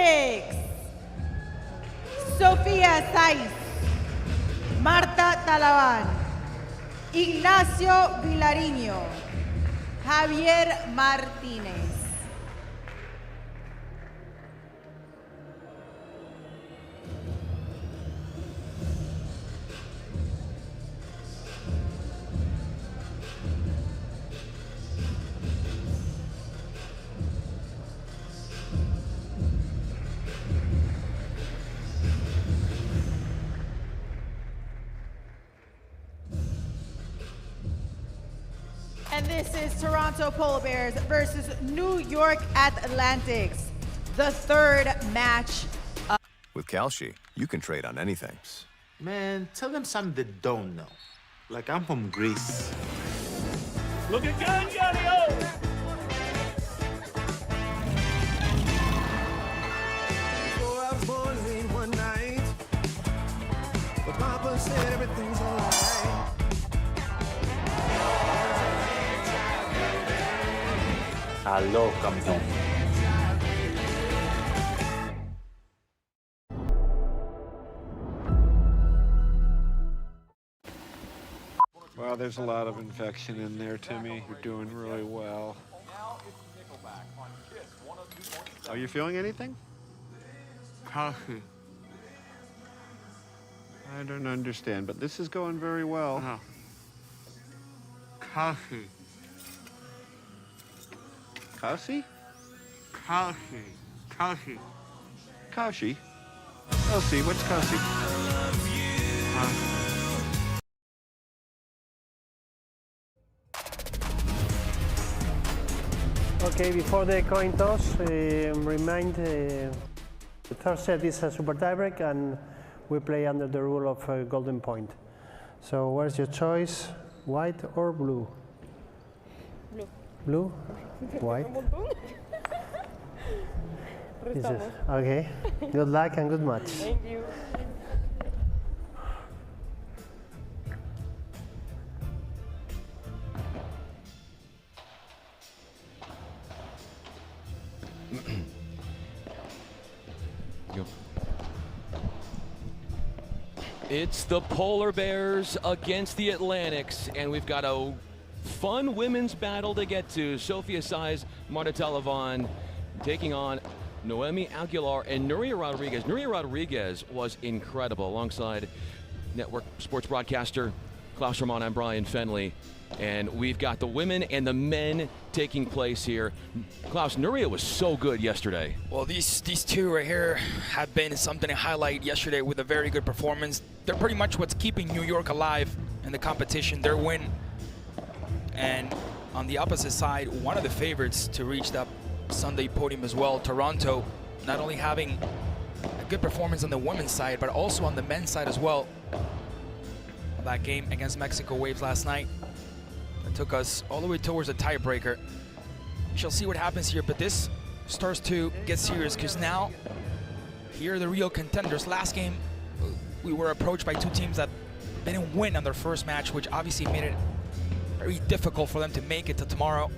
Athletics. Sofia Saiz. Marta Talavan. Ignacio Vilarino. Javier Martinez. And this is Toronto Polar Bears versus New York Athletics, the third match. With Kalshi, you can trade on anything. Man, tell them something they don't know. Like I'm from Greece. Look again, Galio! So I was born late one night, but Papa said everything's alright. Aló, campeón. Well, there's a lot of infection in there, Timmy. You're doing really well. Are you feeling anything? Coffee. I don't understand, but this is going very well. No. Coffee. Kashi? Coffee. Coffee. Kashi? I'll see. What's Kashi? Okay, before the coin toss, remind the third set is a super tiebreak and we play under the rule of golden point. So where's your choice, white or blue? Blue. Blue? White? Okay, good luck and good match. Thank you. It's the Polar Bears against the Atlantics, and we've got a fun women's battle to get to. Sofia Saiz, Marta Talavan taking on Noemi, Aguilar, and Nuria Rodriguez. Nuria Rodriguez was incredible alongside network sports broadcaster Klaus Ramon and Brian Fenley. And we've got the women and the men taking place here. Klaus, Nuria was so good yesterday. Well, these two right here have been something to highlight yesterday with a very good performance. They're pretty much what's keeping New York alive in the competition, their win. And on the opposite side, one of the favorites to reach that Sunday podium as well, Toronto, not only having a good performance on the women's side, but also on the men's side as well. That game against Mexico Waves last night, that took us all the way towards a tiebreaker. We shall see what happens here, but this starts to get serious because now here are the real contenders. Last game, we were approached by two teams that didn't win on their first match, which obviously made it very difficult for them to make it to tomorrow.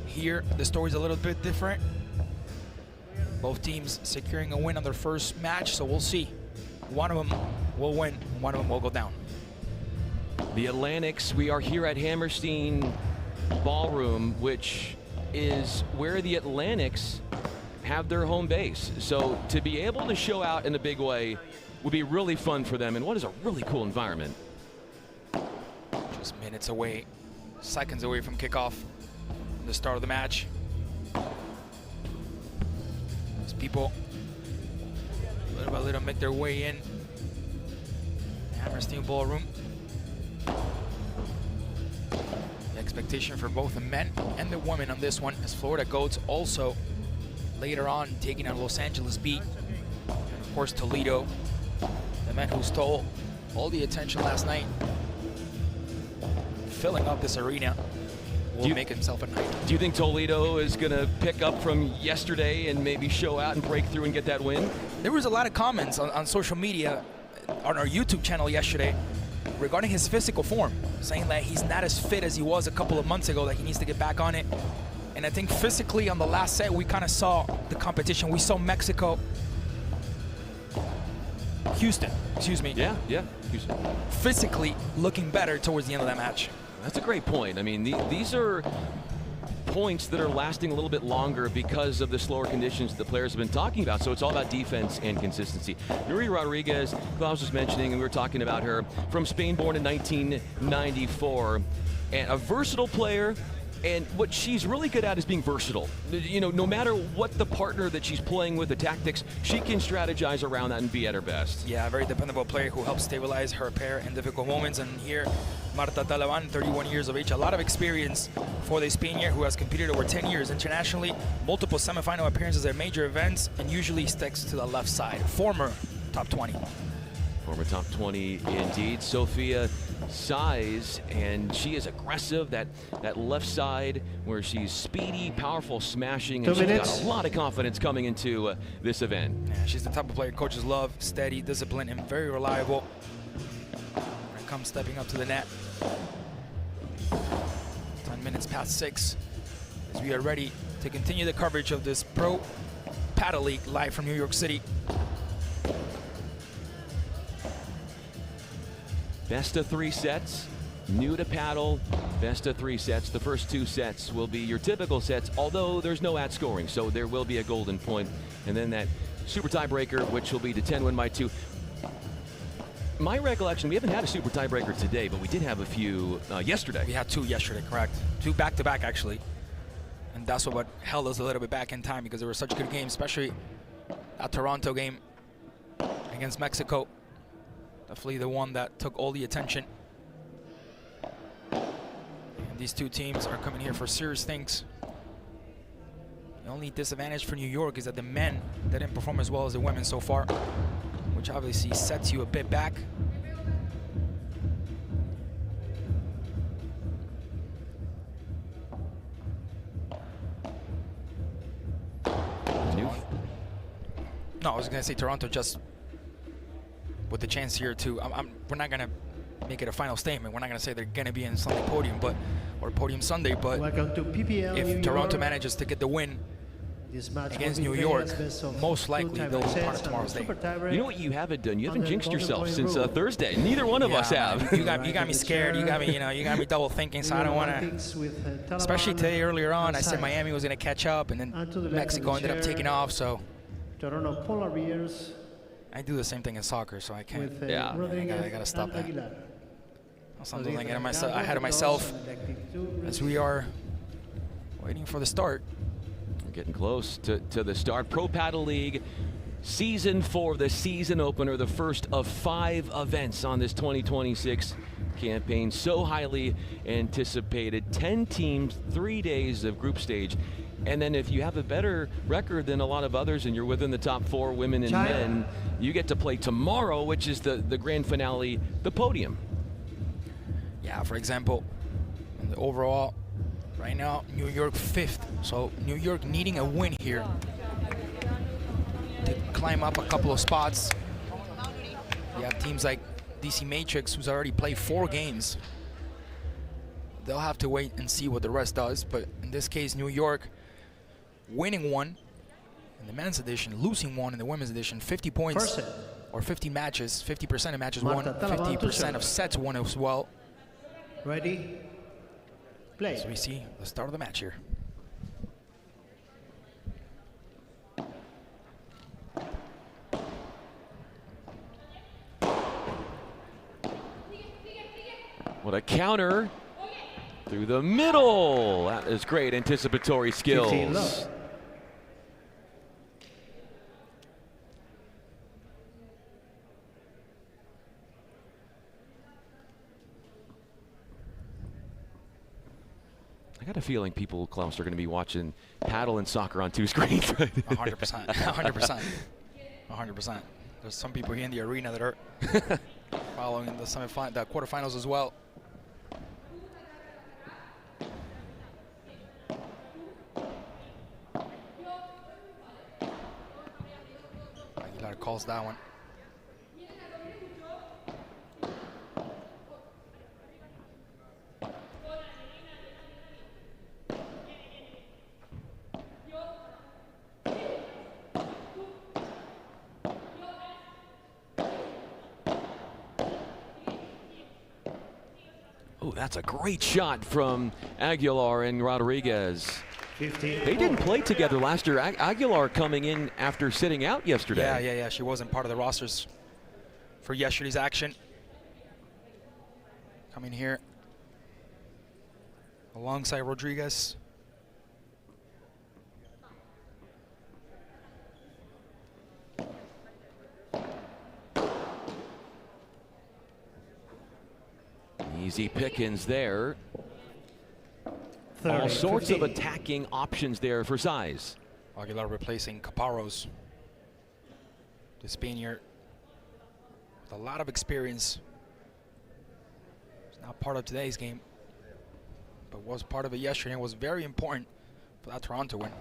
Here, the story's a little bit different. Both teams securing a win on their first match, so we'll see. One of them will win, one of them will go down. The Atlantics, we are here at Hammerstein Ballroom, which is where the Atlantics have their home base. So to be able to show out in a big way would be really fun for them, and what is a really cool environment. Just minutes away, seconds away from kickoff, the start of the match. As people little by little make their way in. Hammerstein Ballroom. The expectation for both the men and the women on this one, as Florida Goats also later on taking on Los Angeles Beat. And of course Toledo, the man who stole all the attention last night, filling up this arena, will make himself a night. Do you think Toledo is going to pick up from yesterday and maybe show out and break through and get that win? There was a lot of comments on social media, on our YouTube channel yesterday, regarding his physical form, saying that he's not as fit as he was a couple of months ago, that he needs to get back on it. And I think physically on the last set, we kind of saw the competition. We saw Houston, excuse me. Yeah, Houston. Physically looking better towards the end of that match. That's a great point. I mean, these are points that are lasting a little bit longer because of the slower conditions the players have been talking about. So it's all about defense and consistency. Nuri Rodriguez, Klaus was mentioning, and we were talking about her, from Spain, born in 1994, and a versatile player. And what she's really good at is being versatile. You know, no matter what the partner that she's playing with, the tactics, she can strategize around that and be at her best. Yeah, a very dependable player who helps stabilize her pair in difficult moments. And here, Marta Talavan, 31 years of age, a lot of experience for the Spaniard, who has competed over 10 years internationally, multiple semifinal appearances at major events, and usually sticks to the left side. Former top 20. Former top 20 indeed. Sofia Saiz, and she is aggressive, that left side where she's speedy, powerful, smashing, and she's got a lot of confidence coming into this event. Yeah, she's the type of player coaches love, steady, disciplined, and very reliable. Here comes stepping up to the net. 10 minutes past 6 as we are ready to continue the coverage of this Pro Padel League live from New York City. Best of 3 sets, new to paddle, best of 3 sets. The first 2 sets will be your typical sets, although there's no ad scoring, so there will be a golden point. And then that super tiebreaker, which will be to 10 win by 2. My recollection, we haven't had a super tiebreaker today, but we did have a few yesterday. We had 2 yesterday, correct. 2 back-to-back, actually. And that's what held us a little bit back in time, because there were such good games, especially that Toronto game against Mexico. Definitely the one that took all the attention. And these 2 teams are coming here for serious things. The only disadvantage for New York is that the men didn't perform as well as the women so far, which obviously sets you a bit back. No, I was going to say Toronto just with the chance here to, we're not going to make it a final statement. We're not going to say they're going to be in Sunday podium, or podium Sunday, but if Toronto manages to get the win against New York, most likely they'll be part of tomorrow's day. You know what you haven't done? You haven't jinxed yourself since Thursday. Neither one of us have. You got me scared. You got me double thinking. So I don't want to. Especially today, earlier on, I said Miami was going to catch up, and then Mexico ended up taking off. So I do the same thing in soccer, so I can't. Yeah, I gotta stop that. Something like ahead of myself as we are waiting for the start. We're getting close to the start. Pro Padel League Season 4, the season opener, the first of 5 events on this 2026 campaign. So highly anticipated. 10 teams, 3 days of group stage. And then if you have a better record than a lot of others and you're within the top 4 women and men, you get to play tomorrow, which is the grand finale, the podium. Yeah, for example, in the overall, right now, New York 5th. So New York needing a win here to climb up a couple of spots. You have teams like DC Matrix, who's already played 4 games. They'll have to wait and see what the rest does. But in this case, New York winning 1 in the men's edition, losing 1 in the women's edition, 50 points or 50 matches, 50% of matches won, 50% of sets won as well. Ready? Play. So we see the start of the match here. What a counter through the middle. That is great anticipatory skills. I got a feeling people, Klaus, are going to be watching paddle and soccer on 2 screens. 100%. 100%. 100%. There's some people here in the arena that are following the the quarterfinals as well. Aguilar calls that one. Ooh, that's a great shot from Aguilar and Rodriguez. They didn't play together last year. Aguilar coming in after sitting out yesterday. Yeah. She wasn't part of the rosters for yesterday's action. Coming here alongside Rodriguez. Easy pickings there. All sorts of attacking options there for Saiz. Aguilar replacing Caparros. The Spaniard with a lot of experience. It's not part of today's game, but was part of it yesterday and was very important for that Toronto win.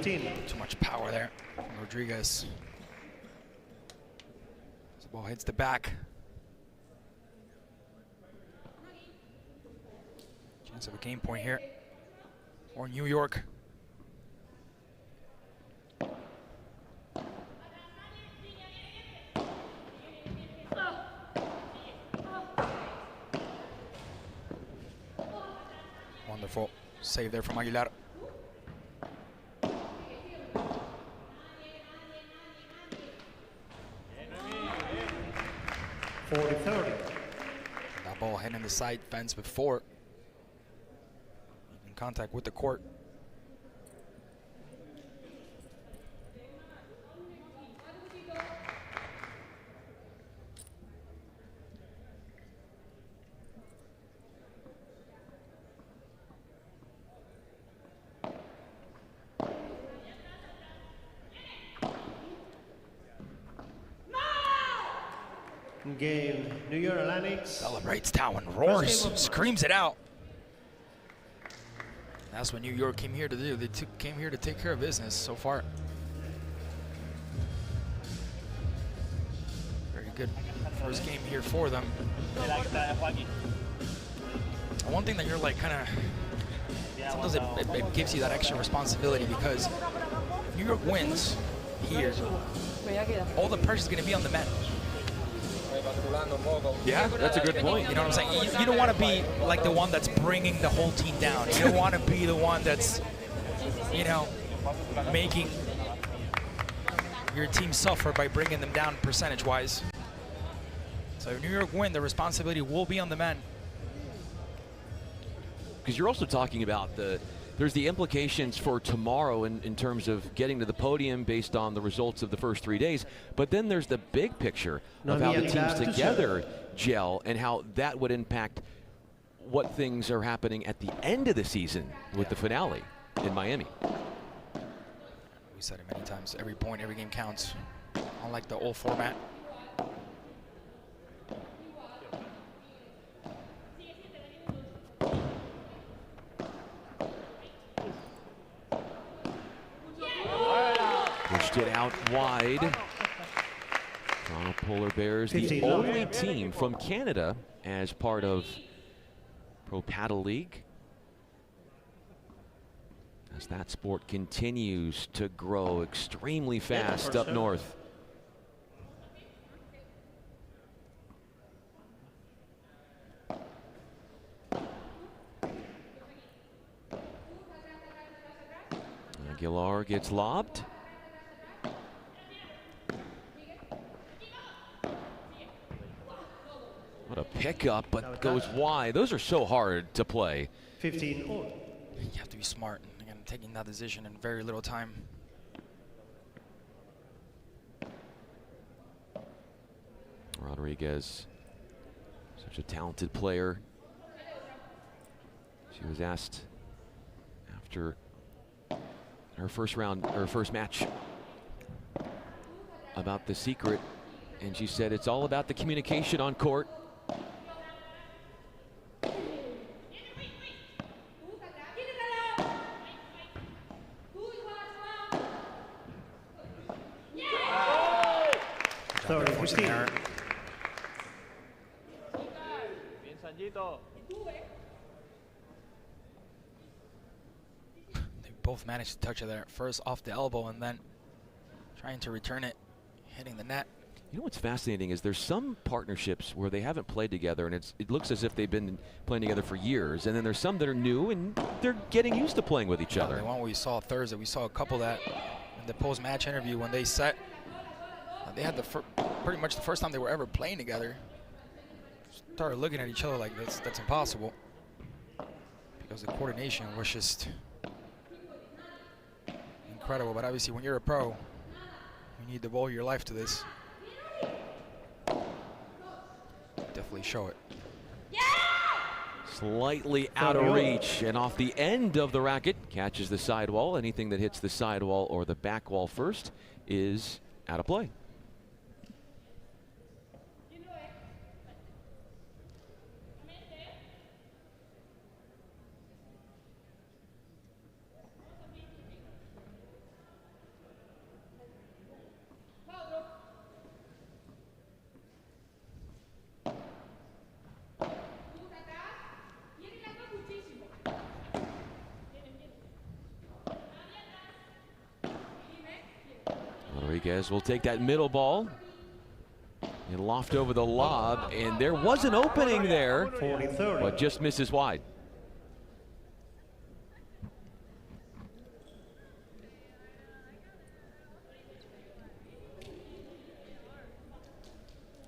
Too much power there from Rodriguez. This ball hits the back. Chance of a game point here for New York. Wonderful save there from Aguilar. That ball hitting the side fence before in contact with the court. Game, New York Atlantic. Celebrates Town, roars, screams it out. That's what New York came here to do. They came here to take care of business so far. Very good first game here for them. One thing that you're like kind of, sometimes it gives you that extra responsibility because if New York wins here, all the pressure's going to be on the men. Yeah, that's a good point. You know what I'm saying? You don't want to be like the one that's bringing the whole team down. You don't want to be the one that's, you know, making your team suffer by bringing them down percentage-wise. So if New York win, the responsibility will be on the men. Because you're also talking about there's the implications for tomorrow in terms of getting to the podium based on the results of the first 3 days. But then there's the big picture of how the teams together gel and how that would impact what things are happening at the end of the season with the finale in Miami. We said it many times, every point, every game counts. Unlike the old format. Pushed it out wide. Toronto Polar Bears, the only team from Canada as part of Pro Padel League. As that sport continues to grow extremely fast up north. Aguilar gets lobbed. What a pickup, but goes wide. Those are so hard to play. 15 all. You have to be smart. Again, taking that decision in very little time. Rodriguez, such a talented player. She was asked after her first match about the secret, and she said it's all about the communication on court. Javier forcing error. They both managed to touch it there. First off the elbow and then trying to return it, hitting the net. You know what's fascinating is there's some partnerships where they haven't played together and it looks as if they've been playing together for years, and then there's some that are new and they're getting used to playing with each other. The one we saw Thursday, we saw a couple that in the post-match interview when they set, they had pretty much the first time they were ever playing together. Started looking at each other like that's impossible, because the coordination was just incredible. But obviously when you're a pro, you need to devote your life to this. Definitely show it. Slightly out of reach and off the end of the racket, catches the sidewall. Anything that hits the sidewall or the back wall first is out of play. Rodriguez will take that middle ball and loft over the lob, and there was an opening there, but just misses wide.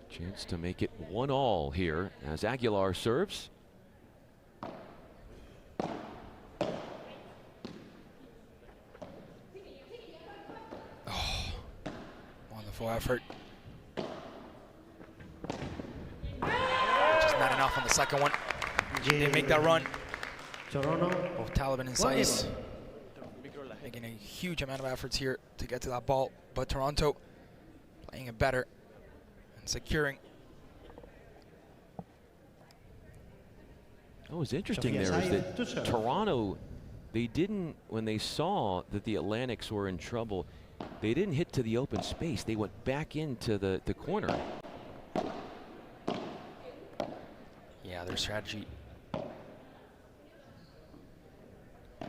Chance to make it 1-all here as Aguilar serves. Wonderful effort. Just not enough on the second one. They make that run. Both Talavan and Saiz making a huge amount of efforts here to get to that ball, but Toronto playing it better and securing. What was interesting there is that Toronto, they didn't, when they saw that the Atlantics were in trouble, they didn't hit to the open space. They went back into the corner. Yeah, their strategy is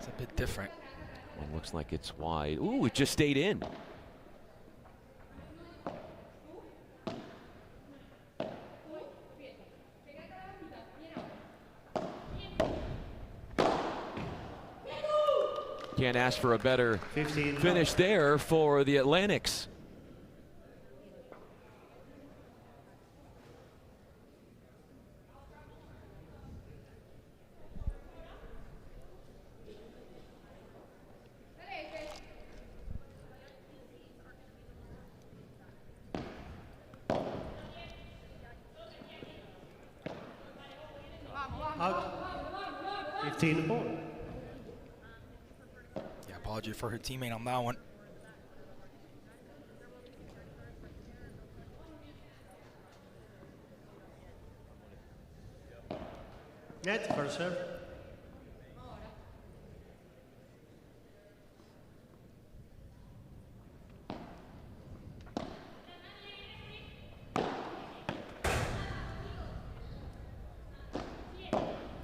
a bit different. One looks like it's wide. Ooh, it just stayed in. Can't ask for a better finish there for the Atlantics. Out. 15-4. Apology for her teammate on that one. Net for serve.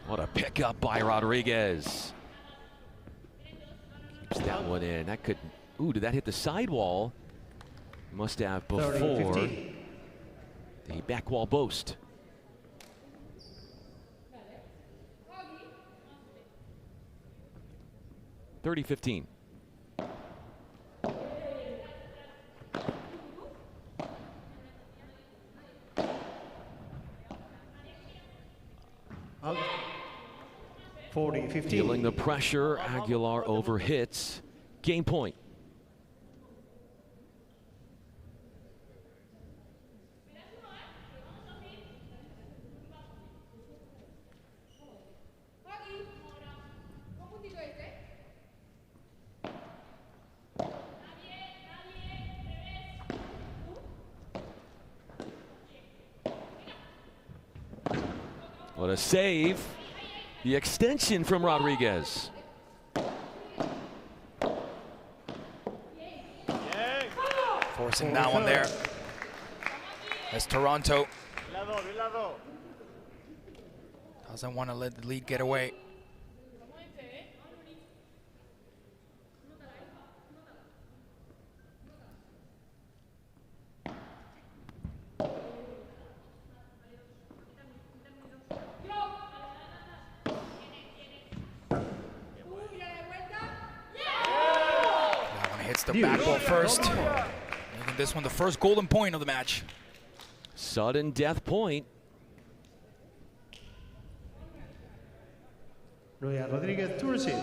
What a pickup by Rodriguez. That one in. That could. Ooh, did that hit the sidewall? Must have before the back wall boast. (30-15). Out. 40-15. Feeling the pressure, Aguilar overhits. Game point. What a save. The extension from Rodriguez. Forcing that one there. as Toronto doesn't want to let the lead get away. Hits the back ball first, making this one the first golden point of the match. Sudden death point. Nuria Rodriguez to receive.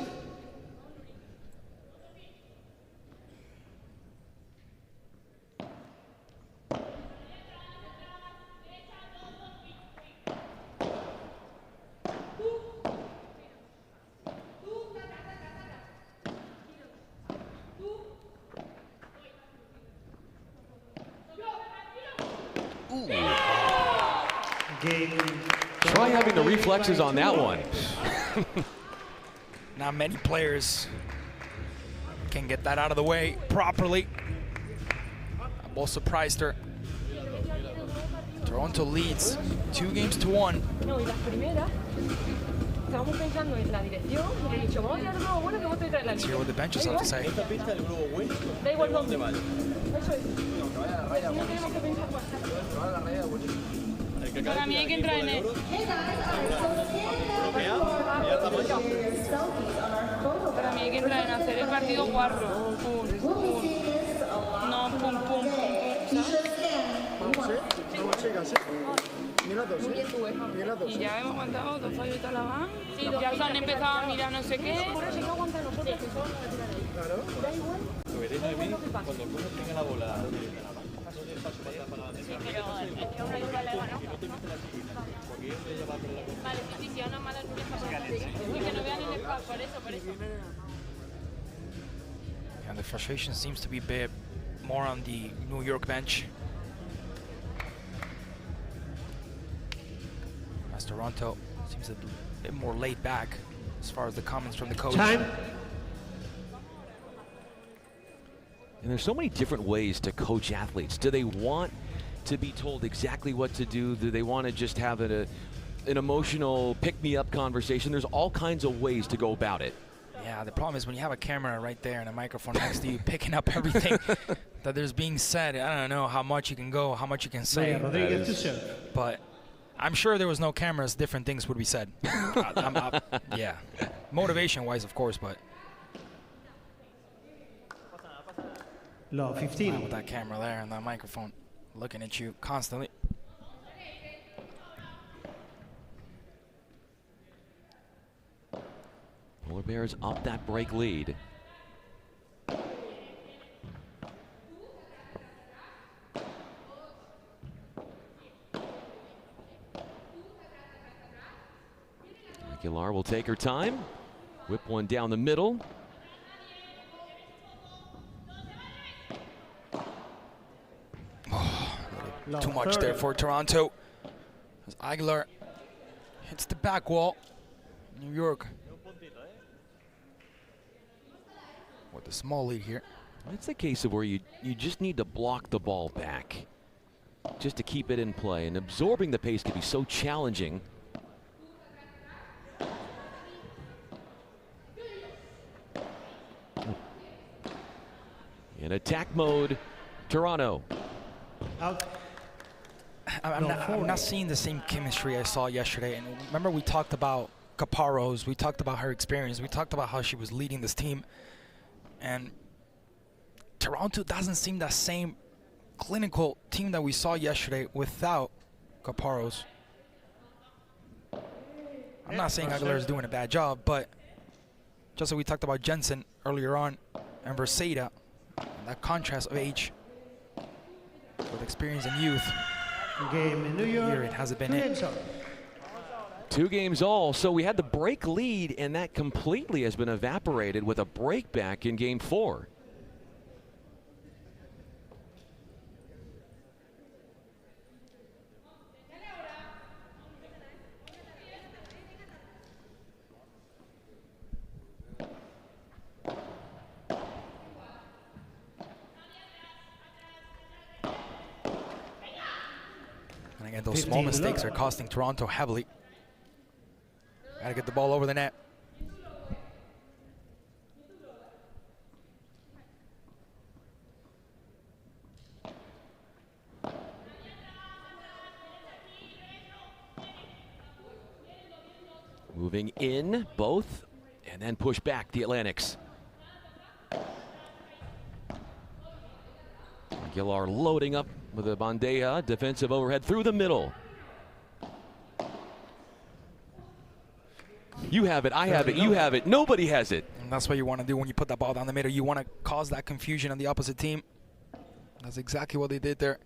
Try having the reflexes on that one. Not many players can get that out of the way properly. That ball surprised her. Toronto leads 2-1. No, y las primeras estábamos pensando en la dirección y le he dicho, vamos a tirar el globo bueno que vos te traes la Let's hear what the benches have to say. Da igual dónde. Eso es. No tenemos que pensar más. Para mí hay que entrar en él. Para mí hay que entrar en hacer el partido guarro. Pum, pum. No, pum, pum, pum, ¿sabes? Y ya hemos aguantado 2 fallos de Talavan. Ya se han empezado a mirar no sé qué. Si no aguantan nosotros, que son. Claro. Da igual. Lo veréis a mí cuando el uno tenga la bola. Sí, pero es que una ayuda le ganó. Vale, sí, si a una mala y que no vean el spa, por eso. And the frustration seems to be a bit more on the New York bench. As Toronto seems a bit more laid back as far as the comments from the coach. Time. And there's so many different ways to coach athletes. Do they want to be told exactly what to do? Do they want to just have an emotional pick-me-up conversation? There's all kinds of ways to go about it. Yeah, the problem is when you have a camera right there and a microphone next to you picking up everything that there's being said, I don't know how much you can go, how much you can say. Rodriguez to serve. But I'm sure there was no cameras, different things would be said. Yeah, motivation-wise, of course, but Law 15. with that camera there and that microphone looking at you constantly. Polar Bears up that break lead. Aguilar will take her time. Whip one down the middle. Too much there for Toronto. As Aguilar hits the back wall. New York with a small lead here. It's a case of where you just need to block the ball back just to keep it in play, and absorbing the pace can be so challenging. In attack mode, Toronto. Out. I'm not seeing the same chemistry I saw yesterday. And remember, we talked about Caparros, we talked about her experience, we talked about how she was leading this team. And Toronto doesn't seem that same clinical team that we saw yesterday without Caparros. I'm not saying Aguilar is doing a bad job, but just like we talked about Jensen earlier on and Verseda, that contrast of age with experience and youth. Game in New York. Here it hasn't been it. 2 games all, so we had the break lead, and that completely has been evaporated with a break back in game 4. those small mistakes are costing Toronto heavily. Gotta get the ball over the net. Moving in, both, and then push back the Atlantics. Aguilar loading up with a bandeja, defensive overhead through the middle. You have it, I have it, you have it, nobody has it. And that's what you want to do when you put that ball down the middle. You want to cause that confusion on the opposite team. That's exactly what they did there.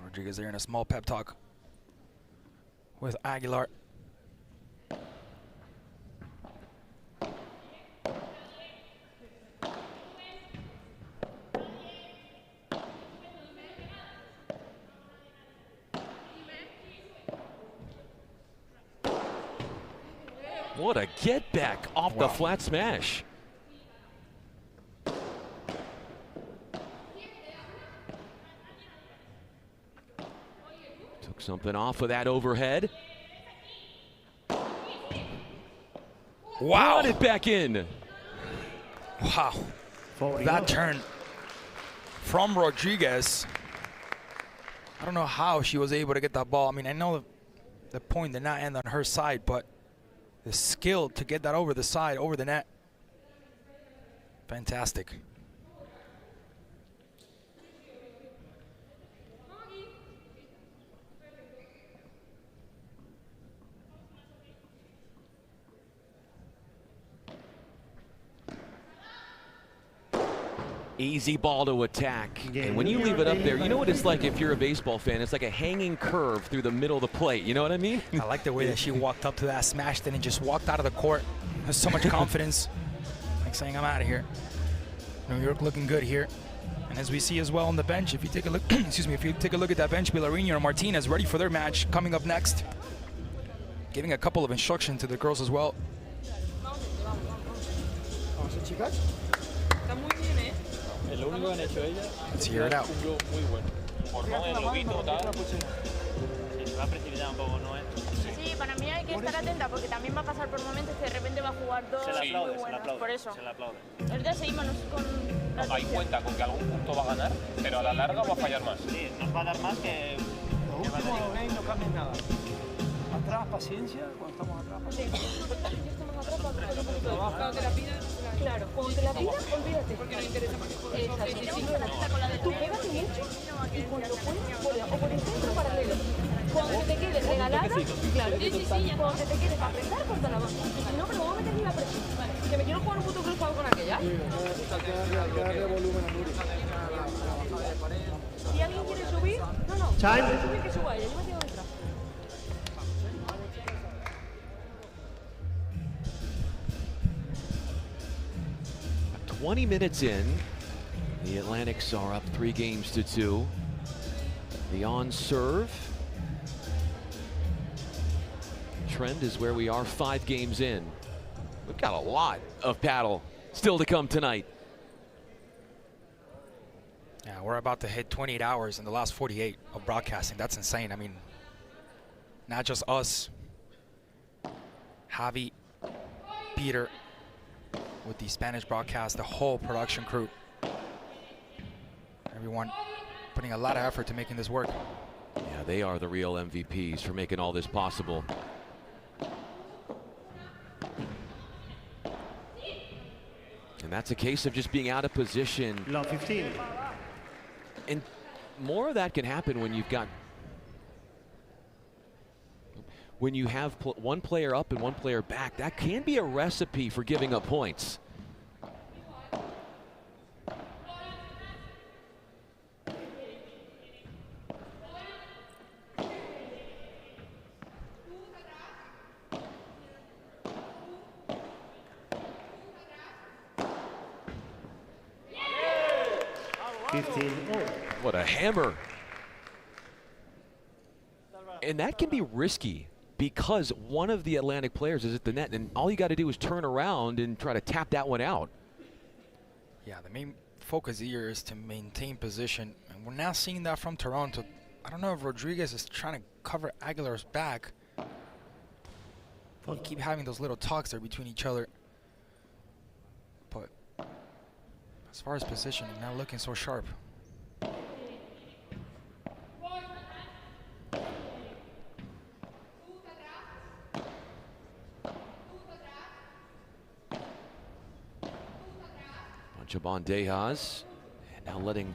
Rodriguez there in a small pep talk with Aguilar. What a get back off the flat smash. Took something off of that overhead. Wow. Brought it back in. Wow. That turn from Rodriguez. I don't know how she was able to get that ball. I mean, I know the point did not end on her side, but the skill to get that over the side, over the net. Fantastic. Easy ball to attack. And when you leave it up there, you know what it's like if you're a baseball fan? It's like a hanging curve through the middle of the plate. You know what I mean? I like the way that she walked up to that smash, then and just walked out of the court. Has so much confidence. Like saying, I'm out of here. New York looking good here. And as we see as well on the bench, if you take a look, excuse me, if you take a look at that bench, Vilarino and Martinez ready for their match coming up next. Giving a couple of instructions to the girls as well. Let's hear it out. Sí, para mí hay que estar atenta porque también va a pasar por momentos que de repente va a jugar dos muy buenos, por eso. Ahorita seguimos con la Hay cuenta con que algún punto va a ganar, pero a la larga va a fallar más. Sí, nos va a dar más que... Lo último, no cambia nada. Atrás, paciencia, cuando estamos atrás, paciencia. Claro, cuando te la pida, olvídate. Porque no interesa más. Exacto. Tú pégate mucho y cuando puedas, o por el centro paralelo. Cuando te quedes regalada, claro. Cuando te quedes a apretar con Talavan. Y si no, me lo voy a meter en la presión. Que me quiero jugar un puto cruzado con aquella. Si alguien quiere subir, no. Quiere subir, que suba ella. Yo me quedo detrás. 20 minutes in, the Atlantics are up 3-2. The on serve trend is where we are 5 games in. We've got a lot of paddle still to come tonight. Yeah, we're about to hit 28 hours in the last 48 of broadcasting. That's insane. I mean, not just us, Javi, Peter, with the Spanish broadcast, the whole production crew. Everyone putting a lot of effort to making this work. Yeah, they are the real MVPs for making all this possible. And that's a case of just being out of position. Love 15. And more of that can happen when you've got, when you have one player up and one player back. That can be a recipe for giving up points. What a hammer. And that can be risky. because one of the Atlantic players is at the net, and all you got to do is turn around and try to tap that one out. Yeah, the main focus here is to maintain position, and we're now seeing that from Toronto. I don't know if Rodriguez is trying to cover Aguilar's back. They keep having those little talks there between each other. But as far as positioning, not looking so sharp. Bunch of bandejas, and now letting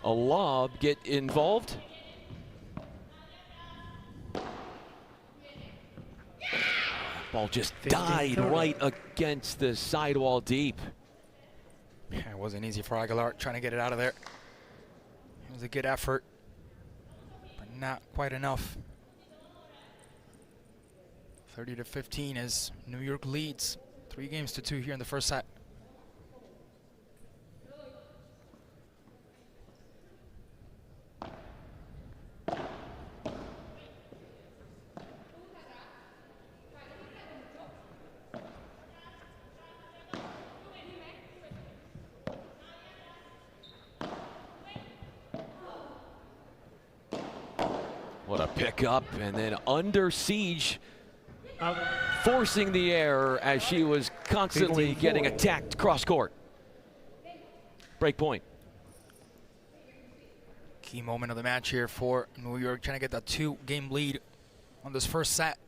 a lob get involved. Ball just died right against the sidewall deep. Yeah, it wasn't easy for Aguilar trying to get it out of there. It was a good effort, but not quite enough. 30-15 as New York leads 3-2 here in the first set. What a pickup, and then under siege, forcing the error as she was constantly getting attacked cross court. Break point. Key moment of the match here for New York, trying to get that 2-game lead on this first set.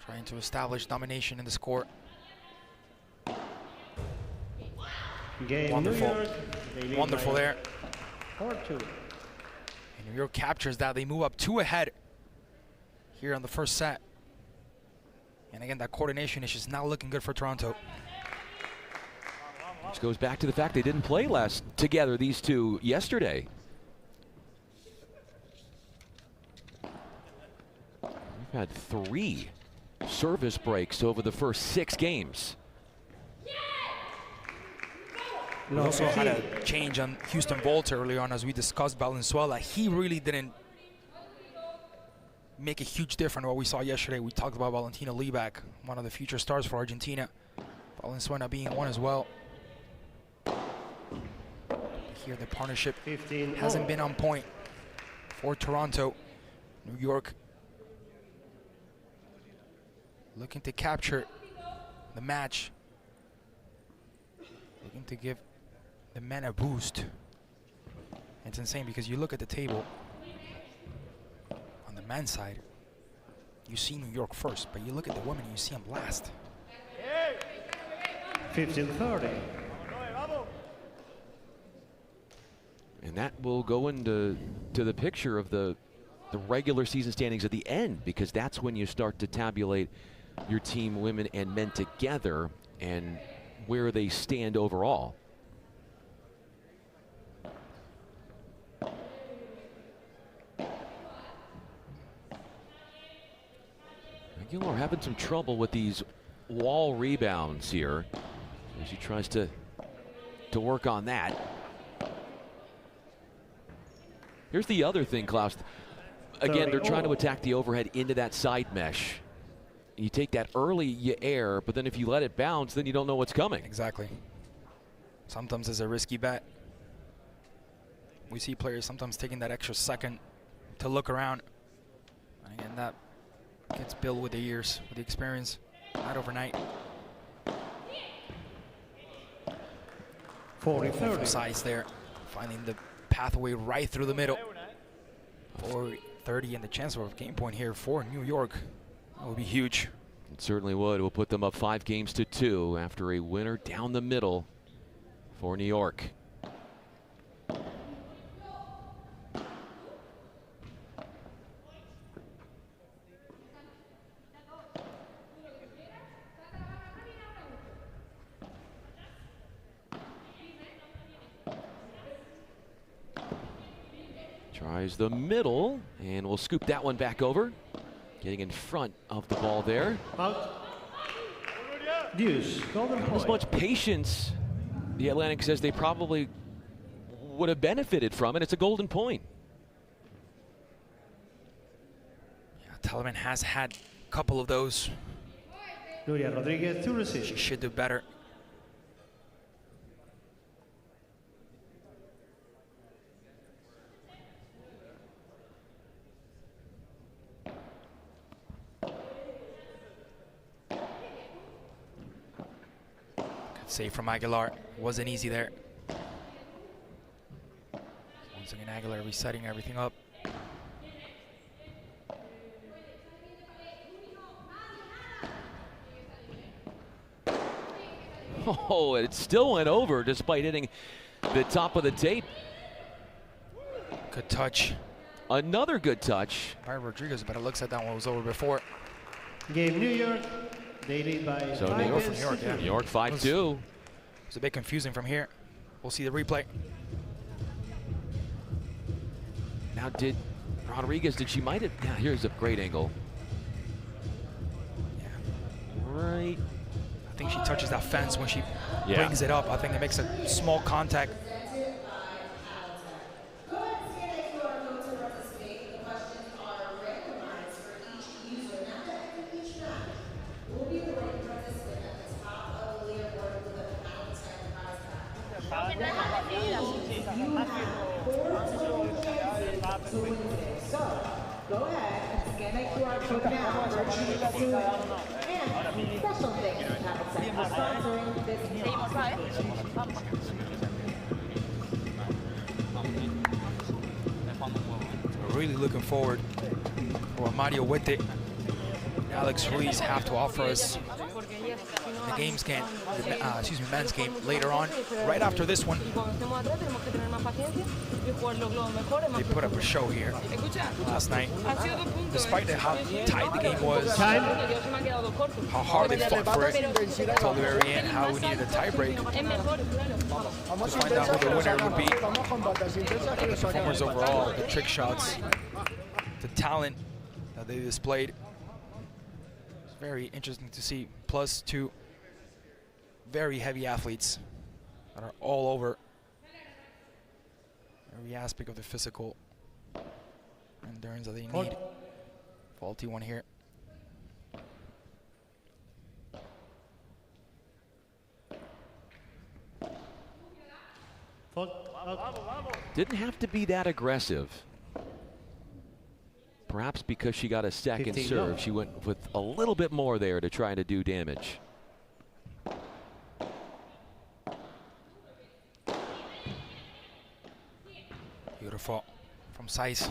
Trying to establish domination in this court. Wonderful. Wonderful there. 4-2. And New York captures that. They move up 2 ahead here on the first set. And again, that coordination is just not looking good for Toronto. Which goes back to the fact they didn't play together, these two, yesterday. We've had 3 service breaks over the first 6 games. We also had a change on Houston Volta early on, as we discussed Valenzuela. He really didn't make a huge difference what we saw yesterday. We talked about Valentina Lieback, one of the future stars for Argentina. Valenzuela being one as well. Here the partnership hasn't been on point for Toronto. New York looking to capture the match. Looking to give the men a boost. It's insane because you look at the table. On the men's side, you see New York first, but you look at the women, you see them last. 15-30. And that will go into the picture of the regular season standings at the end, because that's when you start to tabulate your team, women and men together, and where they stand overall. Aguilar having some trouble with these wall rebounds here as he tries to work on that. Here's the other thing, Klaus. Again, they're trying to attack the overhead into that side mesh. You take that early, you air, but then if you let it bounce, then you don't know what's coming. Exactly. Sometimes it's a risky bet. We see players sometimes taking that extra second to look around. And again, that gets built with the years, with the experience, not overnight. 40-30. Saiz there, finding the pathway right through the middle. 4-30 and the chance of a game point here for New York. That would be huge. It certainly would. We'll put them up 5-2 after a winner down the middle for New York. Tries the middle, and we'll scoop that one back over. Getting in front of the ball there. As much patience, the Atlantic says they probably would have benefited from it. It's a golden point. Talavan has had a couple of those. Nuria Rodriguez to receive. She should do better. Good save from Aguilar. Wasn't easy there. Once again, Aguilar resetting everything up. Oh, it still went over despite hitting the top of the tape. Good touch. Another good touch. By Rodriguez, but it looks like that one was over before. Game New York. They lead by So New York from New York, yeah. New York 5-2. It's a bit confusing from here. We'll see the replay. Now did Rodriguez, did she might have, yeah, here's a great angle. Yeah. Right. I think she touches that fence when she brings it up. I think it makes a small contact. Go ahead and scan that QR code now for and special thanks to Paddle Set for sponsoring this We're really looking forward for Mario Huete and Alex Ruiz have to offer us the games game, men's game later on. Right after this one, they put up a show here last night. Despite how tight the game was, how hard they fought for it until the very end, how we needed a tiebreak to find out who the winner would be. The performers overall, the trick shots, the talent that they displayed. It's very interesting to see. Plus two very heavy athletes that are all over every aspect of the physical endurance that they need. Faulty one here. Didn't have to be that aggressive. Perhaps because she got a second serve, she went with a little bit more there to try to do damage. Beautiful from Saiz.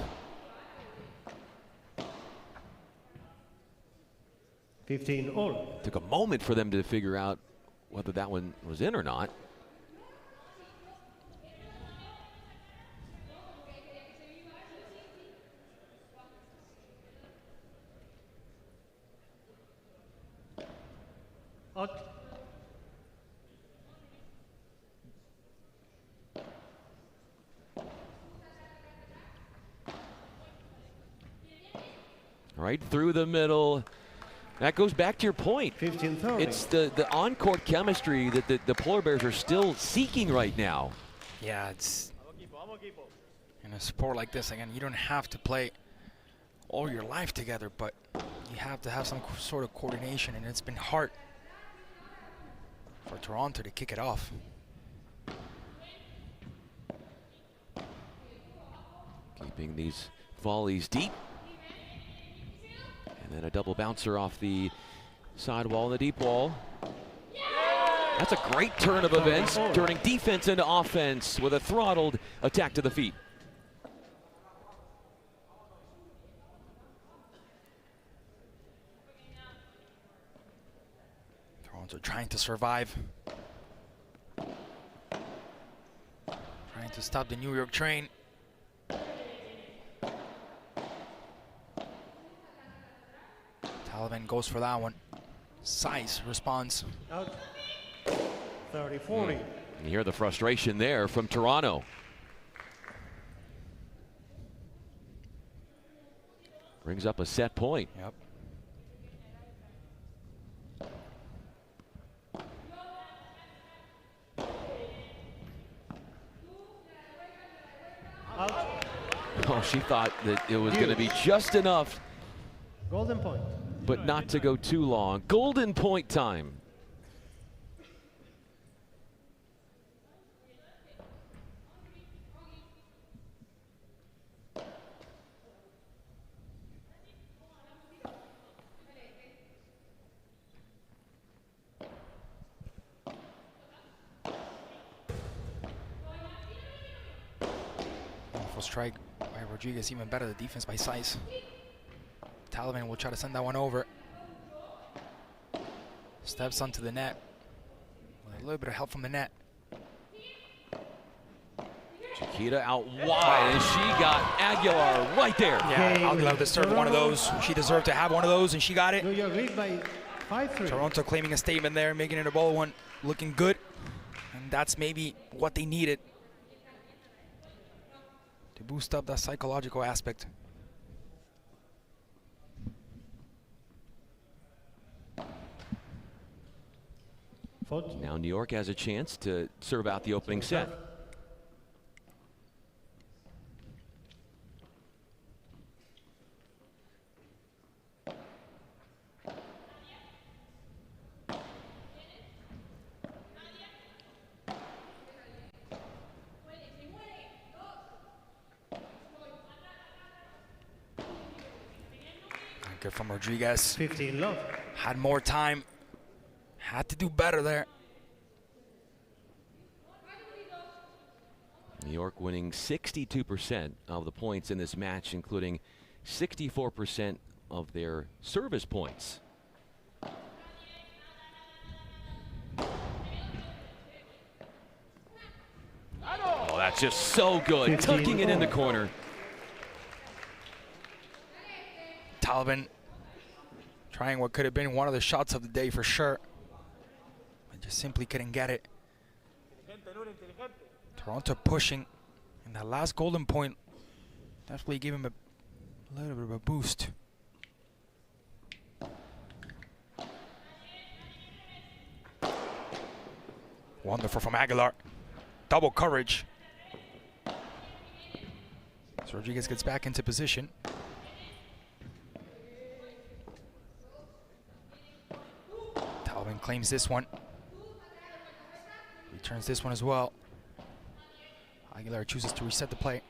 15 all. Took a moment for them to figure out whether that one was in or not. Out. Right through the middle. That goes back to your point. 15-30. It's the on-court chemistry that the Polar Bears are still seeking right now. Yeah, it's in a sport like this, again, you don't have to play all your life together, but you have to have some sort of coordination, and it's been hard for Toronto to kick it off. Keeping these volleys deep. And then a double bouncer off the side wall, the deep wall. That's a great turn of events, turning defense into offense with a throttled attack to the feet. Toronto trying to survive. Trying to stop the New York train. Talavan goes for that one. Saiz responds. Out. 30-40. You hear the frustration there from Toronto. Brings up a set point. Yep. Out. Oh, she thought that it was going to be just enough Golden point. but not to go too long. Golden point time. Wonderful strike by Rodriguez, even better the defense by Saiz. Talavan will try to send that one over. Steps onto the net. With a little bit of help from the net. Chiquita out wide, and she got Aguilar right there. Yeah, Aguilar deserved one of those. She deserved to have one of those, and she got it. New York lead by 5-3. Toronto claiming a statement there, making it a ball one, looking good. And that's maybe what they needed to boost up that psychological aspect. Now New York has a chance to serve out the opening set. Good from Rodriguez. 15 love. Had more time. Had to do better there. New York winning 62% of the points in this match, including 64% of their service points. Oh, that's just so good. Tucking it in the corner. Talavan trying what could have been one of the shots of the day for sure. But just simply couldn't get it. Toronto pushing. And that last golden point definitely gave him a little bit of a boost. Wonderful from Aguilar. Double coverage. So Rodriguez gets back into position. Talavan claims this one. Returns this one as well. Aguilar chooses to reset the play.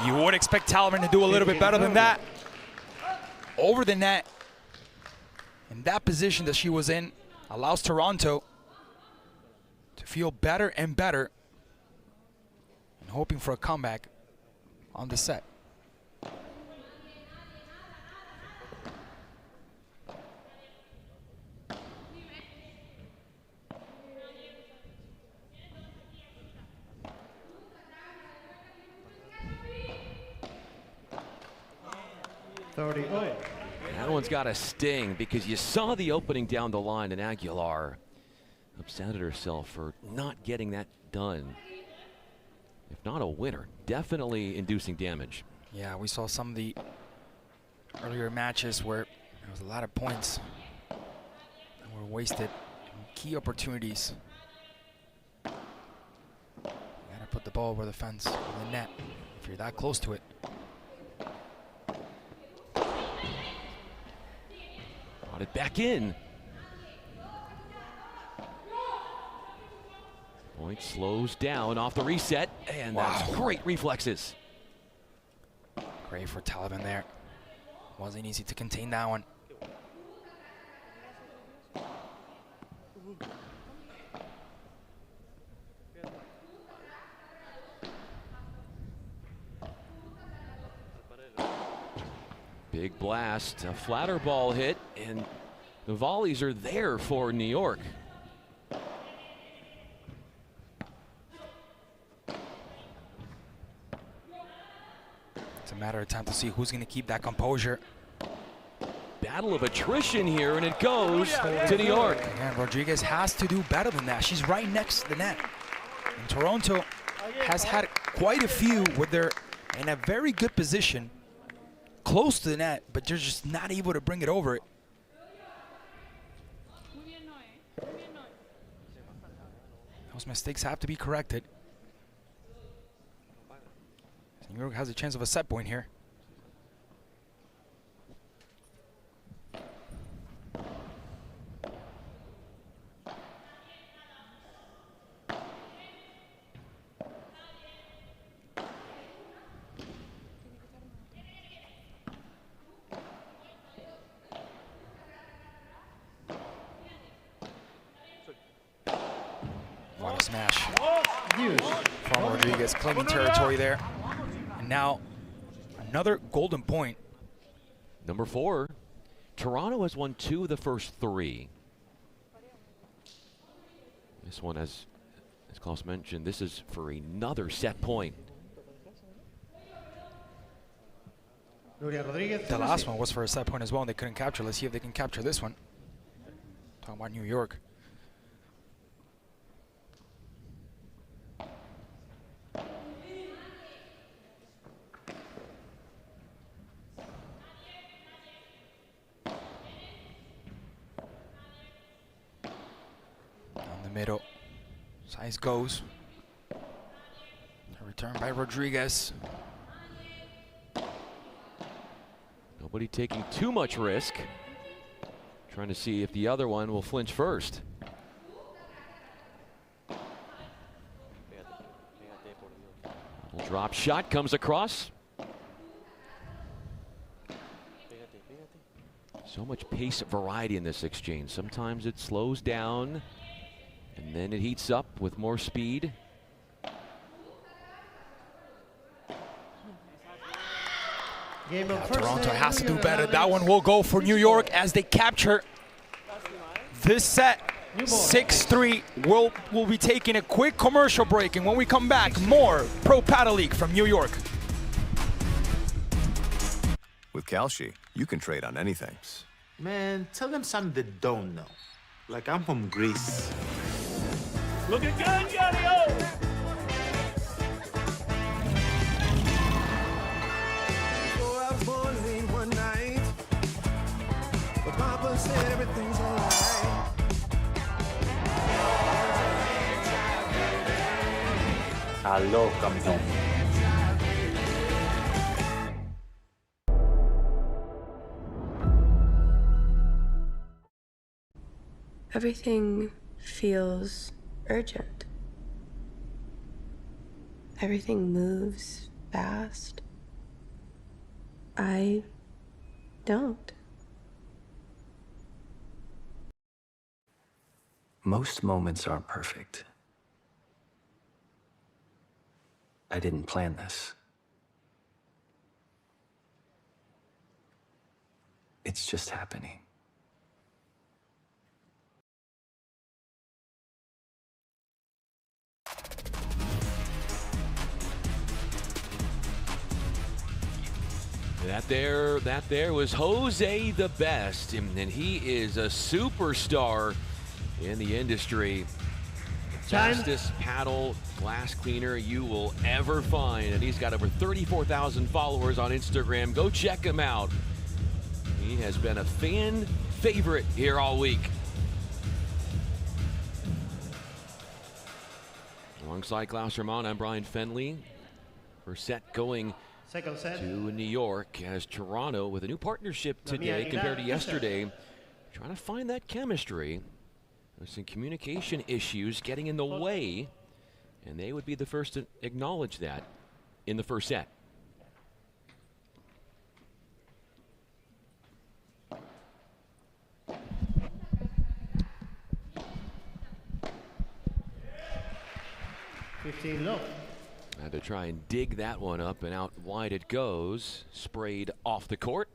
You would expect Talavan to do a little bit better than that. Over the net. In that position that she was in, allows Toronto to feel better and better, and hoping for a comeback on the set. That one's got a sting because you saw the opening down the line, and Aguilar upset at herself for not getting that done. If not a winner, definitely inducing damage. Yeah, we saw some of the earlier matches where there was a lot of points that were wasted. Key opportunities. You gotta put the ball over the fence, or the net, if you're that close to it. Brought it back in. Point slows down off the reset, and that's great reflexes. Great for Talavan there. Wasn't easy to contain that one. Big blast, a flatter ball hit, and the volleys are there for New York. It's a matter of time to see who's going to keep that composure. Battle of attrition here, and it goes to New York. And Rodriguez has to do better than that. She's right next to the net. And Toronto has had quite a few where they're in a very good position close to the net, but they're just not able to bring it over it. Those mistakes have to be corrected. New York has a chance of a set point here. What a smash from Rodriguez, claiming territory there. And now another golden point. Number 4. Toronto has won 2 of the first 3. This one, as Klaus mentioned, this is for another set point. The last one was for a set point as well, and they couldn't capture. Let's see if they can capture this one. Talking about New York. Middle. Saiz goes. A return by Rodriguez. Nobody taking too much risk. Trying to see if the other one will flinch first. Drop shot comes across. So much pace variety in this exchange. Sometimes it slows down, and then it heats up with more speed. Toronto has to do better. That one will go for New York as they capture this set. 6-3. We'll be taking a quick commercial break, and when we come back, more Pro Padel League from New York. With Calci, you can trade on anything. Man, tell them something they don't know. Like I'm from Greece. Looking good, Ignacio! So I was born late one night, but Papa said everything's alright. Hello, campeón. Everything feels urgent. Everything moves fast. I don't. Most moments aren't perfect. I didn't plan this. It's just happening. That there was Jose the Best, and he is a superstar in the industry. Fastest paddle glass cleaner you will ever find, and he's got over 34,000 followers on Instagram. Go check him out. He has been a fan favorite here all week. Alongside Klaus Ramon, I'm Brian Fenley. First set going to New York, as Toronto, with a new partnership today compared to yesterday, trying to find that chemistry. There's some communication issues getting in the way, and they would be the first to acknowledge that in the first set. Had to try and dig that one up, and out wide it goes. Sprayed off the court.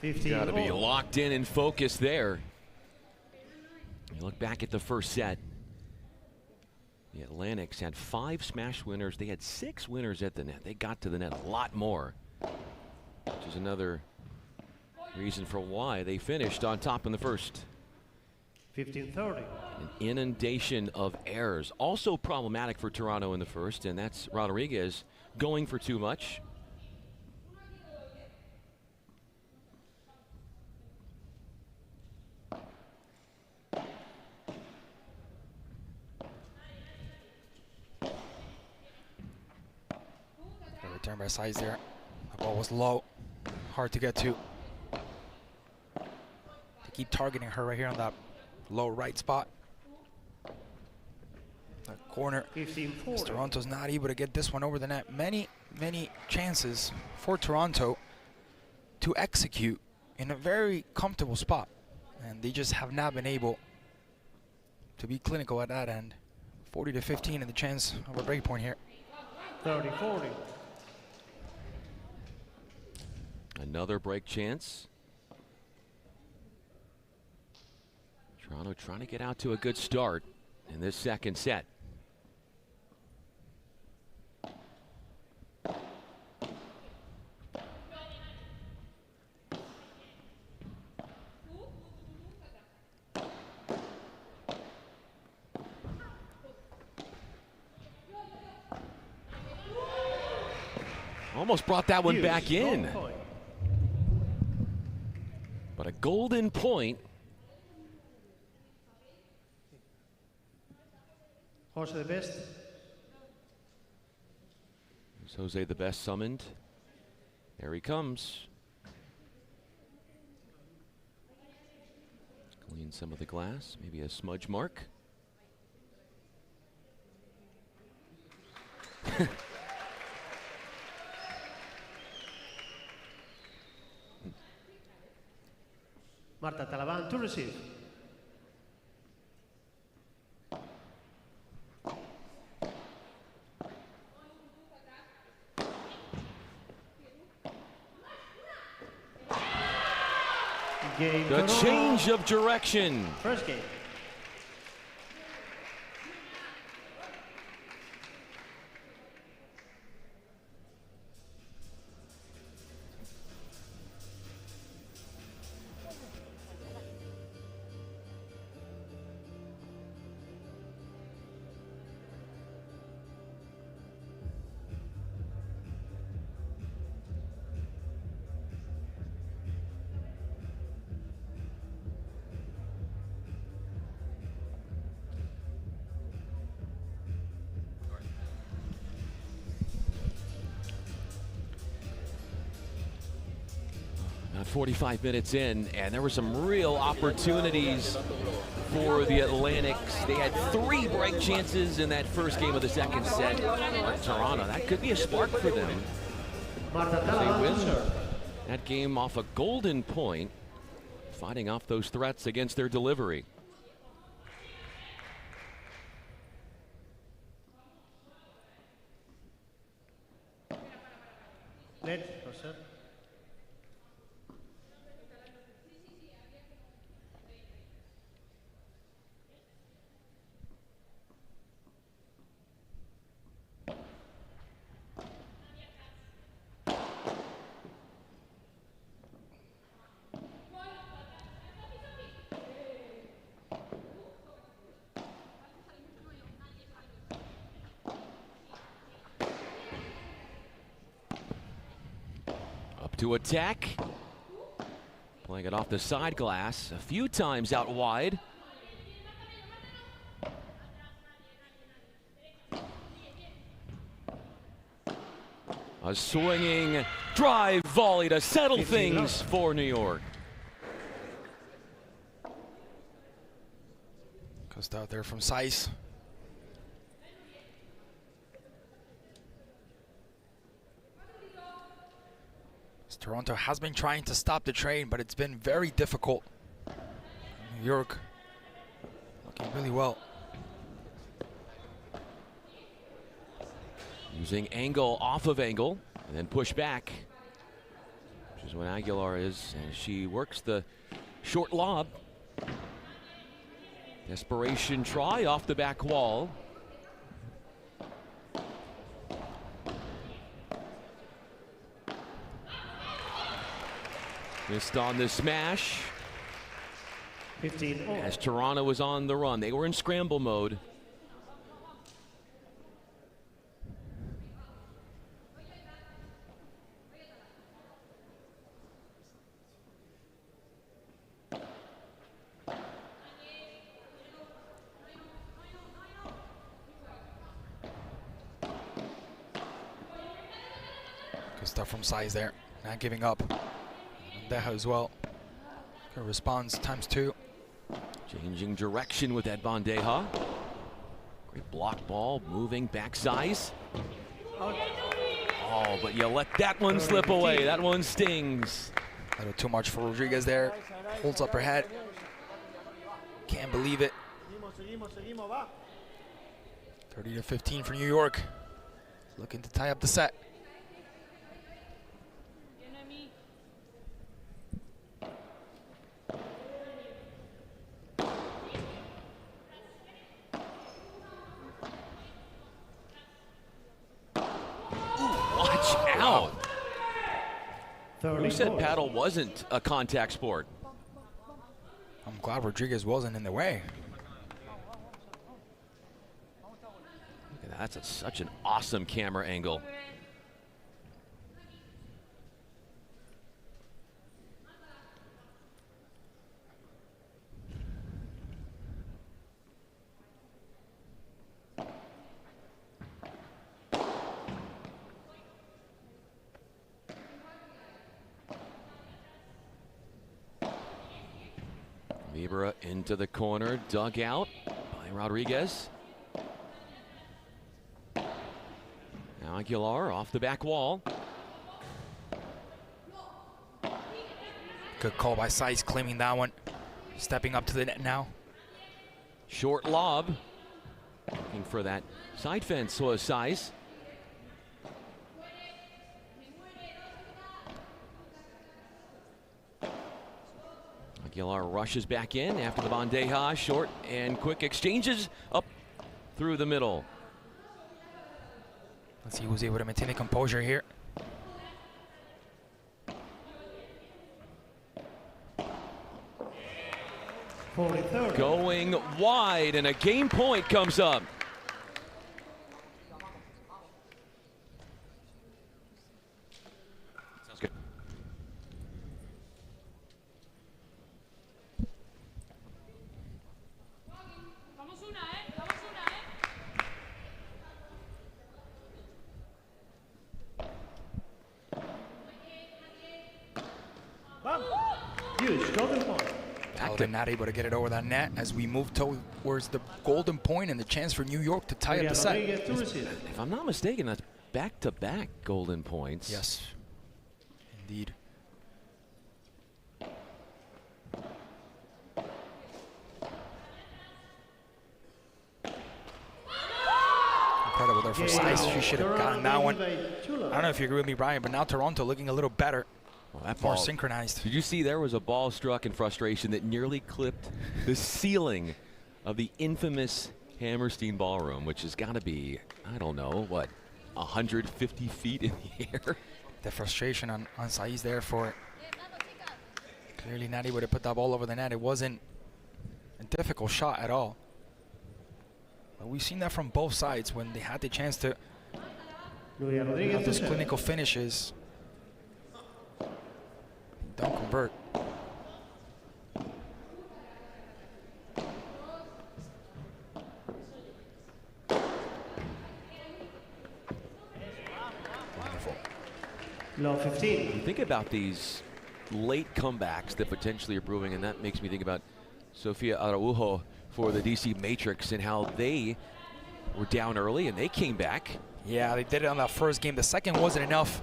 Got to be locked in and focused there. You look back at the first set. The Atlantics had 5 smash winners. They had 6 winners at the net. They got to the net a lot more, which is another reason for why they finished on top in the first. 15-30. An inundation of errors. Also problematic for Toronto in the first, and that's Rodriguez going for too much. Return by Saiz there. The ball was low, hard to get to. They keep targeting her right here on that low right spot. That corner. Toronto's not able to get this one over the net. Many chances for Toronto to execute in a very comfortable spot, and they just have not been able to be clinical at that end. 40-15 and the chance of a break point here. 30-40. Another break chance. Toronto trying to get out to a good start in this second set. Almost brought that one back in. But a golden point. Jose the best. Is Jose the best summoned? There he comes. Clean some of the glass, maybe a smudge mark. Marta, Talavan to receive. The change of direction. First game. About 45 minutes in, and there were some real opportunities for the Atlantics. They had 3 break chances in that first game of the second set. But Toronto, that could be a spark for them. They win that game off a golden point, fighting off those threats against their delivery. To attack, playing it off the side glass a few times out wide. A swinging drive volley to settle things for New York. Goes out there from Saiz. Toronto has been trying to stop the train, but it's been very difficult. New York looking really well. Using angle off of angle and then push back, which is what Aguilar is, and she works the short lob. Desperation try off the back wall. Missed on the smash. 15 all. As Toronto was on the run. They were in scramble mode. Good stuff from Saiz there. Not giving up. Vallejo as well. Good response ×2. Changing direction with that bandeja. Great block ball, moving back Saiz. Oh, but you let that one slip away. That one stings. A little too much for Rodriguez there. Holds up her head. Can't believe it. 30-15 for New York. Looking to tie up the set. Who said paddle wasn't a contact sport? I'm glad Rodriguez wasn't in the way. Look at that. That's such an awesome camera angle. Libera into the corner, dug out by Rodriguez. Now Aguilar off the back wall. Good call by Saiz, claiming that one. Stepping up to the net now. Short lob. Looking for that side fence was Saiz. Aguilar rushes back in after the bandeja, short and quick exchanges up through the middle. Let's see who's able to maintain the composure here. Going wide, and a game point comes up. Sounds good. Huge golden point. Talavan not able to get it over that net as we move towards the golden point and the chance for New York to tie up the set. If I'm not mistaken, that's back-to-back golden points. Yes, indeed. Incredible there for Saiz. She should have gotten that one. I don't know if you agree with me, Brian, but now Toronto looking a little better. Well, that more ball, synchronized. Did you see there was a ball struck in frustration that nearly clipped the ceiling of the infamous Hammerstein Ballroom, which has got to be, I don't know, what, 150 feet in the air? The frustration on Saiz there for it. Clearly not able to put that ball over the net. It wasn't a difficult shot at all. But we've seen that from both sides when they had the chance to have those clinical finishes. Don't convert. Wonderful. Low 15. You think about these late comebacks that potentially are brewing, and that makes me think about Sofia Araujo for the DC Matrix and how they were down early and they came back. Yeah, they did it on that first game. The second wasn't enough.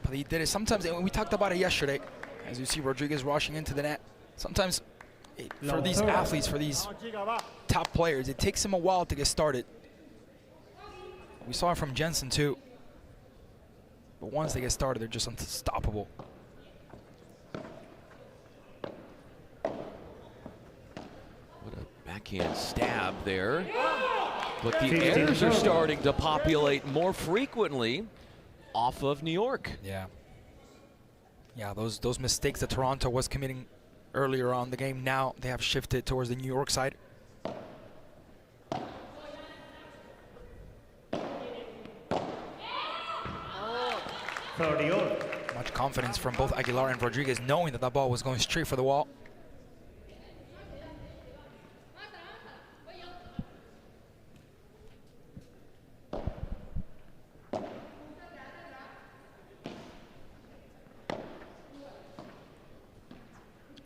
But he did it sometimes, and we talked about it yesterday, as you see Rodriguez rushing into the net. Sometimes for these athletes, for these top players, it takes them a while to get started. We saw it from Jensen too. But once they get started, they're just unstoppable. backhand stab there. But the errors are starting to populate more frequently off of New York. Yeah. Yeah, those mistakes that Toronto was committing earlier on in the game, now they have shifted towards the New York side. Much confidence from both Aguilar and Rodriguez, knowing that that ball was going straight for the wall.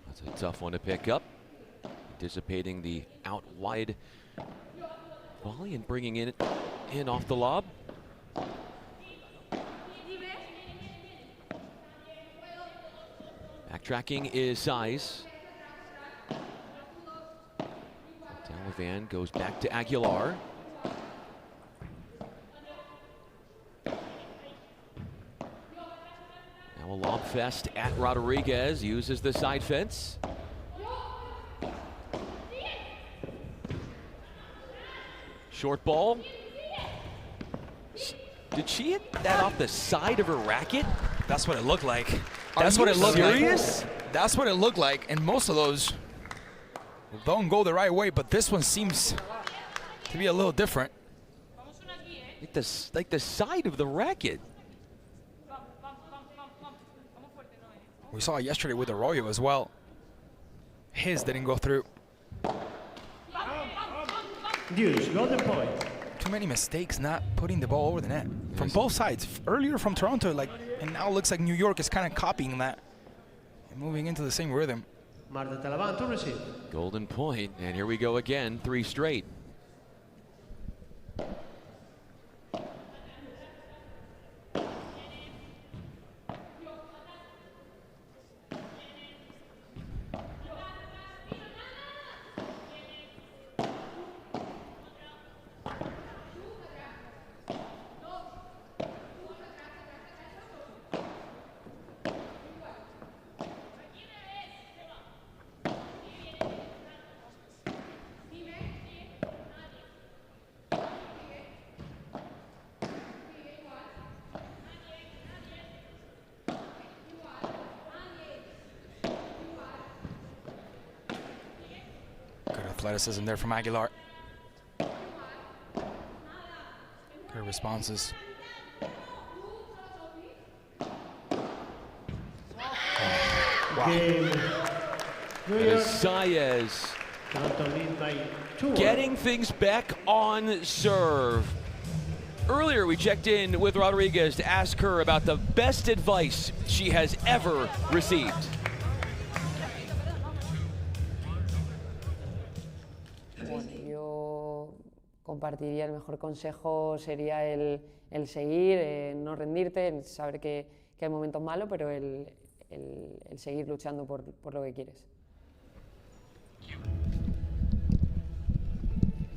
That's a tough one to pick up. Anticipating the out wide volley and bringing it in off the lob. Backtracking is Saiz. Talavan goes back to Aguilar. Now a lob fest at Rodriguez, uses the side fence. Short ball. Did she hit that off the side of her racket? That's what it looked like. That's what it looked like. That's what it looked like. And most of those don't go the right way, but this one seems to be a little different. Like the side of the racket. We saw it yesterday with Arroyo as well. His didn't go through. Deuce, golden point. Too many mistakes not putting the ball over the net from both sides. Earlier from Toronto, and now it looks like New York is kind of copying that and moving into the same rhythm. Marta Talavan to receive. Golden point, and here we go again, 3 straight. Athleticism there from Aguilar. Her responses. Wow. Saiz getting things back on serve. Earlier we checked in with Rodriguez to ask her about the best advice she has ever received. Compartiría el mejor consejo sería el seguir, no rendirte, el saber que hay momentos malos, pero el seguir luchando por lo que quieres.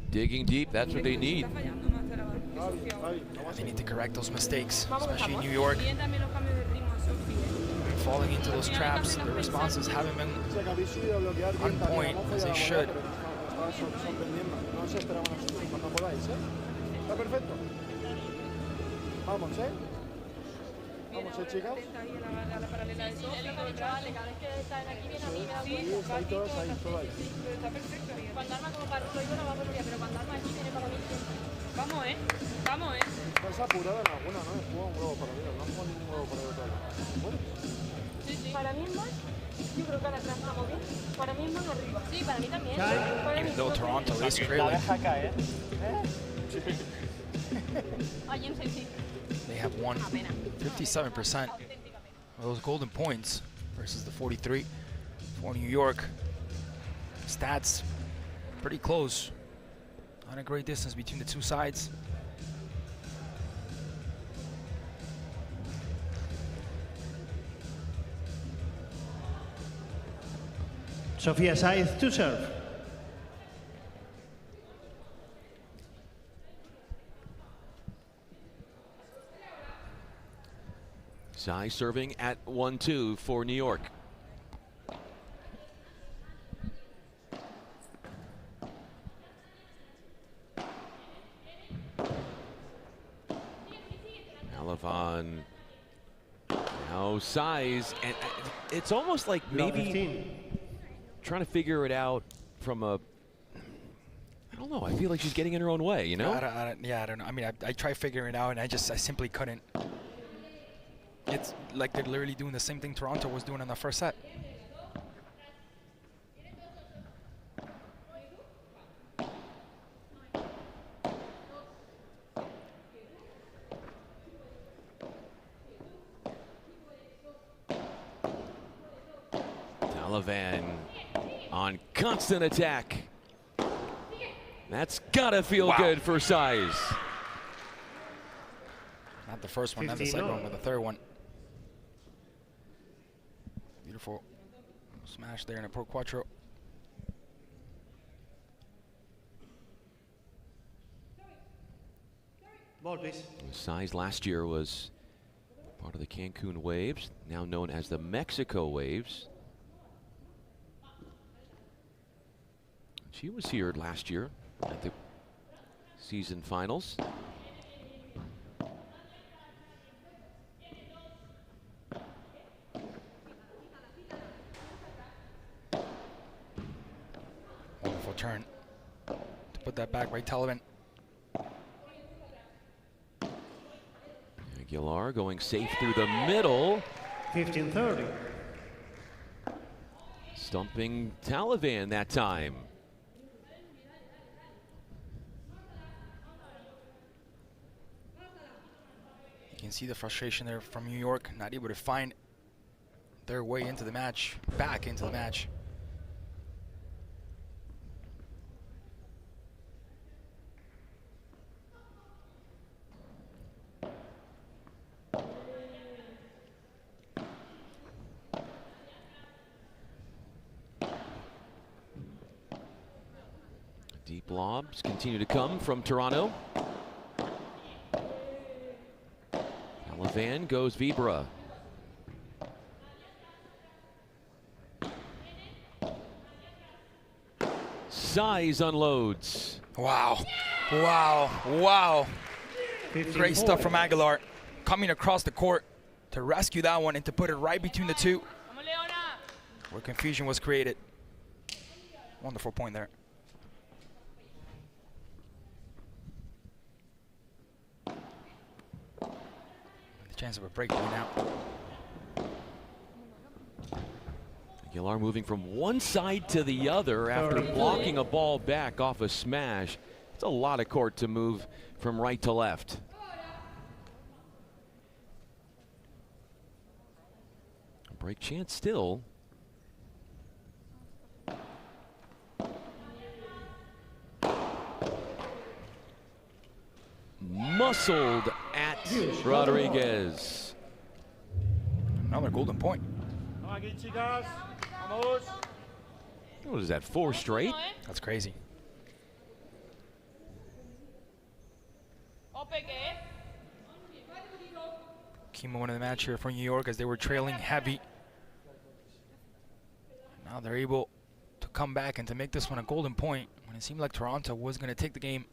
Digging deep, that's what they need. They need to correct those mistakes, especially in New York. Falling into those traps, the responses haven't been on point as they should. No se esperaban a nosotros cuando podáis, ¿eh? Está perfecto. Vamos, ¿eh? Vamos, chicas. Ahí todas, ahí. Está perfecto. Cuando arma como para Ruiz no va a volver, pero cuando arma aquí viene para mí. Vamos, ¿eh? Vamos, ¿eh? Estás apurada en alguna, ¿no? He jugado un huevo para arriba, no has jugado ningún huevo para arriba. Sí. Para mí es más. Yo creo que ahora atrás estamos bien. Para mí es más arriba. Sí, para mí también. Even though Toronto is trailing, they have won 57% of those golden points versus the 43 for New York. Stats pretty close. Not a great distance between the two sides. Sofia Saiz to serve. Saiz serving at 1-2 for New York. Talavan. Now Saiz, and it's almost like maybe trying to figure it out from a, I don't know, I feel like she's getting in her own way, you know? I don't know. I mean, I tried figuring it out, and I simply couldn't. It's like they're literally doing the same thing Toronto was doing in the first set. Talavan on constant attack. That's gotta feel good for Saiz. Not the first one, not the second one, but the third one. Beautiful smash there in a Pro Quattro. Ball, please. Saiz last year was part of the Cancun Waves, now known as the Mexico Waves. She was here last year at the season finals. Wonderful turn to put that back right, Talavan. Aguilar going safe through the middle. 15-30. Stumping Talavan that time. You can see the frustration there from New York, not able to find their way into the match, back into the match. Deep lobs continue to come from Toronto. Talavan goes Vibra. Saiz unloads. Wow, wow, wow. Great stuff from Aguilar. Coming across the court to rescue that one and to put it right between the two, where confusion was created. Wonderful point there. Chance of a breakthrough now. Aguilar moving from one side to the other after blocking a ball back off a smash. It's a lot of court to move from right to left. A break chance still. Muscled at Rodriguez. Another golden point. What is that, 4 straight? That's crazy. Key moment of the match here for New York as they were trailing heavy. Now they're able to come back and to make this one a golden point when it seemed like Toronto was going to take the game.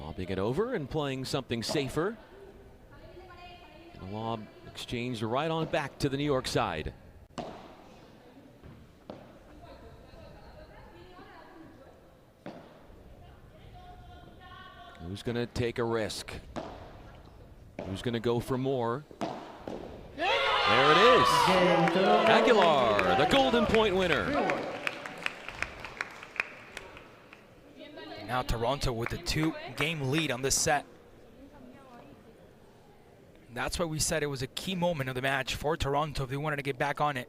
Lobbing it over and playing something safer. And the lob exchanged right on back to the New York side. Who's going to take a risk? Who's going to go for more? There it is. Aguilar, the golden point winner. Now Toronto with a 2-game lead on this set. That's why we said it was a key moment of the match for Toronto if they wanted to get back on it.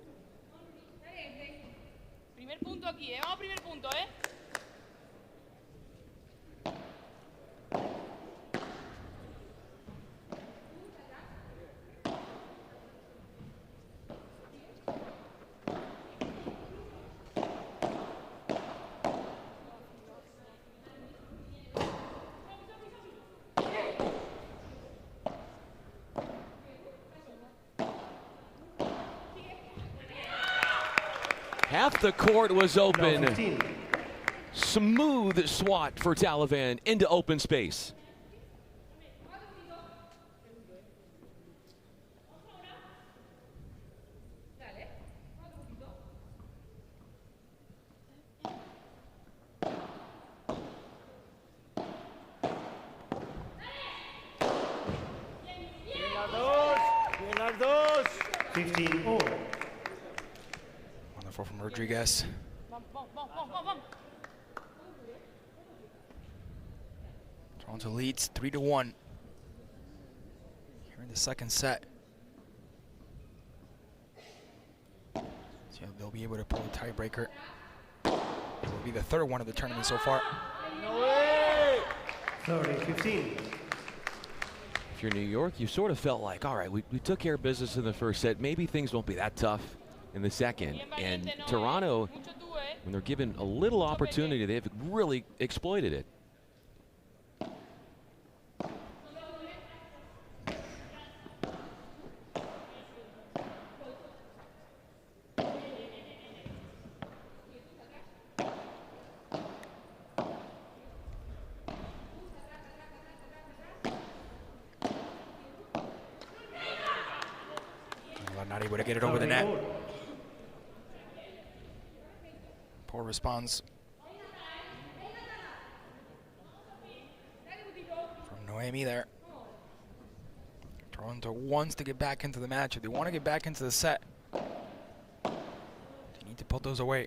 Primer punto aquí, vamos primer punto, Half the court was open. No, 15. Smooth swat for Talavan into open space. Bien las dos. 15 all. Wonderful from Rodriguez. Toronto leads 3-1 here in the second set. So they'll be able to pull a tiebreaker. It will be the third one of the tournament so far. 30-15. If you're New York, you sort of felt like, all right, we took care of business in the first set. Maybe things won't be that tough in the second. And Toronto, when they're given a little opportunity, they've really exploited it. Not able to get it over the net. Poor response from Noemi there. Toronto wants to get back into the match. If they want to get back into the set, they need to put those away.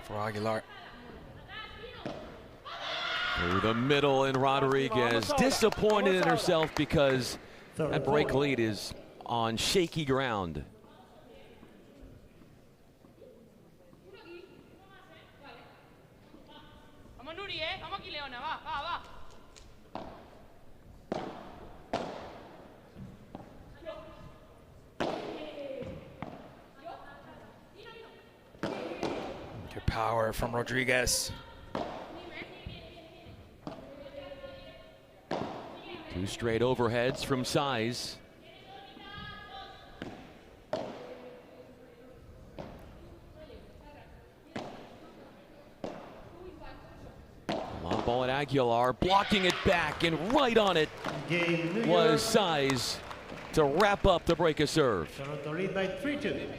For Aguilar. Through the middle, and Rodriguez disappointed in herself because that break lead is on shaky ground. Power from Rodriguez. Two straight overheads from Saiz. Long ball at Aguilar, blocking it back, and right on it was Saiz to wrap up the break a serve. Toronto lead by 3-2.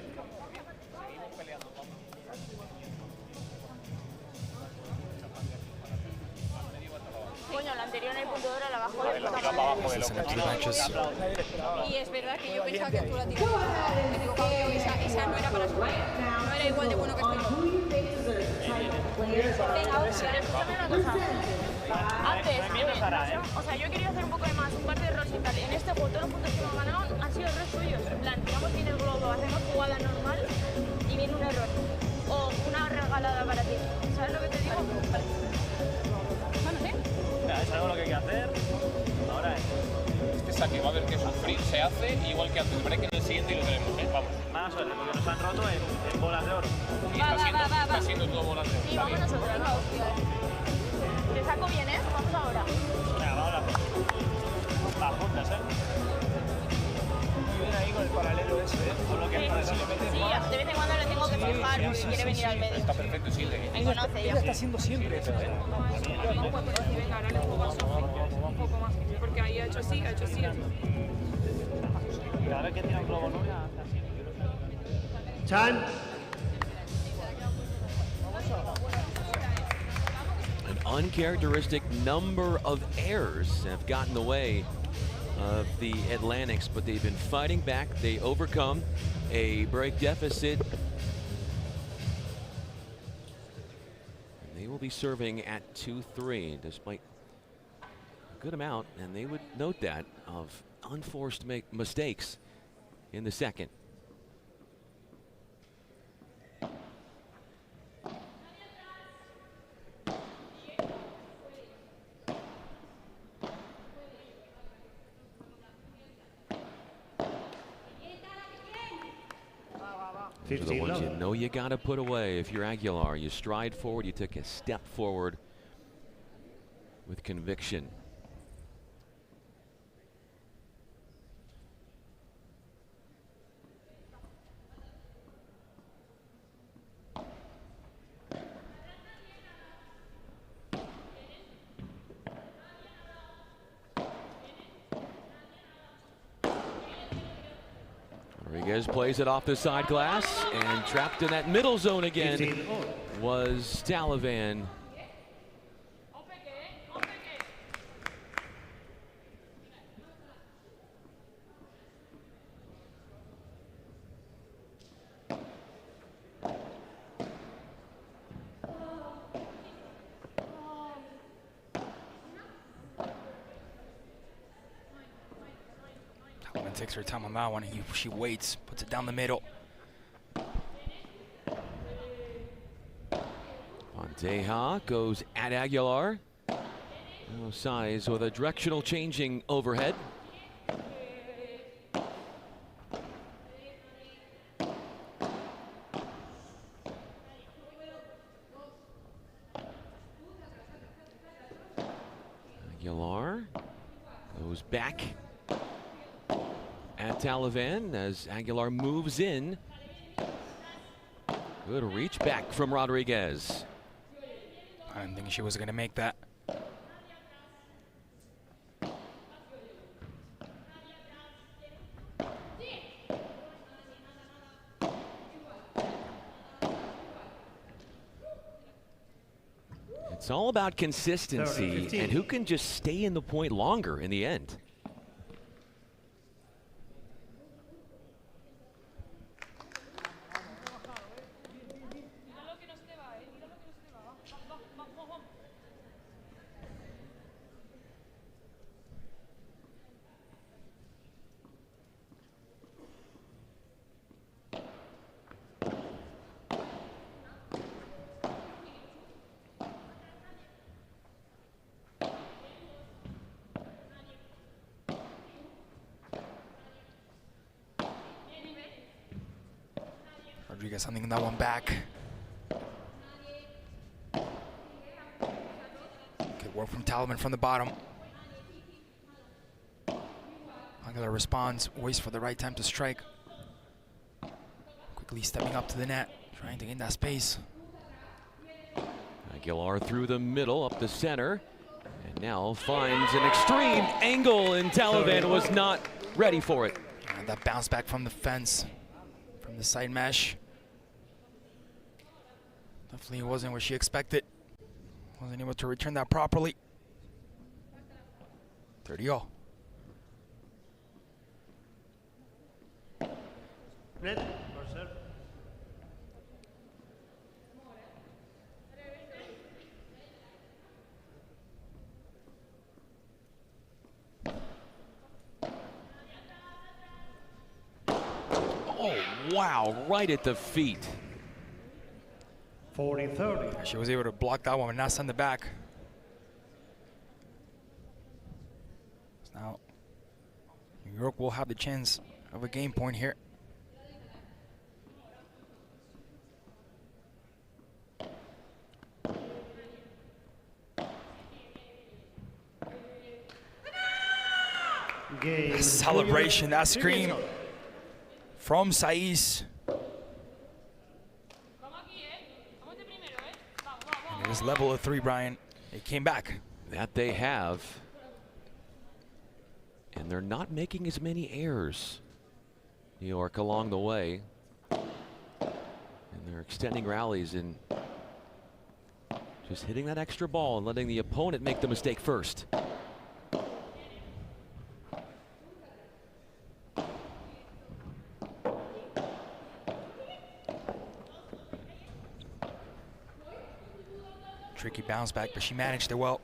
Y es verdad que yo pensaba que tú la tienes. Me equivocaba yo, esa no era para subir. No era igual de bueno que este. Venga, escúchame una cosa. Antes, o sea, yo quería hacer un poco de más, un par de errores y tal. En este juego, todos los puntos que hemos ganado han sido errores suyos. En plan, tiramos bien el globo, hacemos jugada normal y viene un error. O una regalada para ti. ¿Sabes lo que te digo? Bueno, sí. Mira, es algo lo que hay que hacer. Ahora este saque va a haber que sufrir, se hace igual que antes. Break en el siguiente y lo tenemos, Vamos. Más suerte, porque nos han roto en bolas de oro. Y está siendo todo bolas de oro. Sí, vamos nosotros. Te saco bien, Vamos ahora. Venga, vamos a las juntas, Muy bien ahí con el paralelo ese, Con lo que el paralelo le mete. Sí, de vez en cuando le tengo que fijar porque quiere venir al medio. Está perfecto, sí. Me conoce ya. Ella está haciendo siempre eso, Venga, ahora le juego a Sofia. Un poco más. Porque ahí ha hecho así, ha hecho así. Cada vez que tira un globo nube, hace así. Time. An uncharacteristic number of errors have gotten in the way of the Atlantics, but they've been fighting back. They overcome a break deficit. And they will be serving at 2-3 despite a good amount, and they would note that, of unforced mistakes in the second. Those are the ones you know you got to put away. If you're Aguilar, you stride forward, you take a step forward with conviction. Rodriguez plays it off the side glass, and trapped in that middle zone again was Talavan. Takes her time on that one. She waits, puts it down the middle. Vallejo goes at Aguilar. Now Saiz with a directional changing overhead. Aguilar goes back at Talavan as Aguilar moves in. Good reach back from Rodriguez. I didn't think she was going to make that. It's all about consistency and who can just stay in the point longer in the end. Rodriguez something that one back. Good work from Talavan from the bottom. Aguilar responds, waits for the right time to strike. Quickly stepping up to the net, trying to get that space. Aguilar through the middle, up the center, and now finds an extreme angle, and Talavan was not ready for it. And that bounce back from the fence, from the side mesh. Definitely wasn't what she expected. Wasn't able to return that properly. 30-all. Oh, wow, right at the feet. 40-30. She was able to block that one and not send it back. So now, New York will have the chance of a game point here. That celebration, that scream from Saiz. It was level of 3, Brian. It came back. That they have. And they're not making as many errors, New York, along the way. And they're extending rallies and just hitting that extra ball and letting the opponent make the mistake first. Tricky bounce back, but she managed it well.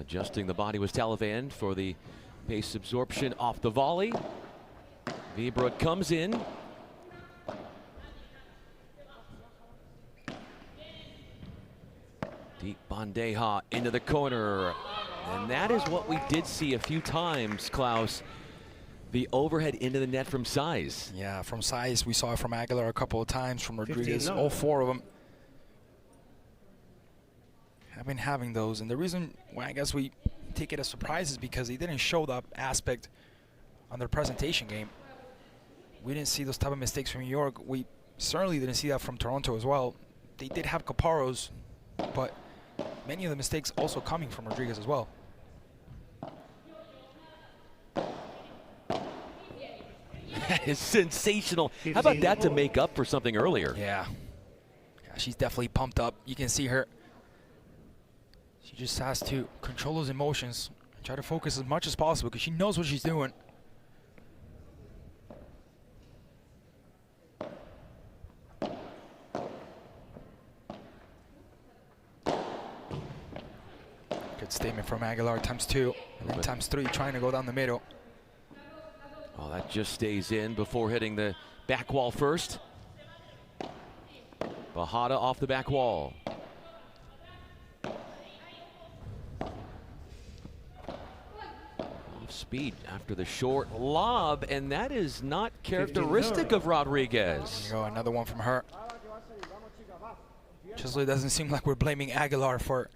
Adjusting the body was Talavan for the pace absorption off the volley. Vibra comes in. Deep Bandeja into the corner. And that is what we did see a few times, Klaus. The overhead into the net from Saiz. Yeah, from Saiz. We saw it from Aguilar a couple of times, from Rodriguez. 15, All four of them have been having those. And the reason why I guess we take it as surprise is because they didn't show that aspect on their presentation game. We didn't see those type of mistakes from New York. We certainly didn't see that from Toronto as well. They did have Caparros, but many of the mistakes also coming from Rodriguez as well. That is sensational. How about that to make up for something earlier? Yeah. She's definitely pumped up. You can see her. She just has to control those emotions and try to focus as much as possible because she knows what she's doing. Good statement from Aguilar, ×2, and then ×3, trying to go down the middle. Oh, that just stays in before hitting the back wall first. Bahada off the back wall. Off speed after the short lob, and that is not characteristic of Rodriguez. There you go, another one from her. Just so it doesn't seem like we're blaming Aguilar for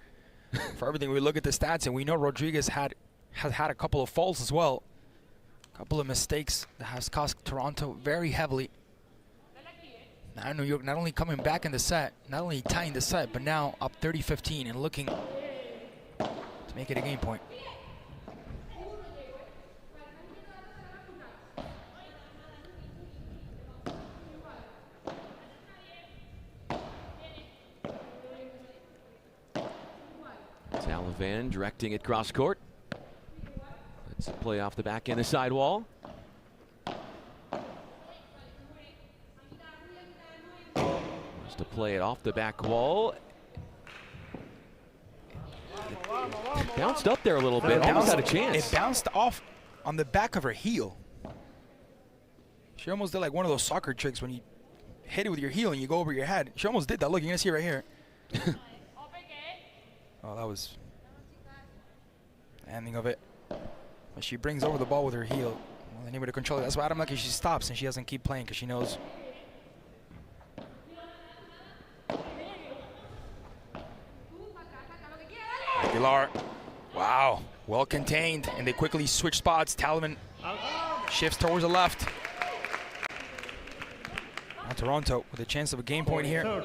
everything. We look at the stats, and we know Rodriguez has had a couple of faults as well. A couple of mistakes that has cost Toronto very heavily. Now New York not only coming back in the set, not only tying the set, but now up 30-15 and looking to make it a game point. Talavan directing it cross court. Let's play off the back end of sidewall. Wants to play it off the back wall. It bounced up there a little bit, almost had a chance. It bounced off on the back of her heel. She almost did like one of those soccer tricks when you hit it with your heel and you go over your head. She almost did that. Look, you're gonna see it right here. Oh, that was the ending of it. But she brings over the ball with her heel. Well, anybody to control it. That's why I'm lucky she stops and she doesn't keep playing because she knows. Aguilar. Wow. Well contained. And they quickly switch spots. Talavan shifts towards the left. Now Toronto with a chance of a game point here.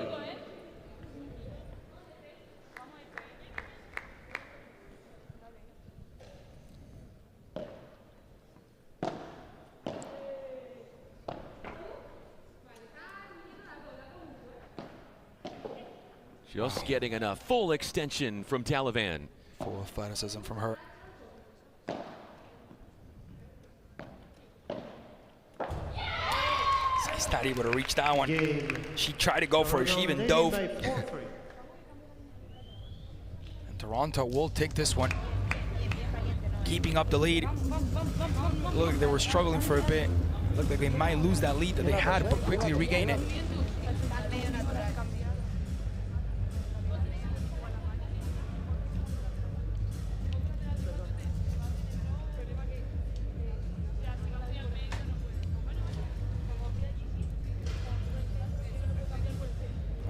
Just getting enough full extension from Talavan. Full athleticism from her. Saiz not able to reach that one. She tried to go for it. She even dove. And Toronto will take this one. Keeping up the lead. Look, they were struggling for a bit. Looked like they might lose that lead that they had, but quickly regain it.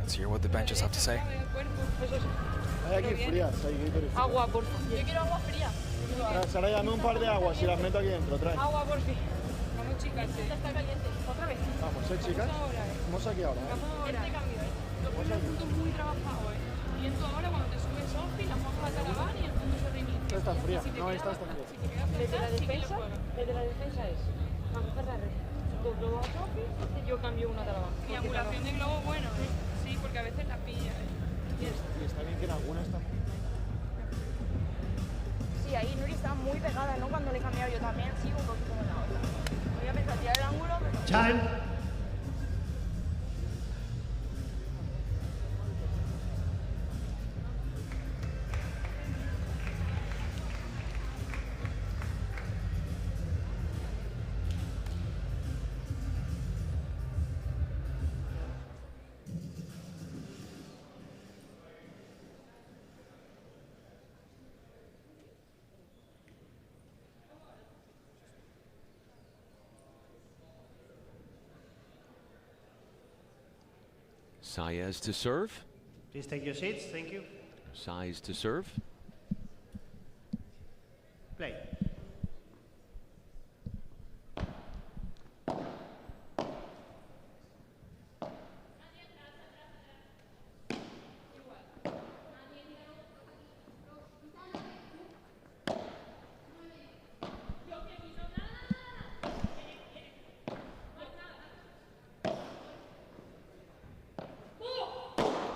Let's hear what the benches have to say. Hay aquí frías, hay que ir. Agua, por favor. Yo quiero agua fría. Sara, dame un par de aguas y las meto aquí dentro, trae. Agua, por fin. Vamos, chicas. Esta está caliente. ¿Otra vez? Vamos, chicas. Vamos aquí ahora. Vamos ahora. Este cambio, Lo pones el punto muy trabajado, Y en tu ahora, cuando te subes Sofia, la pongo a Talavan y el punto se reinicia. Esta está fría. No, esta está fría. Desde la defensa es para coger la red. Tú globos a Sofia y yo cambio una Talavan. Triangulación de globo, bueno, Sí, porque a veces la pilla, Y está bien que en alguna está... Sí, ahí Nuri estaba muy pegada, ¿no? Cuando le he cambiado yo también, sigo un poquito con la otra. Voy a pensar tirar el ángulo, pero... Time. Saiz to serve. Please take your seats. Thank you. Saiz to serve. Play.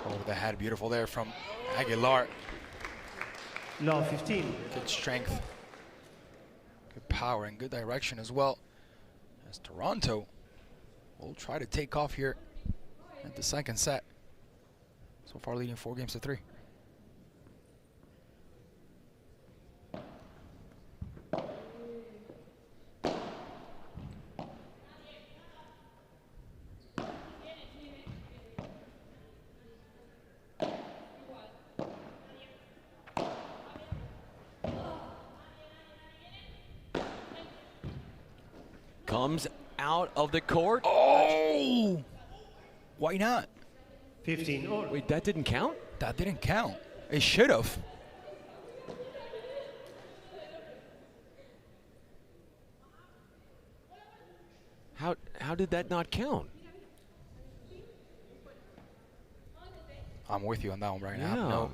Over the head, beautiful there from Aguilar. Low 15. Good strength, good power, and good direction as well. As Toronto will try to take off here at the second set. So far leading 4-3. Comes out of the court. Oh! Why not? 15 all. Wait, that didn't count? That didn't count. It should have. How did that not count? I'm with you on that one right Yeah. now. No.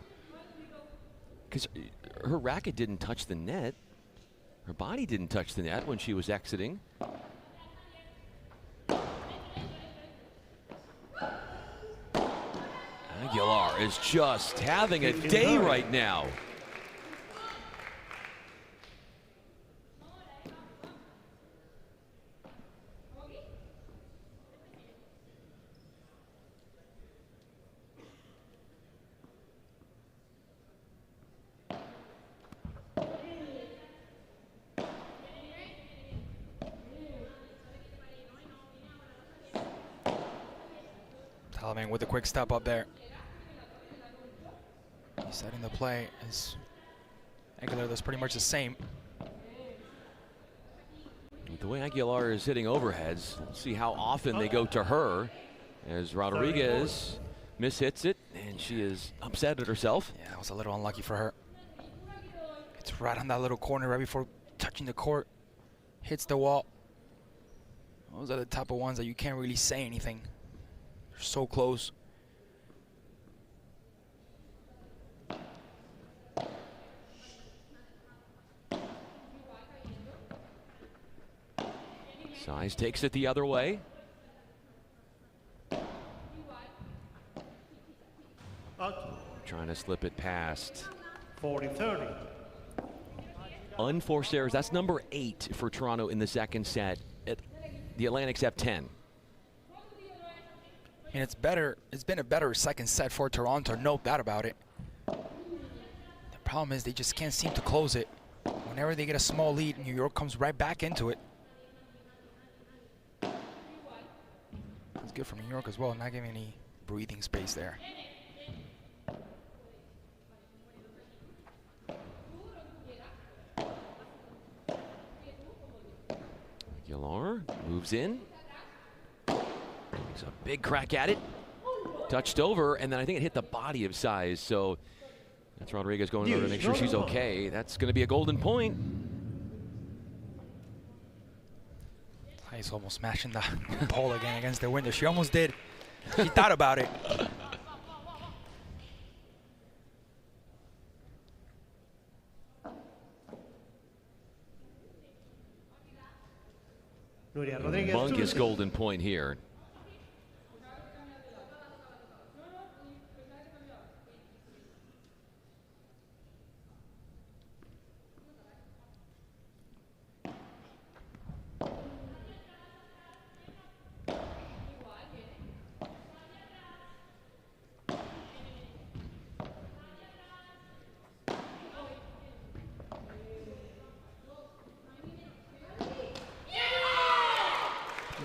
Because her racket didn't touch the net. Her body didn't touch the net when she was exiting. Aguilar is just having a day right now. Talavan with a quick step up there. He's setting the play. As Aguilar does pretty much the same. With the way Aguilar is hitting overheads, we'll see how often they go to her. As Rodriguez mishits it, and she is upset at herself. Yeah, that was a little unlucky for her. It's right on that little corner right before touching the court. Hits the wall. Those are the type of ones that you can't really say anything. They're so close. Saiz takes it the other way. Trying to slip it past. 40-30. Unforced errors. That's number 8 for Toronto in the second set. The Atlantics have 10. And it's better. It's been a better second set for Toronto, no doubt about it. The problem is they just can't seem to close it. Whenever they get a small lead, New York comes right back into it. It's good for New York as well, not giving any breathing space there. Aguilar moves in. Takes a big crack at it. Touched over, and then I think it hit the body of Saiz. So that's Rodriguez going over to make sure she's okay. That's going to be a golden point. He's almost smashing the pole again against the window. She almost did. She thought about it. Humongous golden point here.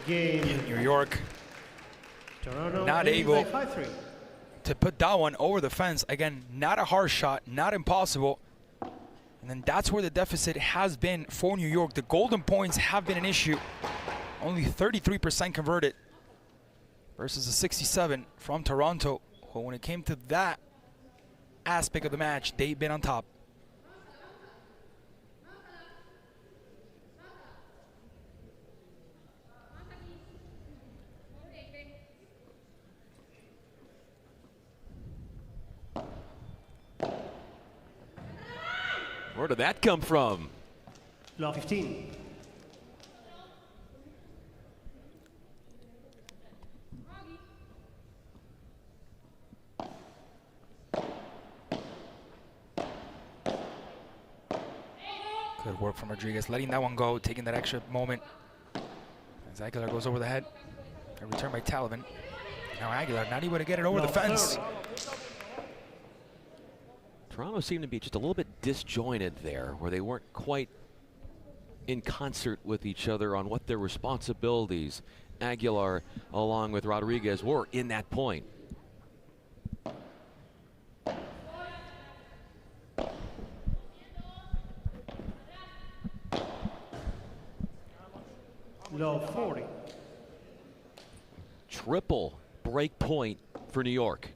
New York Toronto not able 5-3. to put that one over the fence. Again, not a hard shot, not impossible. And then that's where the deficit has been for New York. The golden points have been an issue. Only 33% converted. versus a 67 from Toronto, who when it came to that aspect of the match, they've been on top. Where did that come from? Law 15. Good work from Rodriguez, letting that one go, taking that extra moment. As Aguilar goes over the head. A return by Talavan. Now Aguilar not able to get it over the fence. Toronto seemed to be just a little bit disjointed there, where they weren't quite in concert with each other on what their responsibilities, Aguilar along with Rodriguez, were in that point. Low 40. Triple break point for New York.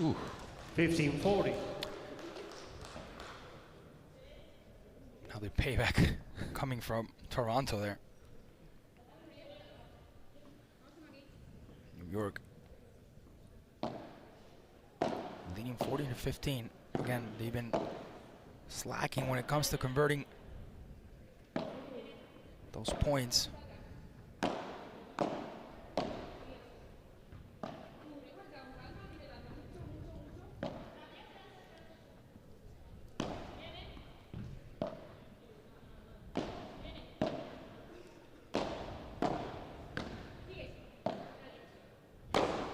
Ooh. 15-40. Now the payback coming from Toronto there. New York leading 40-15. Again, they've been slacking when it comes to converting those points.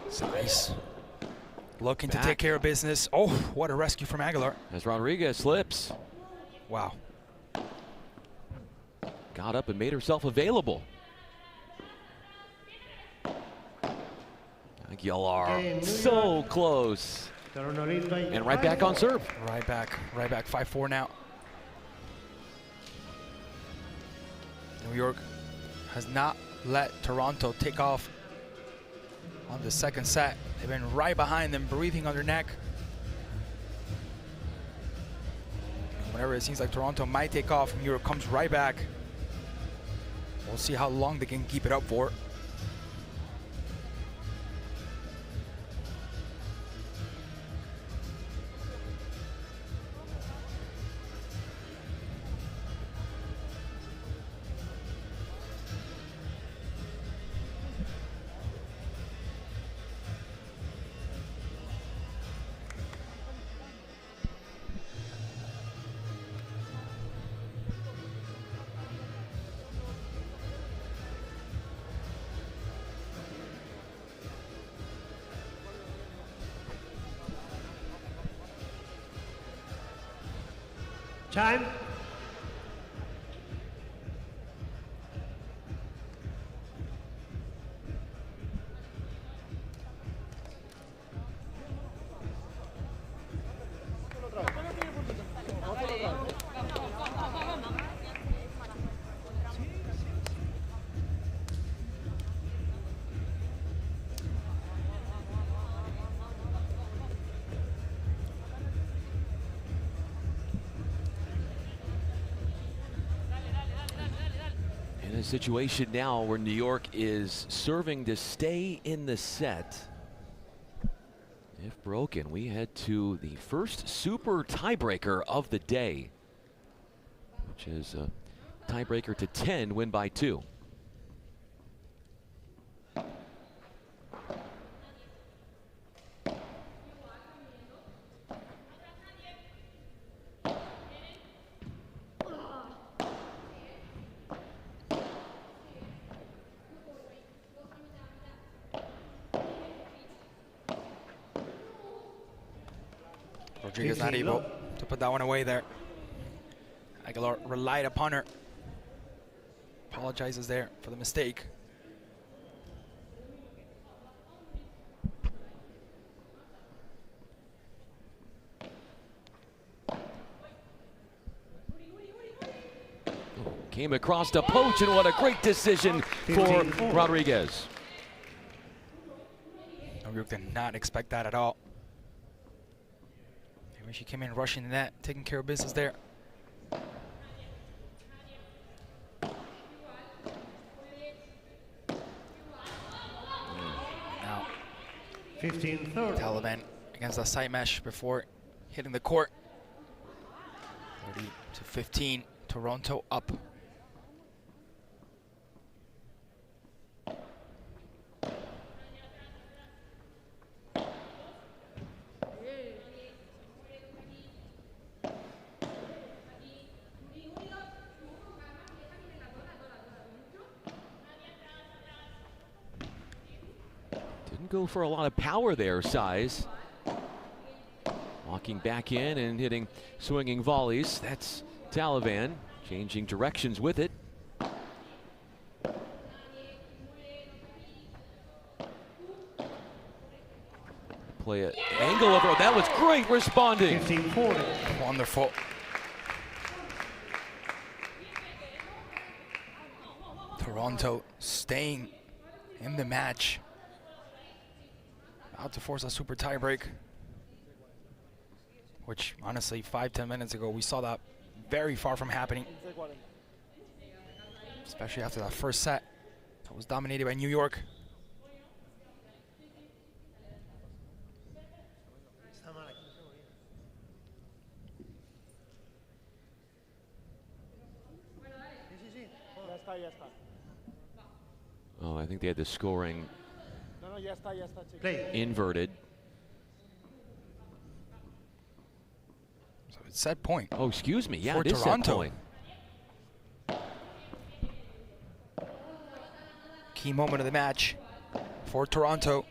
Saiz looking to take care of business. Oh, what a rescue from Aguilar. As Rodriguez slips. Wow. Got up and made herself available. Aguilar, so close. And right back on serve. Right back, 5-4 now. New York has not let Toronto take off on the second set. They've been right behind them, breathing on their neck. Whenever it seems like Toronto might take off, New York comes right back. We'll see how long they can keep it up for. Time. In a situation now where New York is serving to stay in the set. If broken, we head to the first super tiebreaker of the day, which is a tiebreaker to 10, win by 2. Rodriguez not able to put that one away there. Aguilar relied upon her. Apologizes there for the mistake. Came across to poach, and what a great decision for Rodriguez. Ryuk did not expect that at all. Maybe she came in rushing the net, taking care of business there. Now, 15-30. Talavan against the side mesh before hitting the court. 30-15, Toronto up. Go for a lot of power there, Saiz. Walking back in and hitting swinging volleys. That's Talavan changing directions with it. Play an angle over. That was great responding. 15-40. Wonderful. Toronto staying in the match. Out to force a super tiebreak, which honestly 5-10 minutes ago we saw that very far from happening, especially after that first set that was dominated by New York. Oh, I think they had the scoring inverted. So it's set point. Oh, excuse me. Yeah, for it is Toronto. Set point. Key moment of the match for Toronto.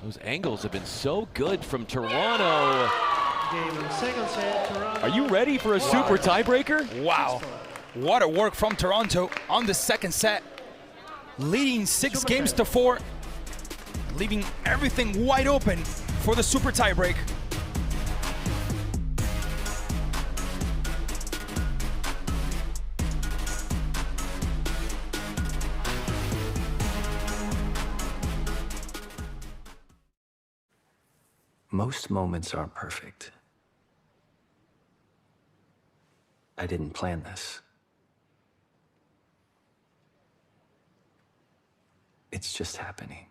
Those angles have been so good from Toronto. Are you ready for a super tiebreaker? Wow. What a work from Toronto on the second set. Leading 6 games to 4. Leaving everything wide open for the super tiebreak. Most moments aren't perfect. I didn't plan this. It's just happening.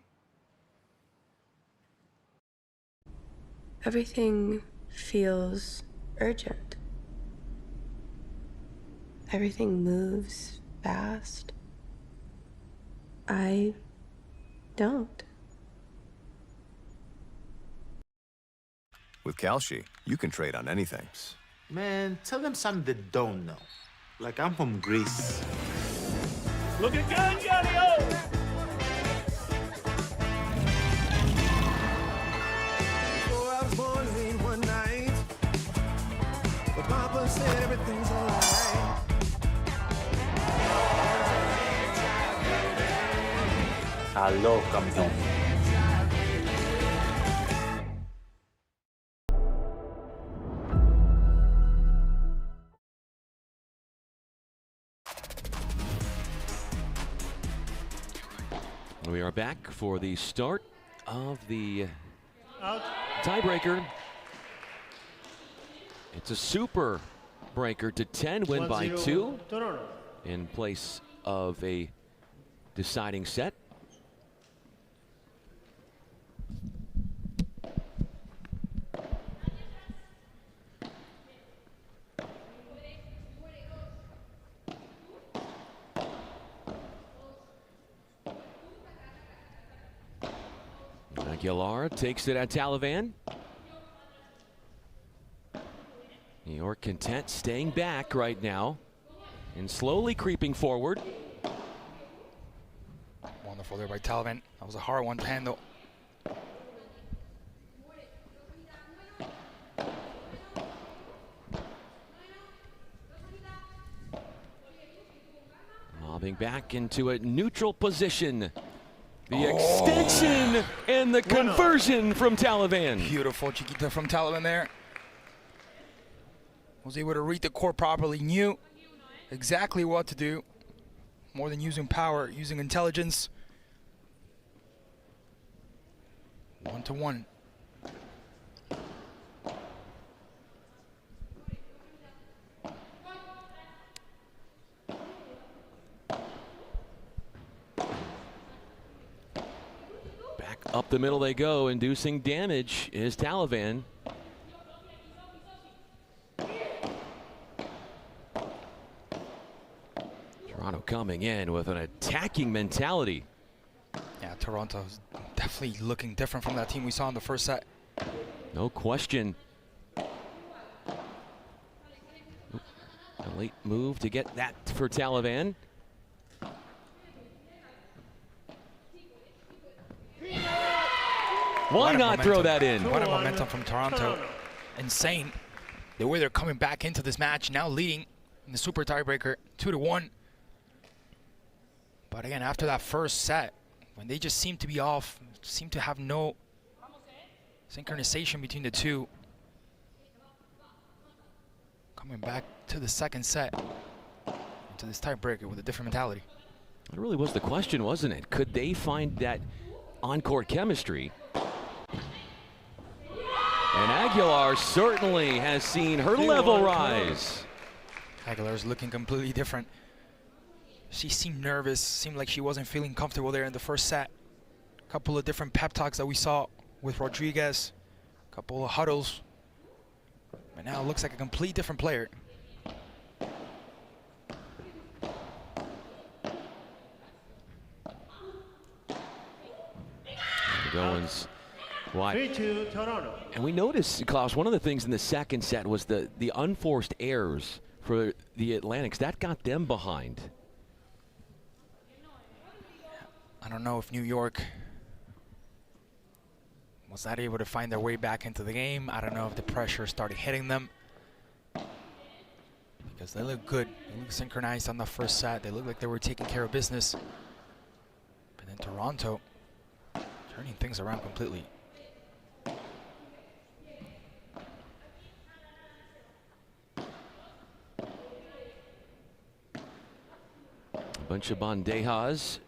Everything feels urgent. Everything moves fast. I don't. With Calci, you can trade on anything. Man, tell them something they don't know. Like I'm from Greece. Looking good, Yario! So I was born late one night, but Papa said everything's alright. Aló, campeón. We are back for the start of the tiebreaker. It's a super breaker to 10, win by 2 in place of a deciding set. Aguilar takes it at Talavan. New York content staying back right now and slowly creeping forward. Wonderful there by Talavan. That was a hard one to handle. Lobbing back into a neutral position. The extension and the conversion from Talavan. Beautiful Chiquita from Talavan there. Was able to read the court properly, knew exactly what to do. More than using power, using intelligence. 1-1. Up the middle they go, inducing damage is Talavan. Toronto coming in with an attacking mentality. Yeah, Toronto's definitely looking different from that team we saw in the first set. No question. A late move to get that for Talavan. Why not throw that in? What a momentum from Toronto. Insane. The way they're coming back into this match, now leading in the super tiebreaker, 2-1. But again, after that first set, when they just seem to be off, seem to have no synchronization between the two. Coming back to the second set, into this tiebreaker with a different mentality. It really was the question, wasn't it? Could they find that on-court chemistry? And Aguilar certainly has seen her level rise. Aguilar's looking completely different. She seemed nervous, seemed like she wasn't feeling comfortable there in the first set. A couple of different pep talks that we saw with Rodriguez, a couple of huddles. But now it looks like a complete different player. Goins. Why? 3-2 Toronto. And we noticed, Klaus, one of the things in the second set was the unforced errors for the Atlantics. That got them behind. I don't know if New York was not able to find their way back into the game. I don't know if the pressure started hitting them. Because they look good. They look synchronized on the first set. They look like they were taking care of business. But then Toronto turning things around completely. A bunch of bandejas.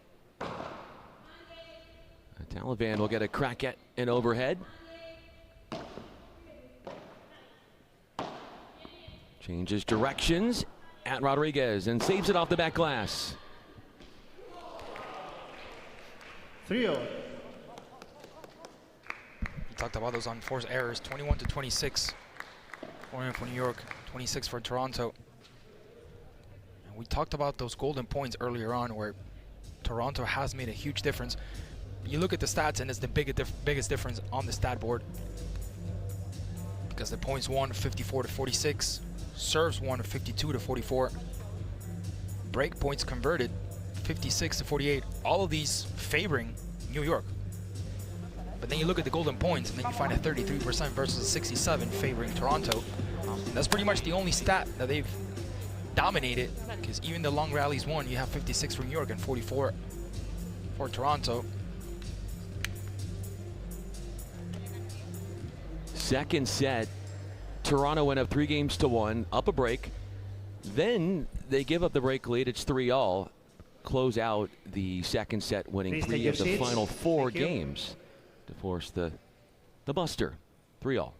Talavan will get a crack at an overhead. Changes directions at Rodriguez and saves it off the back glass. 3-0. We talked about those unforced errors, 21-26 for New York, 26 for Toronto. And we talked about those golden points earlier on where Toronto has made a huge difference. You look at the stats and it's the biggest difference on the stat board. Because the points won 54-46, serves won 52-44, break points converted 56-48, all of these favoring New York. But then you look at the golden points and then you find a 33% versus a 67 favoring Toronto. That's pretty much the only stat that they've dominated, because even the long rallies won. You have 56 for New York and 44 for Toronto. Second set, Toronto went up 3-1, up a break. Then they give up the break lead. It's 3-all. Close out the second set, winning 3 of the final 4 games to force the buster. 3-all.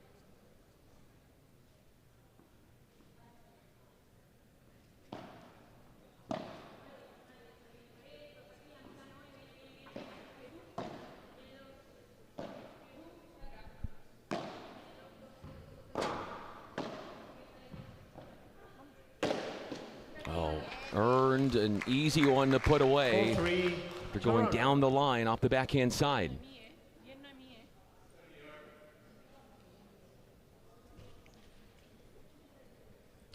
Earned an easy one to put away. They're going down the line off the backhand side.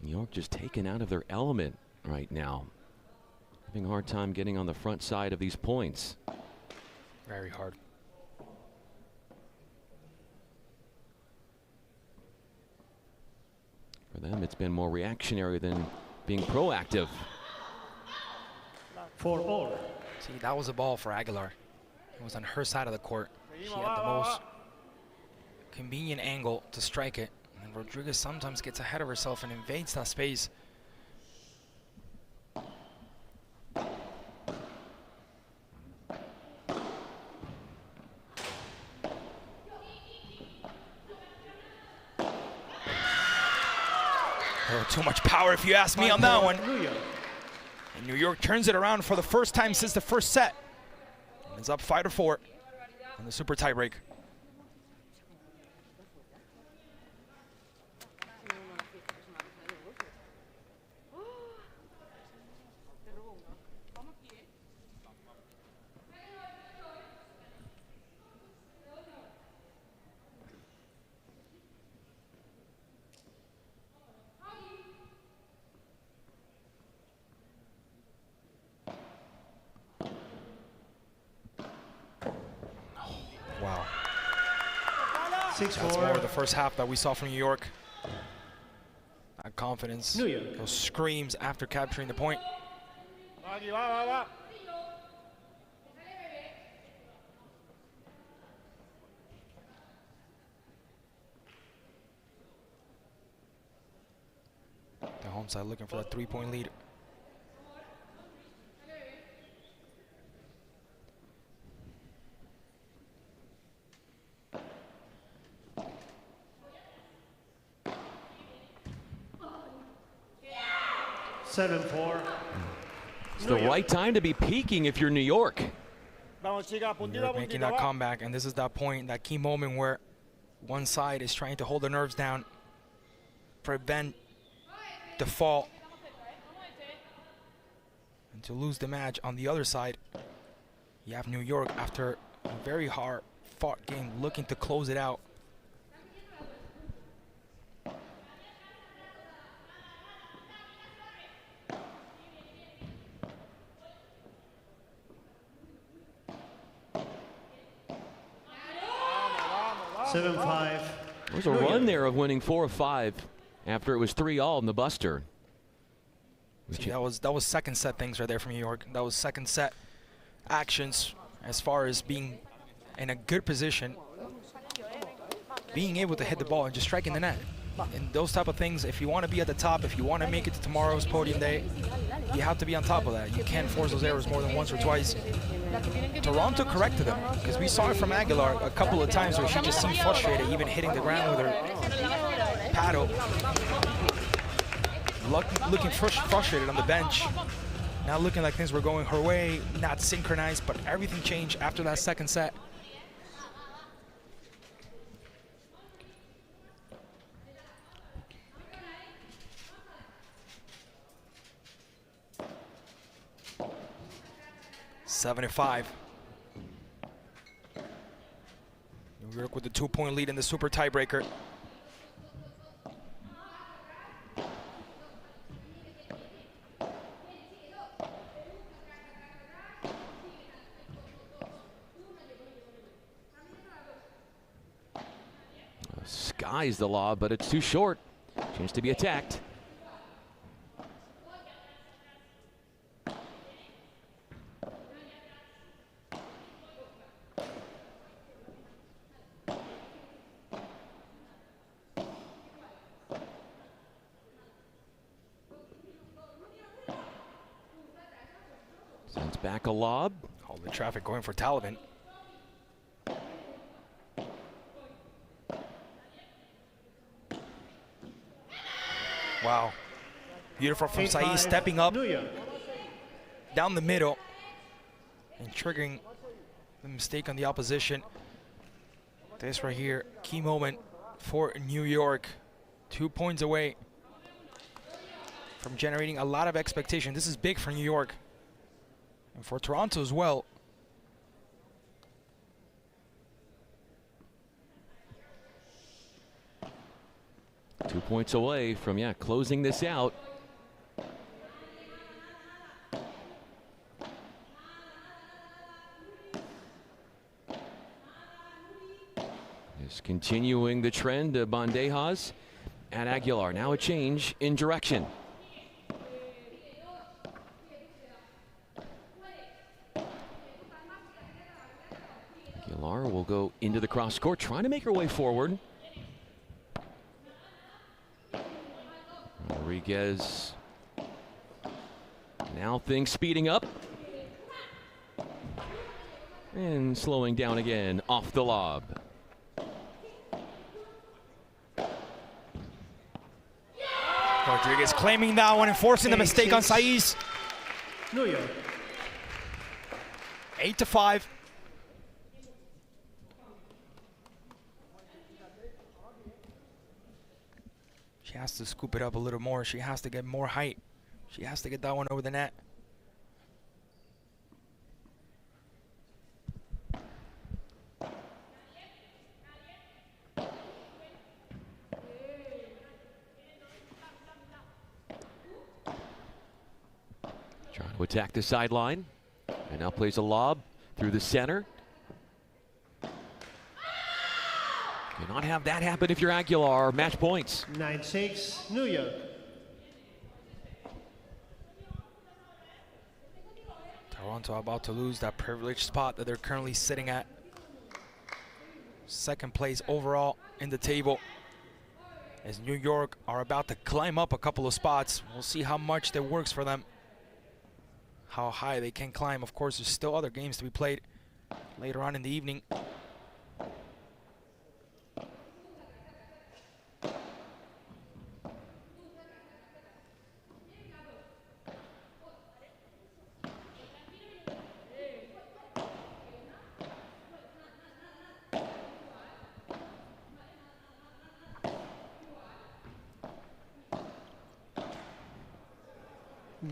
New York just taken out of their element right now. Having a hard time getting on the front side of these points. Very hard. For them, it's been more reactionary than being proactive. 4-all. See, that was a ball for Aguilar. It was on her side of the court. She had the most convenient angle to strike it. And Rodriguez sometimes gets ahead of herself and invades that space. Oh, too much power if you ask me on that one. And New York turns it around for the first time since the first set. And it's up 5-4 on the super tiebreak. Wow. That's more of the first half that we saw from New York. That confidence, those screams after capturing the point. The home side looking for that 3-point lead. It's the right time to be peaking if you're New York. New York making that comeback, and this is that point, that key moment where one side is trying to hold the nerves down, prevent the fall, and to lose the match. On the other side, you have New York, after a very hard fought game, looking to close it out. There's a run there of winning 4 of 5 after it was 3-all in the Buster. See, that was second set things right there from New York. That was second set actions as far as being in a good position, being able to hit the ball and just striking the net. And those type of things, if you want to be at the top, if you want to make it to tomorrow's podium day, you have to be on top of that. You can't force those errors more than once or twice. Toronto corrected them, because we saw it from Aguilar a couple of times where she just seemed frustrated, even hitting the ground with her paddle. Looking frustrated on the bench. Not looking like things were going her way, not synchronized, but everything changed after that second set. Seven and 5. New York with the 2-point lead in the super tiebreaker. Sky's the law, but it's too short. Chance to be attacked. Sends back a lob. All the traffic going for Talavan. Wow. Beautiful from Saiz, stepping up down the middle and triggering the mistake on the opposition. This right here, key moment for New York. 2 points away from generating a lot of expectation. This is big for New York and for Toronto as well. 2 points away from, closing this out. Is continuing the trend of bandejas at Aguilar. Now a change in direction. Aguilar will go into the cross court, trying to make her way forward. Rodriguez. Now things speeding up. And slowing down again off the lob. Rodriguez claiming that one and forcing the mistake on Saiz. New York. 8-5. She has to scoop it up a little more. She has to get more height. She has to get that one over the net. Trying to attack the sideline. And now plays a lob through the center. Cannot have that happen if you're Aguilar. Match points. 9-6, New York. Toronto about to lose that privileged spot that they're currently sitting at. Second place overall in the table. As New York are about to climb up a couple of spots. We'll see how much that works for them. How high they can climb. Of course, there's still other games to be played later on in the evening.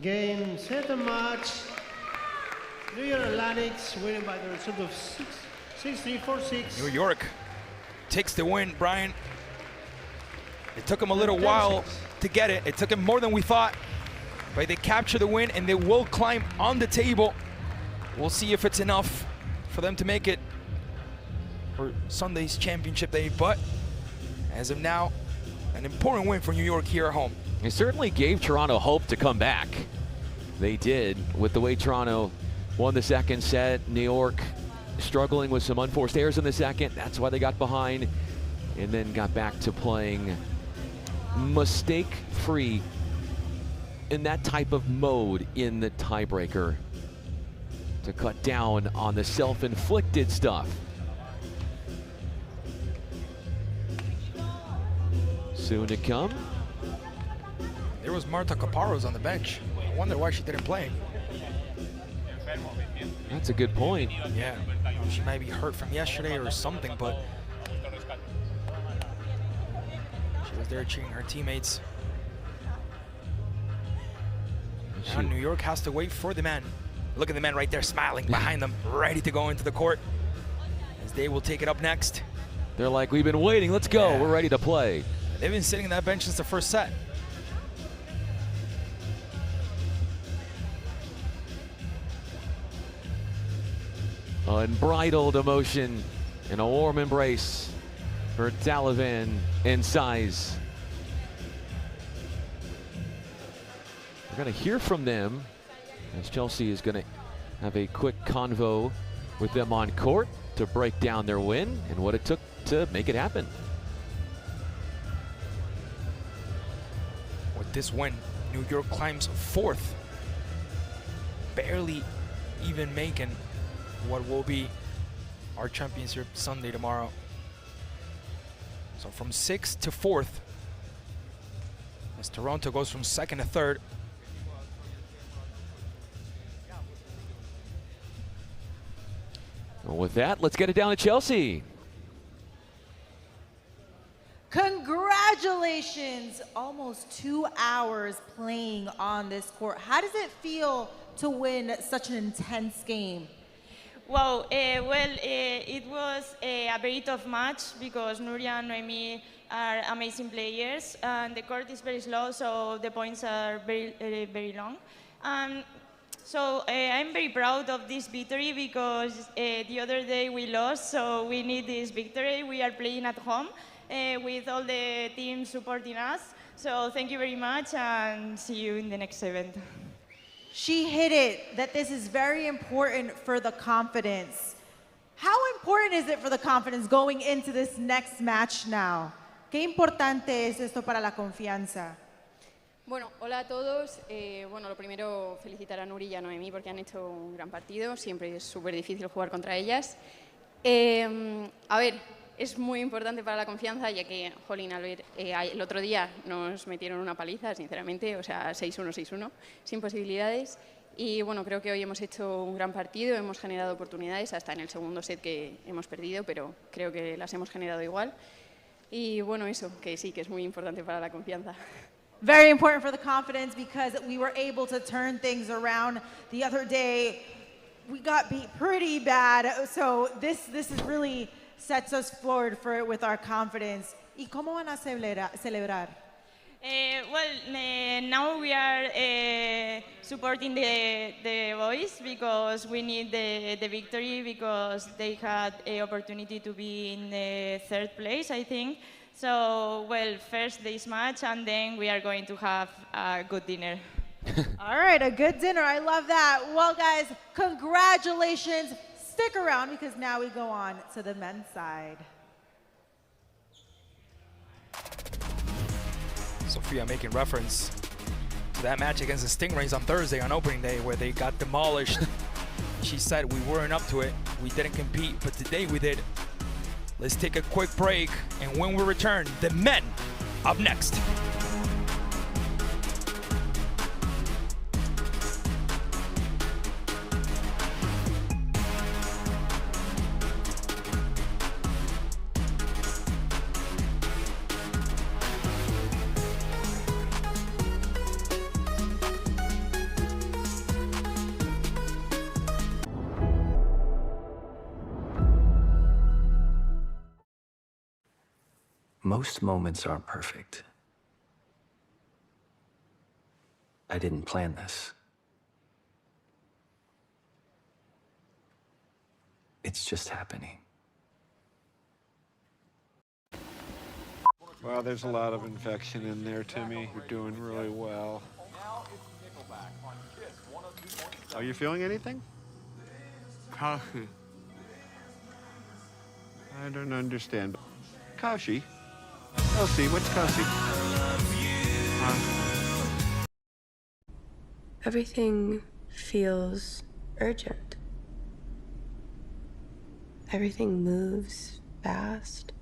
Game, set, and match. New York Athletics winning by the result of 6-3, 4-6. New York takes the win, Brian. It took them a little while to get it. It took them more than we thought. But they capture the win and they will climb on the table. We'll see if it's enough for them to make it for Sunday's championship day. But as of now, an important win for New York here at home. It certainly gave Toronto hope to come back. They did, with the way Toronto won the second set. New York struggling with some unforced errors in the second. That's why they got behind and then got back to playing mistake-free in that type of mode in the tiebreaker to cut down on the self-inflicted stuff. Soon to come. There was Marta Caparros on the bench. I wonder why she didn't play. That's a good point. Yeah, she might be hurt from yesterday or something, but she was there cheering her teammates. Now New York has to wait for the man. Look at the man right there smiling behind them, ready to go into the court as they will take it up next. They're like, we've been waiting, let's go, we're ready to play. They've been sitting on that bench since the first set. Unbridled emotion and a warm embrace for Talavan and Saiz. We're going to hear from them as Chelsea is going to have a quick convo with them on court to break down their win and what it took to make it happen. With this win, New York climbs fourth, barely even making what will be our championship Sunday tomorrow. So from 6th to 4th, as Toronto goes from 2nd to 3rd. Well, with that, let's get it down to Chelsea. Congratulations! Almost 2 hours playing on this court. How does it feel to win such an intense game? Wow, it was a very tough match because Nuria and Noemi are amazing players, and the court is very slow, so the points are very long. So I'm very proud of this victory because the other day we lost, so we need this victory. We are playing at home with all the teams supporting us. So thank you very much, and see you in the next event. She hit it, that this is very important for the confidence. How important is it for the confidence going into this next match now? ¿Qué importante es esto para la confianza? Bueno, hola a todos. Bueno, lo primero, felicitar a Nuri y a Noemi porque han hecho un gran partido. Siempre es súper difícil jugar contra ellas. A ver, es muy importante para la confianza, ya que, jolín, al ver, el otro día nos metieron una paliza, sinceramente, o sea, 6-1, 6-1, sin posibilidades. Y bueno, creo que hoy hemos hecho un gran partido, hemos generado oportunidades, hasta en el segundo set que hemos perdido, pero creo que las hemos generado igual. Y bueno, eso, que sí, que es muy importante para la confianza. Very important for the confidence because we were able to turn things around. The other day, we got beat pretty bad, so this is really sets us forward for it with our confidence. ¿Y cómo van a celebrar? Now we are supporting the boys because we need the victory because they had an opportunity to be in the third place, I think. So, well, first this match, and then we are going to have a good dinner. All right, a good dinner. I love that. Well, guys, congratulations. Stick around because now we go on to the men's side. Sofia making reference to that match against the Stingrays on Thursday on opening day where they got demolished. She said we weren't up to it, we didn't compete, but today we did. Let's take a quick break, and when we return, the men up next. Most moments aren't perfect. I didn't plan this. It's just happening. Well, there's a lot of infection in there, Timmy. You're doing really well. Are you feeling anything? Coffee. I don't understand. Kaushi? Kelsey, what's Kelsey? Everything feels urgent. Everything moves fast.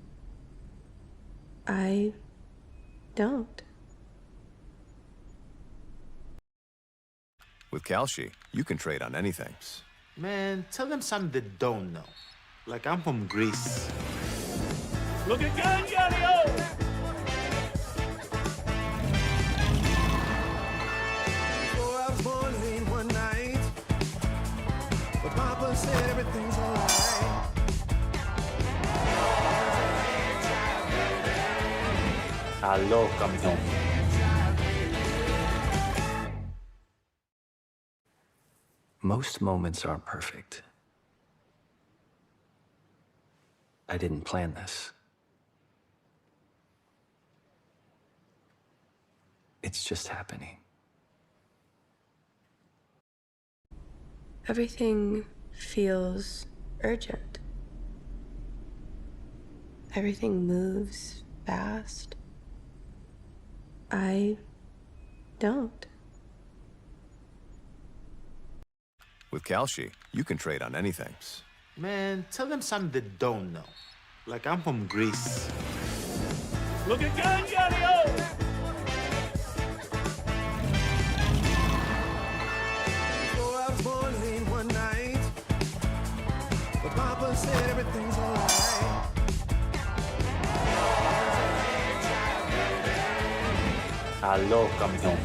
I don't. With Kalshi, you can trade on anything. Man, tell them something they don't know. Like I'm from Greece. Looking good, Yanni! So I was born late one night, but Papa said everything's alright. Aló, campeón. Most moments aren't perfect. I didn't plan this. It's just happening. Everything feels urgent. Everything moves fast. I don't. With Kalshi, you can trade on anything. Man, tell them something they don't know. Like I'm from Greece. Looking good, Yanni! So I was born late one night, but Papa said everything's alright. Aló, campeón.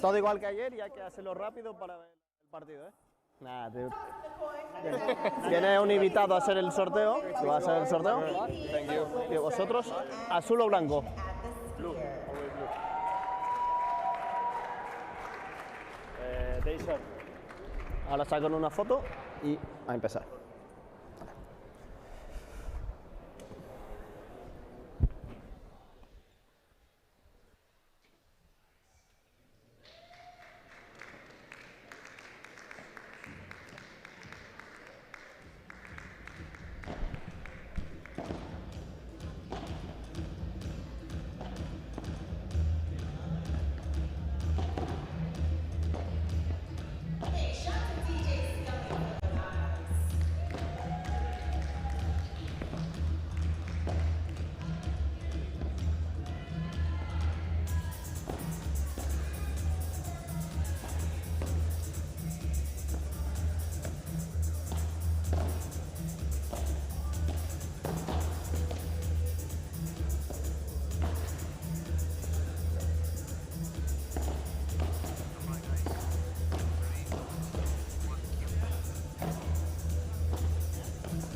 todo igual que ayer y hay que hacerlo rápido para ver el partido, ¿eh? Nada, Tiene un invitado a hacer el sorteo. ¿Tú vas a hacer el sorteo? ¿Y vosotros? ¿Azul o blanco? Blue. Ahora sacan una foto y a empezar.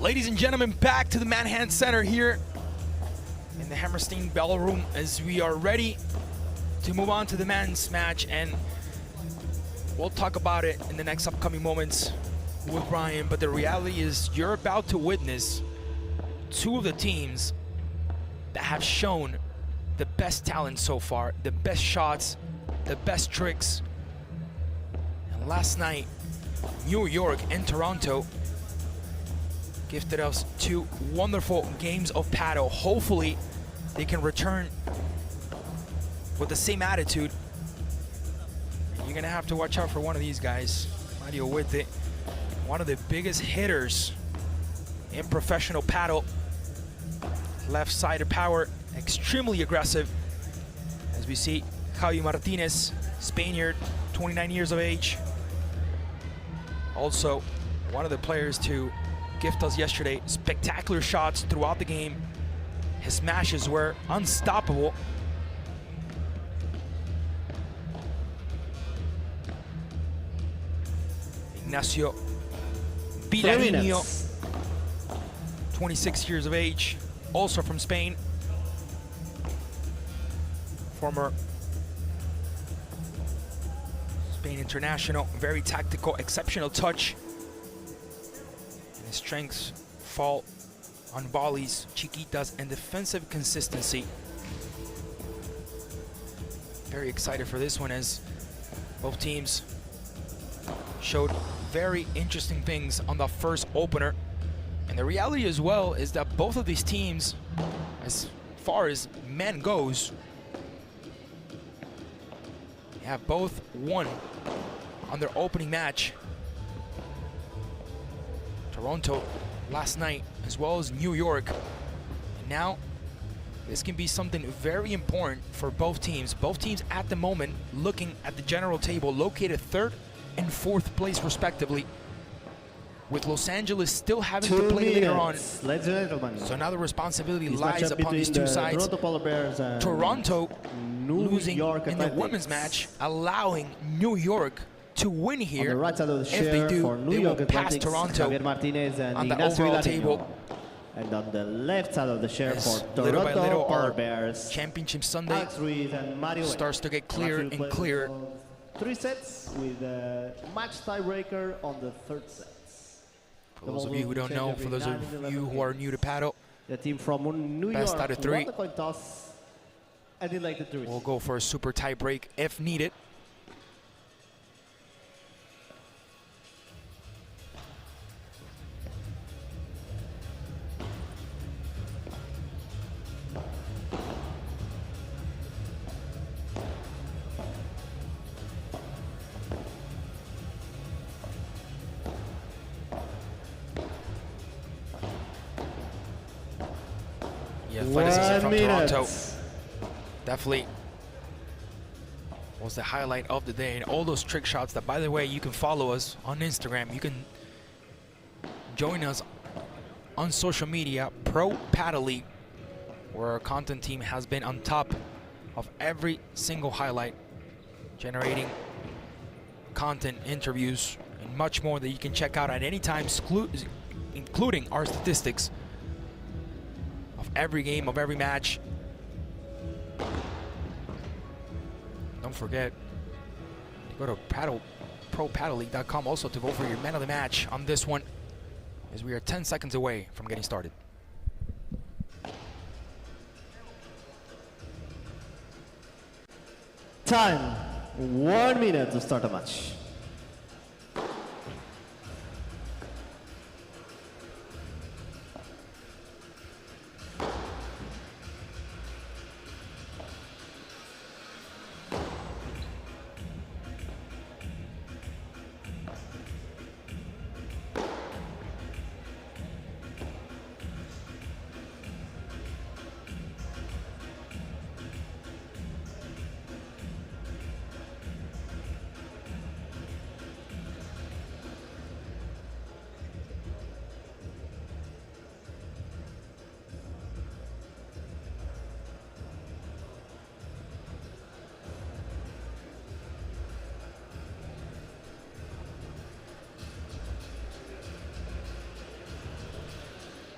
Ladies and gentlemen, back to the Manhattan Center here in the Hammerstein Ballroom as we are ready to move on to the men's match, and we'll talk about it in the next upcoming moments with Brian. But the reality is you're about to witness two of the teams that have shown the best talent so far, the best shots, the best tricks. And last night, New York and Toronto gifted us two wonderful games of paddle. Hopefully they can return with the same attitude. You're gonna have to watch out for one of these guys, Huete, one of the biggest hitters in professional paddle. Left-sided power, extremely aggressive. As we see, Javier Martinez, Spaniard, 29 years of age. Also, one of the players to gift us yesterday spectacular shots throughout the game. His smashes were unstoppable. Ignacio Vilarino, 26 years of age, also from Spain. Former Spain international, very tactical, exceptional touch. His strengths fall on volleys, chiquitas, and defensive consistency. Very excited for this one as both teams showed very interesting things on the first opener. And the reality as well is that both of these teams, as far as men goes, have both won on their opening match. Toronto last night, as well as New York. And now, this can be something very important for both teams. Both teams at the moment looking at the general table, located 3rd and 4th place respectively, with Los Angeles still having to play later on. Ladies and gentlemen, so now the responsibility lies upon these two sides. Toronto losing in the women's match, allowing New York to win here. Right side of the if they do, they will pass Athletics, Toronto Javier Martinez and on the Ignacio overall Vilarino. table. And on the left side of the share As for little by little, Toronto our Bears, Championship Sunday Ruiz and Mario starts to get clearer and clearer. 3 sets with a match tiebreaker on the 3rd set. For those of you who don't know, for those of you who are new to paddle, the team from New best York out of 3 won the coin toss and they like the 3. will go for a super tie break if needed. The athleticism from Toronto definitely was the highlight of the day, and all those trick shots that, by the way, you can follow us on Instagram. You can join us on social media, Pro Padel League, where our content team has been on top of every single highlight generating content, interviews, and much more that you can check out at any time, including our statistics of every game, of every match. Don't forget to go to ProPadelLeague.com also to vote for your man of the match on this one, as we are 10 seconds away from getting started. Time, 1 minute to start the match.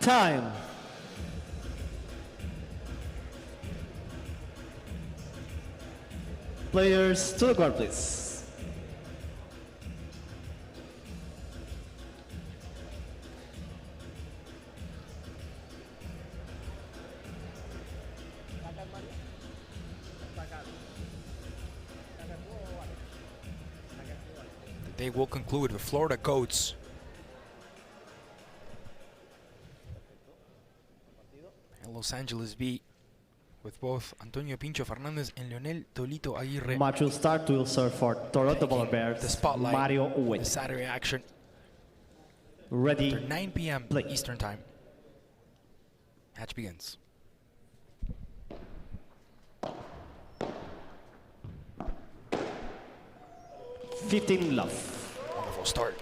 Time. Players to the court, please. The day will conclude with Florida Goats and Los Angeles Beat, with both Antonio Pincho Fernandez and Leonel Tolito Aguirre. Match will start. Will serve for Toronto Polar Bears. The spotlight, Mario the Huete. Saturday action. Ready. After 9 p.m. Eastern Time. Match begins. $15 love. Wonderful start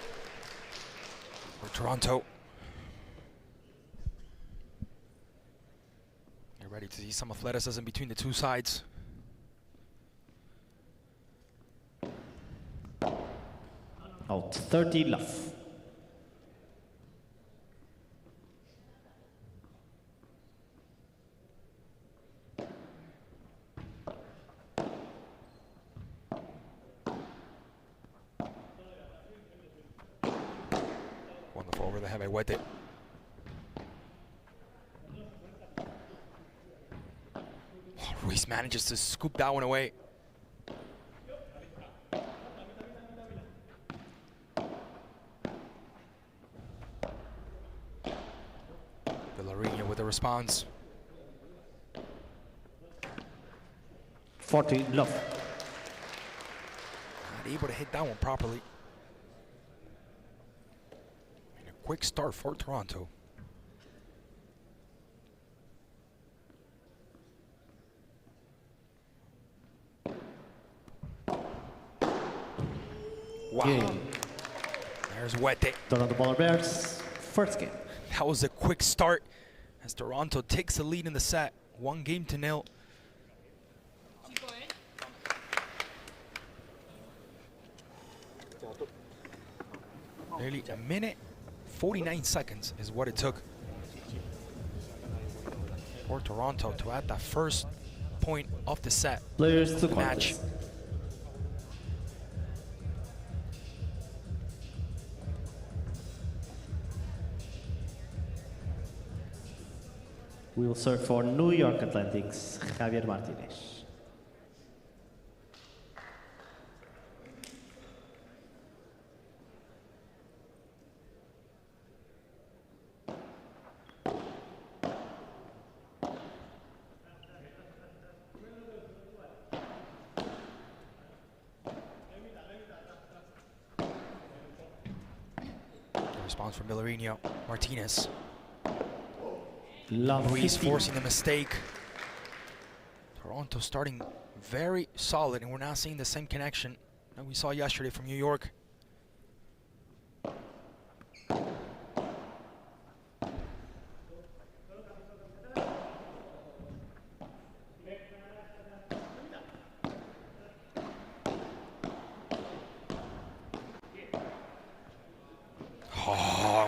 for Toronto. You're ready to see some athleticism between the two sides. Out 30 love. Wonderful over the head by Huete. Ruiz manages to scoop that one away. Vilarino with a response. 40 love. Not able to hit that one properly. And a quick start for Toronto. Wow. Game. There's Huete. Toronto Polar Bears, first game. That was a quick start as Toronto takes the lead in the set. 1-0. Nearly a minute, 49 seconds is what it took for Toronto to add that first point of the set. Players to the match. Will serve for New York Athletics, Javier Martinez. Response from Vilarino. Martinez. Ruiz forcing the mistake. Toronto starting very solid, and we're now seeing the same connection that we saw yesterday from New York.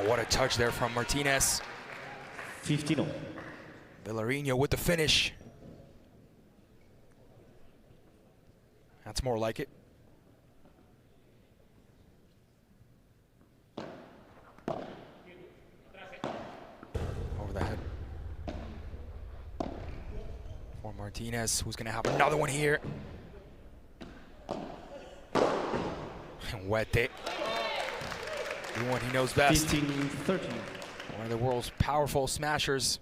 Oh, what a touch there from Martinez. 15-0. Vilarino with the finish. That's more like it. Over the head. For Martinez, who's gonna have another one here. And Huete, doing what he knows best. 15-13. One of the world's powerful smashers.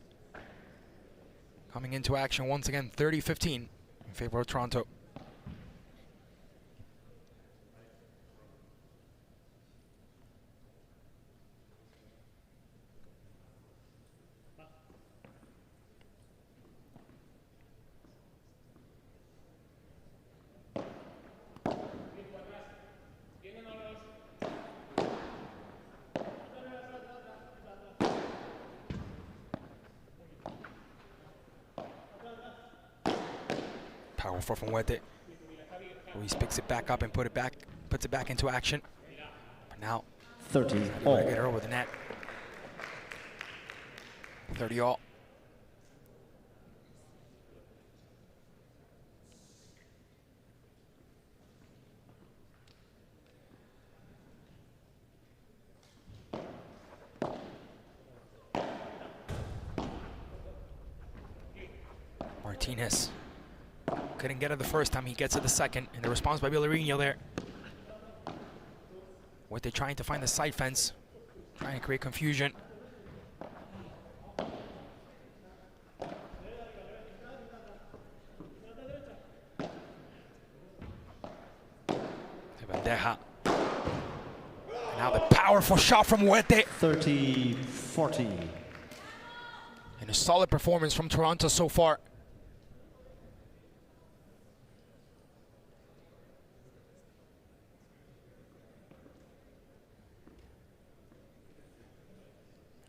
Coming into action once again, 30-15 in favor of Toronto. Powerful from Huete. Ruiz picks it back up and puts it back into action. But now, 30 all. all. Get her over the net. 30 all. Martinez couldn't get it the first time, he gets it the second, and the response by Vilarino there. What they're trying to find the side fence, trying to create confusion. Bandeja. Now the powerful shot from Huete. 30-40. And a solid performance from Toronto so far.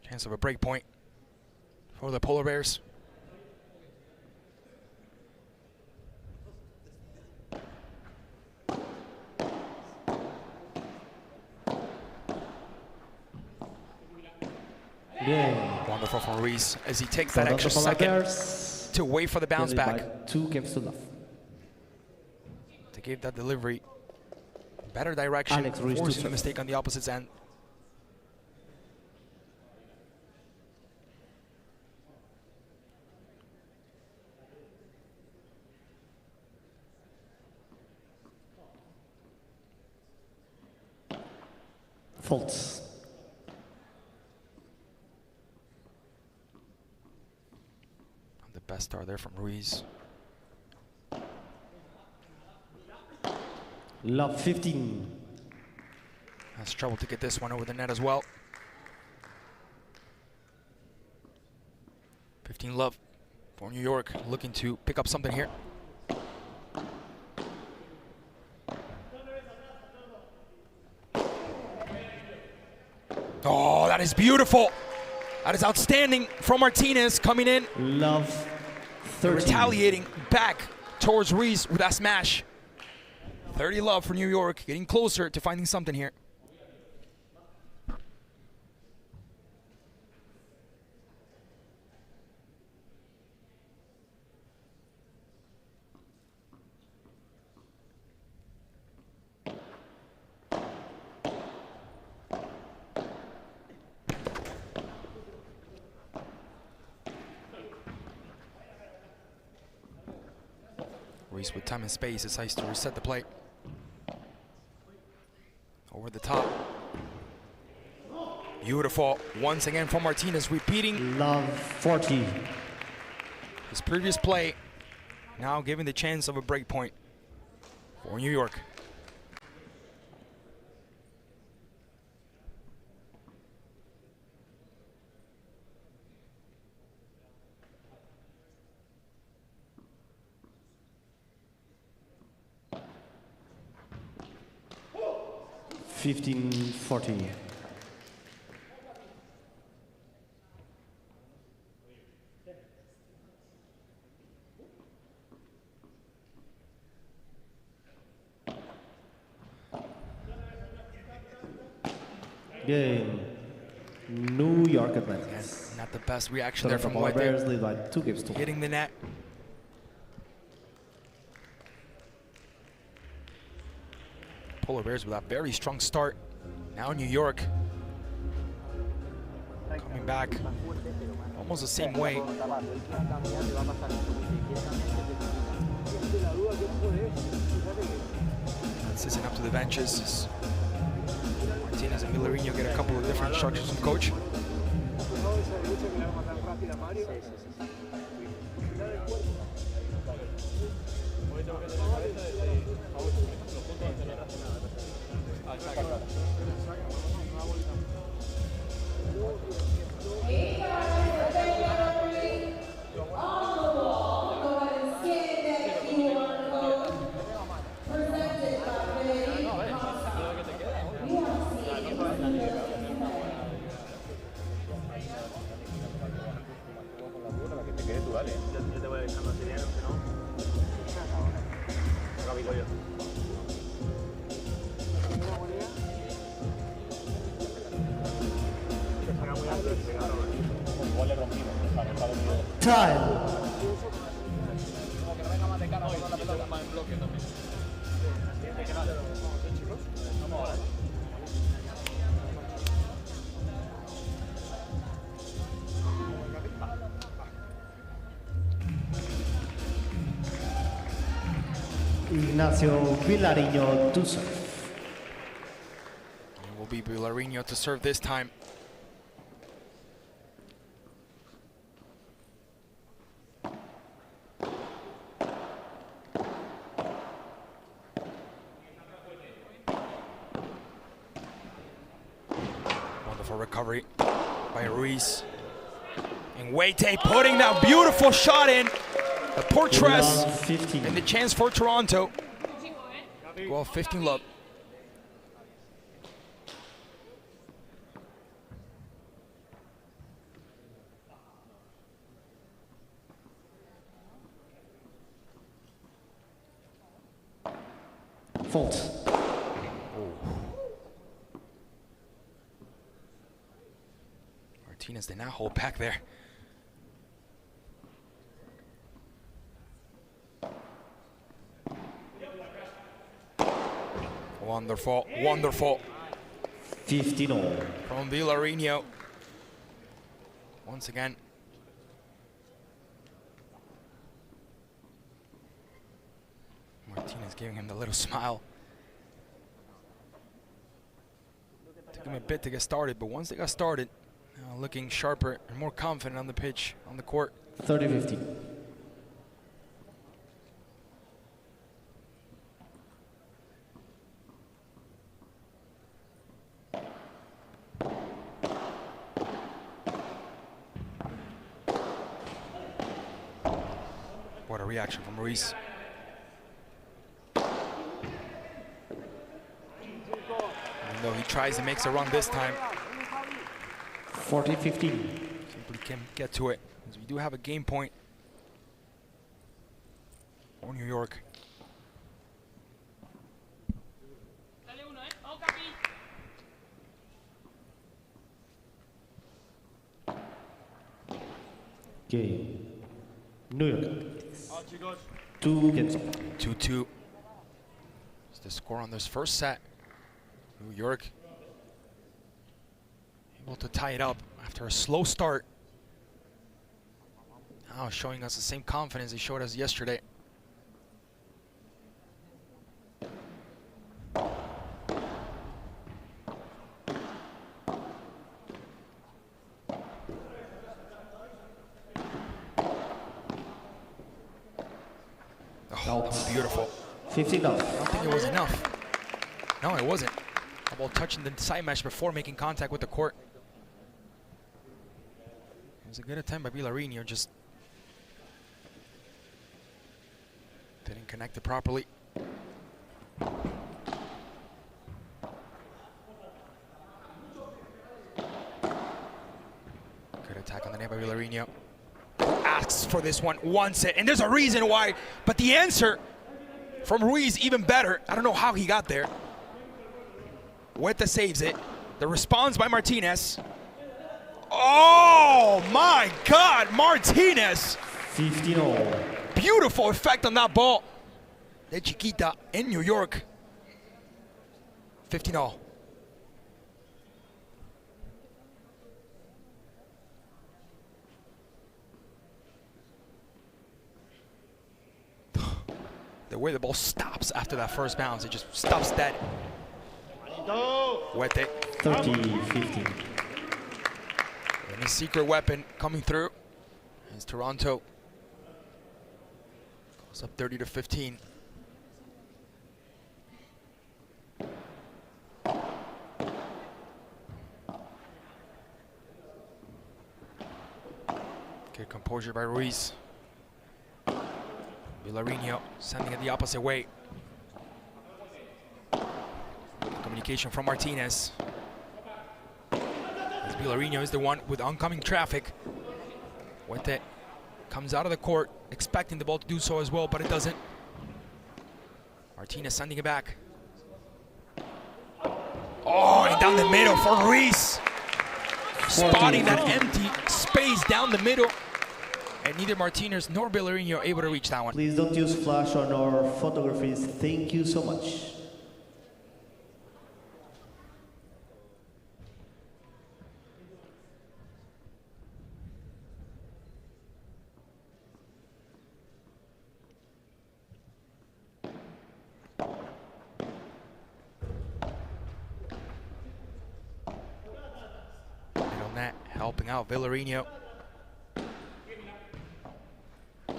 Chance of a break point for the Polar Bears. Yeah. Wonderful from Ruiz as he takes that extra second to wait for the bounce back. 2 games to love. To give that delivery better direction, forcing the mistake on the opposite end. Faults. The best start there from Ruiz. Love 15. Has trouble to get this one over the net as well. 15 love for New York, looking to pick up something here. Oh, that is beautiful. That is outstanding from Martinez coming in. Love 30. Retaliating back towards Ruiz with that smash. 30 love for New York, getting closer to finding something here. Ruiz with time and space decides to reset the play. Over the top. Beautiful. Once again from Martinez, repeating. Love 40. His previous play, now giving the chance of a break point for New York. $15-40. Game. New York Athletics. Not the best reaction there from Polar Huete. Bears lead by 2 games to 1. Hitting the net. Polar Bears with a very strong start. Now New York coming back almost the same way. This isn't up to the benches. Martinez and Vilarino get a couple of different instructions from coach. Time. Ignacio Vilarino to serve. It will be Vilarino to serve this time. Wonderful recovery by Ruiz. And Huete putting that beautiful shot in. The Portress and the chance for Toronto. Well, 15 love. Fault. Martinez did not hold back there. Wonderful, wonderful. 15-all. From Vilarino. Once again. Martinez giving him the little smile. Took him a bit to get started, but once they got started, looking sharper and more confident on the pitch, on the court. 30-15. What a reaction from Ruiz. Even though he tries and makes a run this time. 40-15. Simply can't get to it, as we do have a game point for New York. Game. New York. 2 games. 2-2. It's the score on this first set. New York able to tie it up after a slow start. Now showing us the same confidence they showed us yesterday. Oh, that was beautiful. 15 off. I don't think it was enough. No, it wasn't. How about touching the side mesh before making contact with the court? It was a good attempt by Vilarino, just didn't connect it properly. Good attack on the net by Vilarino. Asks for this one, wants it, and there's a reason why, but the answer from Ruiz even better. I don't know how he got there. Huete saves it. The response by Martinez. Oh my God, Martinez. 15-all. Beautiful effect on that ball. De Chiquita in New York. 15-all. The way the ball stops after that first bounce, it just stops dead. Huete. 30-15. And his secret weapon coming through is Toronto. Goes up 30-15. Good composure by Ruiz. Vilarino sending it the opposite way. Communication from Martinez. As Vilarino is the one with oncoming traffic. Huete comes out of the court, expecting the ball to do so as well, but it doesn't. Martinez sending it back. Oh, and down the middle for Ruiz. Spotting that empty space down the middle. And neither Martinez nor Vilarino are able to reach that one. Please don't use flash on our photographies. Thank you so much. Middle net helping out Vilarino.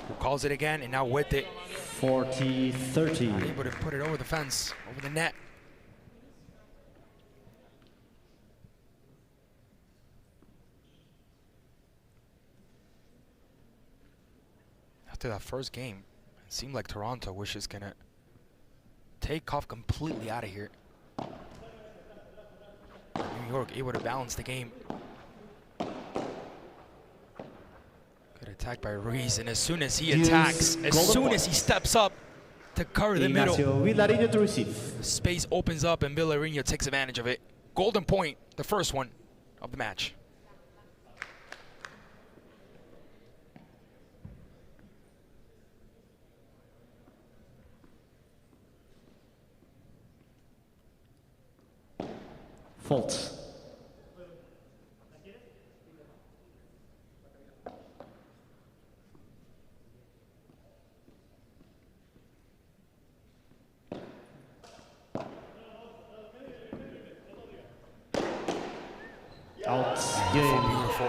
Who calls it again, and now Huete. 40-30. Not able to put it over the fence, over the net. After that first game, it seemed like Toronto was just gonna take off completely out of here. New York able to balance the game. Good attack by Ruiz, and as soon as he attacks, as soon as he steps up to cover the middle, Ignacio, Vilarino to receive. the space opens up and Vilarino takes advantage of it. Golden point, the first one of the match. Fault. Out game. Beautiful.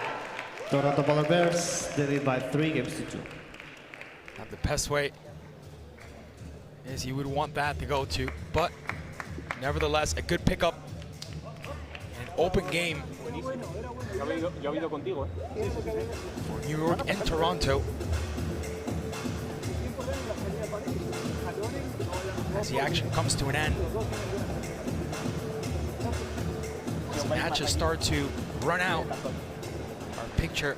Toronto Polar Bears, they lead by 3-2. Not the best way as you would want that to go to, but nevertheless, a good pickup. An open game for New York and Toronto. As the action comes to an end. As matches start to run out, our picture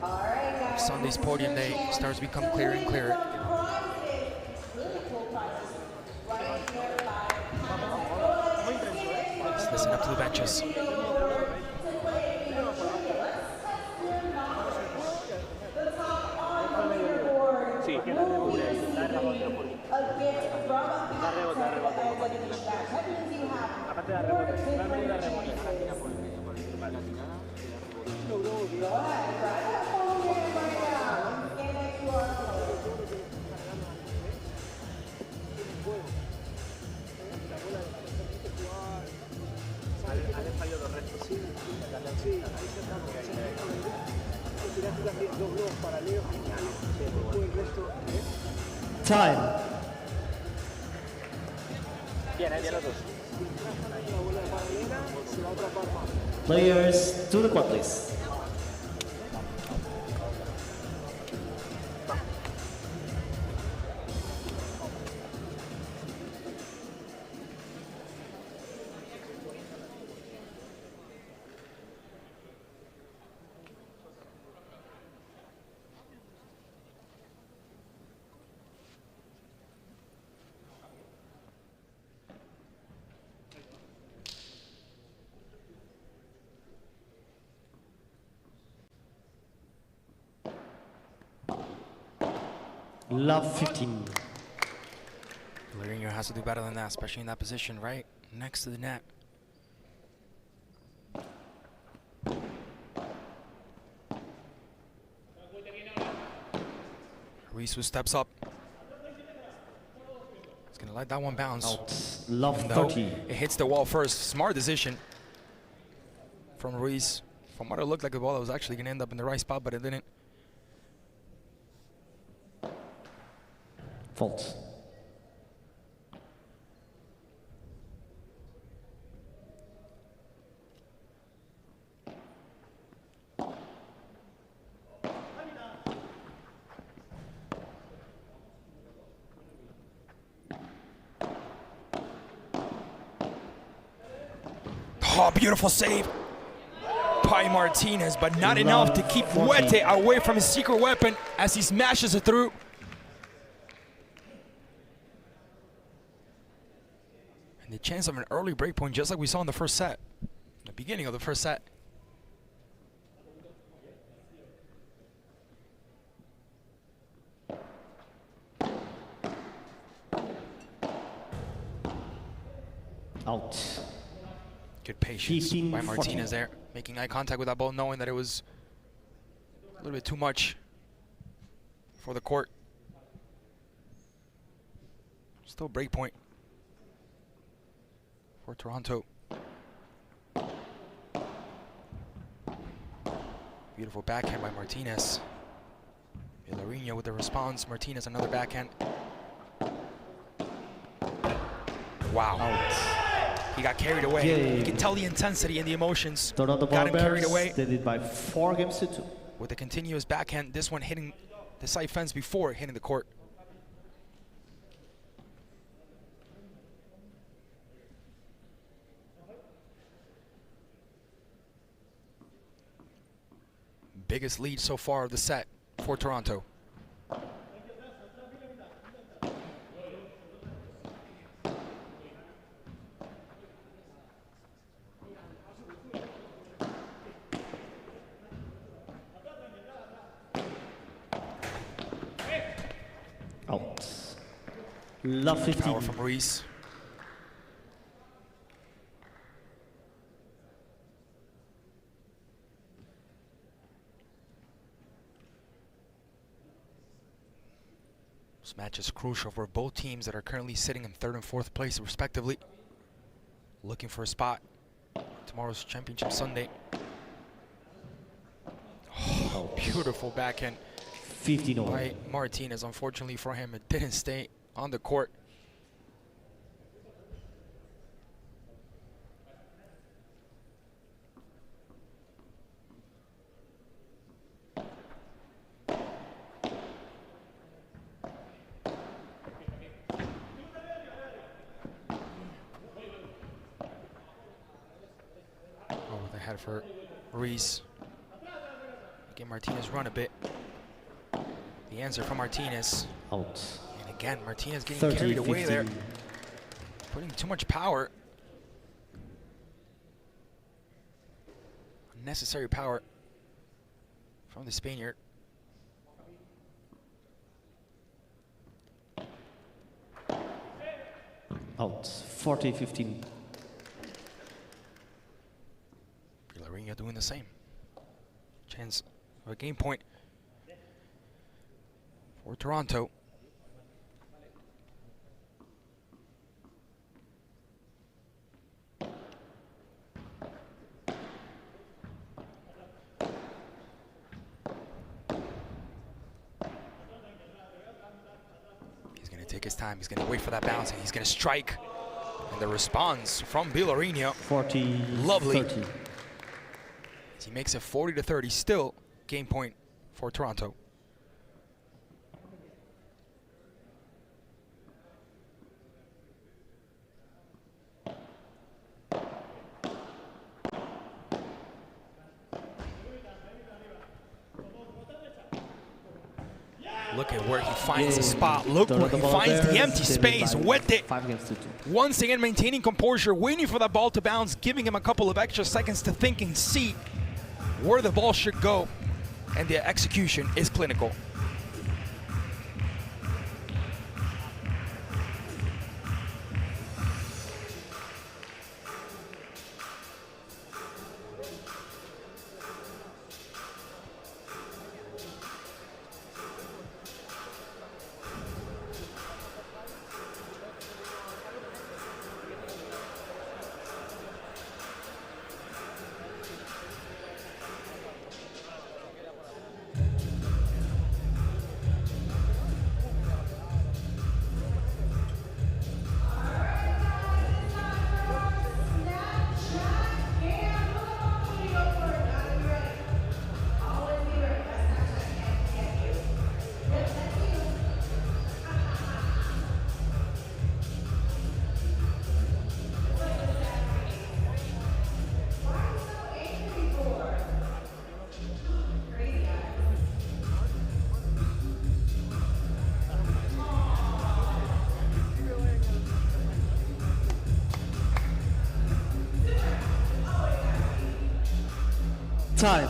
of Sunday's podium day starts to become clearer and clearer. Let's listen up to the benches. Time. Players to the court, please. Love 15. Vilarino has to do better than that, especially in that position right next to the net. Ruiz who steps up. He's gonna let that one bounce. Out. Love Even though 30. it hits the wall first. Smart decision from Ruiz. From what it looked like, the ball was actually gonna end up in the right spot, but it didn't. Fault. Oh, beautiful save by Martinez, but not enough to keep Huete away from his secret weapon as he smashes it through. And the chance of an early break point, just like we saw in the first set, the beginning of the first set. Out. Good patience 15, by Martinez 14. there, making eye contact with that ball, knowing that it was a little bit too much for the court. Still break point for Toronto. Beautiful backhand by Martinez. Vilarino with the response. Martinez another backhand. Wow. Out. He got carried away. Game. You can tell the intensity and the emotions. Toronto Got him carried Barbers away. did it by 4-2. With a continuous backhand, this one hitting the side fence before hitting the court. Biggest lead so far of the set for Toronto. Out. Love 15. Power from Ruiz. This match is crucial for both teams that are currently sitting in 3rd and 4th place respectively, looking for a spot tomorrow's championship Sunday. Oh, beautiful backhand 15 by Martinez. Unfortunately for him, it didn't stay on the court. Oh, they had for Ruiz. Again, Martinez run a bit. The answer from Martinez. Out. And again, Martinez getting 30, carried away 15. there. Putting too much power. Unnecessary power from the Spaniard. Out. 40-15. Vilarino doing the same. Chance of a game point for Toronto. He's going to take his time. He's going to wait for that bounce, and he's going to strike. And the response from Vilarino. 40. Lovely. 30. He makes it 40-30. Still game point for Toronto. Look at where he finds the spot. Look where he finds the empty space. Huete. 5-2. Once again, maintaining composure, waiting for that ball to bounce, giving him a couple of extra seconds to think and see where the ball should go. And the execution is clinical. Time.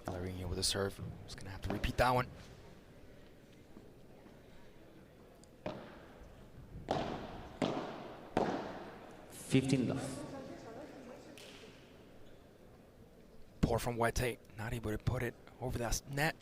Vilarino with a serve. He's going to have to repeat that one. Love. Pour from Huete, not able to put it over that net.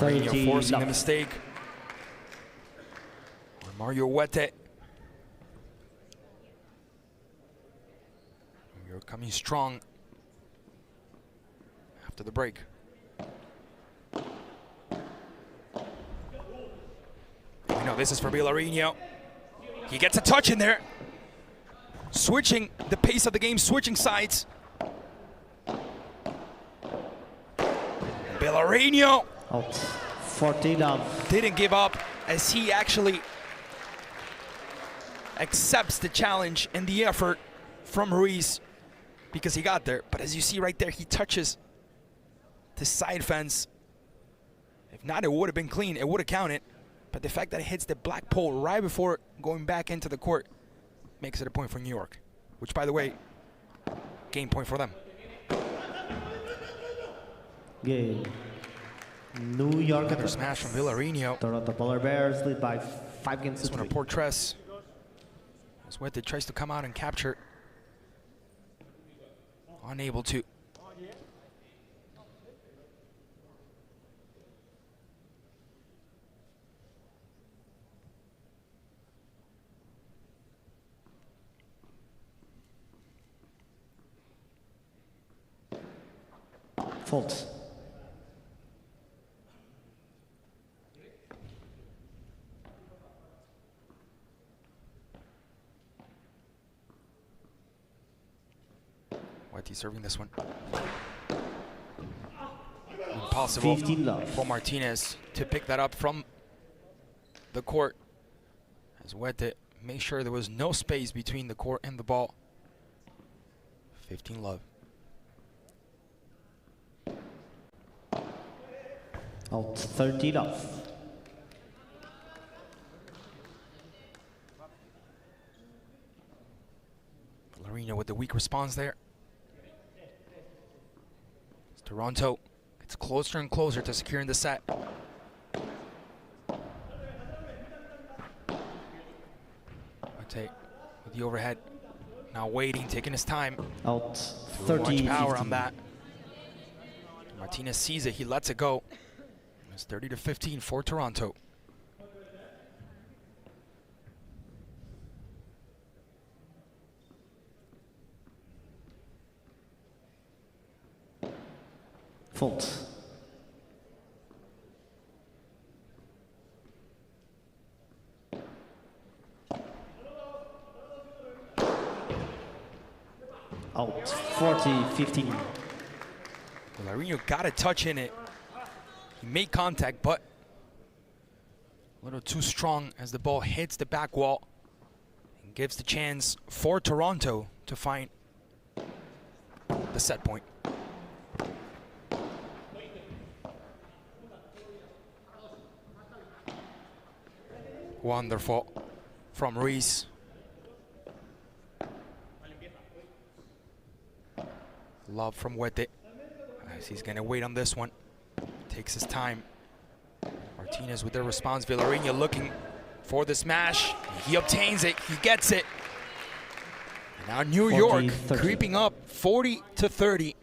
Vilarino forcing the mistake. Mario Huete. You're coming strong after the break. We know this is for Vilarino. He gets a touch in there. Switching the pace of the game, switching sides. Vilarino. Out. 40-love. Didn't give up as he actually accepts the challenge and the effort from Ruiz because he got there. But as you see right there, he touches the side fence. If not, it would have been clean. It would have counted. But the fact that it hits the black pole right before going back into the court makes it a point for New York, which, by the way, game point for them. Game. New York. Another smash from Vilarino. Toronto Polar Bears lead by 5 games to 3. This one a Portress. As Huete tries to come out and capture. Unable to. Fault. Huete serving this one. Impossible for Martinez to pick that up from the court. As Huete made sure there was no space between the court and the ball. 15-love. Out 30-love. Vilarino with the weak response there. Toronto gets closer and closer to securing the set. Huete with the overhead. Now waiting, taking his time. Out 30. Much power on that. Martinez sees it, he lets it go. It's 30-15 for Toronto. Fault. Out 40-15. Vilarino got a touch in it. He made contact, but a little too strong as the ball hits the back wall and gives the chance for Toronto to find the set point. Wonderful from Ruiz. Love from Huete. He's going to wait on this one. Takes his time. Martinez with the response. Vilarino looking for the smash. He obtains it. He gets it. And now New York creeping up 40-30.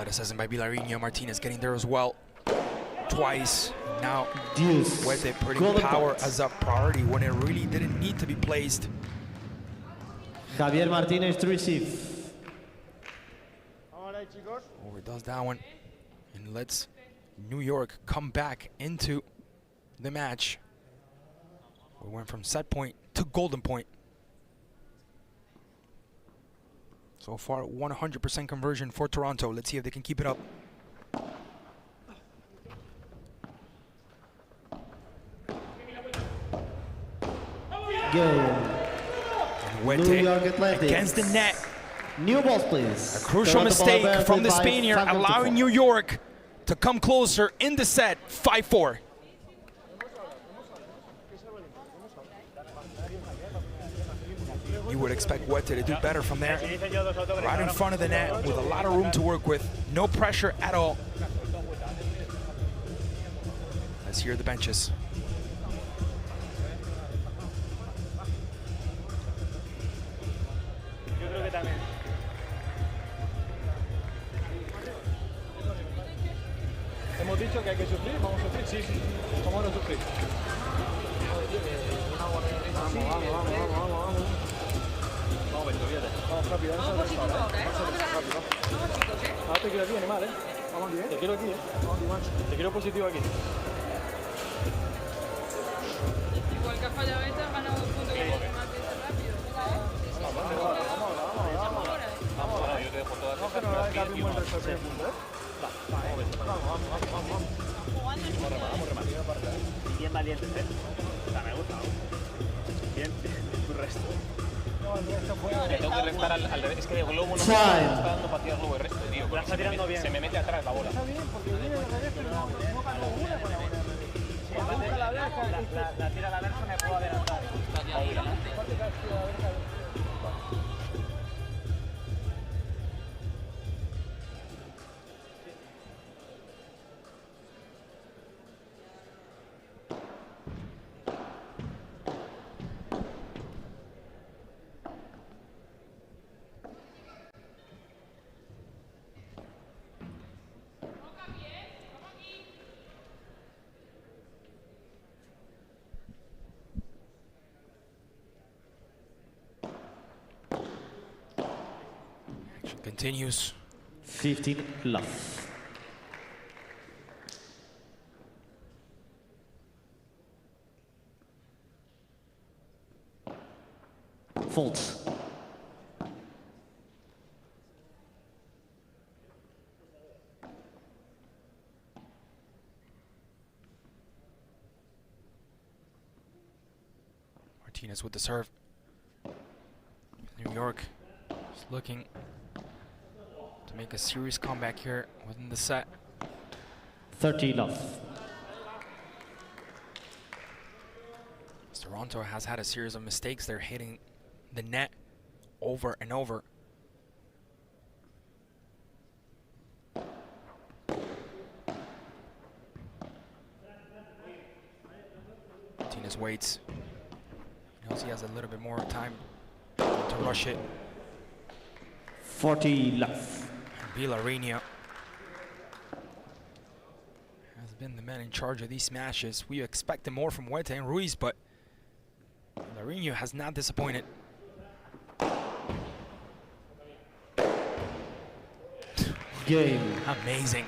Athleticism by Vilarino. Martinez getting there as well. Twice. Now, Deuce. Huete putting Golden power point. as a priority when it really didn't need to be placed. Javier Martinez to receive. Overdoes that one and lets New York come back into the match. We went from set point to golden point. So far, 100% conversion for Toronto. Let's see if they can keep it up. Go. New York Athletics. Against the net. New balls, please. A crucial mistake from the Spaniard, allowing New York to come closer in the set, 5-4. You would expect Huete to do better from there. Right in front of the net with a lot of room to work with. No pressure at all. Let's hear the benches. Yo creo que también. Hemos dicho que hay que sufrir, vamos a sufrir, sí, sí. Vamos a sufrir. Vamos, Beto, fíjate. Vamos rápido, vamos rápido. Ahora te quiero aquí, animal, Vamos aquí, Te quiero aquí, Vamos aquí, macho. Te quiero positivo aquí. Igual que ha fallado esta, ha ganado 2 puntos. Vamos, yo te dejo todas estas. Vamos, bien valientes, me gusta. Bien, tu resto. Le tengo que restar al revés. Es que de globo no me está dando para tirar globo el resto, tío. La está tirando bien. Se me mete atrás la bola. Está bien, porque viene al revés, pero no ganó una con la bola. La tira a la verja, me puedo adelantar. Continues. 15 love. Faults. Martinez with the serve. New York is looking to make a serious comeback here within the set. 30 love. Toronto has had a series of mistakes. They're hitting the net over and over. Martinez waits. He knows he has a little bit more time to rush it. 40 love. Vilarino has been the man in charge of these smashes. We expected more from Huete and Ruiz, but Vilarino has not disappointed. Game. Amazing.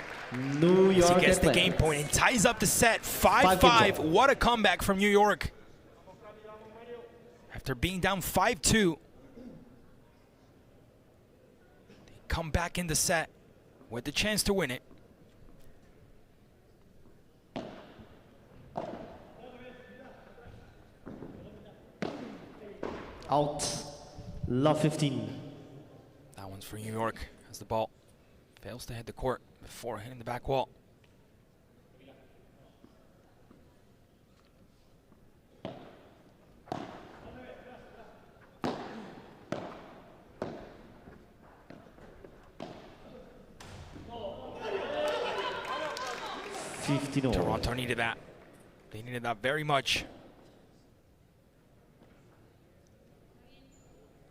New York As he gets the Athletics. game point and ties up the set. 5-5. What a comeback from New York. After being down 5-2, they come back in the set with the chance to win it. Out. Love 15. That one's for New York as the ball fails to hit the court before hitting the back wall. Toronto needed that. They needed that very much.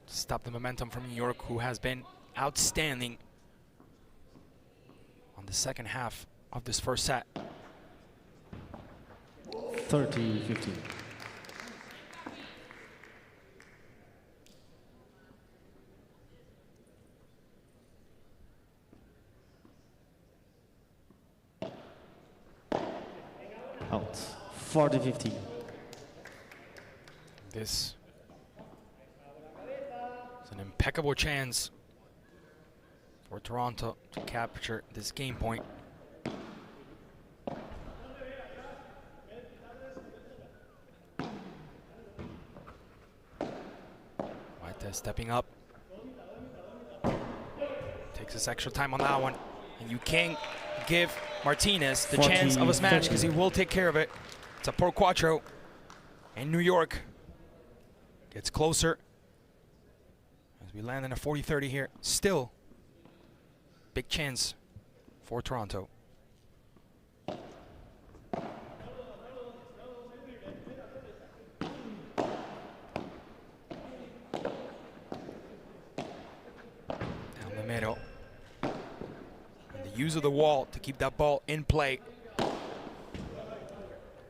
Stop the momentum from New York, who has been outstanding second half of this first set. 30-15. Out. 40-15. This is an impeccable chance for Toronto to capture this game point. Huete stepping up. Takes his extra time on that one. And you can't give Martinez the chance of a smash because he will take care of it. It's a Pro Quattro. And New York gets closer as we land in a 40-30 here. Still, big chance for Toronto. Down the middle. And the use of the wall to keep that ball in play.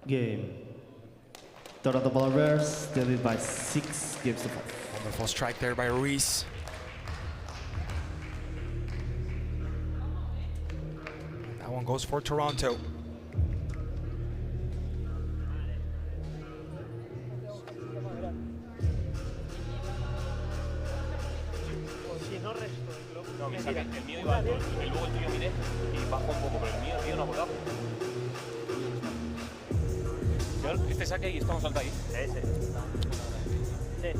Game. Toronto Polar Bears, they lead by 6 games to 5. Wonderful strike there by Ruiz. That one goes for Toronto. No, que saque. El mío iba alto, y luego el tuyo miré y bajó un poco, pero el mío, tío, no ha volado. Este saque y estamos alto ahí. Ese. Sí.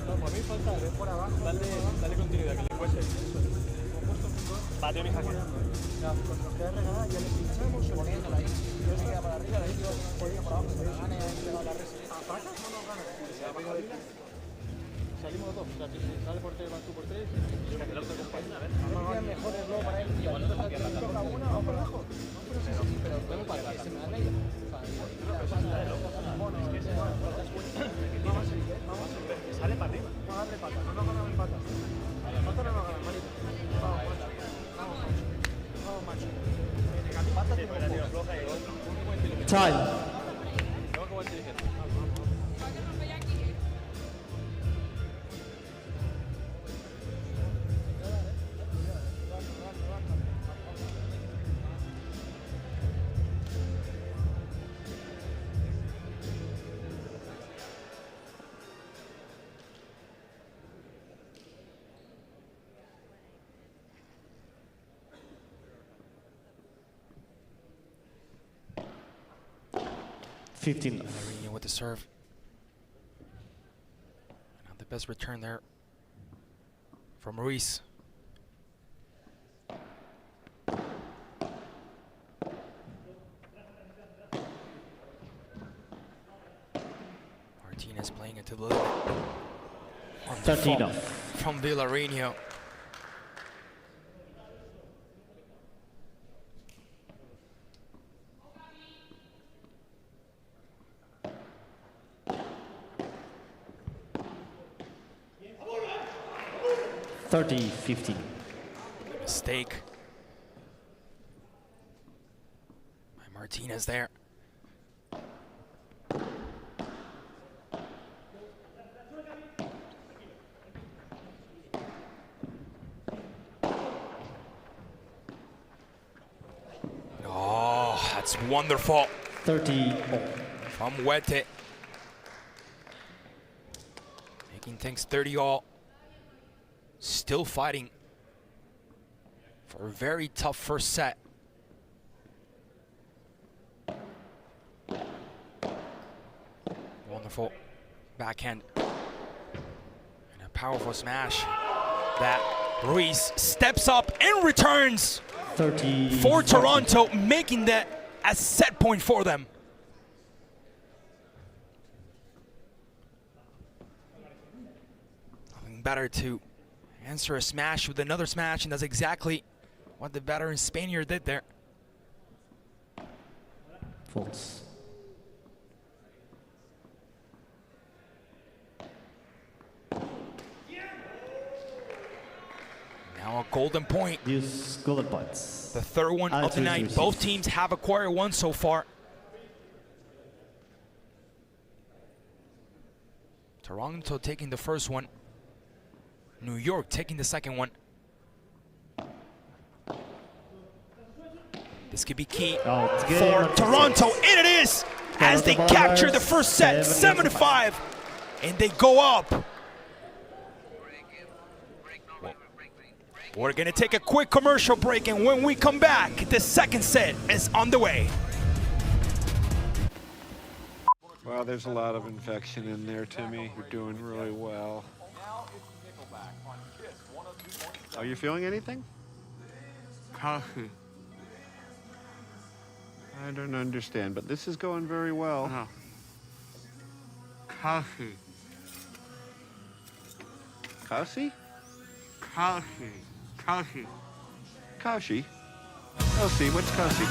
Por mí falta, ven por abajo. Dale continuidad, que le cueste. Va, tío, mi jaque. Ya, cuando nos quede regalada, ya le pinchamos y poniéndola ahí. Yo se queda para arriba, la gente podía para abajo. Gane ahí, le va la res. ¿Ataca o no gana? Salimos los dos. O sea, si sale por 3, vas tú por 3. El otro que a ver. No mejor es luego para él. Igual no toca una o por abajo. Pero tengo para que se me dan ella. Sale para arriba. Vamos a darle pata, no nos ganan patas. Pata no nos ganan, manito. Vamos, macho. Vamos, macho. Vamos, macho. Pata tiene un Time. Tengo que buen dirigente. Vilarino with the serve. Not the best return there from Ruiz. Martinez playing it to the limit. 13 from Vilarino. $30-15. Mistake by Martinez there. Oh, that's wonderful. 30 from Huete. Making things 30-all. Still fighting for a very tough first set. Wonderful backhand. And a powerful smash that Ruiz steps up and returns 30 for Toronto, making that a set point for them. Nothing better to answer a smash with another smash, and that's exactly what the veteran Spaniard did there. False. Now a golden point. Use golden points. The third one of the night. Both teams have acquired one so far. Toronto taking the first one. New York taking the second one. This could be key for Toronto, and it is! As they capture the first set, 7-5, and they go up. We're gonna take a quick commercial break, and when we come back, the second set is on the way. Well, there's a lot of infection in there, Timmy. You're doing really well. Are you feeling anything? Coffee. I don't understand, but this is going very well. No. Coffee. Kasi? Coffee. Coffee. Kashi? Kasi? What's Kasi?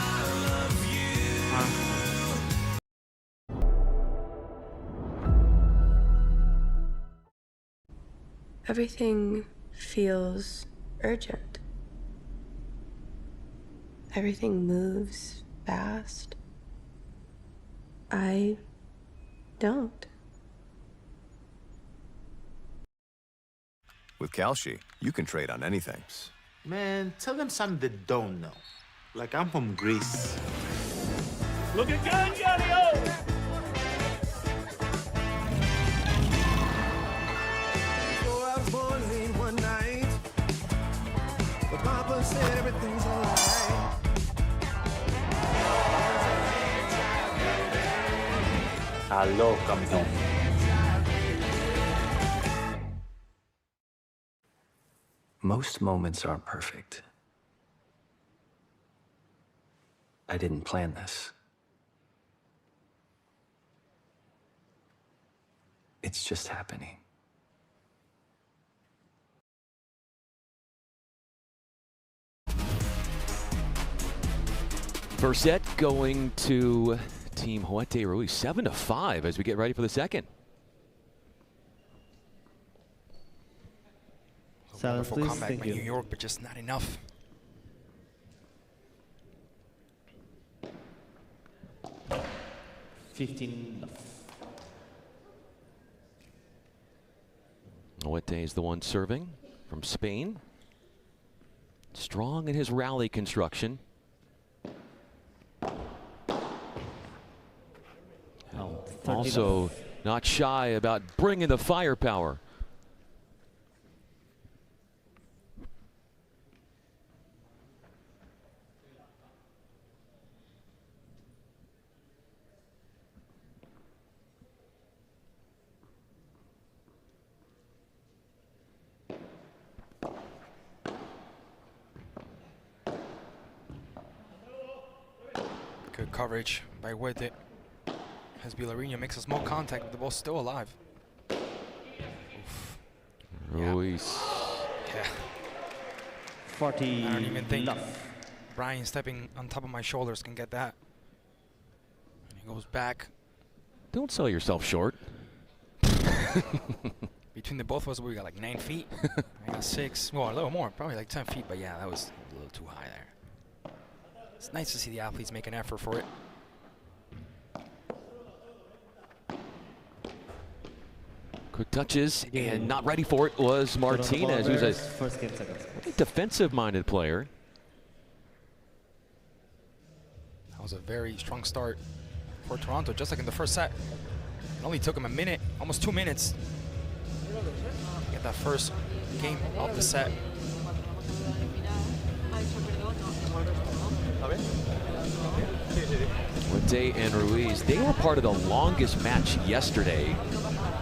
Everything feels urgent. Everything moves fast. I don't. With Kalshi, you can trade on anything. Man, tell them something they don't know. Like I'm from Greece. Looking good, Galio! So I was born late one night, but Papa said everything's alright. Aló, campeón. Most moments aren't perfect. I didn't plan this. It's just happening. First set going to Team Huete Ruiz, 7-5 as we get ready for the second. Wonderful comeback by New York, but just not enough. Huete is the one serving from Spain. Strong in his rally construction. Also not shy about bringing the firepower. Good coverage by Huete. As Vilarino makes a small contact, but the ball's still alive. Oof. Ruiz. Yeah. 40. I don't even think Brian stepping on top of my shoulders can get that. And he goes back. Don't sell yourself short. Between the both of us, we got like 9 feet. I got 6. Well, a little more, probably like 10 feet. But yeah, that was a little too high there. It's nice to see the athletes make an effort for it. Quick touches, and not ready for it was Martinez, who's a defensive-minded player. That was a very strong start for Toronto, just like in the first set. It only took him a minute, almost 2 minutes, to get that first game of the set. Huete and Ruiz, they were part of the longest match yesterday.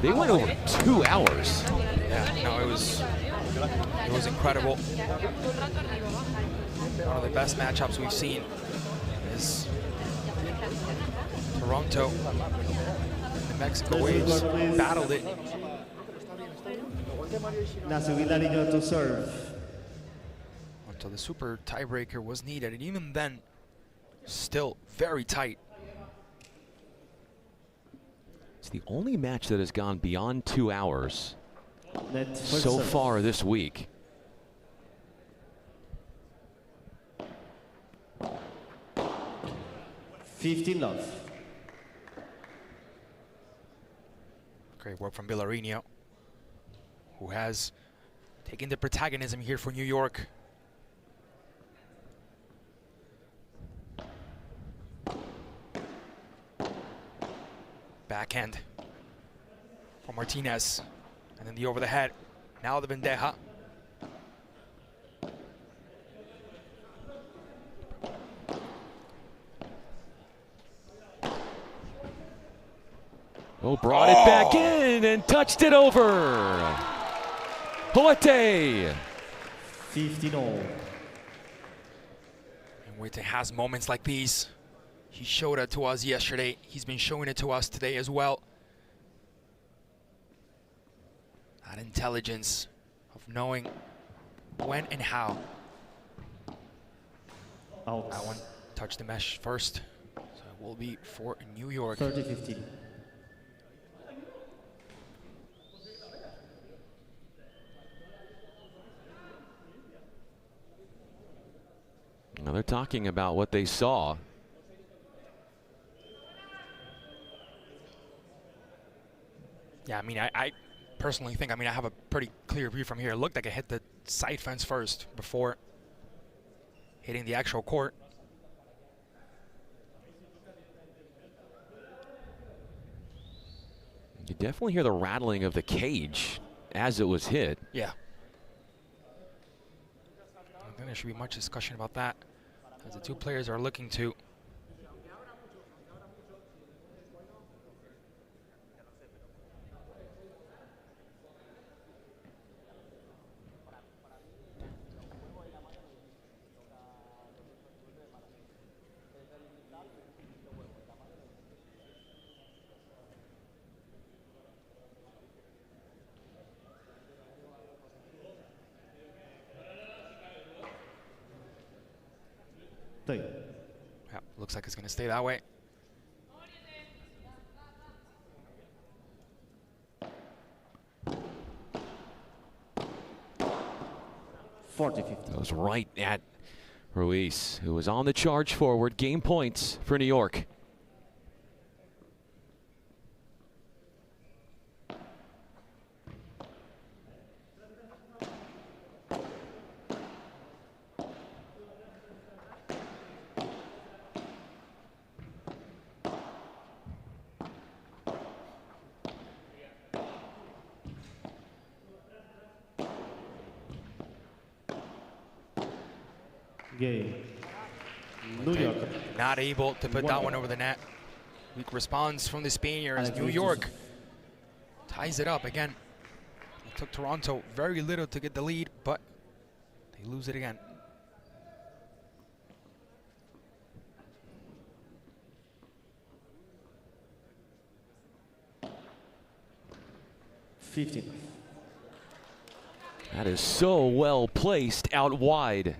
They went over 2 hours. Yeah, no, it was incredible. One of the best matchups we've seen is Toronto. The Mexico Waves battled it. Ignacio Vilarino to serve. Until the super tiebreaker was needed, and even then, still very tight. It's the only match that has gone beyond 2 hours so far this week. 15 love. Great work from Vilarino, who has taken the protagonism here for New York. Backhand for Martinez, and then the over the head. Now the bandeja. Oh, brought it back in and touched it over. Huete. 15 all. And Huete has moments like these. He showed it to us yesterday. He's been showing it to us today as well. That intelligence of knowing when and how. Out. That one touched the mesh first. So it will be for New York. 30-15. Now they're talking about what they saw. Yeah, I mean, I personally think, I have a pretty clear view from here. It looked like it hit the side fence first before hitting the actual court. You definitely hear the rattling of the cage as it was hit. Yeah. I don't think there should be much discussion about that, as the two players are looking to yeah, looks like it's going to stay that way. That was right at Ruiz, who was on the charge forward. Game points for New York. Game. New York. Not able to put that one over the net. Weak response from the Spaniards. New York ties it up again. It took Toronto very little to get the lead, but they lose it again. That is so well placed out wide.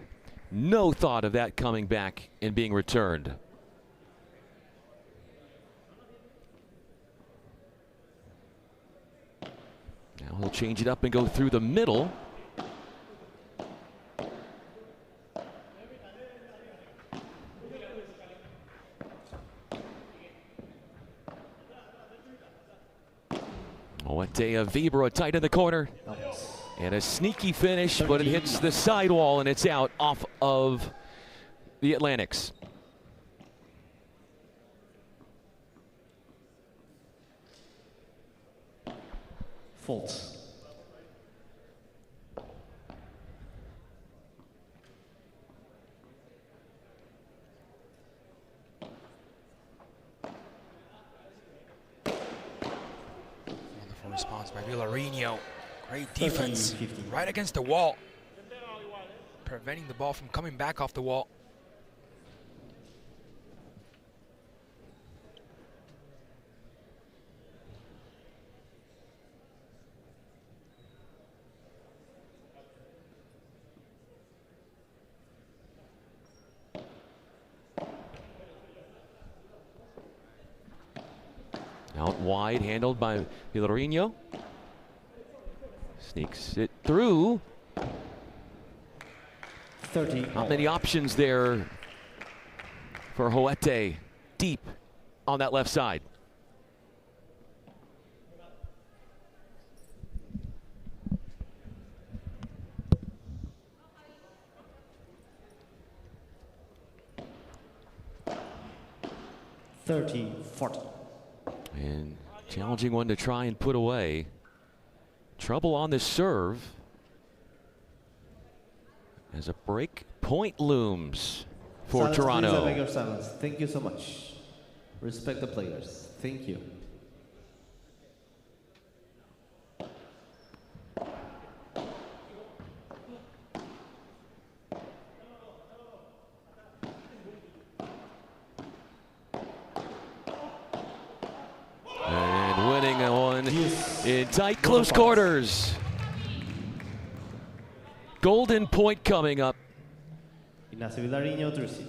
No thought of that coming back and being returned. Now he'll change it up and go through the middle. Huete Vibra tight in the corner. And a sneaky finish, but it hits the sidewall and it's out off of the Atlantics. Fault. Wonderful response by Vilarino. Great defense, right against the wall, preventing the ball from coming back off the wall. Out wide, handled by Vilarino. Sneaks it through. 30. Not many options there for Huete. deep on that left side. 30-40. And challenging one to try and put away. Trouble on the serve as a break point looms for Silence, Toronto. please, I beg your silence. Thank you so much. Respect the players. Thank you. And winning one in tight, close quarters. Golden point coming up. Ignacio Vilarino to receive.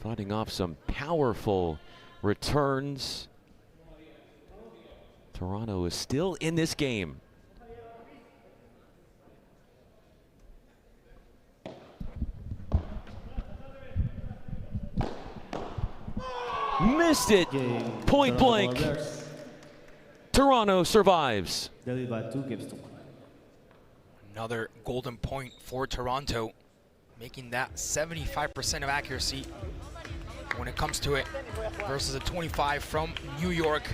Fighting off some powerful returns. Toronto is still in this game. Missed it. Point blank. Toronto survives. By 2 games to 1. Another golden point for Toronto, making that 75% of accuracy when it comes to it versus a 25 from New York.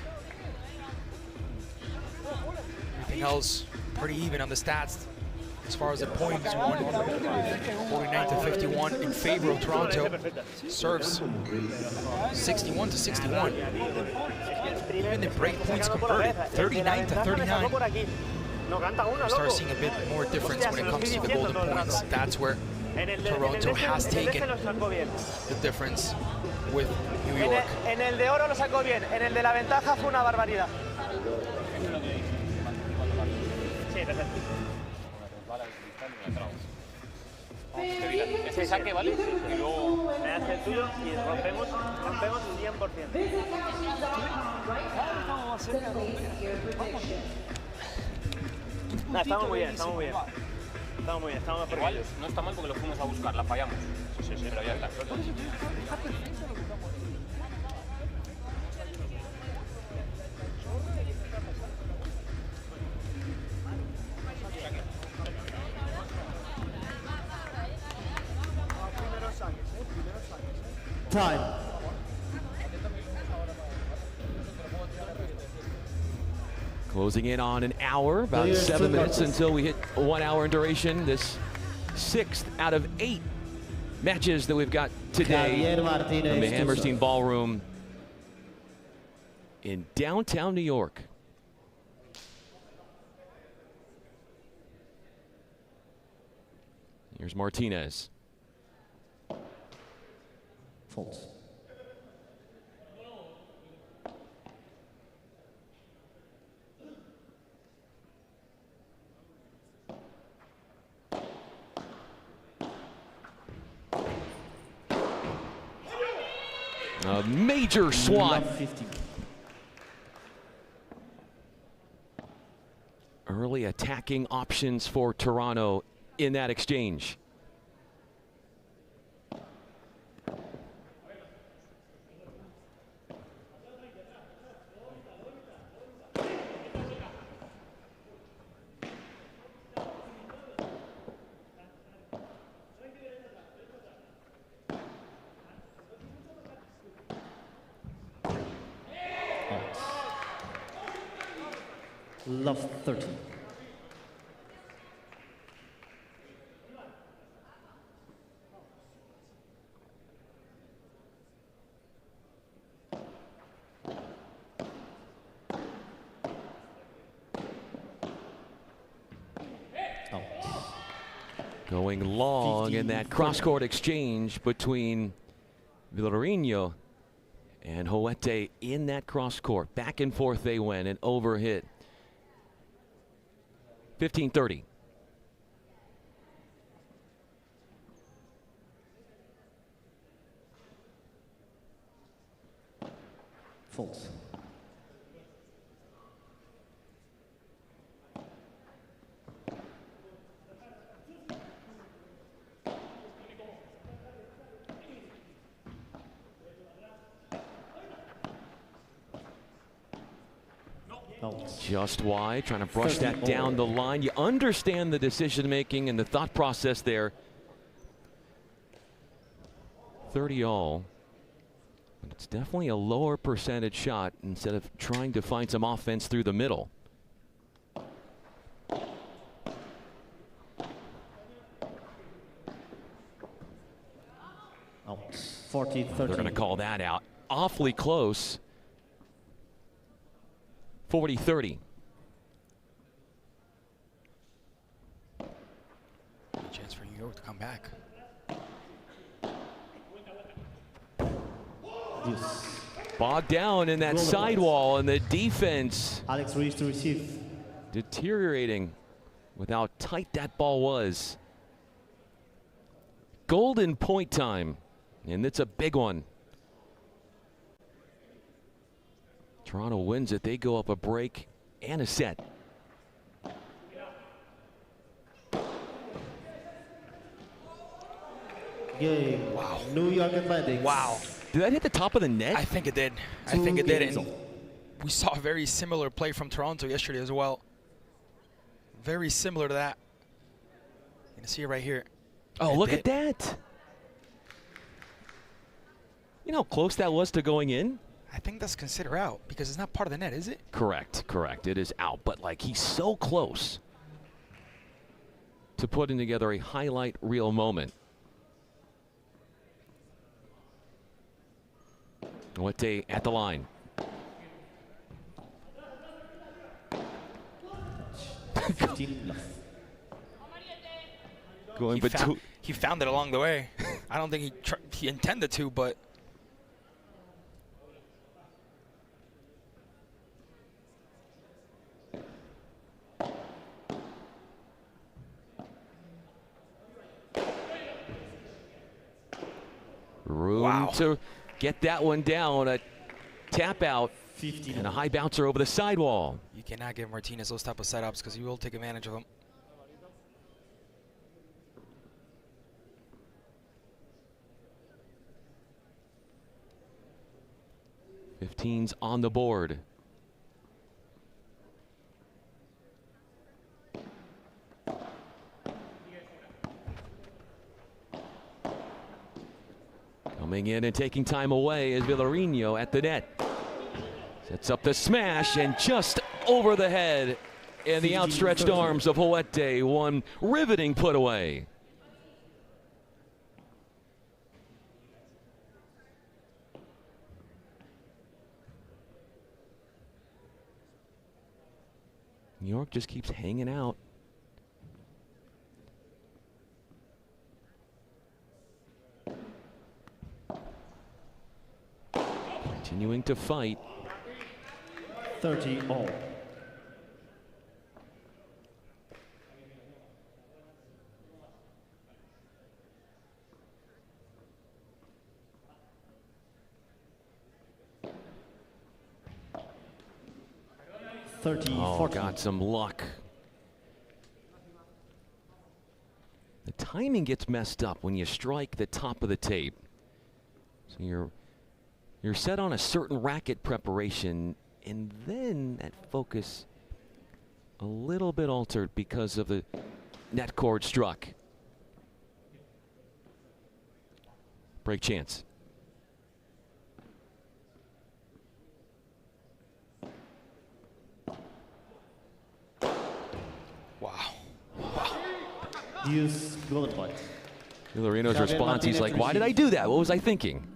Everything else pretty even on the stats as far as the points won. 49-51 in favor of Toronto. Serves 61-61. Even the break points converted, 39-39. We start seeing a bit more difference when it comes to the golden points. That's where Toronto has taken the difference with New York. En el de oro lo sacó bien, en el de la ventaja fue una barbaridad. Sí, perfecto. Ese saque, ¿vale? Y luego me hace el tuyo y rompemos 100%. No, estamos muy bien, estamos muy bien. Estamos muy bien, estamos mejor. Igual no está mal porque lo fuimos a buscar, la fallamos. Sí, sí, pero ya está. Time. Closing in on an hour, about 7 minutes until we hit 1 hour in duration. This 6th out of 8 matches that we've got today from the Hammerstein Ballroom in downtown New York. Here's Martinez. False. A major swat. Early attacking options for Toronto in that exchange. Love 30. Going long in that cross-court exchange between Vilarino and Huete in that cross-court. Back and forth they went, and overhit. 15-30. False. Just wide, trying to brush that down the line. You understand the decision making and the thought process there. 30 all. But it's definitely a lower percentage shot instead of trying to find some offense through the middle. Out. 40-30. They're going to call that out. Awfully close. 40-30. Chance for New York to come back. Bogged down in that sidewall, and the defense. Alex Ruiz to receive. Deteriorating with how tight that ball was. Golden point time, and it's a big one. Toronto wins it. They go up a break and a set. Game. Wow. New York Athletics. Wow. Did that hit the top of the net? I think it did. I think it did. And we saw a very similar play from Toronto yesterday as well. Very similar to that. You can see it right here. Oh, look at that. You know how close that was to going in? I think that's considered out because it's not part of the net, is it? Correct, correct. It is out, but like he's so close to putting together a highlight reel moment. Huete at the line. Going between. He found it along the way. I don't think he intended to, but. Room to get that one down. A tap out and a high bouncer over the sidewall. You cannot give Martinez those type of setups because he will take advantage of them. '15's on the board. Coming in and taking time away is Vilarino at the net. Sets up the smash and just over the head in the outstretched arms of Huete. One riveting put away. New York just keeps hanging out. Continuing to fight. 30 all. Oh, 40. got some luck. The timing gets messed up when you strike the top of the tape. So you're set on a certain racket preparation, and then that focus a little bit altered because of the net cord struck. Break chance. Use golden point. Vilarino's response, he's like, why did I do that? What was I thinking?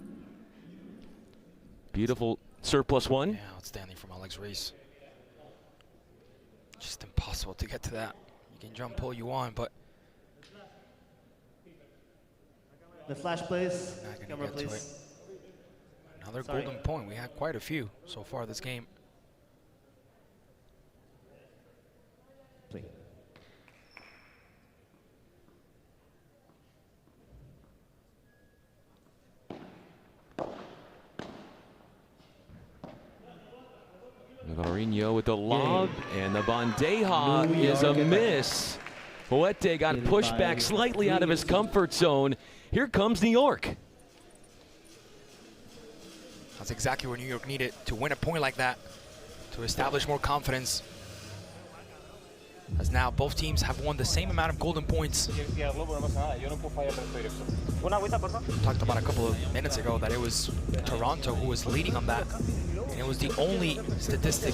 Beautiful surplus one. Yeah, outstanding from Alex Ruiz. Just impossible to get to that. You can jump pull you want, but the flash plays. Not gonna get to it. Another golden point. We had quite a few so far this game. Play. Vilarino with the lob, and the bandeja is a miss. Huete got pushed back slightly out of his comfort zone. Here comes New York. That's exactly what New York needed to win a point like that, to establish more confidence. As now both teams have won the same amount of golden points. We talked about a couple of minutes ago that it was Toronto who was leading on that. And it was the only statistic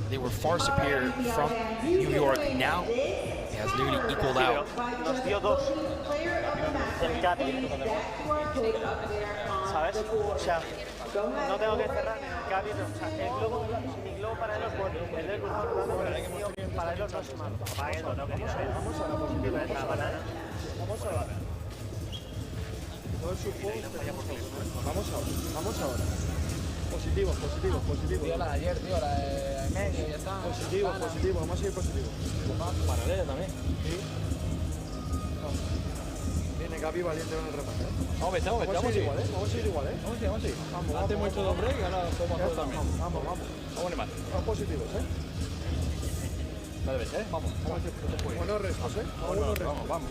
they were far superior from New York. Now it has nearly equaled out. ¿Sabes? O sea, no tengo que cerrar en el cambio. O sea, el globo, mi globo para él es bueno. El del para él no es malo. Para él no tengo que tirar. Vamos a la positiva. La banana. Vamos a la. Todo es su juego. Vamos ahora. Vamos ahora. Positivo, positivo, positivo. Tío, la de ayer, tío, la de medio, ya está. Positivo, positivo. Vamos a ir positivo. Paralela también. Sí. Viene Gaby valiente con el remate. Vamos a ir igual, ¿eh? Vamos a ir igual, ¿eh? Vamos a ir. Vamos. Antes hemos hecho dos breaks y ahora podemos hacerlo también. Vamos. Vamos en mate. Vamos positivos, ¿eh? Vale, ¿eh? Vamos. Buenos restos, ¿eh? Buenos restos. Vamos.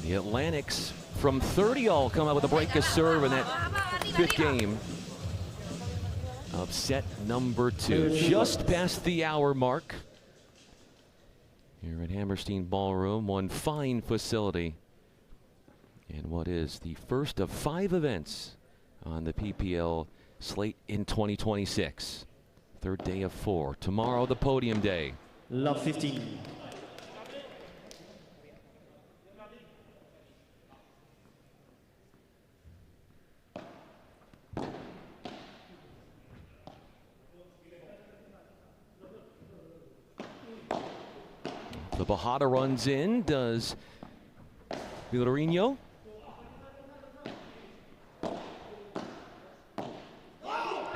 The Atlantics from 30 all come out with a break of serve in that fifth game of set number 2. Just past the hour mark here at Hammerstein Ballroom, one fine facility. And what is the first of 5 events on the PPL slate in 2026. Third day of 4. Tomorrow, the podium day. Love 15. The Bajada runs in, does Vilarino.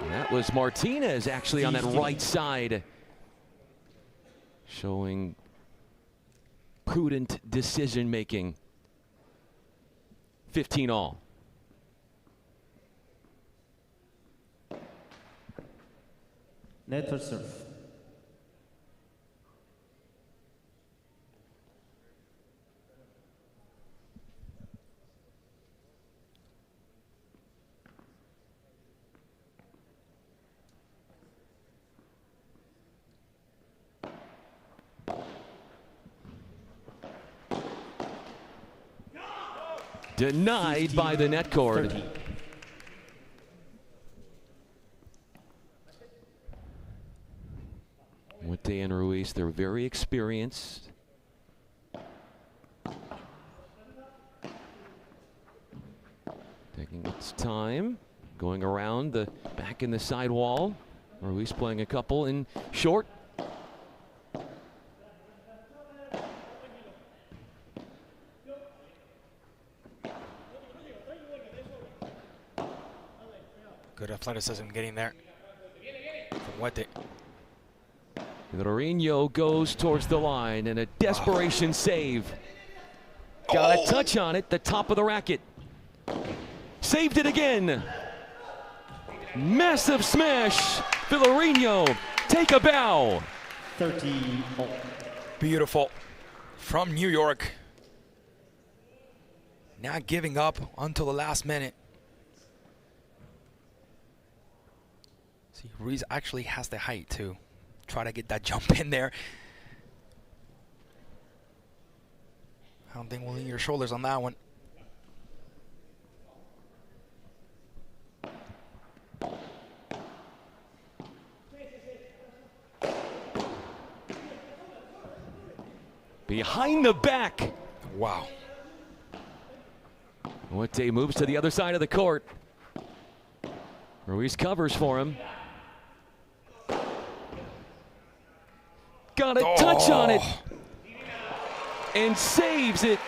That was Martinez actually on that right side, showing prudent decision making. 15 all. Net for serve. Denied by the net cord. 30. Huete and Ruiz, they're very experienced. Taking its time, going around the back in the side wall. Ruiz playing a couple in short. Good athleticism getting there from Huete. Vilarino goes towards the line and a desperation save. Got a touch on it, the top of the racket. Saved it again. Massive smash. Vilarino, take a bow. 30 all. Beautiful from New York. Not giving up until the last minute. See, Ruiz actually has the height to try to get that jump in there. I don't think we'll need your shoulders on that one. Behind the back. Wow. Huete moves to the other side of the court. Ruiz covers for him. Got a touch on it. And saves it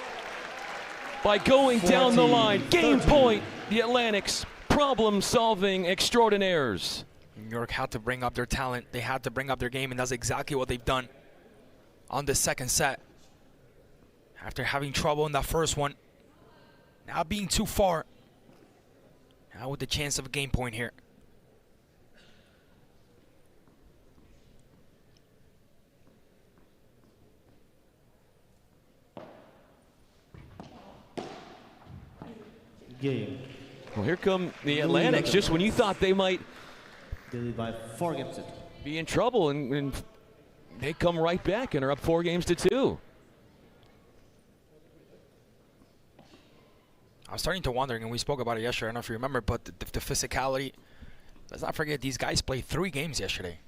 by going down the line. Game point, the Atlantics. Problem-solving extraordinaires. New York had to bring up their talent. They had to bring up their game, and that's exactly what they've done on the second set. After having trouble in that first one, now being too far. Now with the chance of a game point here. Game. Well, here come the Atlantics. Just when you thought they might by 4 games to 2. Be in trouble, and they come right back and are up 4 games to 2. I'm starting to wonder, and we spoke about it yesterday, I don't know if you remember, but the physicality, let's not forget these guys played 3 games yesterday.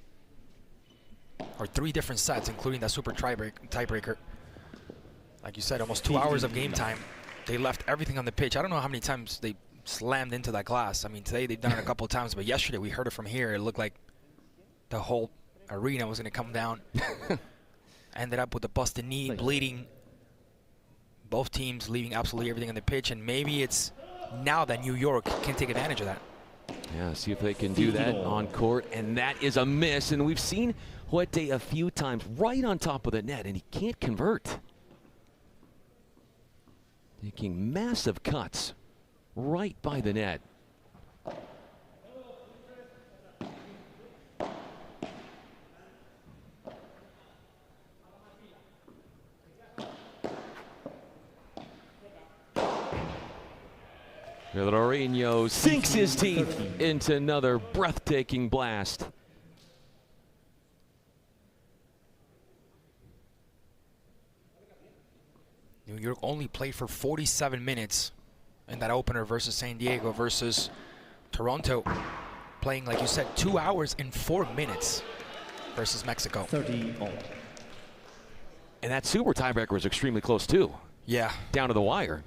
Or 3 different sets, including that super tiebreaker. Like you said, almost 2 hours of game time. They left everything on the pitch. I don't know how many times they slammed into that glass. I mean, today they've done it a couple of times, but yesterday we heard it from here. It looked like the whole arena was going to come down. Ended up with a busted knee, bleeding. Both teams leaving absolutely everything on the pitch, and maybe it's now that New York can take advantage of that. Yeah, see if they can do that on court, and that is a miss. And we've seen Huete a few times right on top of the net, and he can't convert. Taking massive cuts right by the net. Vilarino sinks his teeth into another breathtaking blast. New York only played for 47 minutes in that opener versus San Diego versus Toronto. Playing, like you said, 2 hours and 4 minutes versus Mexico. 30 all. And that super tiebreaker was extremely close too. Yeah. Down to the wire.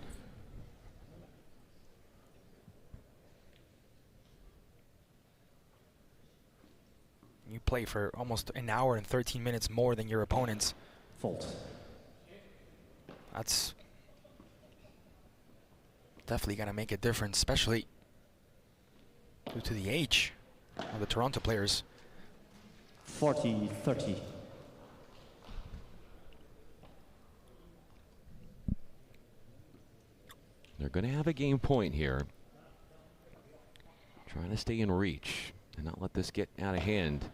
You play for almost an hour and 13 minutes more than your opponents. Fault. That's definitely going to make a difference, especially due to the age of the Toronto players. 40-30. They're going to have a game point here. Trying to stay in reach and not let this get out of hand.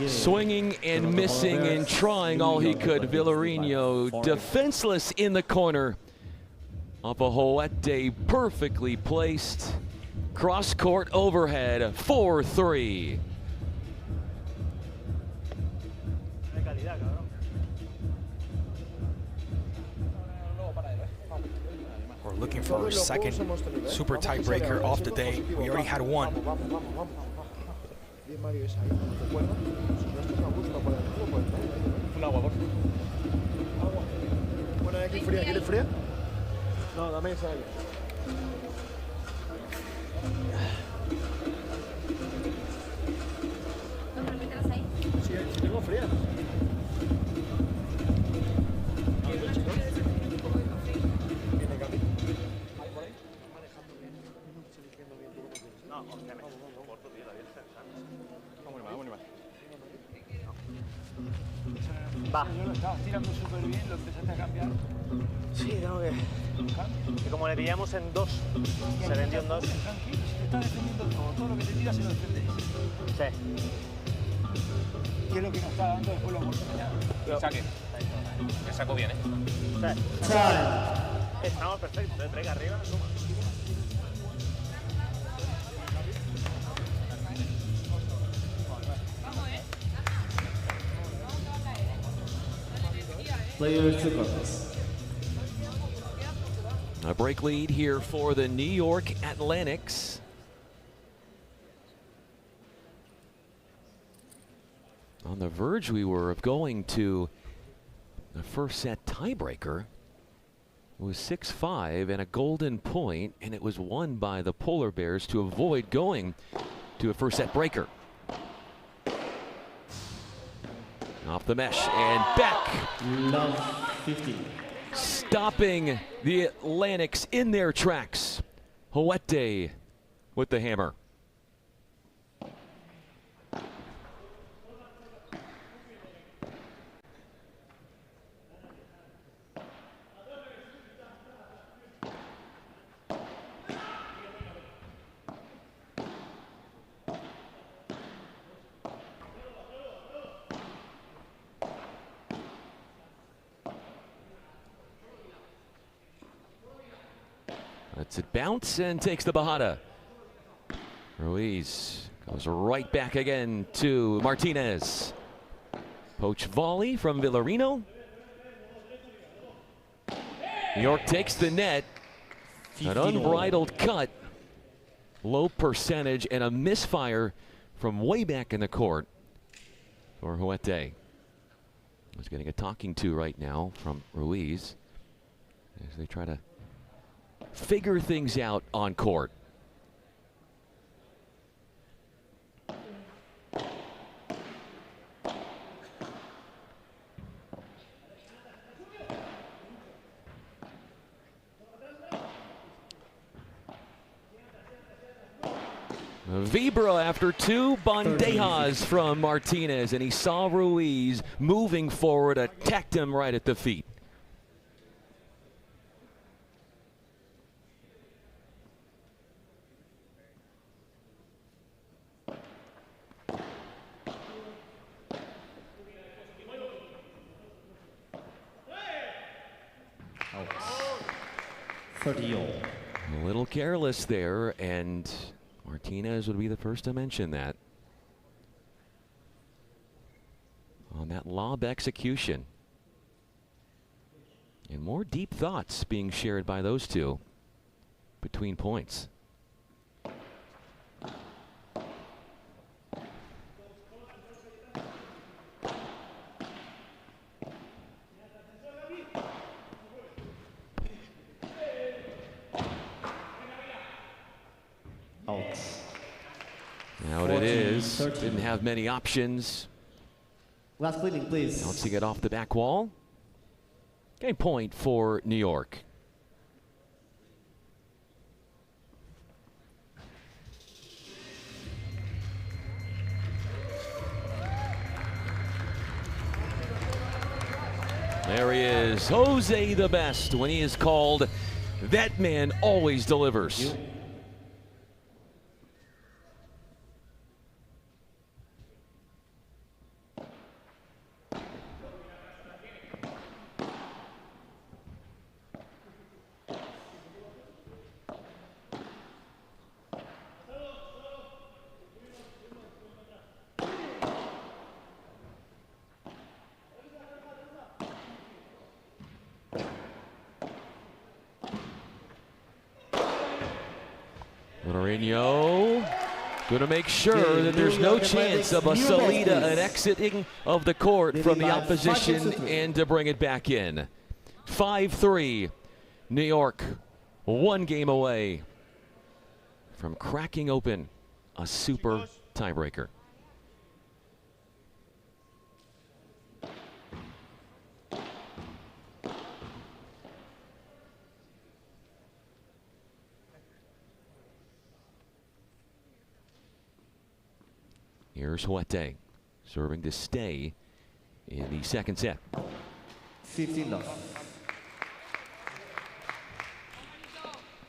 Swinging and missing and trying all he could. Vilarino defenseless in the corner off a Huete, perfectly placed. Cross court overhead, 4-3. We're looking for our second super tiebreaker off the day. We already had one. Un agua, por favor. Bueno, ¿quieres fría? No, dame esa de ahí. Sí, tengo fría. Va. Yo lo estabas tirando súper bien, lo empezaste a cambiar. Sí, tengo que como le pillamos en 2, se vendió en 2. Tranquilo, si te estás defendiendo todo lo que te tiras se lo defendéis. Sí. ¿Qué es lo que nos está dando después la oportunidad? El saque. Que sacó bien, Sí. Estamos perfectos, traiga arriba, suma. Players to contest. A break lead here for the New York Atlantics. On the verge we were of going to the first set tiebreaker. It was 6-5 and a golden point, and it was won by the Polar Bears to avoid going to a first set breaker. Off the mesh and back. Love 15. Stopping the Atlantics in their tracks. Huete with the hammer. Lets it bounce and takes the bajada. Ruiz goes right back again to Martinez. Poach volley from Vilarino. New York takes the net. An unbridled cut. Low percentage and a misfire from way back in the court for Huete. He's getting a talking to right now from Ruiz as they try to figure things out on court. Vibra after two bandejas from Martinez, and he saw Ruiz moving forward, attacked him right at the feet. A little careless there, and Martinez would be the first to mention that. On that lob execution. And more deep thoughts being shared by those two between points. Out it is. 13. Didn't have many options. Last cleaning, please. Bouncing it off the back wall. Game point for New York. There he is, Jose the best. When he is called, that man always delivers. Vilarino going to make sure that there's no chance of a Salida, an exiting of the court from the opposition, and to bring it back in. 5-3, New York, one game away from cracking open a super tiebreaker. Here's Huete serving to stay in the second set. 15-0.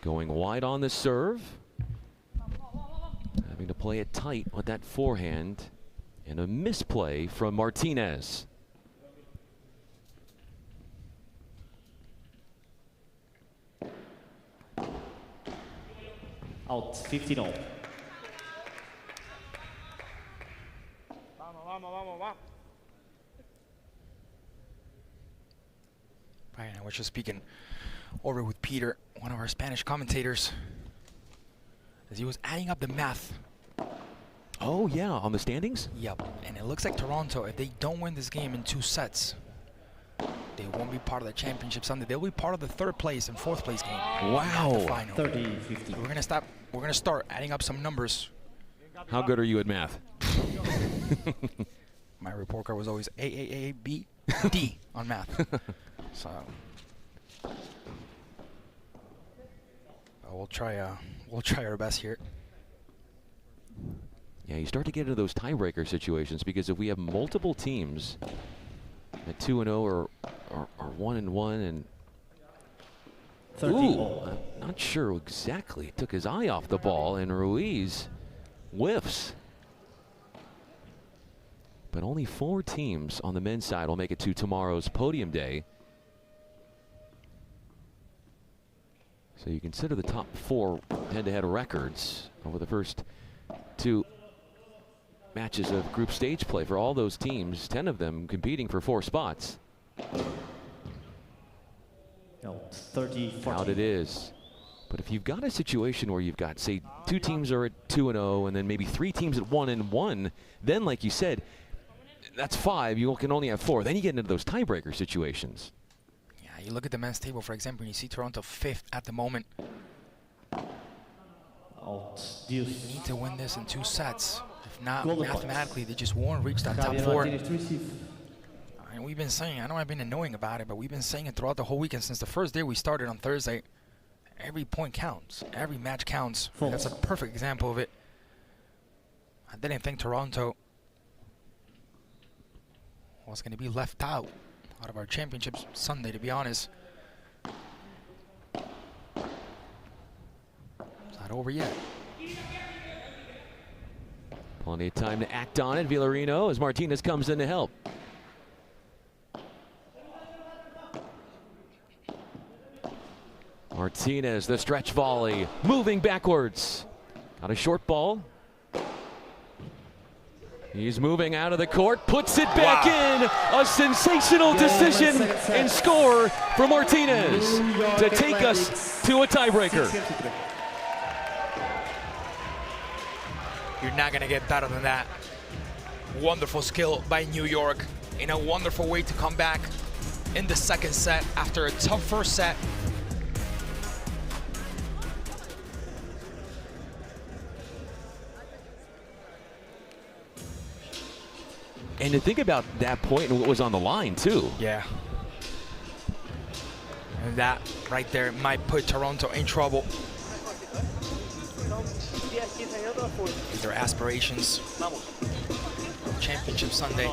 Going wide on the serve. Having to play it tight with that forehand. And a misplay from Martinez. Out, 15-0. Right, I was just speaking over with Peter, one of our Spanish commentators, as he was adding up the math. Oh, yeah, on the standings? Yep, and it looks like Toronto, if they don't win this game in 2 sets, they won't be part of the championship Sunday. They'll be part of the 3rd place and 4th place game. Wow. The final. 30-50. We're gonna start adding up some numbers. How good are you at math? My report card was always A, D on math. So we'll try our best here. Yeah, you start to get into those tiebreaker situations because if we have multiple teams at 2-0 or 1-1 and 13. I'm not sure exactly. Took his eye off the ball and Ruiz whiffs. But only 4 teams on the men's side will make it to tomorrow's podium day. So you consider the top 4 head-to-head records over the first 2 matches of group stage play for all those teams, 10 of them competing for 4 spots. No, 30-40. Out it is. But if you've got a situation where you've got, say, 2 teams are at 2-0 and then maybe 3 teams at 1-1, then like you said, that's 5. You can only have 4. Then you get into those tiebreaker situations. Yeah, you look at the men's table, for example, and you see Toronto 5th at the moment. They need to win this in 2 sets. If not, mathematically, they just won't reach that top 4. And we've been saying, I know I've been annoying about it, but we've been saying it throughout the whole weekend since the first day we started on Thursday. Every point counts. Every match counts. That's a perfect example of it. I didn't think Toronto was going to be left out of our championship Sunday, to be honest. It's not over yet. Plenty of time to act on it. Vilarino as Martinez comes in to help. Martinez, the stretch volley, moving backwards. Got a short ball. He's moving out of the court, puts it back in. A sensational decision and score for Martinez to take us to a tiebreaker. You're not going to get better than that. Wonderful skill by New York in a wonderful way to come back in the second set after a tough first set. And to think about that point and what was on the line, too. Yeah. And that right there might put Toronto in trouble. These are aspirations. Championship Sunday.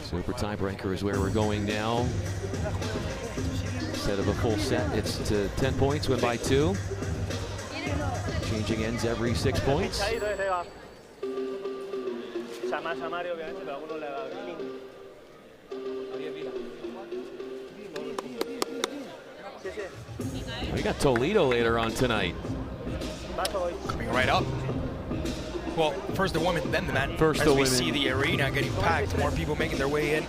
Super tiebreaker is where we're going now. Instead of a full set, it's to 10 points, win by 2. Changing ends every 6 points. We got Toledo later on tonight. Coming right up. Well, first the women, then the men. First as the we women. see the arena getting packed, more people making their way in.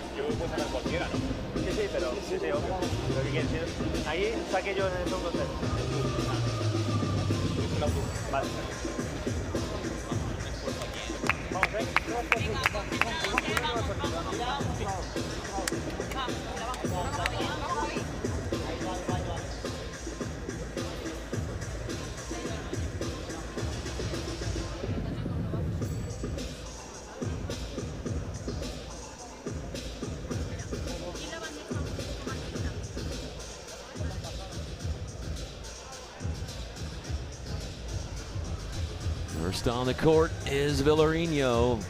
First on the court is Vilarino.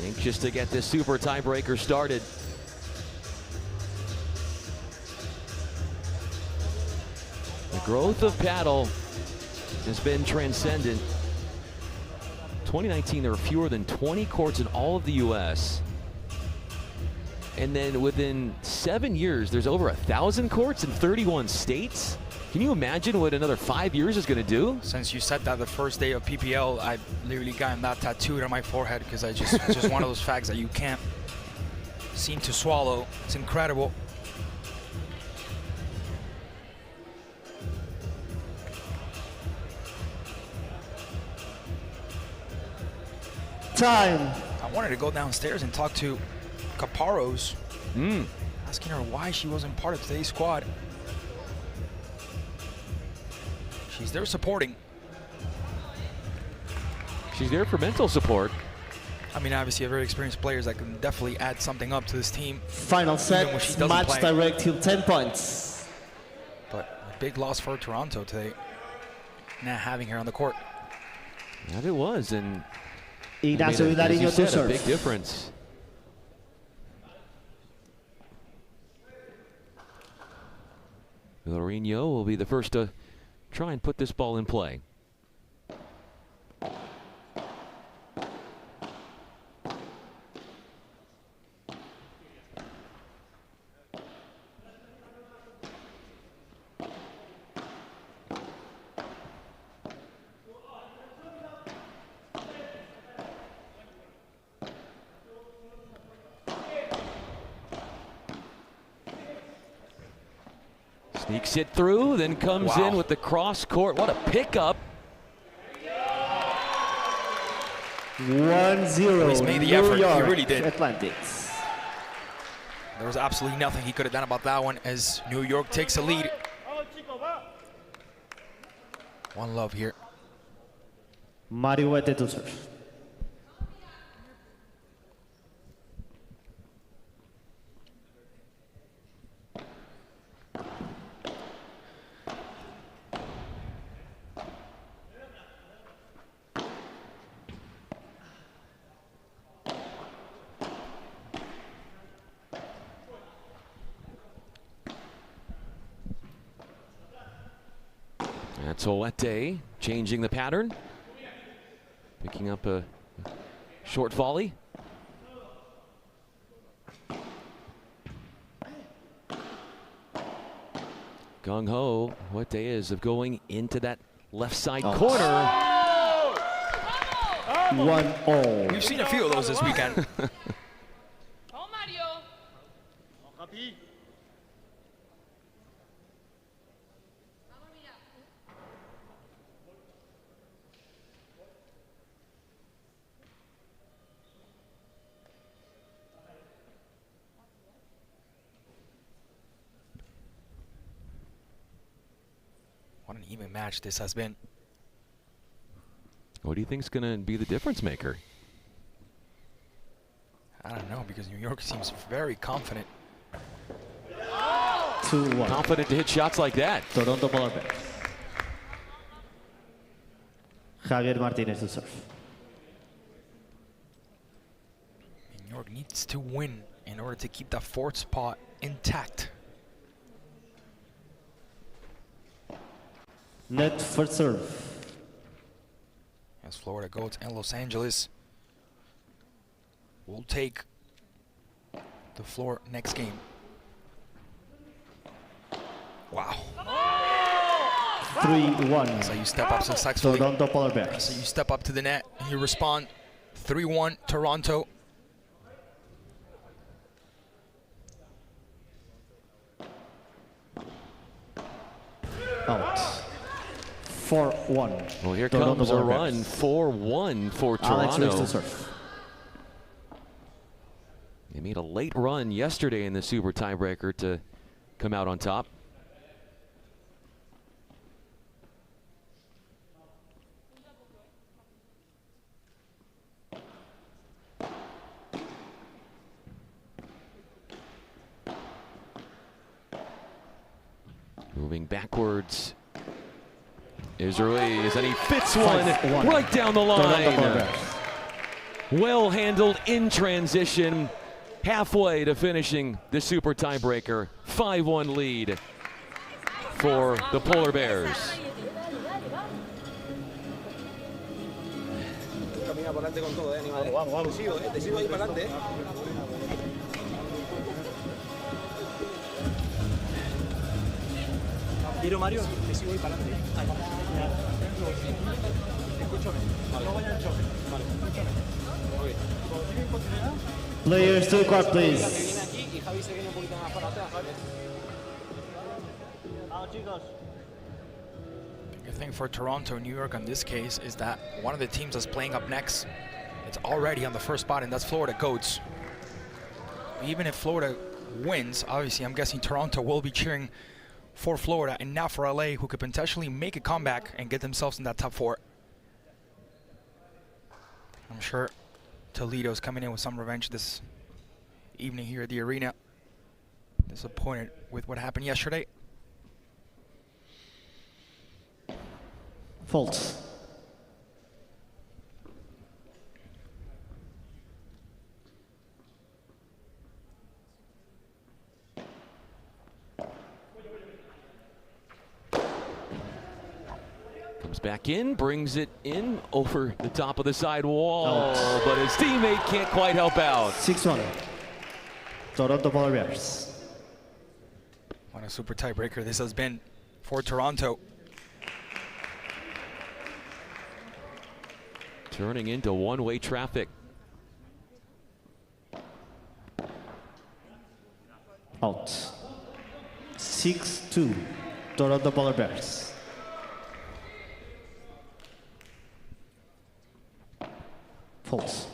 Anxious to get this super tiebreaker started. The growth of paddle has been transcendent. 2019, there were fewer than 20 courts in all of the U.S. And then within 7 years, there's over 1,000 courts in 31 states. Can you imagine what another 5 years is going to do? Since you said that the first day of PPL, I literally got that tattooed on my forehead because it's just one of those facts that you can't seem to swallow. It's incredible. Time. I wanted to go downstairs and talk to Caparros, asking her why she wasn't part of today's squad. She's there supporting. She's there for mental support. I mean, obviously, a very experienced players that can definitely add something up to this team. Final set, match direct till 10 points. But a big loss for Toronto today, not having her on the court. That it was, and Ignacio Vilarino to a serve. big difference. Vilarino will be the first to try and put this ball in play. Sneaks it through, then comes in with the cross court. What a pickup. 1-0. Ruiz made the New effort. York He really did. Atlantics. There was absolutely nothing he could have done about that one as New York takes a lead. One love here. Huete to serve. That's Huete changing the pattern. Picking up a short volley. Gung-ho, Huete is of going into that left side corner. 1-0. We've seen a few of those this weekend. What an even match this has been. What do you think's going to be the difference maker? I don't know, because New York seems very confident. 2-1. Confident to hit shots like that. Toronto Polar Bears. Javier Martinez to serve. New York needs to win in order to keep that fourth spot intact. Net for serve. As Florida goes and Los Angeles will take the floor next game. Wow. 3-1. So you step up successfully. Toronto Polar Bears. So you step up to the net and you respond. 3-1 Toronto. Out. 4-1. Well, here Toronto comes a Polar run. Bears. 4-1 for Alex Ruiz Toronto. to serve. They made a late run yesterday in the super tiebreaker to come out on top. Moving backwards is Ruiz, and he fits one 5-1. right down the Toronto Polar line. Bears. Well handled in transition, halfway to finishing the super tiebreaker. 5-1 lead for the Polar Bears. Camina para adelante con todo, animal. Vamos, vamos. Te sigo ahí para adelante. Tiro, Mario, te sigo ahí para adelante. Escúchame. No vaya al choque. Vale, escúchame. Ok. Cuando llegue en continuidad. Players to the court, please. Que viene aquí y Javi se viene un poquito más para atrás, Javi. Vamos, chicos. The good thing for Toronto, New York in this case is that one of the teams that's playing up next, it's already on the first spot, and that's Florida Goats. Even if Florida wins, obviously I'm guessing Toronto will be cheering for Florida and not for LA, who could potentially make a comeback and get themselves in that top four. I'm sure Toledo's coming in with some revenge this evening here at the arena. Disappointed with what happened yesterday. Fault. Comes back in, brings it in over the top of the side wall, but his teammate can't quite help out. 6-1. Toronto Polar Bears. What a super tiebreaker this has been for Toronto. Turning into one-way traffic. Out. 6-2. Toronto Polar Bears. False.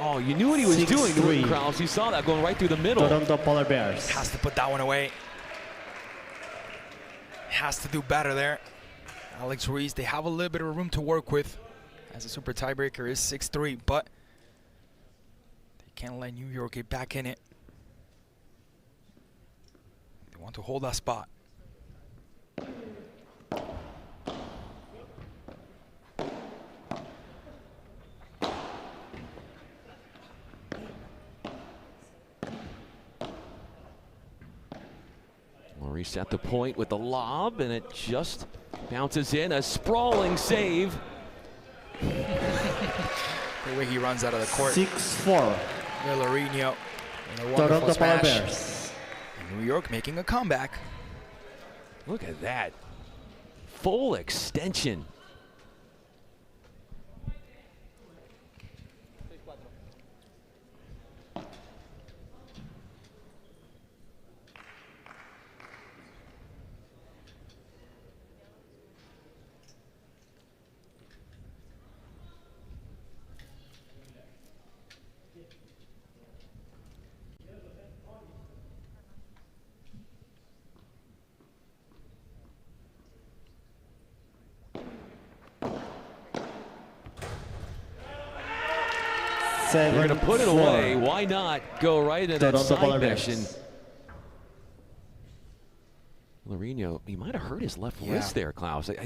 Oh, you knew what he was 6-3. doing, Kraus. You saw that going right through the middle. Toronto Polar Bears. Has to put that one away. Has to do better there. Alex Ruiz, they have a little bit of room to work with, as a super tiebreaker is 6-3, but they can't let New York get back in it. They want to hold that spot. We'll reset the point with the lob, and it just bounces in. A sprawling save. The way he runs out of the court. 6-4. Vilarino. Toronto Polar Bears. New York making a comeback. Look at that. Full extension. You're going to put it away. Why not go right into that side mesh? And Vilarino, he might have hurt his left wrist there, Klaus. Not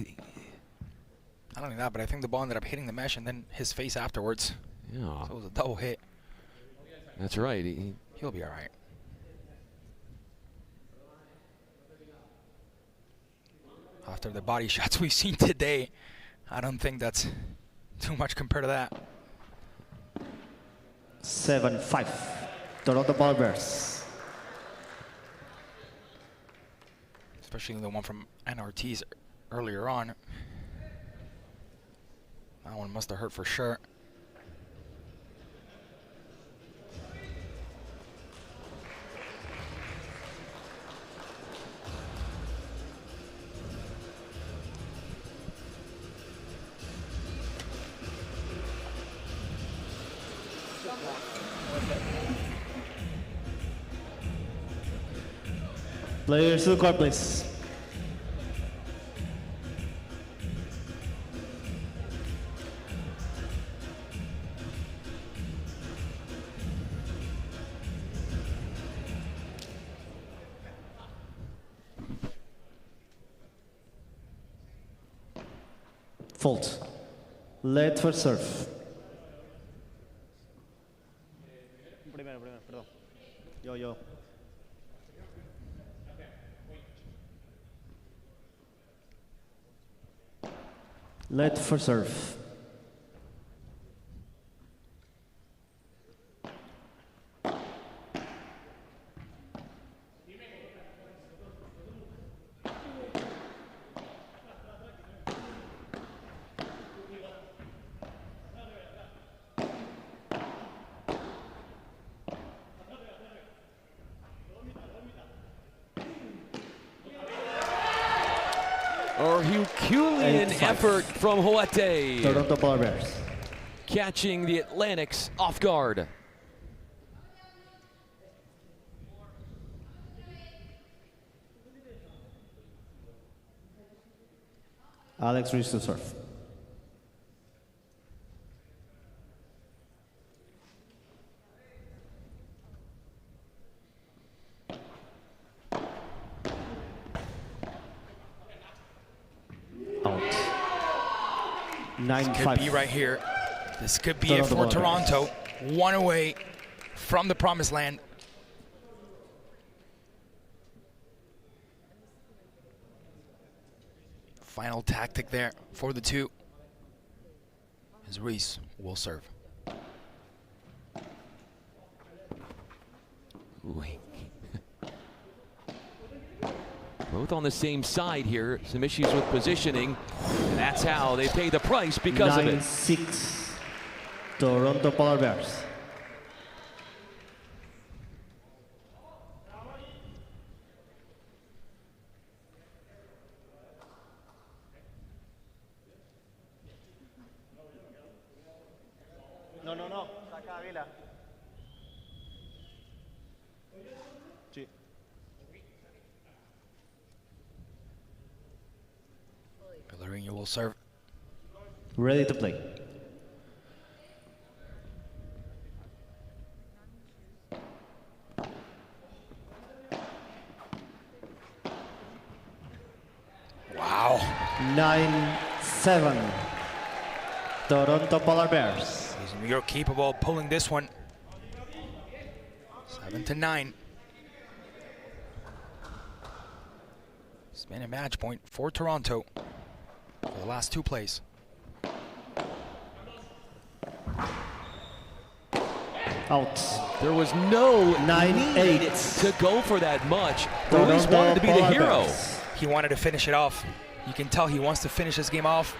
only that, but I think the ball ended up hitting the mesh and then his face afterwards. Yeah. So it was a double hit. That's right. He'll be all right. After the body shots we've seen today, I don't think that's too much compared to that. 7-5. Toronto Polar Bears. Especially the one from NRT's earlier on. That one must have hurt for sure. Players to the court, please. Fault. Let for serve. Primero, perdón. Yo. Let for serve. Or Herculean effort from Huete. Toronto Polar Bears. Catching the Atlantics off guard. Alex Ruiz to serve. Out. 9-5. This could be right here. This could be it for Toronto. One away from the promised land. Final tactic there for the two. Is Ruiz will serve. Ooh. Both on the same side here. Some issues with positioning. And that's how they pay the price because of it. 9-6. Toronto Polar Bears. No, no, no. Saca Aguilar. Sí. Vilarino will serve. Ready to play. Wow. 9-7. Toronto Polar Bears. Is New York capable of pulling this one? 7-9. It's been a match point for Toronto for the last 2 plays. Out. There was no 9-8 to go for that much. Ruiz wanted to be the hero. He wanted to finish it off. You can tell he wants to finish this game off.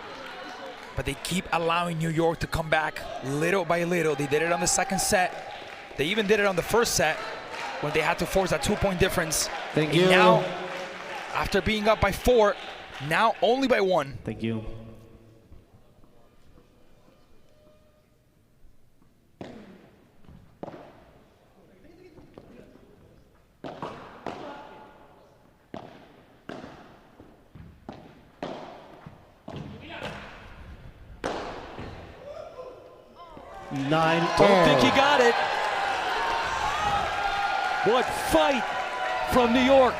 But they keep allowing New York to come back little by little. They did it on the second set. They even did it on the first set when they had to force that 2-point difference. Thank you. Now, after being up by 4, now only by 1. Thank you. Don't think he got it. What fight from New York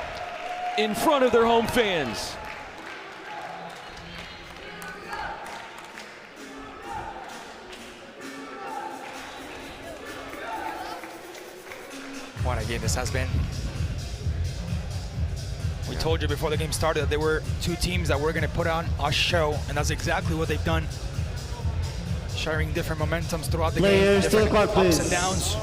in front of their home fans. What a game this has been. We told you before the game started that there were 2 teams that were going to put on a show, and that's exactly what they've done. Sharing different momentums throughout the game, different ups and downs.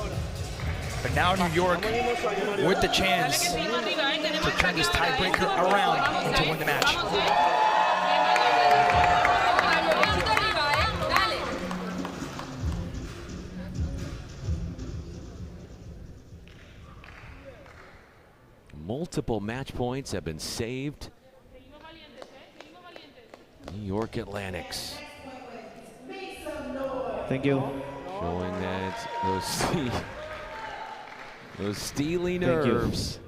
But now New York with the chance to turn this tiebreaker around and to win the match. Multiple match points have been saved. New York Atlantics. Thank you. Showing that those steely nerves.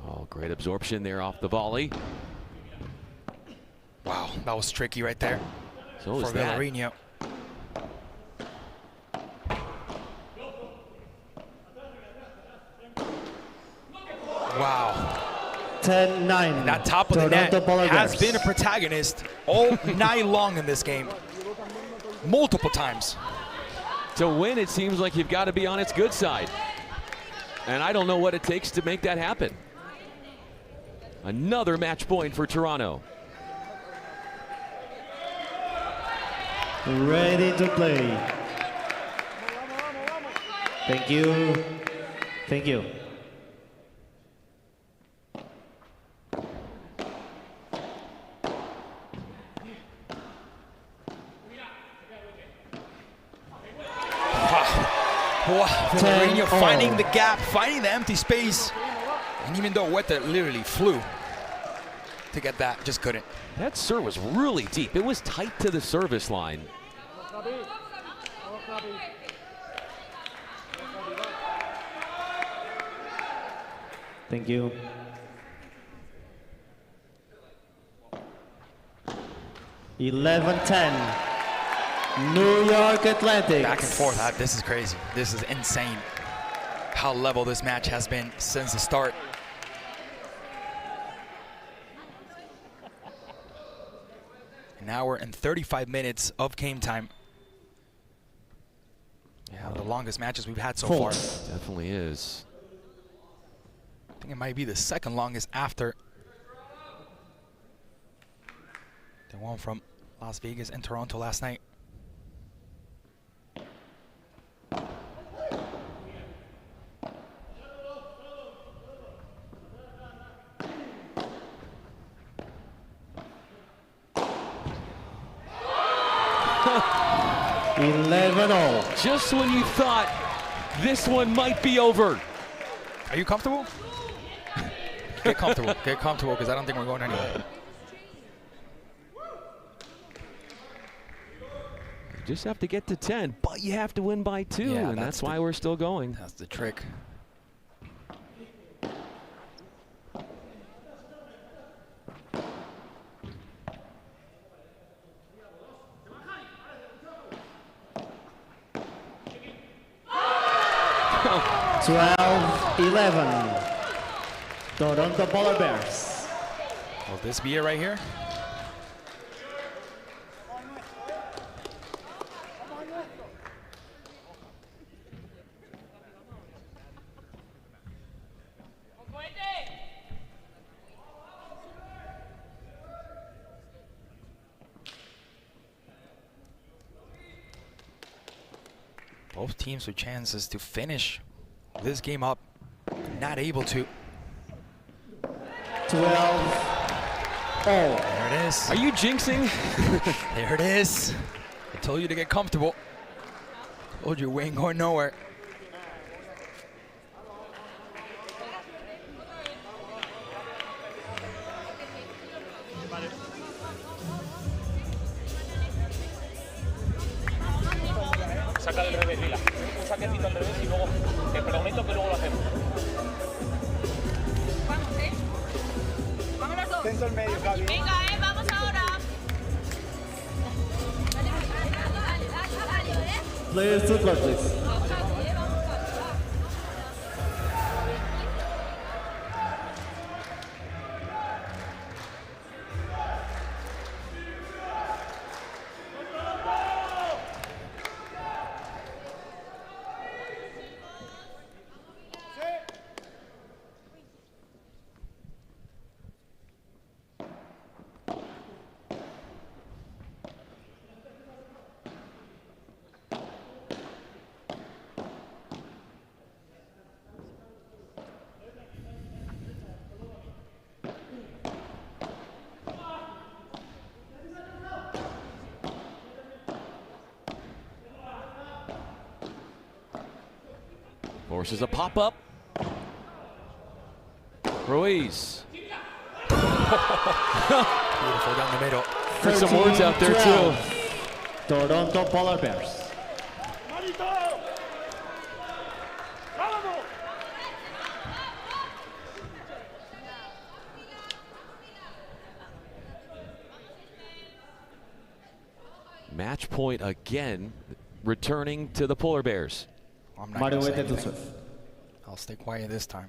Oh, great absorption there off the volley. Wow, that was tricky right there So for Vilarino. Wow. 10-9. That top of the net has been a protagonist all night long in this game. Multiple times. To win, it seems like you've got to be on its good side. And I don't know what it takes to make that happen. Another match point for Toronto. Ready to play. Thank you. Thank you. Vilarino finding the gap, finding the empty space. And even though Huete literally flew to get that, just couldn't. That serve was really deep. It was tight to the service line. Thank you. (11-10). New York Atlantics. Back and forth. This is crazy. This is insane. How level this match has been since the start. An hour and 35 minutes of game time. Yeah, one of the longest matches we've had so far. Definitely is. think it might be the second longest after the one from Las Vegas and Toronto last night. Just when you thought this one might be over. Are you comfortable? Get comfortable. Get comfortable, because I don't think we're going anywhere. You just have to get to 10, but you have to win by 2, Yeah, and that's why we're still going. That's the trick. Twelve, 11. Toronto Polar Bears. Will this be it right here? Both teams with chances to finish this game up, not able to. 12. Oh. There it is. Are you jinxing? There it is. I told you to get comfortable. Told you we ain't going nowhere. Saca del revés, Vila. Un saquecito al revés y luego te prometo que luego lo hacemos. Vamos, ¿eh? Vamos los dos. Centro al medio, Javi. Venga, vamos ahora. Players to court, please. Forces a pop-up. Ruiz. Beautiful down the middle. There's some words out there, 12. too. Toronto Polar Bears. Match point again, returning to the Polar Bears. I'm not gonna say anything. I'll stay quiet this time.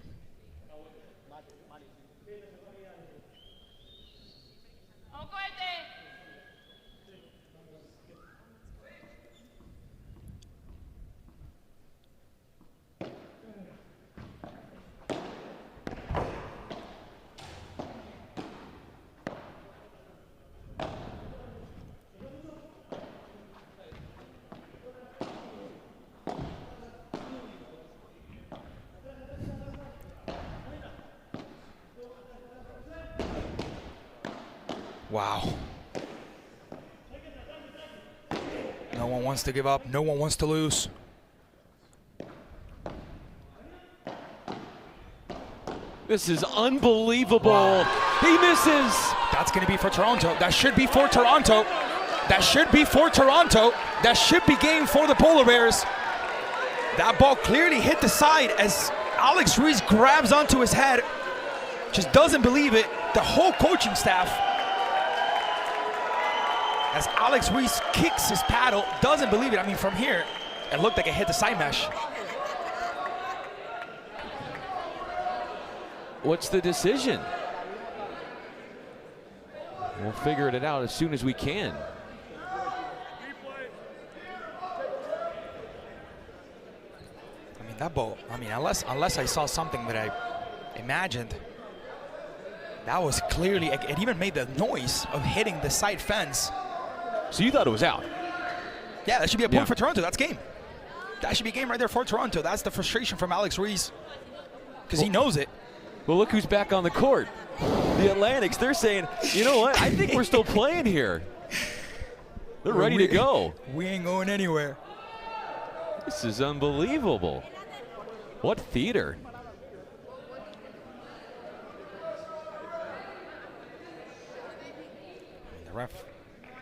Wow. No one wants to give up. No one wants to lose. This is unbelievable. Wow. He misses. That's going to be for Toronto. That should be for Toronto. That should be for Toronto. That should be game for the Polar Bears. That ball clearly hit the side as Alex Ruiz grabs onto his head. Just doesn't believe it. The whole coaching staff. As Alex Ruiz kicks his paddle, doesn't believe it. I mean, from here, it looked like it hit the side mesh. What's the decision? We'll figure it out as soon as we can. I mean, that ball, I mean, unless I saw something that imagined. That was clearly, it even made the noise of hitting the side fence. So you thought it was out? Yeah, that should be a point for Toronto. That's game. That should be game right there for Toronto. That's the frustration from Alex Ruiz, because he knows it. Well, look who's back on the court. The Atlantics, they're saying, you know what, I think we're still playing here. They're ready to go. We ain't going anywhere. This is unbelievable. What theater. The ref,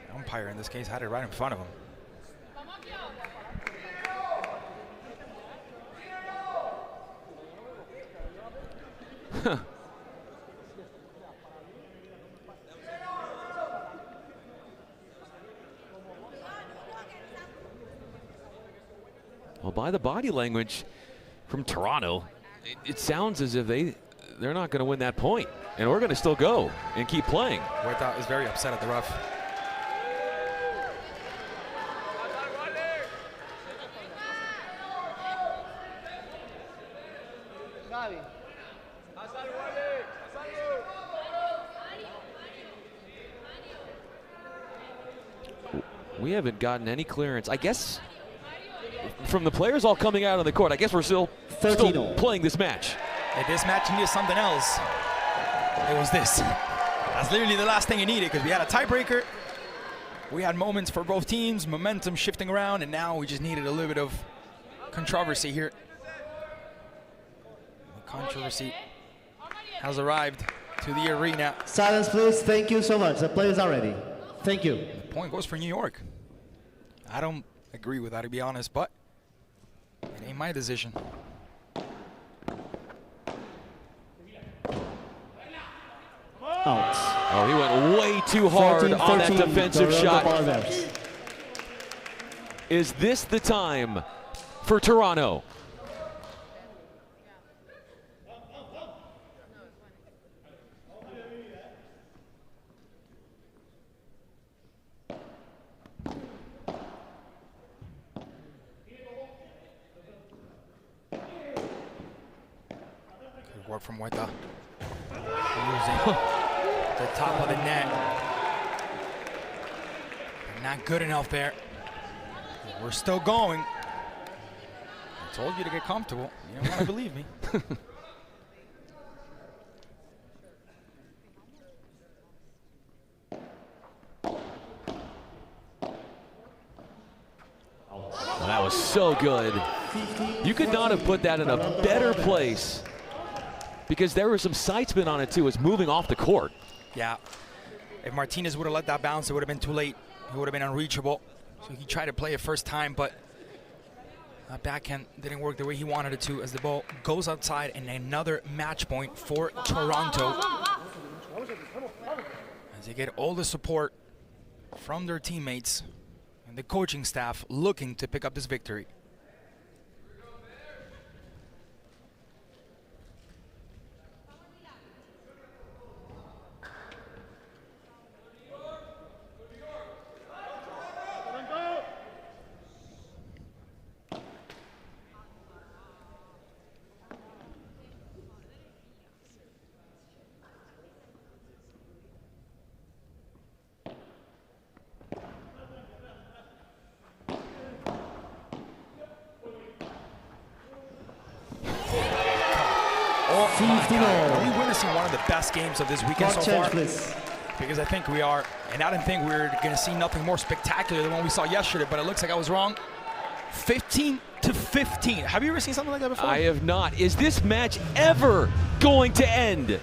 the umpire in this case, had it right in front of him. Huh. Well, by the body language from Toronto, it sounds as if they're not going to win that point, and we're going to still go and keep playing. Huete is very upset at the ref. We haven't gotten any clearance, I guess, from the players all coming out on the court. I guess we're still playing this match. If this match needed something else, it was this. That's literally the last thing it needed, because we had a tiebreaker. We had moments for both teams, momentum shifting around, and now we just needed a little bit of controversy here. The controversy has arrived to the arena. Silence, please. Thank you so much. The players are ready. Thank you. The point goes for New York. I don't agree with that, to be honest, but it ain't my decision. Out. Oh, he went way too hard on that defensive shot. Is this the time for Toronto? Good work from Huete. Using the top of the net. Not good enough there. We're still going. I told you to get comfortable. You don't want to believe me. Well, that was so good. You could not have put that in a better place, because there was some side spin on it too. It's moving off the court. Yeah. If Martinez would have let that bounce, it would have been too late. It would have been unreachable. So he tried to play it first time, but that backhand didn't work the way he wanted it to, as the ball goes outside, and another match point for Toronto, as they get all the support from their teammates and the coaching staff looking to pick up this victory. Are we witnessing one of the best games of this weekend so far? Please. Because I think we are, and I didn't think we were going to see nothing more spectacular than what we saw yesterday, but it looks like I was wrong. 15-15. Have you ever seen something like that before? I have not. Is this match ever going to end?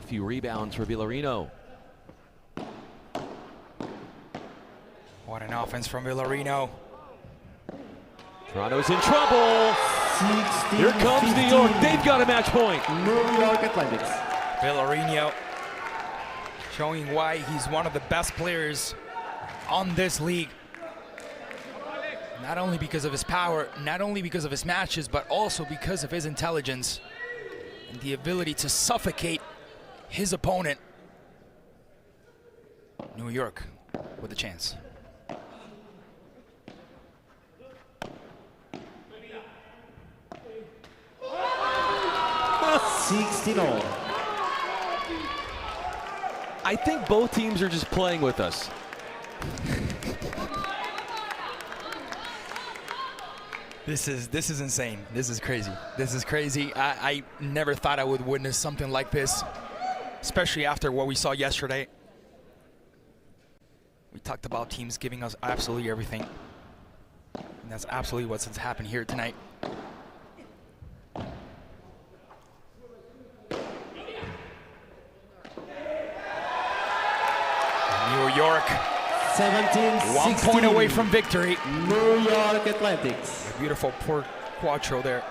few rebounds for Vilarino. What an offense from Vilarino. Toronto's in trouble. Here comes New York. They've got a match point. New York Athletics. Vilarino showing why he's one of the best players on this league. Not only because of his power, not only because of his matches, but also because of his intelligence and the ability to suffocate his opponent. New York with a chance. 16-all. I think both teams are just playing with us. This is insane. This is crazy. This is crazy. I never thought I would witness something like this, especially after what we saw yesterday. We talked about teams giving us absolutely everything. And that's absolutely what's happened here tonight. New York 17-16. 1 point away from victory. New York Athletics. A beautiful poor quattro there.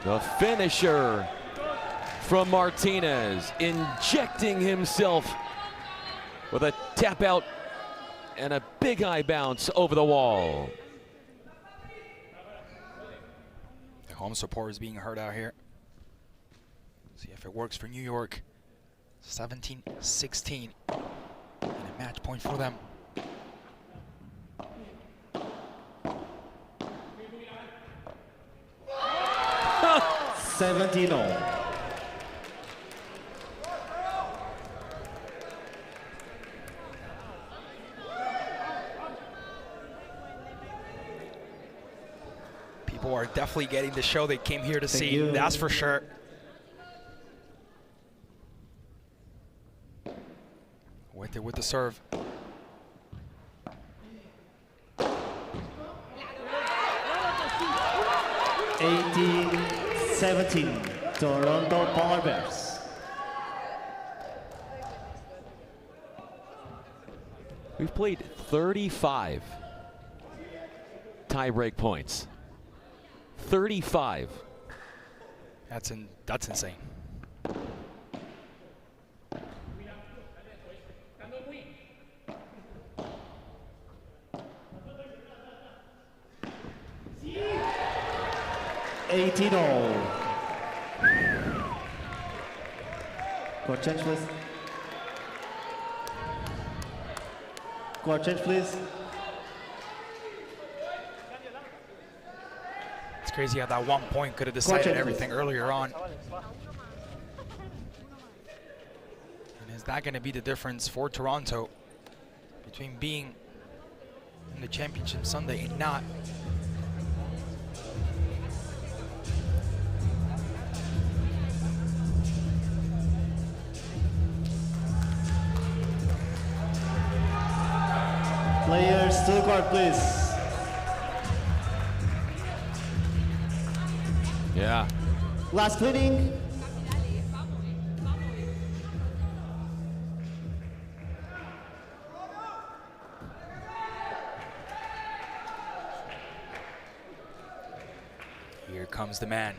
The finisher from Martinez, injecting himself with a tap out and a big high bounce over the wall. The home support is being heard out here. See if it works for New York. 17-16. And a match point for them. $17-all. People are definitely getting the show they came here to Thank see. you. That's for sure. Huete with the serve. $18-17. Toronto Polar Bears. We've played 35 tie-break points. 35. That's insane. $18-all. Court change, please. Court change, please. It's crazy how that 1 point could have decided everything earlier on. And is that going to be the difference for Toronto between being in the championship Sunday and not? Players to the court, please. Yeah. Last cleaning. Here comes the man.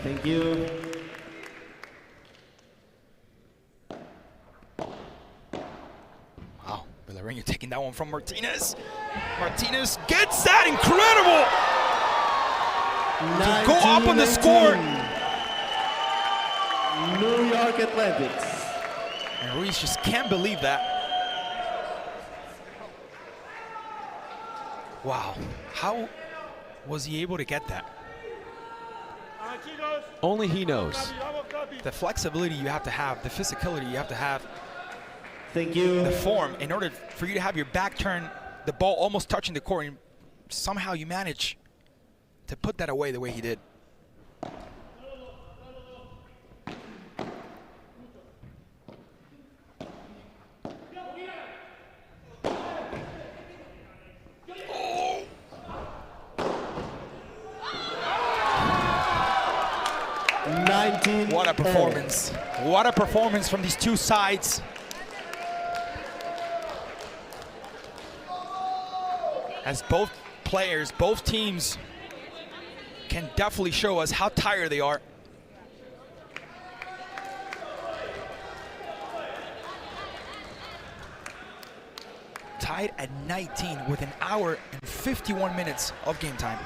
Thank you. Wow, Vilarino taking that one from Martinez. Martinez gets that, incredible! To go up on the score. New York Athletics. And Ruiz just can't believe that. Wow, how was he able to get that? Only he knows. The flexibility you have to have, the physicality you have to have. Thank you. The form, in order for you to have your back turn, the ball almost touching the court, and somehow you manage to put that away the way he did. What a performance. What a performance from these two sides. As both players, both teams can definitely show us how tired they are. Tied at 19 with an hour and 51 minutes of game time.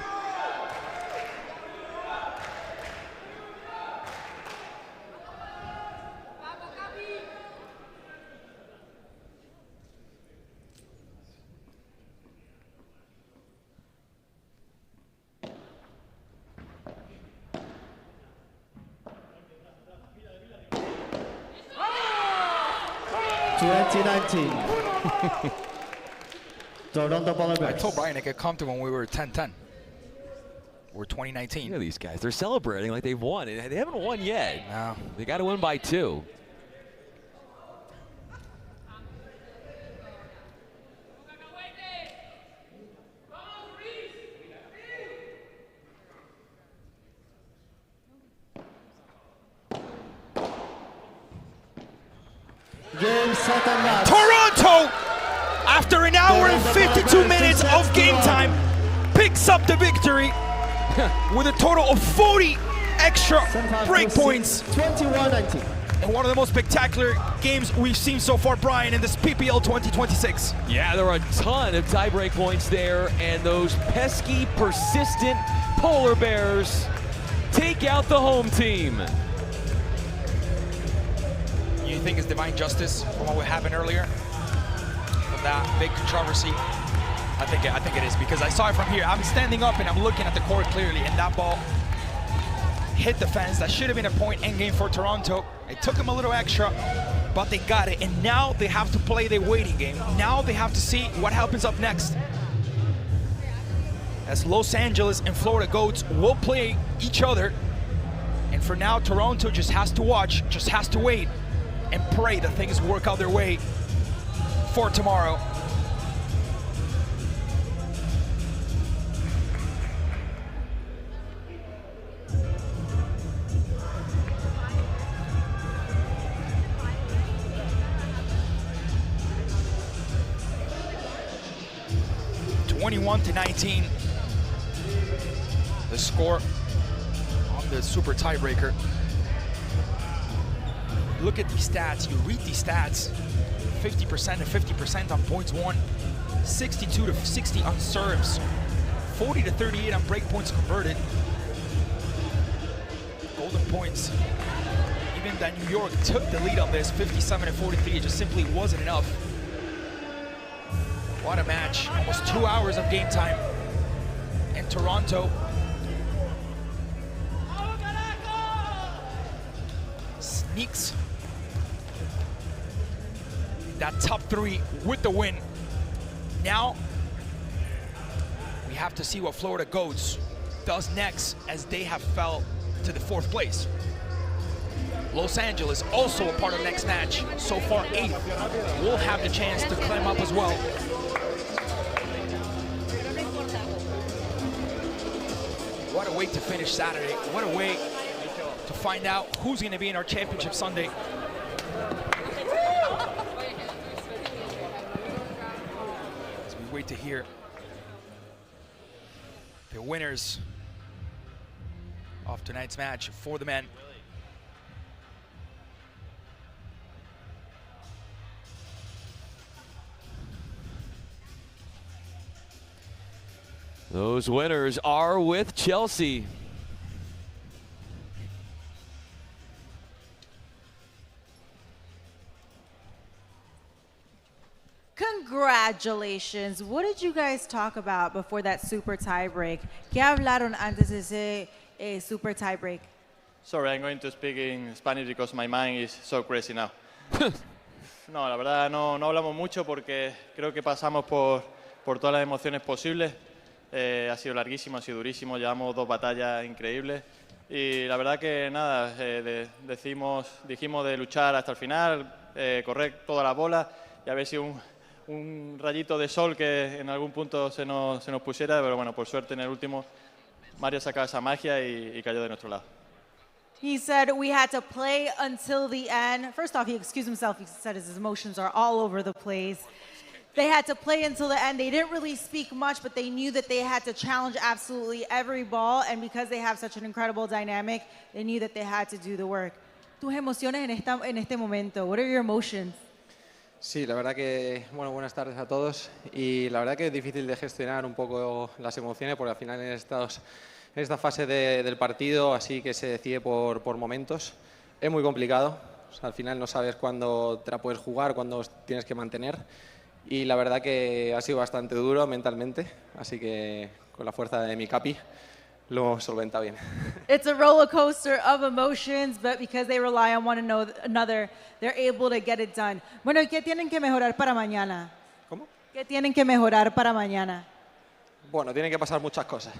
Toronto Polar Bears. I told Brian I could come to when we were 10-10. Or 2019. Look at these guys. They're celebrating like they've won. They haven't won yet. No. They got to win by 2. Game, set, and match. Toronto, after an hour and 52 minutes of game time, picks up the victory with a total of 40 extra break points. 21-19. And one of the most spectacular games we've seen so far, Brian, in this PPL 2026. Yeah, there are a ton of tie-break points there, and those pesky, persistent Polar Bears take out the home team. You think it's divine justice from what happened earlier? Of that big controversy? I think it is, because I saw it from here. I'm standing up and I'm looking at the court clearly, and that ball hit the fence. That should have been a point end game for Toronto. It took them a little extra, but they got it. And now they have to play their waiting game. Now they have to see what happens up next. As Los Angeles and Florida Goats will play each other. And for now, Toronto just has to watch, just has to wait, and pray that things work out their way for tomorrow. to 19, the score on the super tiebreaker. Look at these stats, you read these stats, 50% and 50% on points won, 62 to 60 on serves, 40 to 38 on break points converted. Golden points, even that New York took the lead on this, 57 to 43, it just simply wasn't enough. What a match, almost 2 hours of game time in Toronto. Sneaks that top three with the win. Now, we have to see what Florida Goats does next, as they have fell to the 4th place. Los Angeles also a part of next match. So far 8th, will have the chance to climb up as well. What a way to finish Saturday. What a way to find out who's going to be in our championship Sunday. As we wait to hear the winners of tonight's match for the men. Those winners are with Chelsea. Congratulations. What did you guys talk about before that super tie break? ¿Qué hablaron antes de ese super tie break? Sorry, I'm going to speak in Spanish because my mind is so crazy now. No, la verdad no hablamos mucho porque creo que pasamos por todas las emociones posibles. Ha sido larguísimo, ha sido durísimo, llevamos 2 batallas increíbles y la verdad que nada, dijimos de luchar hasta el final, correr todas las bolas y a ver si un rayito de sol que en algún punto se nos pusiera, pero bueno, por suerte en el último Mario sacaba esa magia y cayó de nuestro lado. He said we had to play until the end. First off, he excused himself. He said his emotions are all over the place. They had to play until the end. They didn't really speak much, but they knew that they had to challenge absolutely every ball. And because they have such an incredible dynamic, they knew that they had to do the work. Tus emociones en este momento. What are your emotions? Sí, la verdad que, bueno, buenas tardes a todos. Y la verdad que es difícil de gestionar un poco las emociones porque al final en esta fase del partido, así que se decide por momentos, es muy complicado. O sea, al final no sabes cuándo te la puedes jugar, cuándo tienes que mantener. Y la verdad que ha sido bastante duro mentalmente, así que con la fuerza de mi capi lo solventa bien. It's a roller coaster of emotions, but because they rely on one another, they're able to get it done. Bueno, ¿y qué tienen que mejorar para mañana? ¿Cómo? ¿Qué tienen que mejorar para mañana? Bueno, tienen que pasar muchas cosas.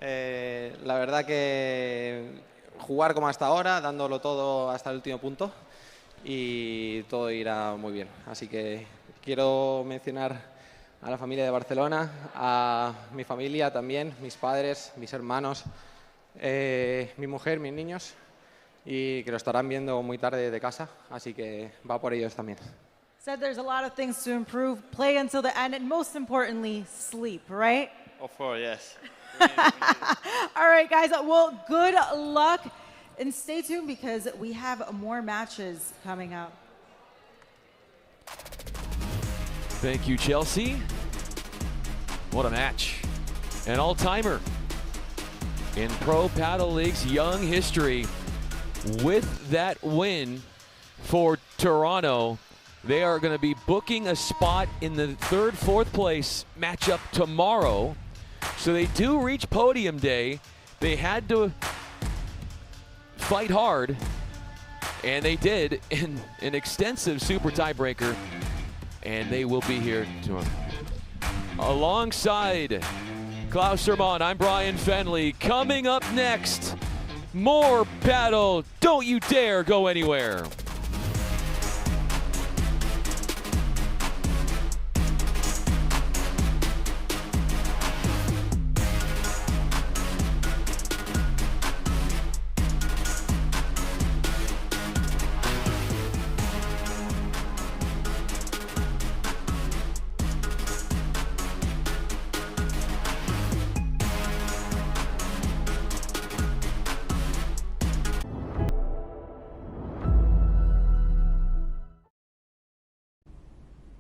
La verdad que jugar como hasta ahora, dándolo todo hasta el último punto y todo irá muy bien. Así que quiero mencionar a la familia de Barcelona, a mi familia también, mis padres, mis hermanos, mi mujer, mis niños, y que lo estarán viendo muy tarde de casa, así que va por ellos también. Said there's a lot of things to improve, play until the end, and most importantly, sleep, right? Of course, yes. All right, guys, well, good luck, and stay tuned because we have more matches coming up. Thank you, Chelsea. What a match. An all-timer in Pro Padel League's young history. With that win for Toronto, they are going to be booking a spot in the third, fourth place matchup tomorrow. So they do reach podium day. They had to fight hard, and they did in an extensive super tiebreaker. And they will be here tomorrow. Alongside Klaus Sermon, I'm Brian Fenley. Coming up next, more paddle. Don't you dare go anywhere.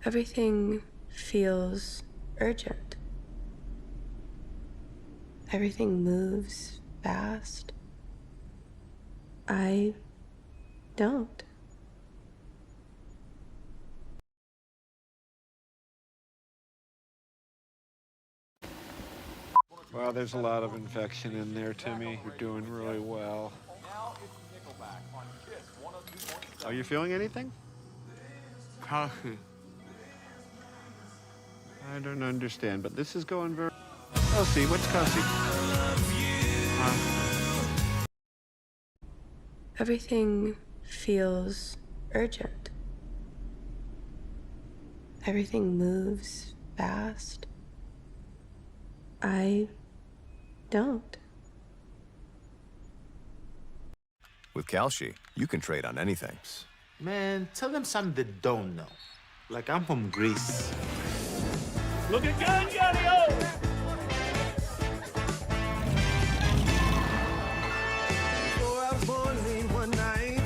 Everything feels urgent. Everything moves fast. I don't. Well, there's a lot of infection in there, Timmy. You're doing really well. Are you feeling anything? Coffee. I don't understand, but this is going very... Kelsey, what's Kelsey? Everything feels urgent. Everything moves fast. I don't. With Calci, you can trade on anything. Man, tell them something they don't know. Like I'm from Greece. Looking good, Yario! Before I was born late one night,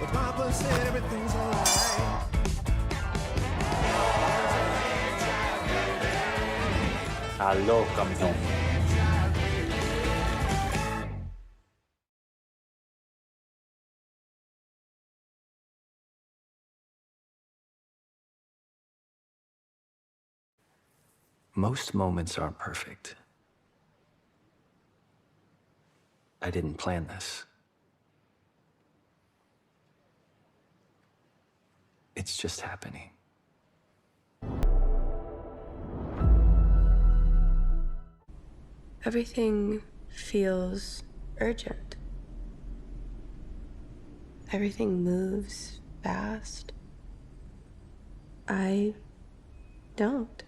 but Papa said everything's alright. Aló, campeón. Most moments aren't perfect. I didn't plan this. It's just happening. Everything feels urgent. Everything moves fast. I don't.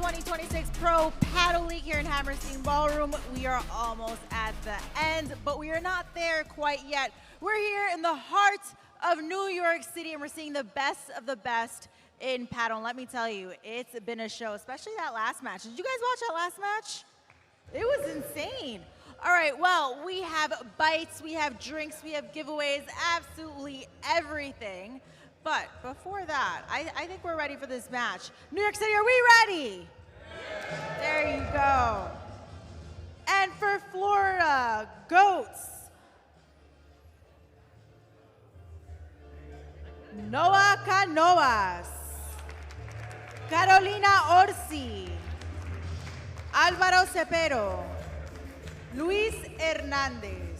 2026 Pro Padel League here in Hammerstein Ballroom. We are almost at the end, but we are not there quite yet. We're here in the heart of New York City, and we're seeing the best of the best in paddle. And let me tell you, it's been a show, especially that last match. Did you guys watch that last match? It was insane. All right, well, we have bites, we have drinks, we have giveaways, absolutely everything. But before that, I think we're ready for this match. New York City, are we ready? There you go. And for Florida, Goats. Noah Canovas. Carolina Orsi. Álvaro Cepero. Luis Hernández.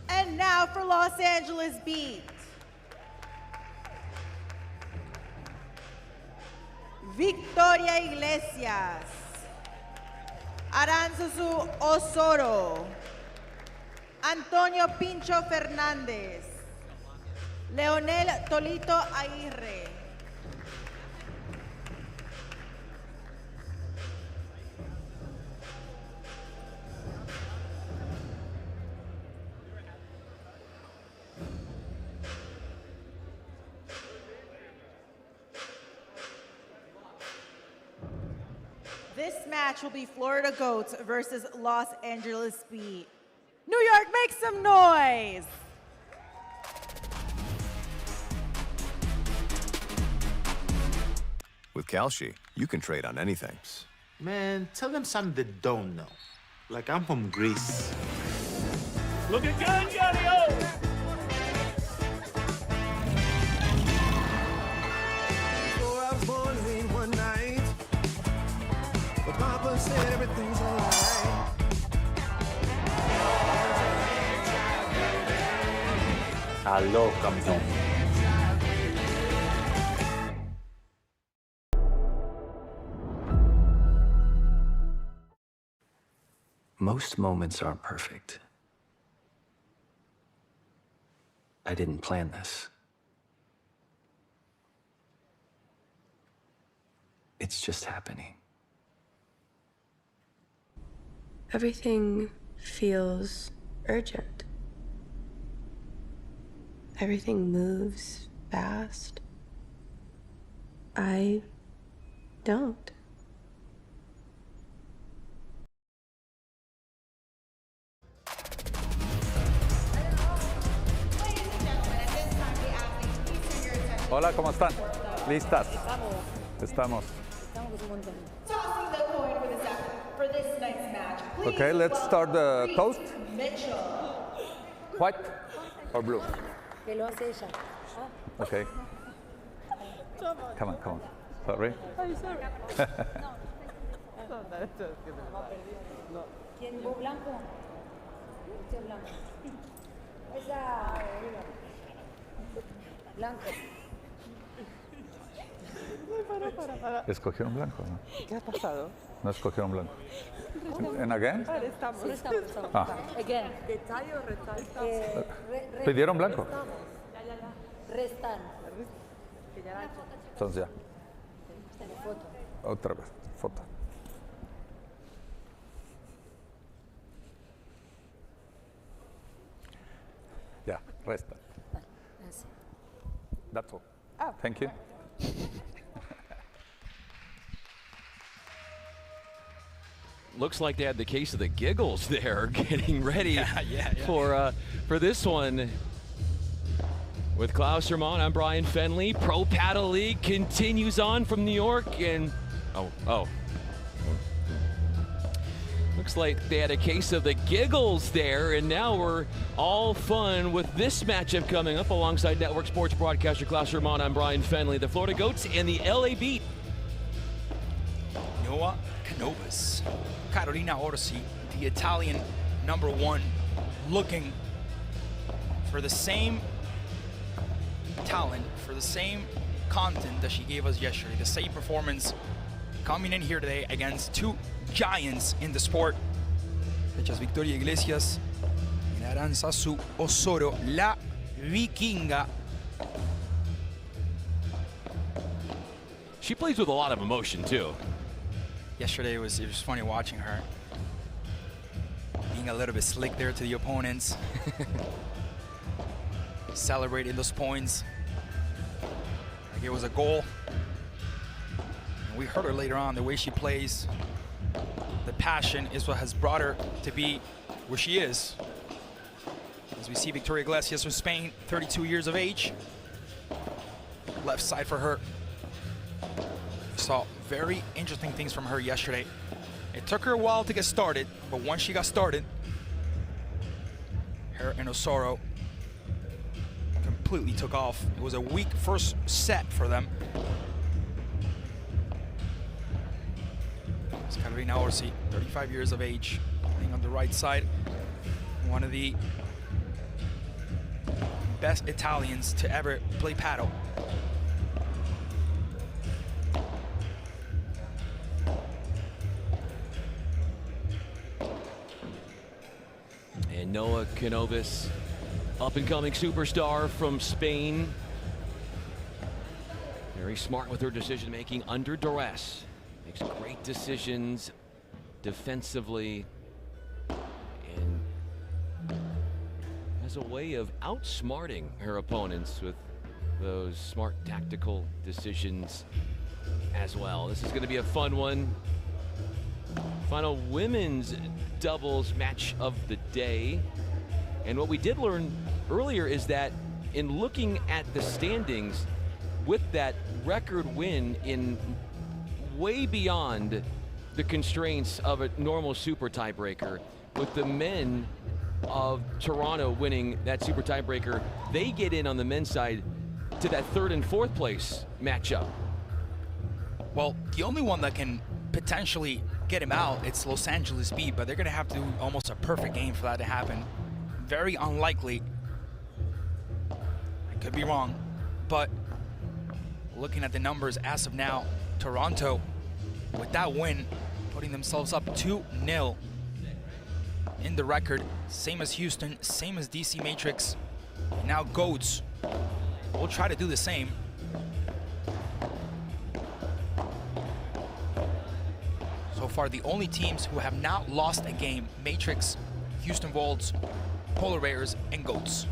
And now for Los Angeles Beat. Victoria Iglesias. Aranzazu Osoro. Antonio Pincho Fernández. Leonel Tolito Aguirre. This match will be Florida Goats versus Los Angeles Beat. New York, make some noise! With Calci, you can trade on anything. Man, tell them something they don't know. Like I'm from Greece. Look at Gallo! So I was born late one night, but Papa said everything's alright. Aló, campeón. Most moments aren't perfect. I didn't plan this. It's just happening. Everything feels urgent. Everything moves fast. I don't. Hola, ¿cómo están? ¿Listas? Estamos. Tossing the coin for this night's match. Please Okay, let's start the toast. Mitchell. White or blue? Que lo hace ella. Okay. Come on, come on. Sorry. Ay, sorry. ¿Quién? ¿Vos blanco? Usted blanco. Esa. Blanco. Escogieron blanco, ¿no? ¿Qué ha pasado? No escogieron blanco. ¿En again? Estamos. Ah. Again. ¿Detalle o restan? ¿Pidieron blanco? Restan. Entonces ya. Otra vez, foto. Ya, resta. That's all. Thank you. Looks like they had the case of the giggles there, getting ready for this one. With Klaus Hermann, I'm Brian Fenley. Pro Padel League continues on from New York, and looks like they had a case of the giggles there, and now we're all fun with this matchup coming up alongside Network Sports broadcaster Klaus Hermann. I'm Brian Fenley. The Florida Goats and the LA Beat. Noah Canovas. Carolina Orsi, the Italian #1, looking for the same talent, for the same content that she gave us yesterday, the same performance, coming in here today against two giants in the sport, such as Victoria Iglesias and Aranzazu Osoro, la Vikinga. She plays with a lot of emotion too. Yesterday it was funny watching her being a little bit slick there to the opponents, celebrating those points like it was a goal. And we heard her later on, the way she plays, the passion is what has brought her to be where she is. As we see Victoria Iglesias from Spain, 32 years of age, left side for her. Saw very interesting things from her yesterday. It took her a while to get started, but once she got started, her and Osoro completely took off. It was a weak first set for them. It's Carolina Orsi, 35 years of age, playing on the right side. One of the best Italians to ever play paddle. And Noa Canovas, up-and-coming superstar from Spain. Very smart with her decision-making under duress. Makes great decisions defensively. And has a way of outsmarting her opponents with those smart tactical decisions as well. This is going to be a fun one. Final women's doubles match of the day. And what we did learn earlier is that in looking at the standings, with that record win in way beyond the constraints of a normal super tiebreaker, with the men of Toronto winning that super tiebreaker, they get in on the men's side to that 3rd and 4th place matchup. Well, the only one that can potentially get him out, it's Los Angeles Beat, but they're going to have to do almost a perfect game for that to happen. Very unlikely. I could be wrong, but looking at the numbers as of now, Toronto, with that win, putting themselves up 2-0 in the record, same as Houston, same as DC Matrix, and now Goats will try to do the same. So far, the only teams who have not lost a game, Matrix, Houston Volts, Polar Bears, and Goats.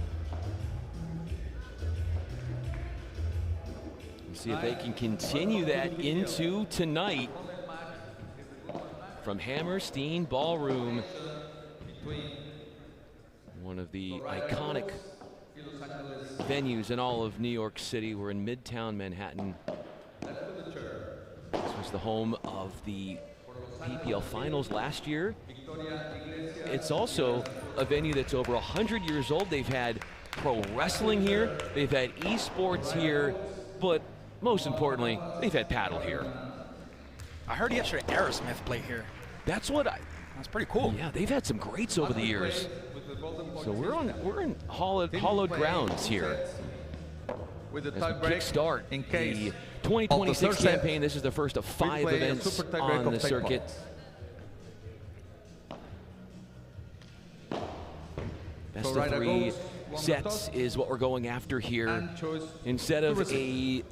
Let's see if they can continue that into tonight. From Hammerstein Ballroom, one of the iconic venues in all of New York City. We're in Midtown Manhattan. This was the home of the PPL Finals last year. It's also a venue that's over 100 years old. They've had pro wrestling here, they've had esports here, but most importantly, they've had paddle here. I heard yesterday Aerosmith play here. That's pretty cool. Yeah, they've had some greats over the years. So we're in hollowed grounds here. With the as we kickstart in case the 2026 campaign. This is the first of 5 events on the circuit. Best of 3 sets is what we're going after here. Instead of a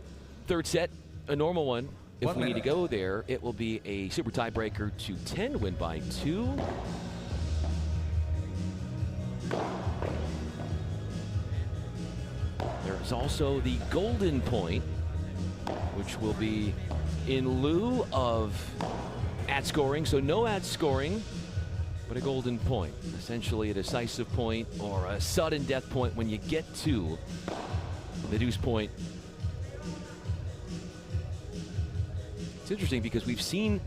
3rd set, a normal one, if we need to go there, it will be a super tiebreaker to 10, win by 2. There's also the golden point, which will be in lieu of ad scoring. So no ad scoring, but a golden point. Essentially a decisive point or a sudden death point when you get to the deuce point. It's interesting because we've seen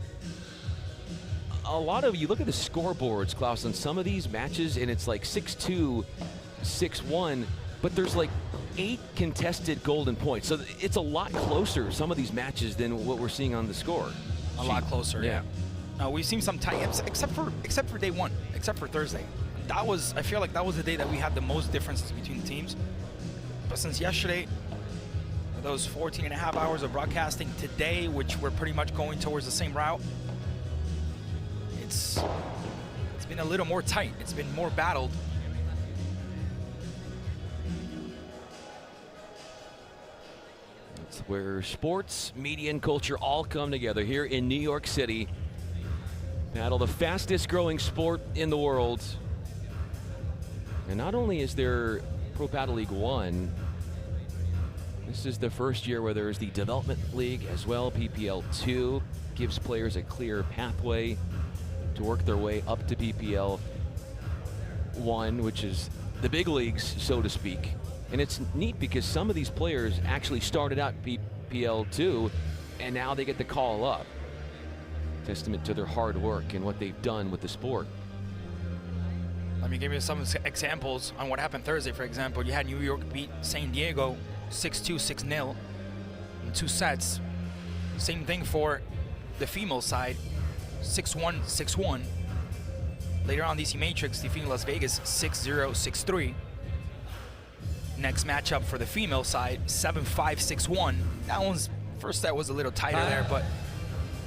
a lot of, you look at the scoreboards, Klaus, on some of these matches, and it's like 6-2, 6-1, but there's like 8 contested golden points. So it's a lot closer, some of these matches, than what we're seeing on the score. A lot closer, yeah. We've seen some tie-ups, except for day one, except for Thursday. I feel like that was the day that we had the most differences between the teams. But since yesterday, those 14 and a half hours of broadcasting today, which we're pretty much going towards the same route, it's been a little more tight. It's been more battled. It's where sports, media, and culture all come together here in New York City. Paddle, the fastest growing sport in the world. And not only is there Pro Padel League 1, this is the first year where there's the Development League as well. PPL 2 gives players a clear pathway to work their way up to PPL 1, which is the big leagues, so to speak. And it's neat because some of these players actually started out PPL 2 and now they get the call up. Testament to their hard work and what they've done with the sport. Let me give you some examples on what happened Thursday. For example, you had New York beat San Diego 6-2, 6-0 in 2 sets. Same thing for the female side, 6-1, 6-1. Later on, DC Matrix defeating Las Vegas 6-0, 6-3. Next matchup for the female side, 7-5, 6-1. That one's first set was a little tighter there, but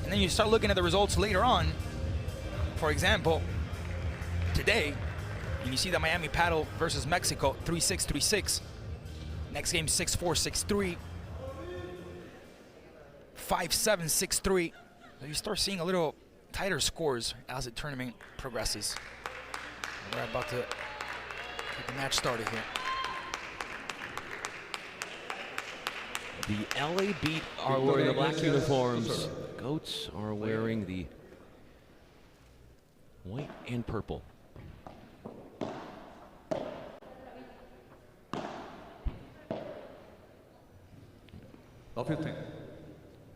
and then you start looking at the results later on. For example, today, and you see the Miami Paddle versus Mexico, 3-6, 3-6. Next game, 6-4, 6-3. 5-7, 6-3. So you start seeing a little tighter scores as the tournament progresses. We're about to get the match started here. The LA Beat are wearing the black uniforms. Goats are wearing the white and purple.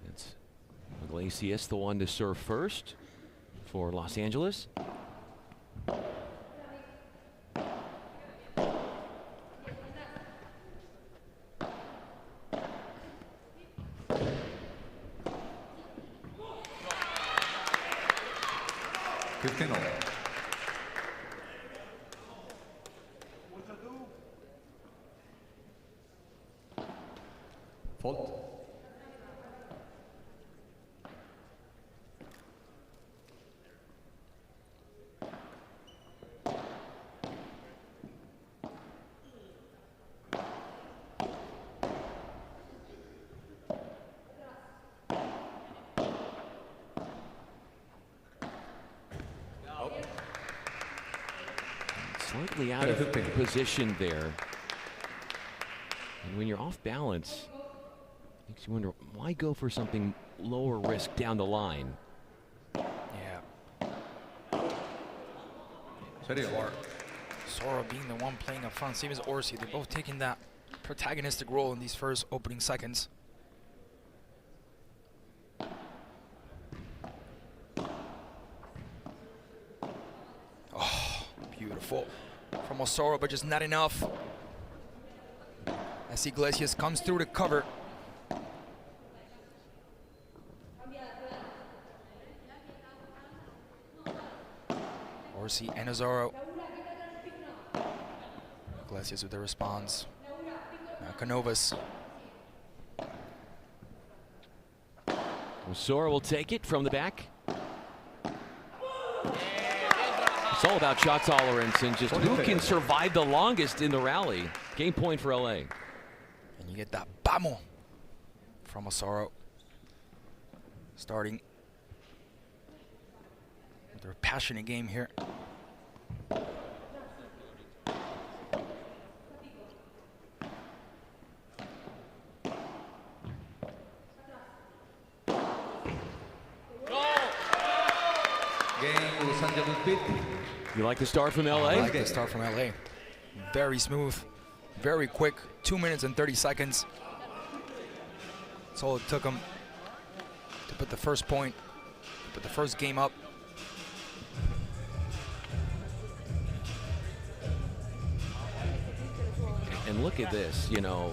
It's Iglesias, the one to serve first for Los Angeles. Fault. Slightly out of position there. And when you're off balance, makes you wonder, why go for something lower risk down the line? Yeah. Sora being the one playing up front, same as Orsi. They're both taking that protagonistic role in these first opening seconds. Oh, beautiful from Osoro, but just not enough. As Iglesias comes through to cover. Orsi and Osoro. Iglesias with the response. Now Canovas. Osoro will take it from the back. It's all about shot tolerance and just who can survive the longest in the rally. Game point for LA. And you get that bamo from Osoro. Starting with their passionate game here. You like the start from LA? I like the start from LA. Very smooth, very quick, 2 minutes and 30 seconds. That's all it took them to put the first point, put the first game up. And look at this, you know,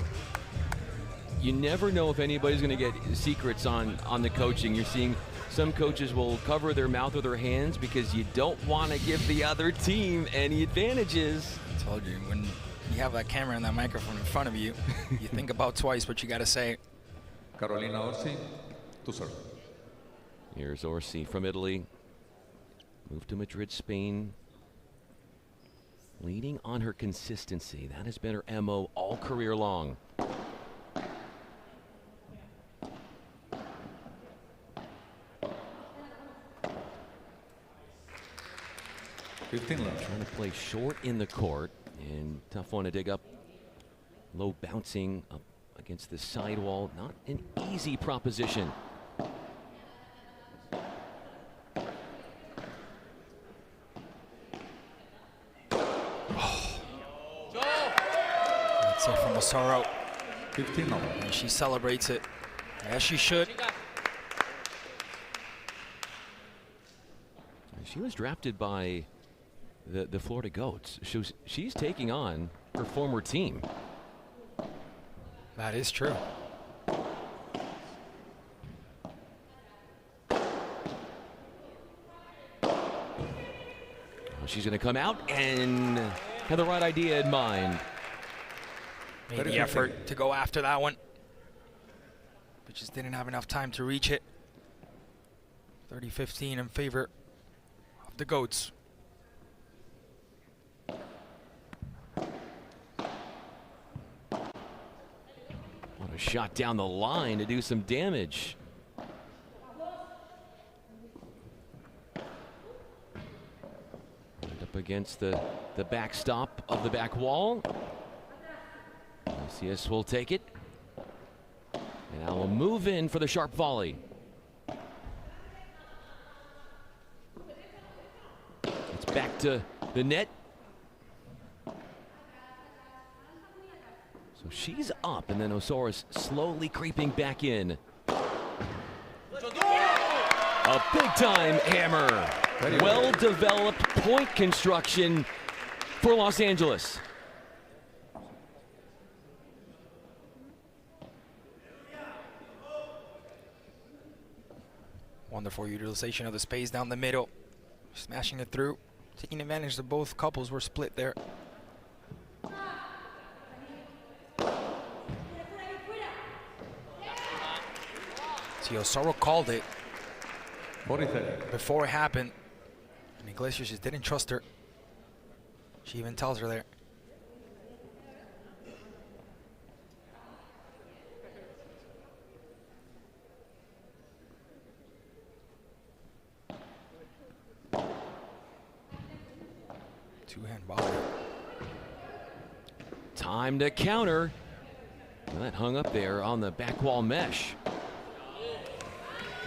you never know if anybody's going to get secrets on the coaching. You're seeing some coaches will cover their mouth with their hands because you don't want to give the other team any advantages. I told you, when you have that camera and that microphone in front of you, you think about twice what you got to say. Carolina Orsi, tu serve. Here's Orsi from Italy. Moved to Madrid, Spain. Leading on her consistency. That has been her MO all career long. 15 left. Trying to play short in the court, and tough one to dig up. Low bouncing up against the sidewall. Not an easy proposition. That's it from Osoro. 15 left. And she celebrates it, as she should. She was drafted by the Florida Goats. She's taking on her former team. That is true. She's going to come out and have the right idea in mind. Made the effort to go after that one, but just didn't have enough time to reach it. 30-15 in favor of the Goats. What a shot down the line to do some damage. Up against the backstop of the back wall. CS will take it. And now we'll move in for the sharp volley. It's back to the net. So she's up, and then Osoro's slowly creeping back in. A big-time hammer. Well-developed point construction for Los Angeles. Wonderful utilization of the space down the middle. Smashing it through. Taking advantage that both couples were split there. See, Osoro called it before it happened. And Iglesias just didn't trust her. She even tells her there. Two-hand volley. Time to counter. And that hung up there on the back wall mesh.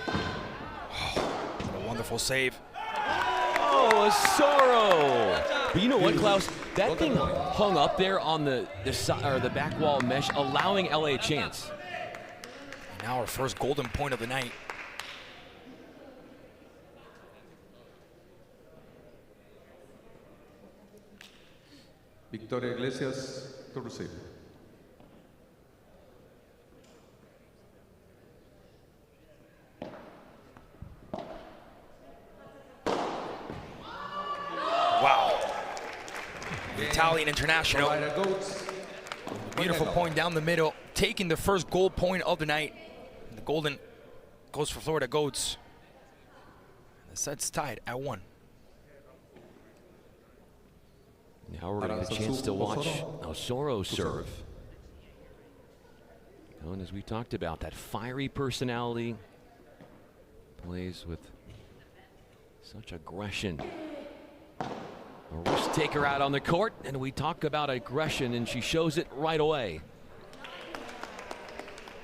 What a wonderful save. Oh, Osoro! But you know what, Klaus? That thing hung up there on the back wall mesh, allowing LA a chance. And now our first golden point of the night. Victoria Iglesias to receive. Wow. The Italian international. Beautiful point down the middle, taking the first gold point of the night. And the golden goes for Florida Goats. The set's tied at 1. Now we're going to get a chance to watch Osoro serve. And as we talked about, that fiery personality, plays with such aggression. A risk taker out on the court, and we talk about aggression, and she shows it right away.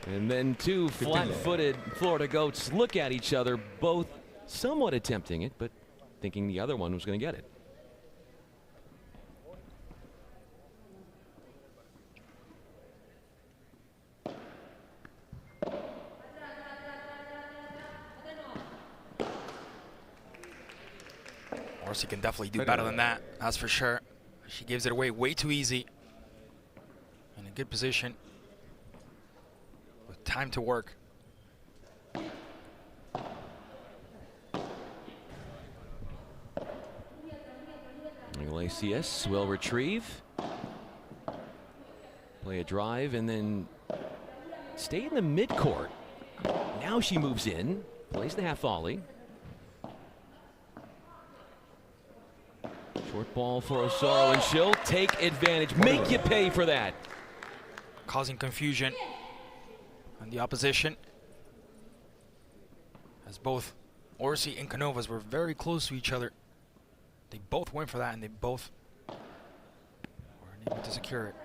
And then two flat-footed Florida Goats look at each other, both somewhat attempting it, but thinking the other one was going to get it. Orsi can definitely do better than that, that's for sure. She gives it away way too easy. In a good position. With time to work. Iglesias will retrieve. Play a drive and then stay in the midcourt. Now she moves in, plays the half volley. Short ball for Osoro, and she'll take advantage. Make you pay for that. Causing confusion on the opposition, as both Orsi and Canovas were very close to each other. They both went for that, and they both were able to secure it.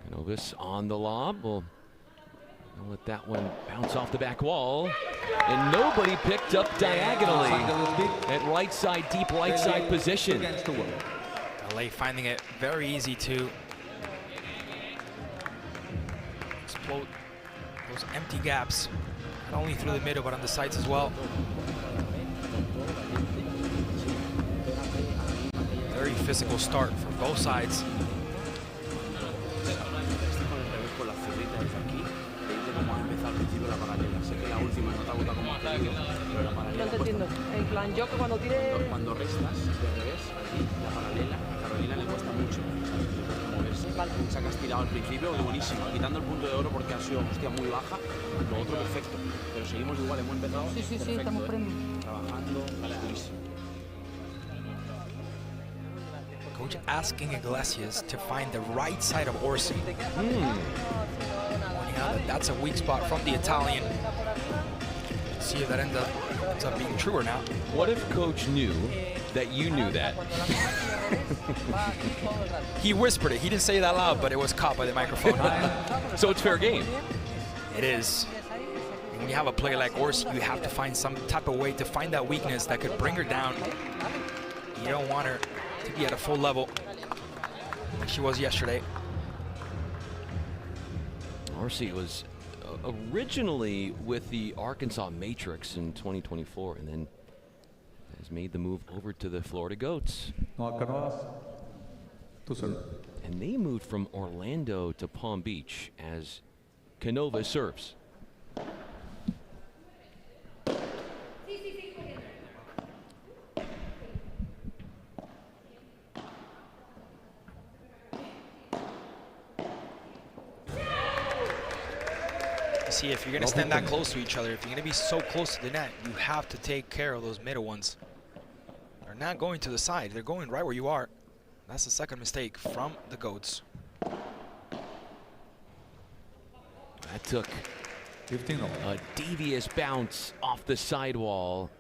Canovas on the lob. We'll let that one bounce off the back wall. And nobody picked up diagonally at right side, deep right side position. LA finding it very easy to explode those empty gaps, not only through the middle, but on the sides as well. Very physical start from both sides. No te entiendo. En plan, yo que cuando tire... Cuando restas de revés, aquí, la paralela, a Carolina le cuesta mucho moverse. Se ha castigado al principio, buenísimo, quitando el punto de oro porque ha sido, hostia, muy baja. Lo otro perfecto. Pero seguimos igual, hemos empezado. Sí, sí, perfecto, estamos premium. Trabajando, buenísimo. Coach asking Iglesias to find the right side of Orsi. Pointing out that that's a weak spot from the Italian. See if that ends up being true or not. What if Coach knew that you knew that? He whispered it. He didn't say it out loud, but it was caught by the microphone. So it's fair game. It is. When you have a player like Orsi, you have to find some type of way to find that weakness that could bring her down. You don't want her to be at a full level like she was yesterday. Orsi was originally with the Arkansas Matrix in 2024 and then has made the move over to the Florida Goats. And they moved from Orlando to Palm Beach as Canova serves. See, if you're going to stand that close to each other, if you're going to be so close to the net, you have to take care of those middle ones. They're not going to the side. They're going right where you are. That's the second mistake from the Goats. That took a devious bounce off the sidewall,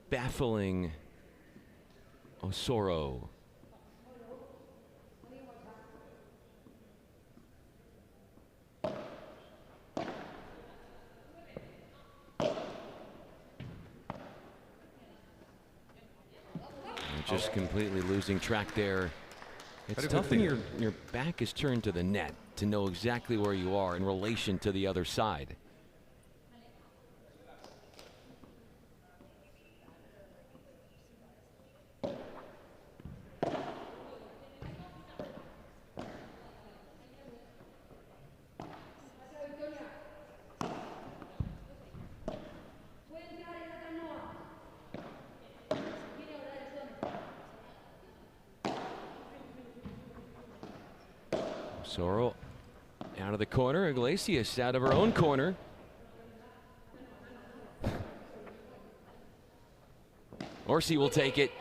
baffling Osoro. Just completely losing track there. It's tough when your back is turned to the net to know exactly where you are in relation to the other side. Osoro out of the corner. Iglesias out of her own corner. Orsi will take it.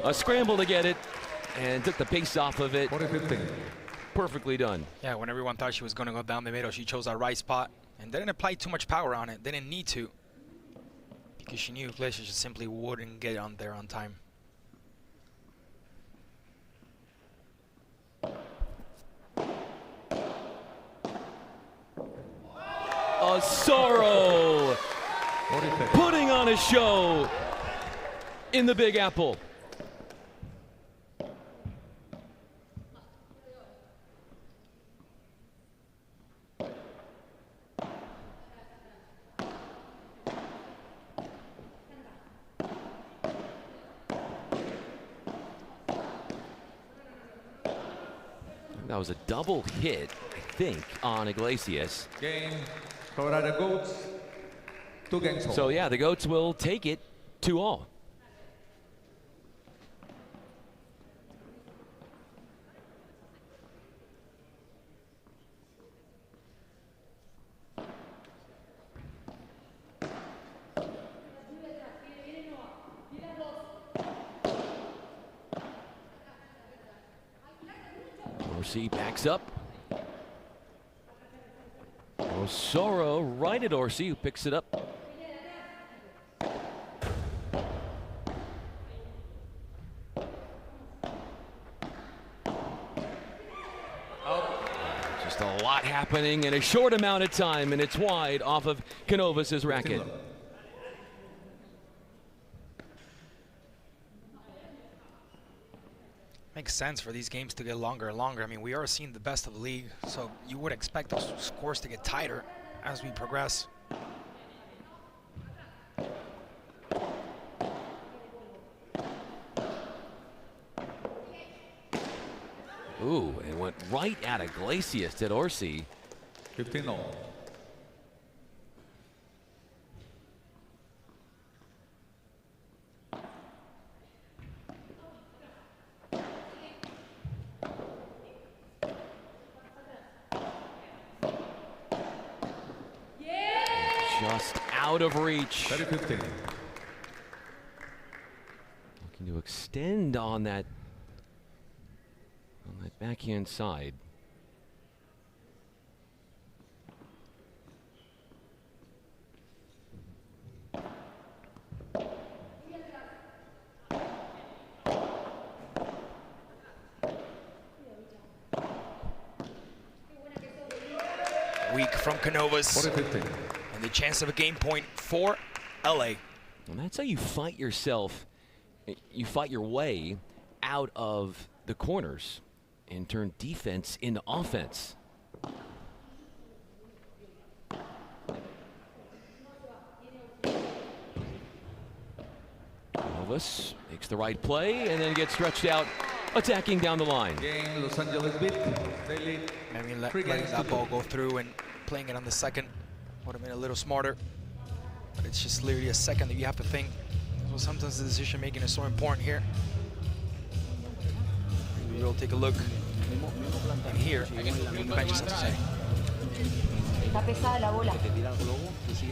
A scramble to get it and took the pace off of it. Perfectly done. Yeah, when everyone thought she was going to go down the middle, she chose that right spot and didn't apply too much power on it. Didn't need to, because she knew Iglesias just simply wouldn't get on there on time. Osoro putting on a show in the Big Apple. That was a double hit, I think, on Iglesias. Game Colorado Goats, 2 games. So yeah, the Goats will take it 2-all. Orsi backs up. Osoro right at Orsi, who picks it up. Just a lot happening in a short amount of time, and it's wide off of Canovas' racket. Makes sense for these games to get longer and longer. I mean, we are seeing the best of the league, so you would expect those scores to get tighter as we progress. Ooh, it went right at Iglesias at Orsi. 15-all. Just out of reach. 30-15. Looking to extend on that backhand side. Weak from Canovas. And the chance of a game point for LA. And that's how you fight yourself. You fight your way out of the corners and turn defense into offense. Canovas makes the right play and then gets stretched out, attacking down the line. Game Los Angeles beat. They lead. Maybe letting that ball go through and playing it on the second would have been a little smarter. But it's just literally a second that you have to think. So sometimes the decision making is so important here. We'll take a look in here. What the benches have to say. Está pesada la bola. Sí,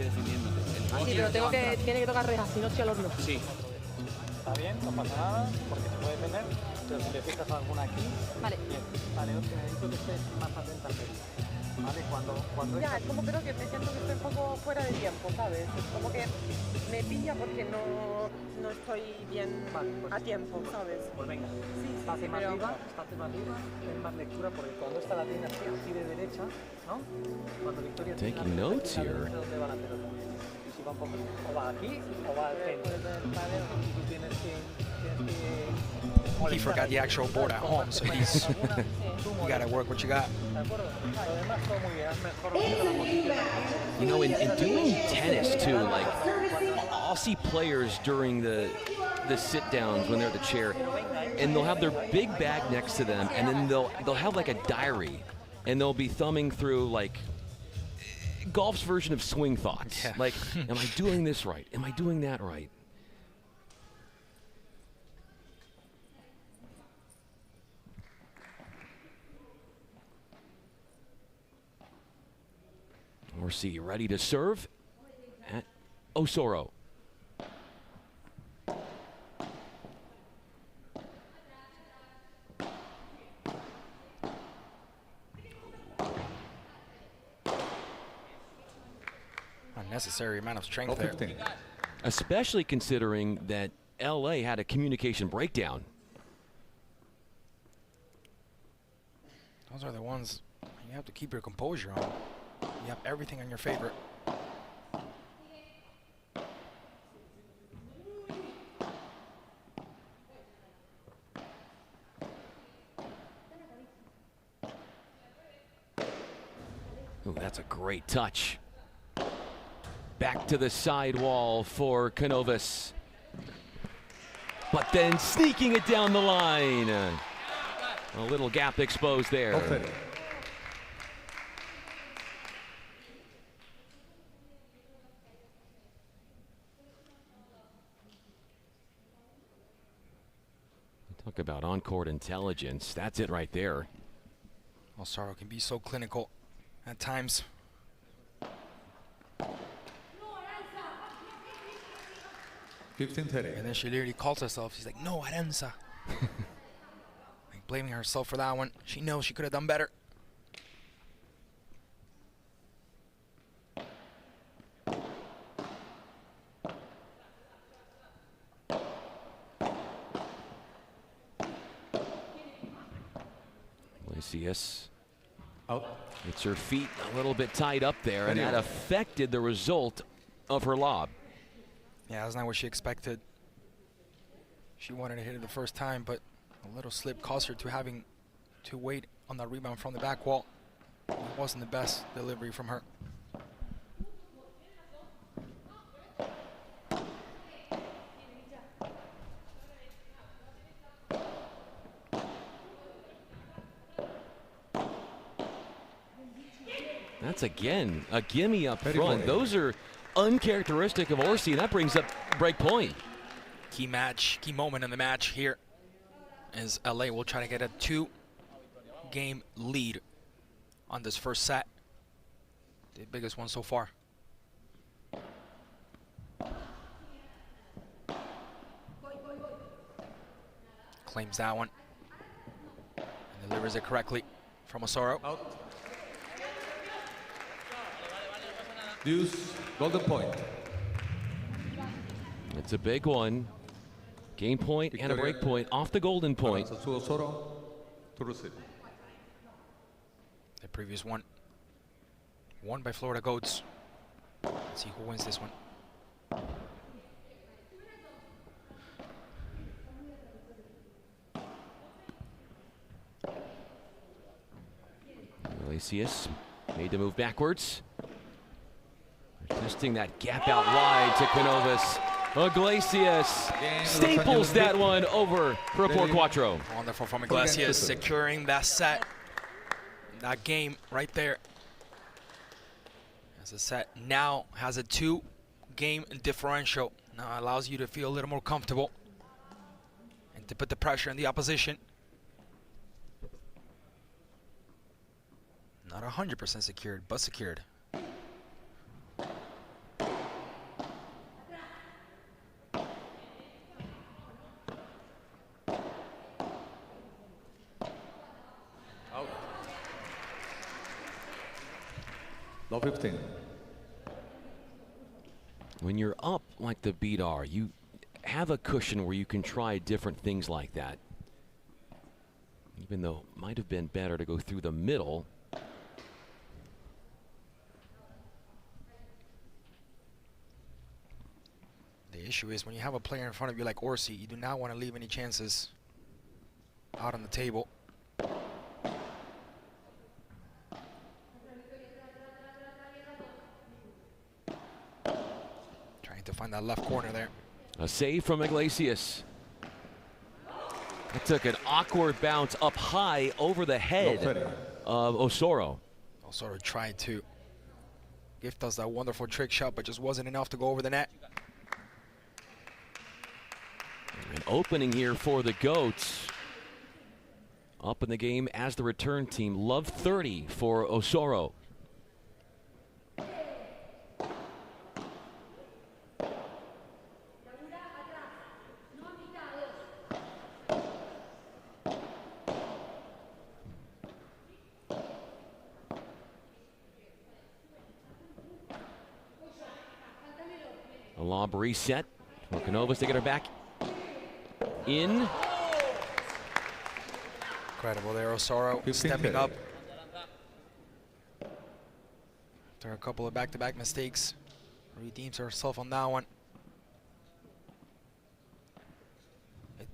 pero tiene que tocar rejas, si no estoy al horno. Sí. Está bien, no pasa nada, porque se puede tener. Pero si le fijas alguna aquí. Vale. Bien. Vale, Oscar, necesito que estés más atenta al pecho. Vale, cuando Ya, es como creo que me siento que estoy un poco fuera de tiempo, ¿sabes? Es como que me pilla porque no estoy bien a tiempo, ¿sabes? Pues venga, sí, estate más pero... arriba, ten más lectura, porque cuando esta la tiene así de derecha, ¿no? Cuando Victoria tiene Taking notes here. ¿Dónde va la pelota? Y si va un poco, o va aquí o va al centro. Y tú tienes que He forgot the actual board at home, so he's you gotta work what you got. You know, in doing tennis too, like I'll see players during the sit downs when they're at the chair, and they'll have their big bag next to them, and then they'll have like a diary, and they'll be thumbing through like golf's version of swing thoughts. Yeah. Like, am I doing this right? Am I doing that right? Orsi ready to serve at Osoro. Unnecessary amount of strength there. Especially considering that LA had a communication breakdown. Those are the ones you have to keep your composure on. You have everything in your favor. Ooh, that's a great touch. Back to the side wall for Canovas. But then sneaking it down the line. A little gap exposed there. Okay. Talk about on-court intelligence. That's it right there. Osoro can be so clinical at times. And then she literally calls herself. She's like, no, Aranza. Like blaming herself for that one. She knows she could have done better. Iglesias. It's her feet a little bit tied up there, and that affected the result of her lob. Yeah, that's not what she expected. She wanted to hit it the first time, but a little slip caused her to having to wait on that rebound from the back wall. It wasn't the best delivery from her. That's again a gimme up front. Those are uncharacteristic of Orsi. That brings up break point. Key moment in the match here as LA will try to get a 2-game lead on this first set. The biggest one so far. Claims that one. And delivers it correctly from Osoro. Deuce, golden point. It's a big one. Game point and a break point off the golden point. To receive. The previous one won by Florida Goats. Let's see who wins this one. Iglesias made the move backwards. Testing that gap out wide to Canovas. Iglesias staples that one over for a poor Quattro. Wonderful from Iglesias, securing that set, that game right there. As the set now has a 2-game differential. Now allows you to feel a little more comfortable and to put the pressure on the opposition. Not 100% secured, but secured. Low 15. When you're up like the beat are, you have a cushion where you can try different things like that. Even though it might have been better to go through the middle. The issue is when you have a player in front of you like Orsi, you do not want to leave any chances out on the table. Trying to find that left corner there. A save from Iglesias. It took an awkward bounce up high over the head of Osoro. Osoro tried to gift us that wonderful trick shot, but just wasn't enough to go over the net. An opening here for the Goats. Up in the game as the return team. Love 30 for Osoro. A lob reset for Canovas to get her back in. Incredible there, Osoro stepping up. After a couple of back-to-back mistakes, redeems herself on that one.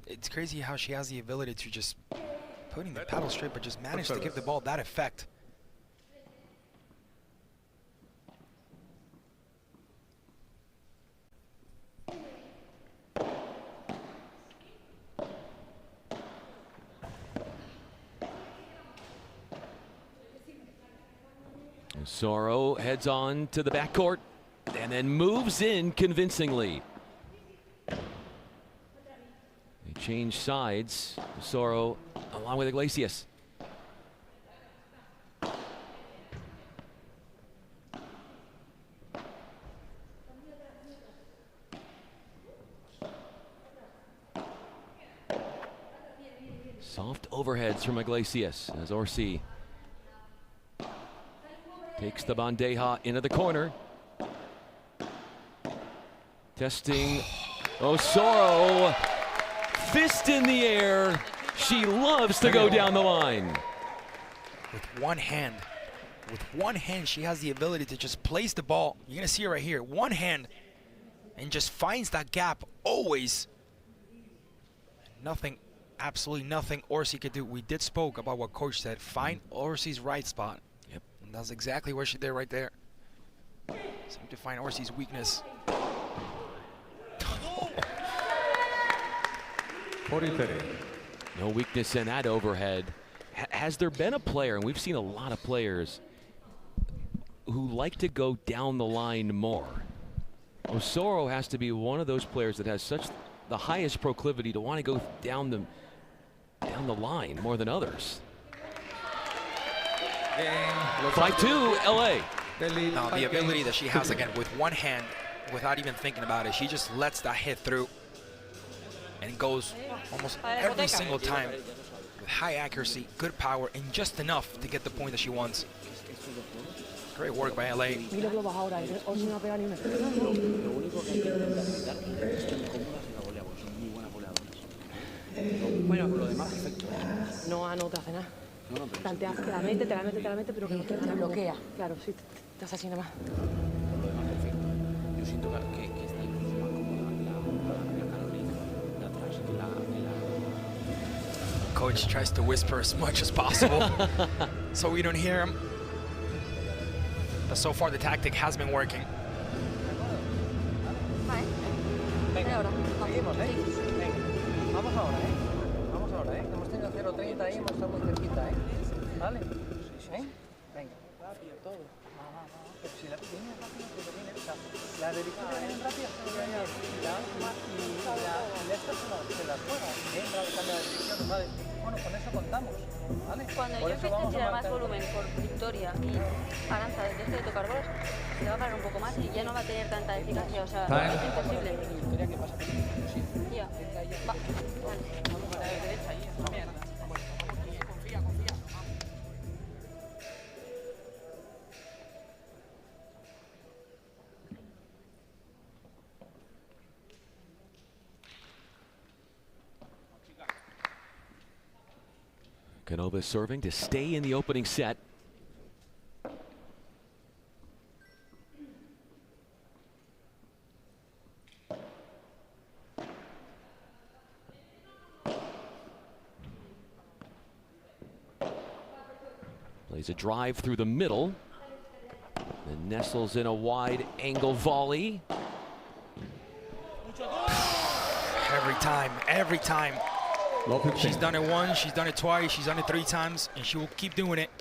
It's crazy how she has the ability to just putting the paddle straight, but just manage to give the ball that effect. Osoro heads on to the backcourt and then moves in convincingly. A change sides. Soro along with Iglesias. Soft overheads from Iglesias as Orsi takes the bandeja into the corner. Testing Osoro, fist in the air. She loves to go down the line. With one hand, she has the ability to just place the ball. You're gonna see it right here, one hand, and just finds that gap always. Nothing, absolutely nothing Orsi could do. We did spoke about what coach said. Find Orsi's right spot. Yep. And that's exactly what she did right there. Seem to find Orsi's weakness. 40-30. No weakness in that overhead. Has there been a player, and we've seen a lot of players who like to go down the line more? Osoro has to be one of those players that has such the highest proclivity to want to go down the line more than others. 5-2 LA. No, the ability that she has again with one hand, without even thinking about it, she just lets that hit through and goes almost every single time with high accuracy, good power, and just enough to get the point that she wants. Great work by LA. Bueno, lo demás perfecto. No te hace nada. Tanteas, te la mete, pero que no te bloquea. Claro, sí, estás así nada más. Lo demás perfecto. Yo siento que está incluso más cómoda la Carolina de atrás que la. Coach tries to whisper as much as possible so we don't hear him. But so far the tactic has been working. Venga, ahora. Seguimos, Venga. Vamos ahora, Hemos tenido 0.30 ahí, hemos estado muy cerquita, ¿Vale? Venga. Rápido, todo. Pero si la pequeña es rápida, pero viene, o sea, la de victoria viene rápida, pero viene y la última y la esta se las juega. Entra, cambia de dirección, ¿vale? Bueno, con eso contamos, ¿vale? Cuando yo empiezo a tirar más volumen por victoria y Aranza desde de tocar bolas, se va a parar un poco más y ya no va a tener tanta eficacia, o sea, es imposible. Victoria, ¿qué pasa? Ya. Va. Vale. Vamos a la derecha ahí, es una mierda. Confía. Canova serving to stay in the opening set. Plays a drive through the middle. Then nestles in a wide angle volley. Every time. She's done it once, she's done it twice, she's done it 3 times, and she will keep doing it.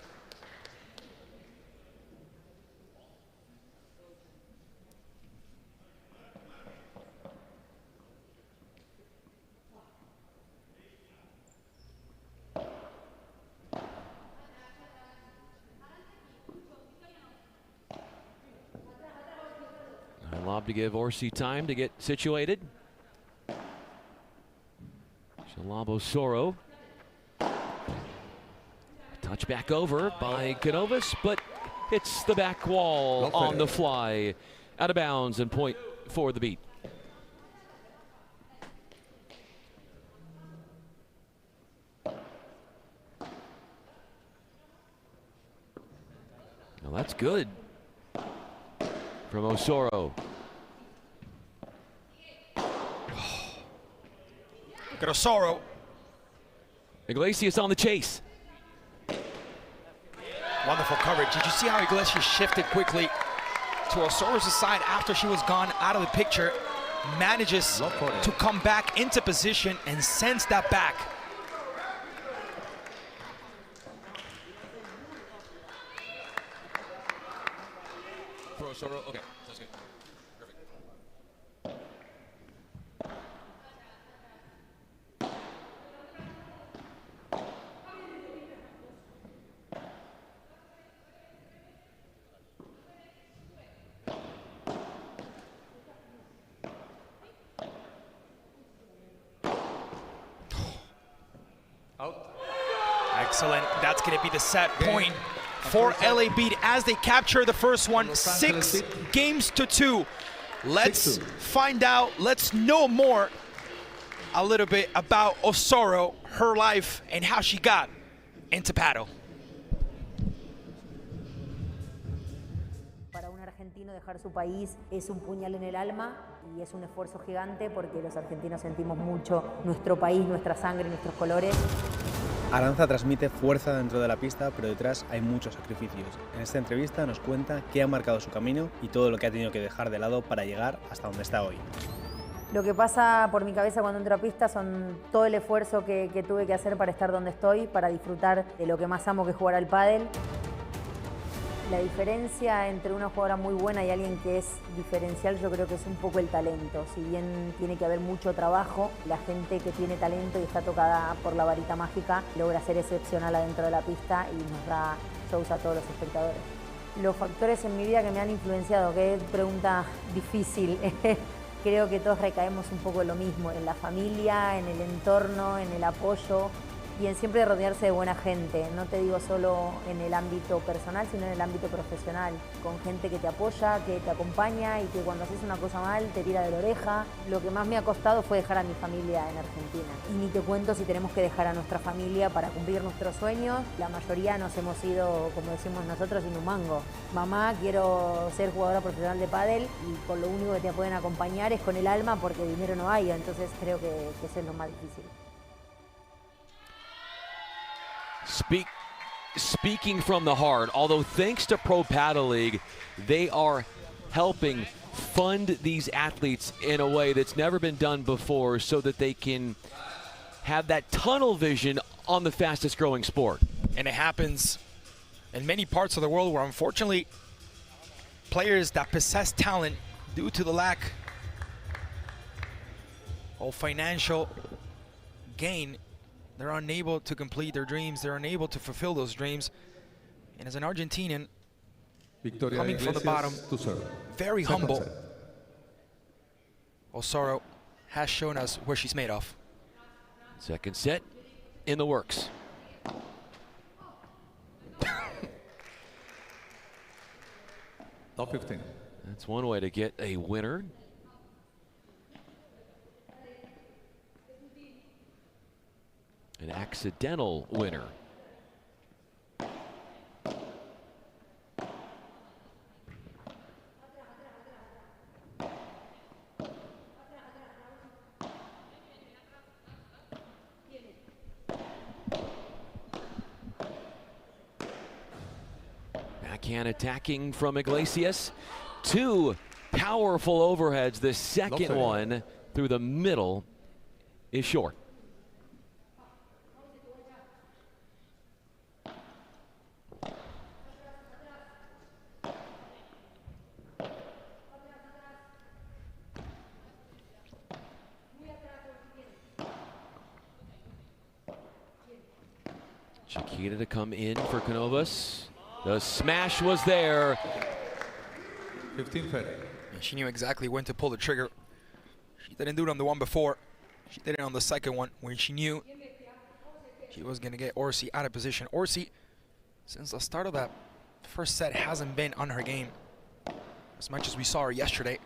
A lob to give Orsi time to get situated. Shalabo Soro. Touch back over by Canovas, but hits the back wall on the fly. Out of bounds and point for the beat. Now that's good from Osoro. Look at Osoro. Iglesias on the chase. Wonderful coverage. Did you see how Iglesias shifted quickly to Osoro's side after she was gone out of the picture? Manages to come back into position and sends that back. For Osoro, okay, that's good. Perfect. Excellent. That's going to be the set point for LA Beat as they capture the first one, 6-2. Let's find out, let's know more a little bit about Osoro, her life, and how she got into paddle. Para un argentino dejar su país es un puñal en el alma y es un esfuerzo gigante porque los argentinos sentimos mucho nuestro país, nuestra sangre, nuestros colores. Aranza transmite fuerza dentro de la pista, pero detrás hay muchos sacrificios. En esta entrevista nos cuenta qué ha marcado su camino y todo lo que ha tenido que dejar de lado para llegar hasta donde está hoy. Lo que pasa por mi cabeza cuando entro a pista son todo el esfuerzo que tuve que hacer para estar donde estoy, para disfrutar de lo que más amo, que es jugar al pádel. La diferencia entre una jugadora muy buena y alguien que es diferencial, yo creo que es un poco el talento. Si bien tiene que haber mucho trabajo, la gente que tiene talento y está tocada por la varita mágica logra ser excepcional adentro de la pista y nos da shows a todos los espectadores. Los factores en mi vida que me han influenciado, qué pregunta difícil. Creo que todos recaemos un poco en lo mismo, en la familia, en el entorno, en el apoyo y en siempre rodearse de buena gente. No te digo solo en el ámbito personal, sino en el ámbito profesional, con gente que te apoya, que te acompaña y que cuando haces una cosa mal te tira de la oreja. Lo que más me ha costado fue dejar a mi familia en Argentina. Y ni te cuento si tenemos que dejar a nuestra familia para cumplir nuestros sueños. La mayoría nos hemos ido, como decimos nosotros, sin un mango. Mamá, quiero ser jugadora profesional de pádel y con lo único que te pueden acompañar es con el alma porque dinero no hay. Entonces creo que eso es lo más difícil. Speaking from the heart, although thanks to Pro Padel League, they are helping fund these athletes in a way that's never been done before so that they can have that tunnel vision on the fastest growing sport. And it happens in many parts of the world where unfortunately players that possess talent due to the lack of financial gain, they're unable to complete their dreams. They're unable to fulfill those dreams. And as an Argentinian, coming from the bottom, very humble, Osoro has shown us where she's made of. Second set in the works. Top 15. That's one way to get a winner. An accidental winner. Backhand attacking from Iglesias. Two powerful overheads. The second one through the middle is short. Chiquita to come in for Canovas. The smash was there. 15-30. She knew exactly when to pull the trigger. She didn't do it on the one before. She did it on the second one when she knew she was going to get Orsi out of position. Orsi, since the start of that first set, hasn't been on her game as much as we saw her yesterday.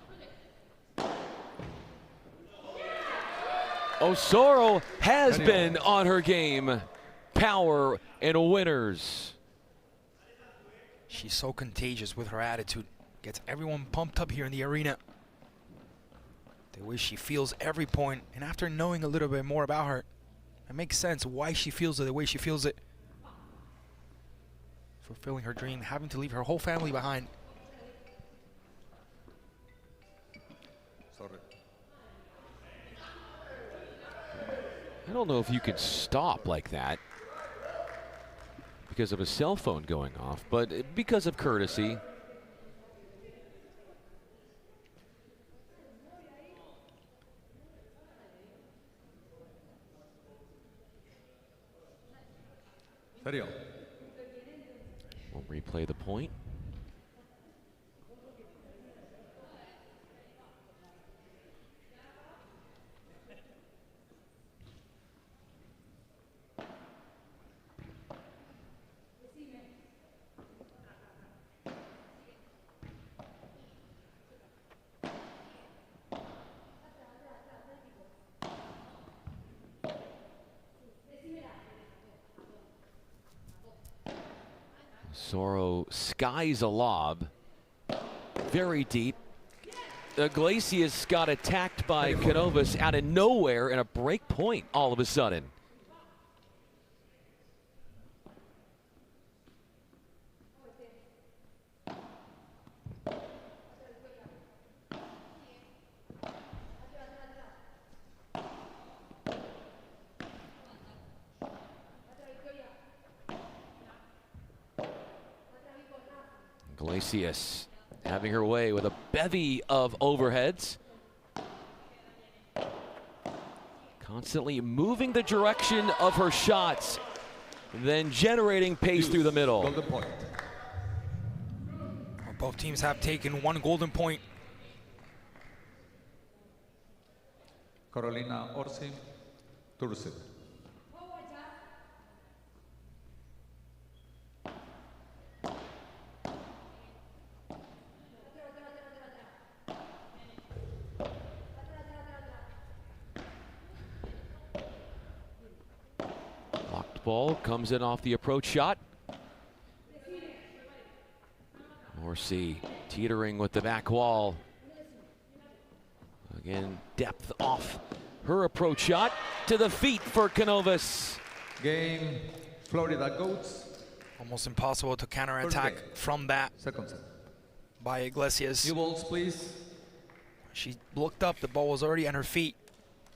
Osoro has been on her game. Power and winners. She's so contagious with her attitude. Gets everyone pumped up here in the arena. The way she feels every point. And after knowing a little bit more about her, it makes sense why she feels it the way she feels it. Fulfilling her dream, having to leave her whole family behind. Sorry. I don't know if you can stop like that because of a cell phone going off, but because of courtesy. Serio. We'll replay the point. Soro skies a lob. Very deep. Iglesias got attacked by Canovas out of nowhere and a break point all of a sudden. Iglesias having her way with a bevy of overheads. Constantly moving the direction of her shots, then generating pace through the middle. Golden point. Both teams have taken one golden point. Carolina Orsi to receive. Ball comes in off the approach shot. Orsi teetering with the back wall. Again, depth off her approach shot to the feet for Canovas. Game, Florida Goats. Almost impossible to counterattack from that by Iglesias. New balls, please. She looked up, the ball was already on her feet.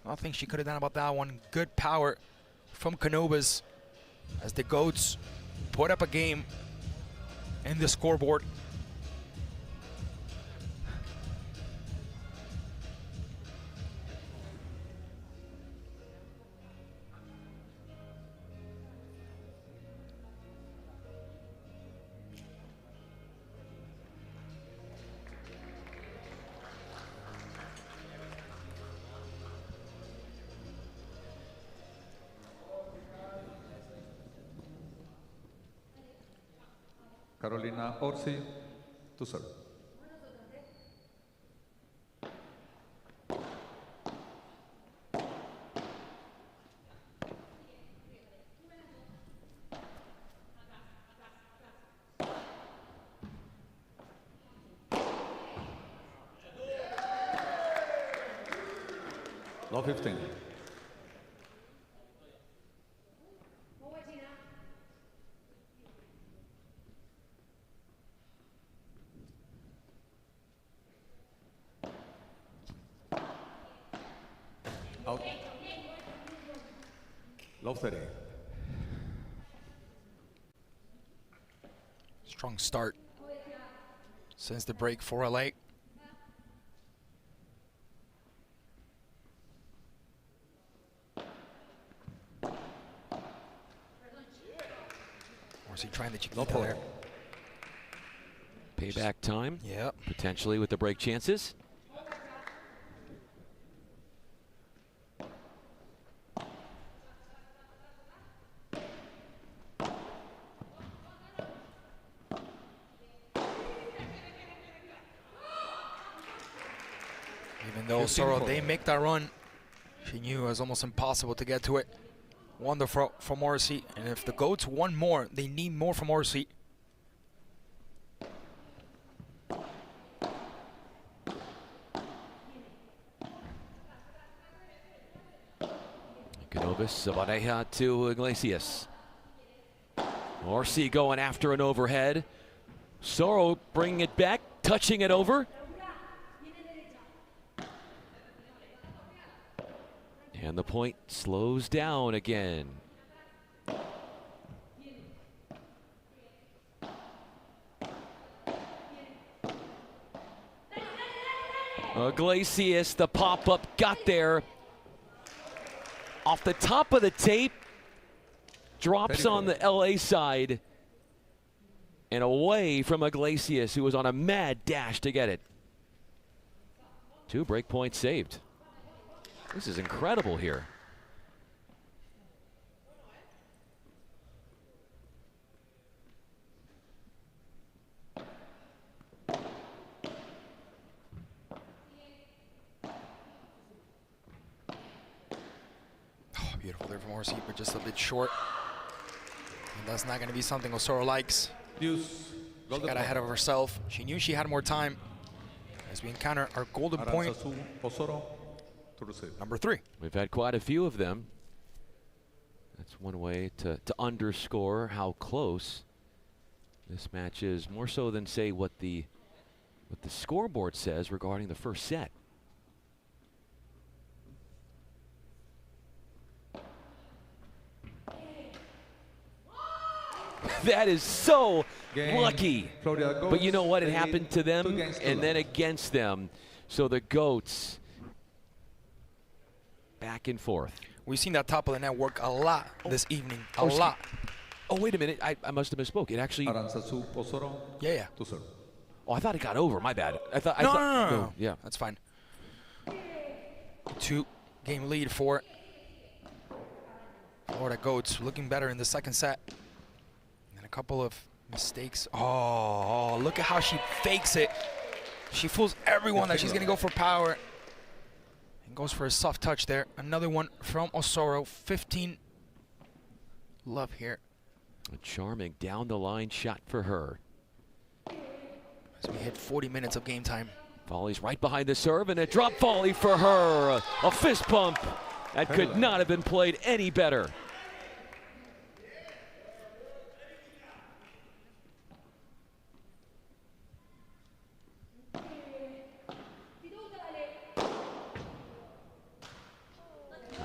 Nothing she could have done about that one. Good power from Canovas as the Goats put up a game in the scoreboard. Carolina Orsi to serve. Low 15. Out. Low 30. Strong start since the break for LA. Or is he trying the chiquita there? Payback time. Yep. Potentially with the break chances. Even though Soro, they make that run, she knew it was almost impossible to get to it. Wonderful from Orsi, and if the Goats want more, they need more from Orsi. Canovas, Vallejo to Iglesias. Orsi going after an overhead. Soro bringing it back, touching it over. And the point slows down again. Iglesias, the pop-up, got there. Off the top of the tape, drops on the LA side. And away from Iglesias, who was on a mad dash to get it. 2 break points saved. This is incredible here. Oh, beautiful there from Orsi, but just a bit short. And that's not going to be something Osoro likes. Deuce. She got ahead of herself. She knew she had more time. As we encounter our golden point. Number 3. We've had quite a few of them. That's one way to underscore how close this match is, more so than say what the scoreboard says regarding the first set. That is so lucky. But you know what? It happened to them and then against them. So the goats back and forth. We've seen that top of the net work a lot this evening. A lot. Oh, wait a minute. I must have misspoke. It actually... Yeah. Oh, I thought it got over. My bad. No. Yeah. That's fine. 2-game lead for Florida Goats. Looking better in the second set. And a couple of mistakes. Oh, look at how she fakes it. She fools everyone that she's going to go for power. And goes for a soft touch there. Another one from Osoro. 15 love here. A charming down the line shot for her. As we hit 40 minutes of game time. Volley's right behind the serve and a drop volley for her. A fist pump. That could not have been played any better.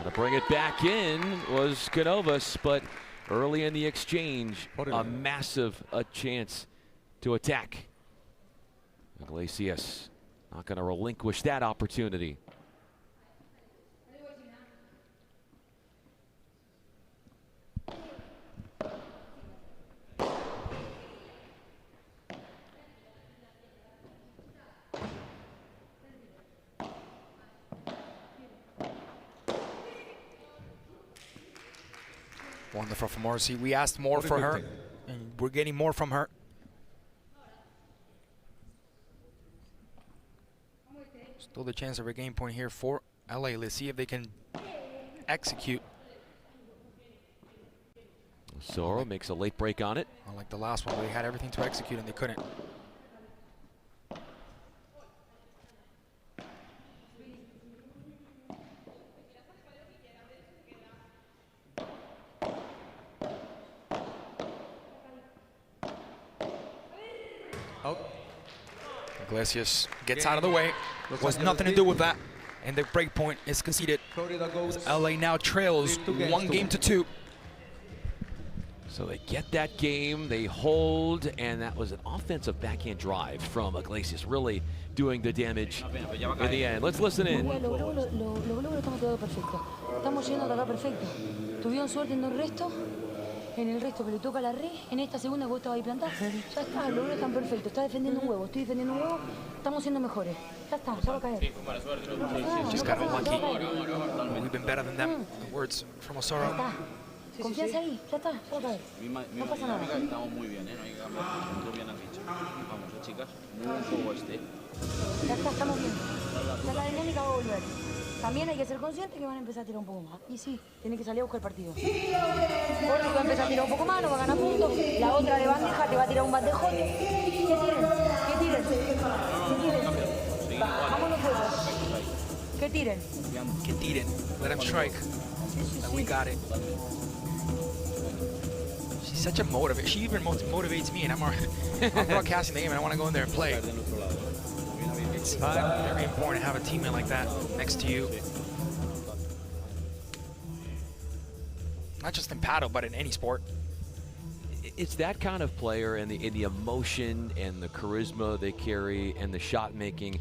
To bring it back in was Canovas, but early in the exchange, a massive chance to attack. Iglesias not going to relinquish that opportunity. Wonderful from Morrissey. We asked more for her, and we're getting more from her. Still the chance of a game point here for LA. Let's see if they can execute. Soro makes a late break on it. Unlike the last one, where they had everything to execute and they couldn't. Iglesias gets out of the way. Was nothing to do with that. And the break point is conceded. LA now trails 1-2. So they get that game, they hold, and that was an offensive backhand drive from Iglesias, really doing the damage in the end. Let's listen in. Los glóbulos estamos quedando perfectos. Estamos yendo de acá perfecto. Tuvieron suerte en el resto. En el resto que le toca la red, en esta segunda que vos estabas ahí plantado, ya está, los glóbulos están perfectos. Está defendiendo un huevo, estoy defendiendo un huevo, estamos siendo mejores. Ya está, ya va a caer. Just got unlucky. We've been better than them. The words from Osoro. Confianza ahí, ya está, ya va a caer. No pasa nada. Estamos muy bien, no hay que cambiar. Tú bien has dicho. Vamos, chicas, muy juego este. Ya está, estamos bien. Ya la dinámica va a volver. También hay que ser consciente que van a empezar a tirar un poco más. Y sí, tiene que salir a buscar el partido. Jorge va a empezar a tirar un poco más, no va a ganar puntos. La otra de bandeja te va a tirar un bandejote. ¿Qué tiren? ¿Qué tiren? ¿Qué tiren? Vámonos fuera. ¿Qué tiren? Que tiren. Let him strike. And we got it. She's such a motivator. She even motivates me, and I'm broadcasting the game, and I want to go in there and play. It's very important to have a teammate like that next to you. Not just in paddle, but in any sport. It's that kind of player, and the emotion and the charisma they carry and the shot making.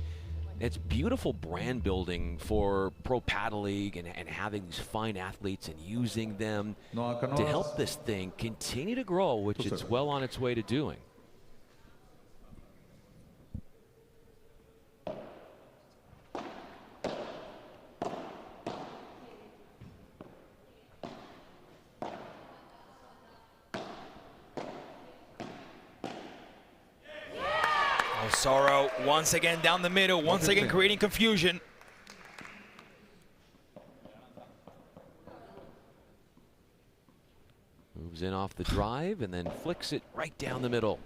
It's beautiful brand building for Pro Padel League and having these fine athletes and using them to help this thing continue to grow, which it's well on its way to doing. Osoro once again down the middle, once again creating confusion. Moves Comes in off the drive and then flicks it right down the middle.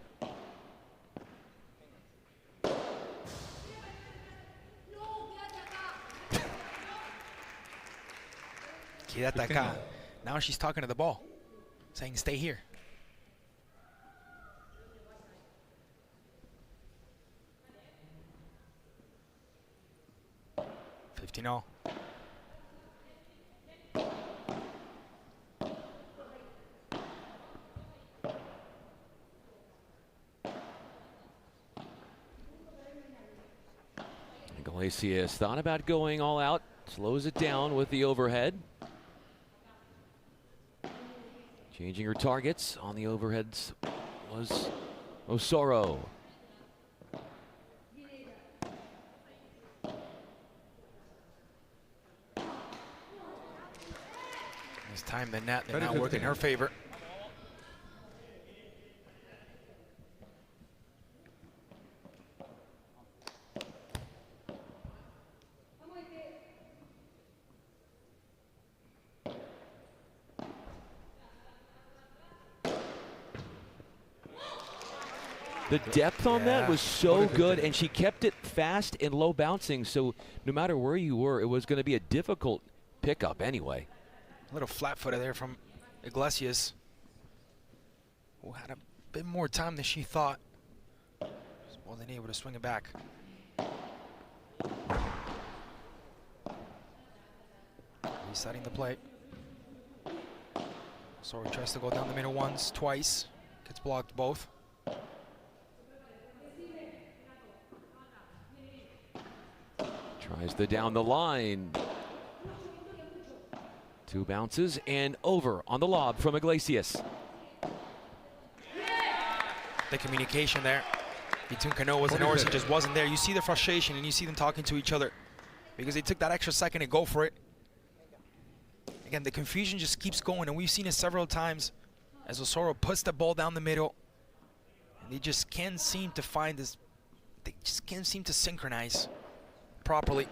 Quédate acá. Now she's talking to the ball, saying stay here. $15-all. Iglesias thought about going all out, slows it down with the overhead. Changing her targets on the overheads was Osoro. This time the net, they're not working in her favor. The depth on that was so good, and she kept it fast and low bouncing, so no matter where you were, it was going to be a difficult pickup anyway. A little flat footer there from Iglesias, who had a bit more time than she thought. Just wasn't able to swing it back. Resetting the plate. So he tries to go down the middle once, twice. Gets blocked both. Tries the down the line. Two bounces and over on the lob from Iglesias. The communication there between Canoas and Orsi just wasn't there. You see the frustration and you see them talking to each other because they took that extra second to go for it. Again, the confusion just keeps going, and we've seen it several times as Osoro puts the ball down the middle. And they just can't seem to find this, they just can't seem to synchronize properly.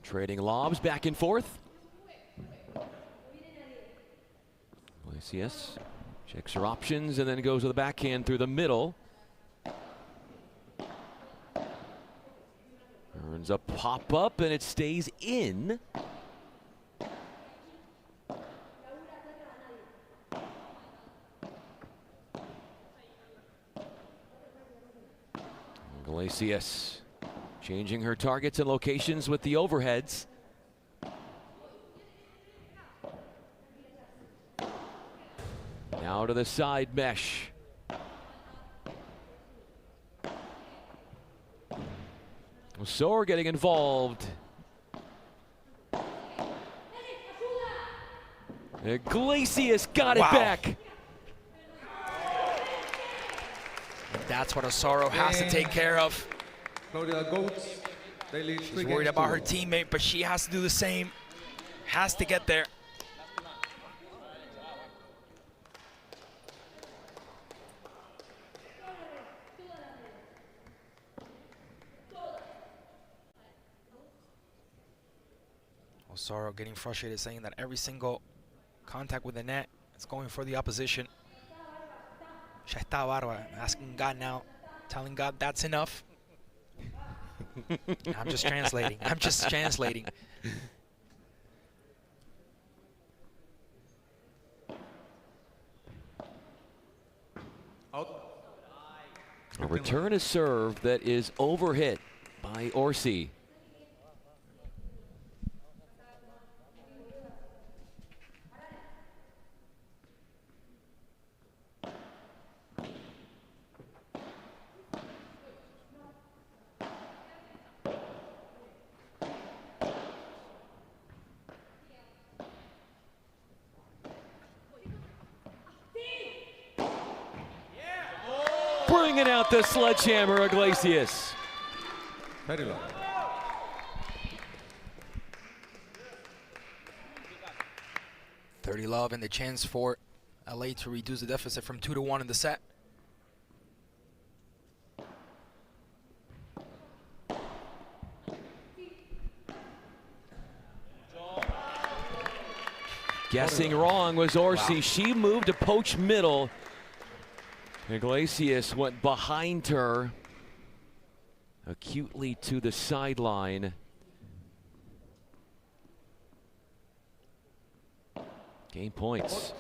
Trading lobs back and forth. Iglesias checks her options and then goes to the backhand through the middle. Earns a pop-up and it stays in. Iglesias changing her targets and locations with the overheads. Now to the side mesh. Osoro getting involved. Iglesias got it back. That's what Osoro has to take care of. She's worried about her teammate, but she has to do the same. Has to get there. Osoro getting frustrated, saying that every single contact with the net is going for the opposition. Ya está bárbara. Asking God now, telling God that's enough. I'm just translating. I'm just translating. A return is served that is overhit by Orsi. Bringing out the sledgehammer, Iglesias. 30 love and the chance for LA to reduce the deficit from 2-1 in the set. Guessing wrong was Orsi. She moved to poach middle. Iglesias went behind her, acutely to the sideline. Game points.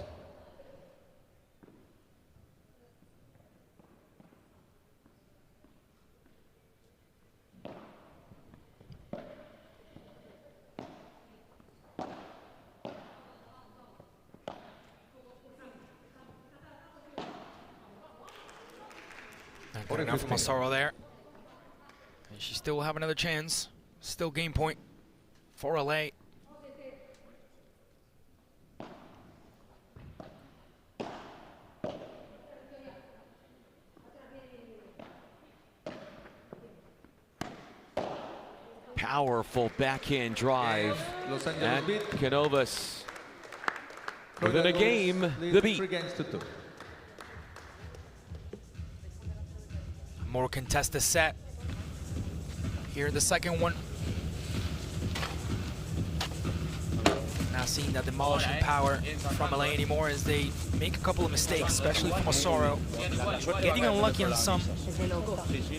Good enough from Massaro there. And she still will have another chance. Still game point for LA. Powerful backhand drive. And Canovas within a game, the beat. More contested set here in the second one. Not seeing that demolishing power from LA anymore as they make a couple of mistakes, especially from Massaro. Getting unlucky on some. Sí, sí,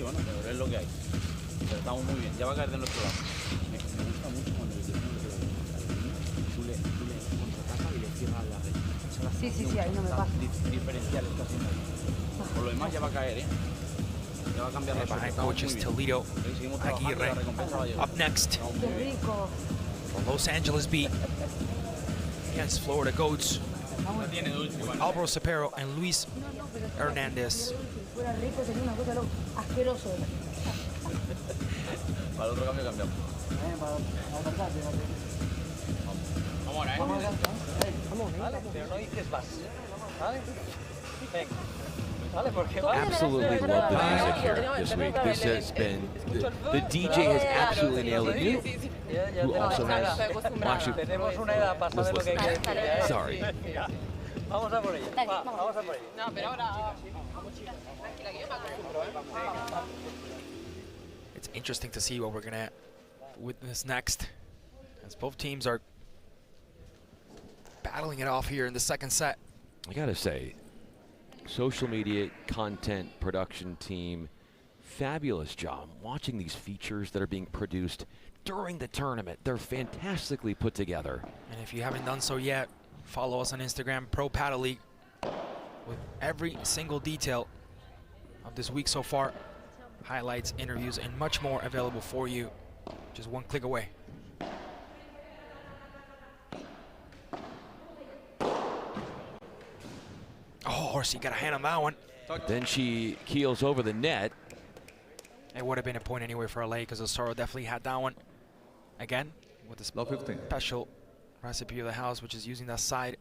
bueno, pero es lo que hay. Pero estamos muy bien, ya va a caer de nuestro lado. Me gusta mucho cuando tú le contraatacas y le cierras la red. Sí, sí, sí, ahí no me pasa. Diferencial está haciendo ahí. Por lo demás ya va a caer, Behind coaches Toledo, Aguilar. Up next, the Los Angeles beat against Florida Goats. Álvaro Cepero and Luis Hernandez. Para el otro cambio cambiamos. Vamos, ¿vale? Pero no dices vas, ¿vale? Venga. Absolutely love the music here this week. This has been, the DJ has absolutely nailed it. You, who also has, actually, sorry. Vamos a por ella. Vamos a por ella. No, pero ahora. It's interesting to see what we're gonna witness next, as both teams are battling it off here in the second set. I gotta say, social media content production team, fabulous job watching these features that are being produced during the tournament. They're fantastically put together. And if you haven't done so yet, follow us on Instagram, Pro Padel League, with every single detail of this week so far, highlights, interviews, and much more available for you, just one click away. Oh, Orsi got a hand on that one. Then she keels over the net. It would have been a point anyway for LA because Osoro definitely had that one. Again, with the special recipe of the house, which is using that side.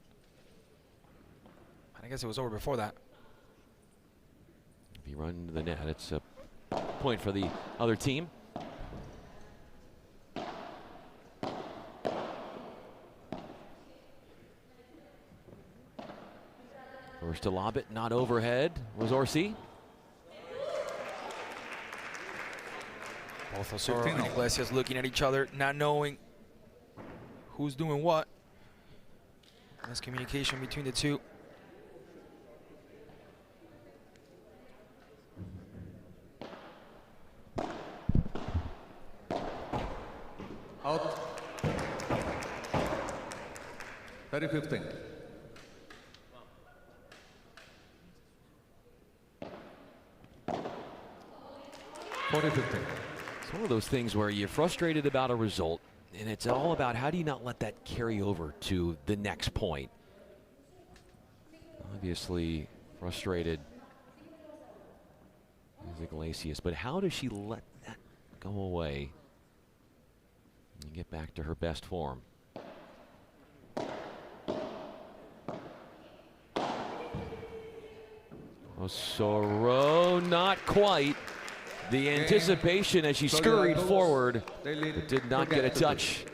I guess it was over before that. If you run to the net, it's a point for the other team. First to lob it, not overhead, was Orsi. Both Osoro and Iglesias looking at each other, not knowing who's doing what. There's communication between the two. Out. 30-15. It's one of those things where you're frustrated about a result, and it's all about how do you not let that carry over to the next point. Obviously frustrated is Iglesias, but how does she let that go away and get back to her best form? Osoro, not quite. The anticipation as she scurried forward, but did not get a touch.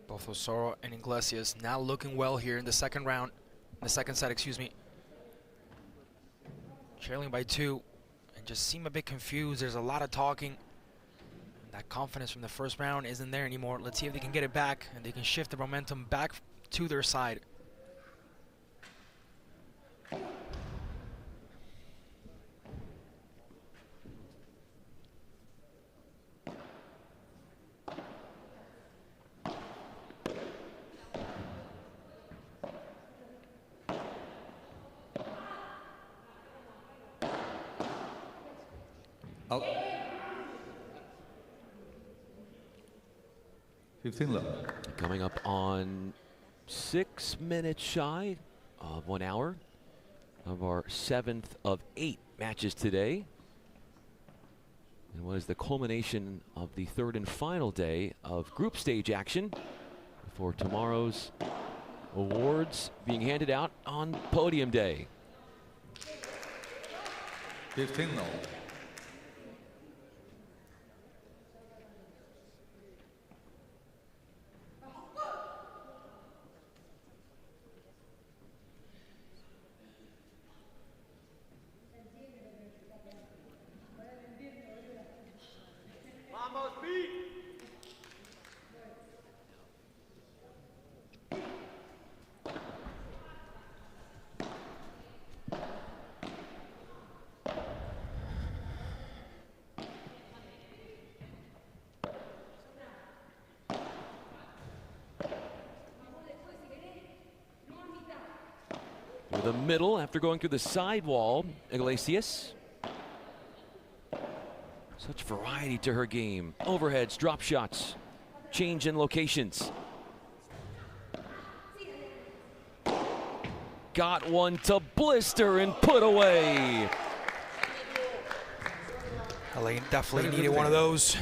Both Osoro and Iglesias now looking well here in the second round, in the second set, excuse me. Trailing by 2, and just seem a bit confused. There's a lot of talking. That confidence from the first round isn't there anymore. Let's see if they can get it back and they can shift the momentum back to their side. Out. 15 love. Coming up on 6 minutes shy of 1 hour of our 7th of 8 matches today. And what is the culmination of the 3rd and final day of group stage action for tomorrow's awards being handed out on podium day. 15 love. The middle after going through the sidewall, Iglesias. Such variety to her game. Overheads, drop shots, change in locations. Got one to blister and put away. Elaine definitely needed one of those.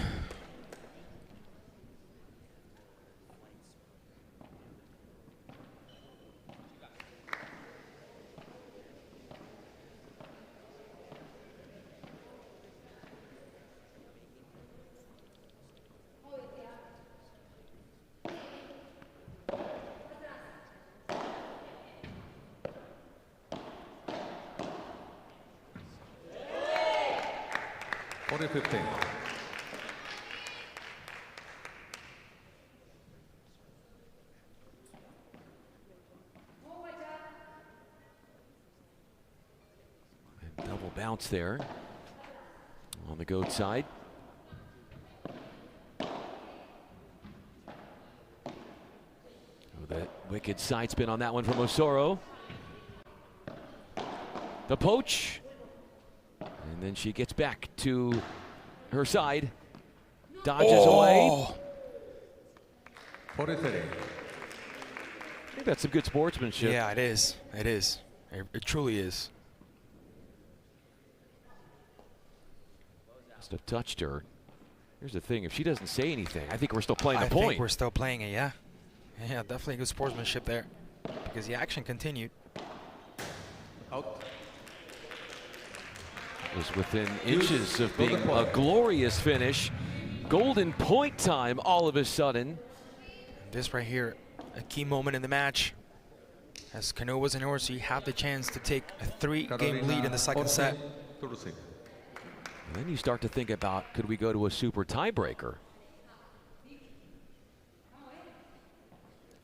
Double bounce there on the goat side. Oh, that wicked side spin on that one from Osoro. The poach. And then she gets back to her side. Dodges away. 43. I think that's some good sportsmanship. Yeah, it is. It is. It truly is. Must have touched her. Here's the thing, if she doesn't say anything, I think we're still playing the I point. think we're still playing it, yeah. Yeah, definitely good sportsmanship there. Because the action continued. Out. Was within inches of being a glorious finish. Golden point time all of a sudden. This right here, a key moment in the match. As Canoe was in order, so you have the chance to take a 3-game lead in the second set. And then you start to think about, could we go to a super tiebreaker?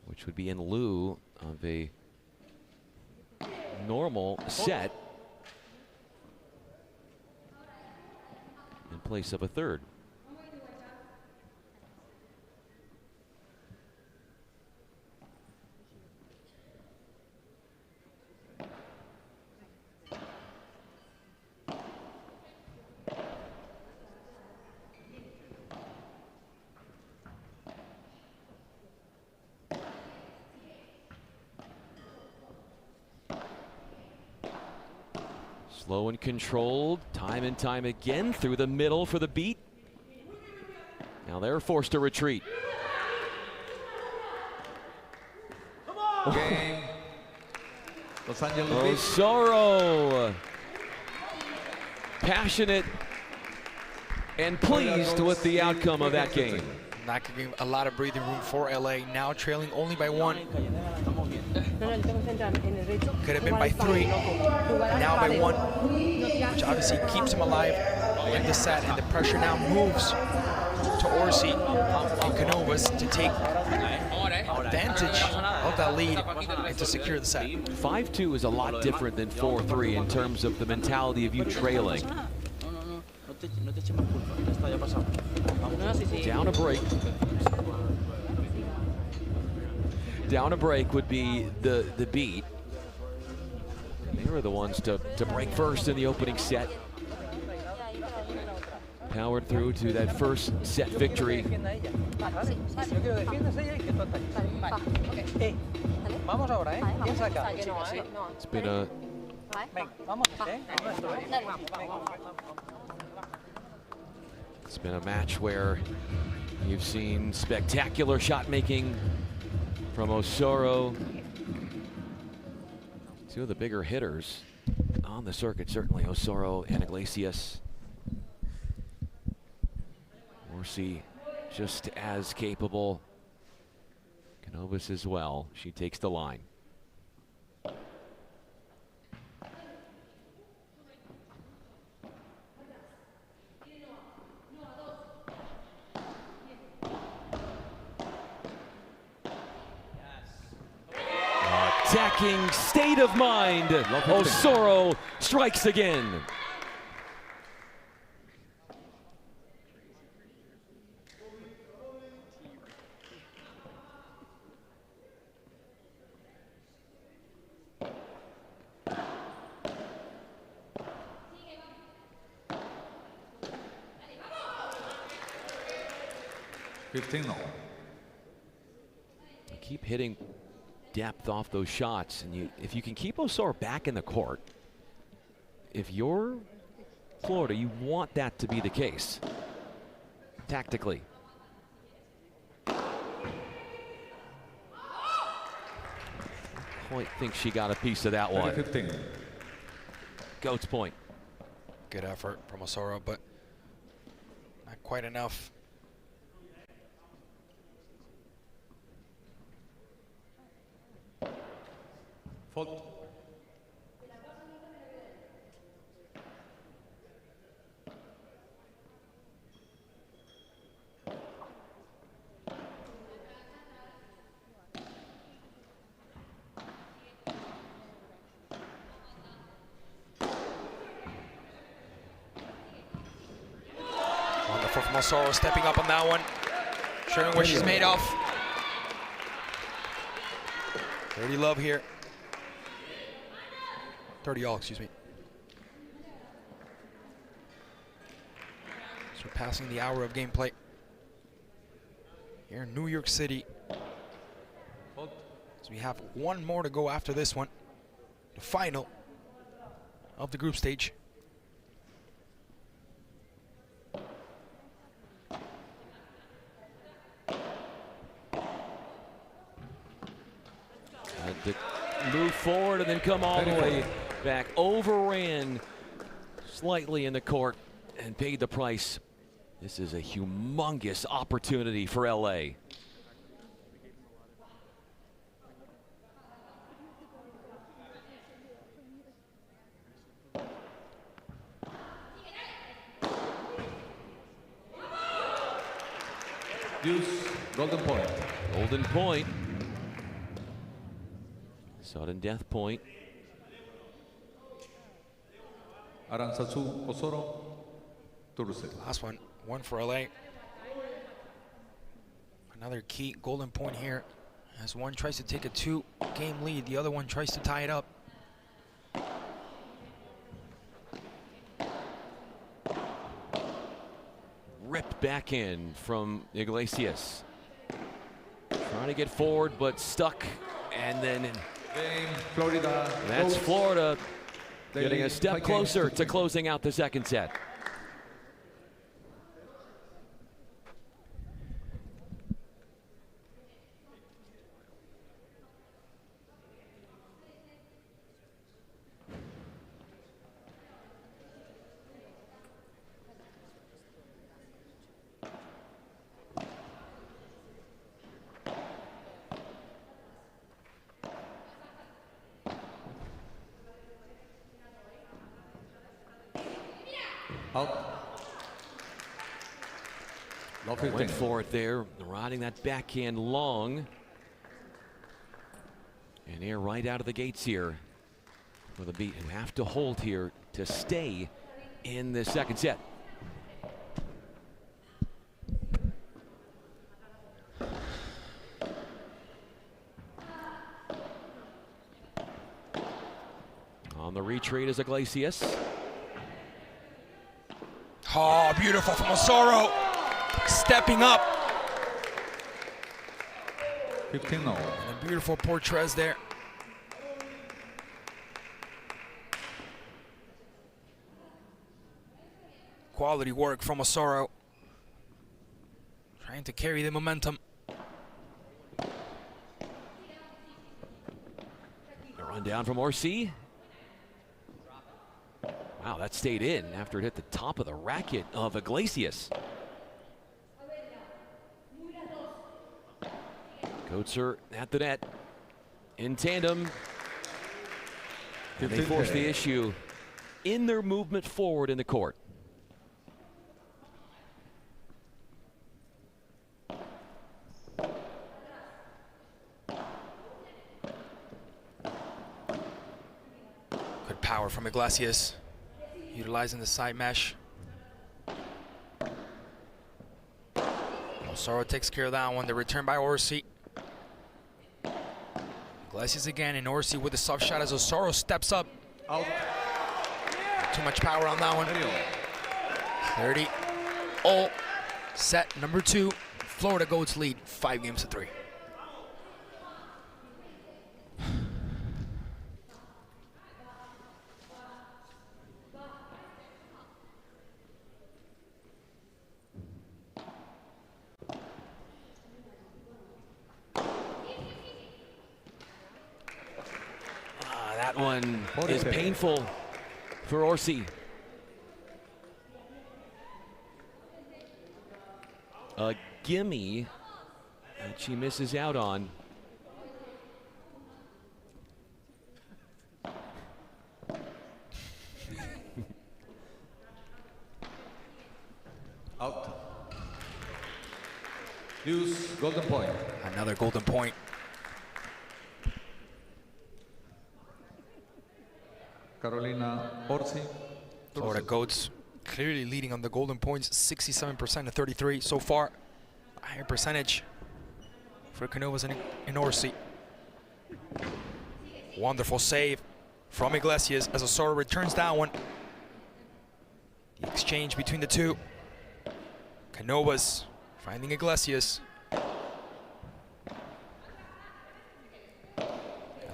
Which would be in lieu of a normal set in place of a third. Slow and controlled, time and time again through the middle for the beat. Now they're forced to retreat. Game. Los Angeles. Osoro. Passionate and pleased with the outcome of that game. That could give a lot of breathing room for LA. Now trailing only by 1. Could have been by 3. Now by 1, which obviously keeps him alive in the set, and the pressure now moves to Orsi and Canovas to take advantage of that lead and to secure the set. 5-2 is a lot different than 4-3 in terms of the mentality of you trailing. Down a break. Down a break would be the beat. They were the ones to break first in the opening set. Powered through to that first set victory. It's been a It's been a match where you've seen spectacular shot making from Osoro. Two of the bigger hitters on the circuit, certainly Osoro and Iglesias. Orsi just as capable. Canovas as well. She takes the line. Attacking state of mind. Osoro strikes again. Keep hitting depth off those shots, and if you can keep Osoro back in the court, if you're Florida, you want that to be the case tactically. Point thinks she got a piece of that one. 15. Goats point. Good effort from Osoro, but not quite enough. Fault. Wonderful from Osoro, stepping up on that one, showing what she's made of. Dirty love here. 30 all, excuse me. Surpassing the hour of gameplay here in New York City. So we have one more to go after this one. The final of the group stage. Had to move forward and then come all the way back. Overran slightly in the court and paid the price. This is a humongous opportunity for LA. Deuce, golden point. Golden point. Sudden death point. Aranzazu, Osoro, Turuse. Last one for LA. Another key golden point here as one tries to take a 2-game lead, the other one tries to tie it up. Ripped back in from Iglesias. Trying to get forward, but stuck. And then Game, Florida. That's Florida getting a step closer to closing out the second set. Went for it there, riding that backhand long. And they're right out of the gates here for the beat, who have to hold here to stay in the second set. On the retreat is Iglesias. Oh, beautiful from Osoro. Stepping up. 15-0. A beautiful Portres there. Quality work from Osoro. Trying to carry the momentum. A run down from Orsi. Wow, that stayed in after it hit the top of the racket of Iglesias. Goetzer at the net in tandem. And they force the issue in their movement forward in the court. Good power from Iglesias, utilizing the side mesh. Osoro takes care of that one. The return by Orsi. Iglesias again, and Orsi with the soft shot as Osoro steps up. Out. Too much power on that one. 30. Oh, set number 2. Florida Goats lead 5-3. That one is painful for Orsi. A gimme that she misses out on. Out. Use golden point. Another golden point. Carolina Orsi. Florida Goats clearly leading on the golden points, 67% to 33 so far. A higher percentage for Canovas and Orsi. Wonderful save from Iglesias as Osoro returns that one. The exchange between the two. Canovas finding Iglesias.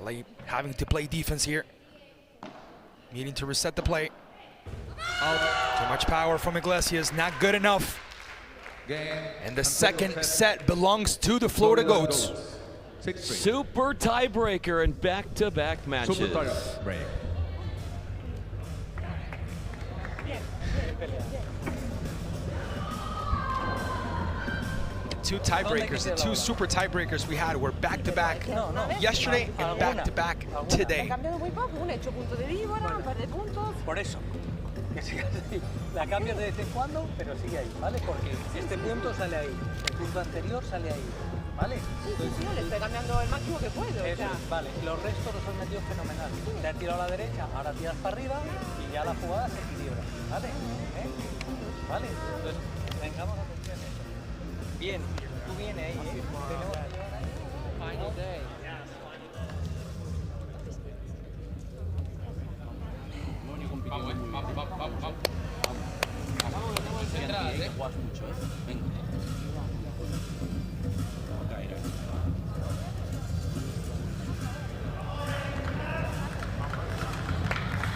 LA having to play defense here. Needing to reset the play. Out. Too much power from Iglesias, not good enough. And the second set belongs to the Florida Goats. Super tiebreaker in back-to-back matches. Super tiebreak. Two tiebreakers, the two super tiebreakers we had were back-to-back yesterday and back-to-back today. Ha cambiado muy poco, un hecho punto de víbora, un par de puntos. Por eso, que siga así. La cambias de vez en cuando, pero sigue ahí, ¿vale? Porque este punto sale ahí, el punto anterior sale ahí, ¿vale? Sí, le estoy cambiando el máximo que puedo. Eso, vale, los restos los has metido fenomenal. Te has tirado a la derecha, ahora tiras para arriba y ya la jugada se equilibra, ¿vale? ¿Vale? Entonces, vengamos a atención a eso. Bien, tú vienes ahí, ¿eh? Tenemos que llevar ahí. Final day. Vamos, vamos. Entradas, ¿eh? Juegas mucho, ¿eh? Venga.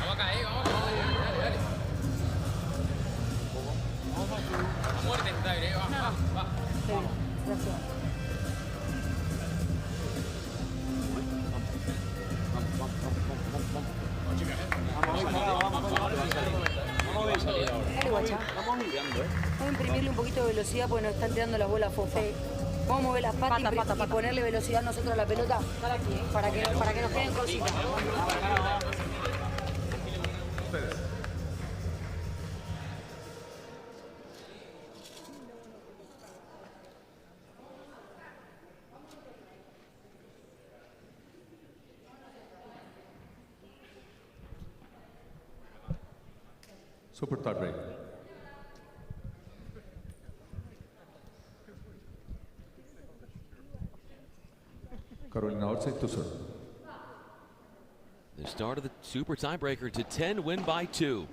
Vamos a caer, dale. Vamos a muerte, dale, va. Gracias. Vamos mirando, ¿eh? Vamos a imprimirle un poquito de velocidad porque nos están tirando las bolas fofé. Vamos a mover las patas y ponerle velocidad nosotros a la pelota para que nos queden cositas. Super tiebreak. Carolina Orsi to serve. The start of the super tiebreaker to 10, win by 2.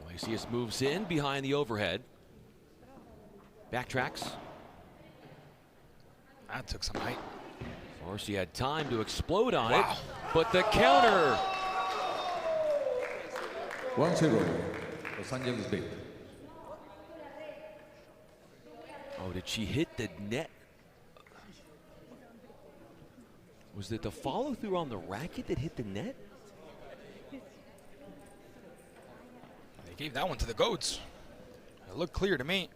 Iglesias moves in behind the overhead. Backtracks. That took some height. Orsi had time to explode on it, but the counter. 1-0. Los Angeles beat. Oh, did she hit the net? Was it the follow through on the racket that hit the net? They gave that one to the goats. It looked clear to me.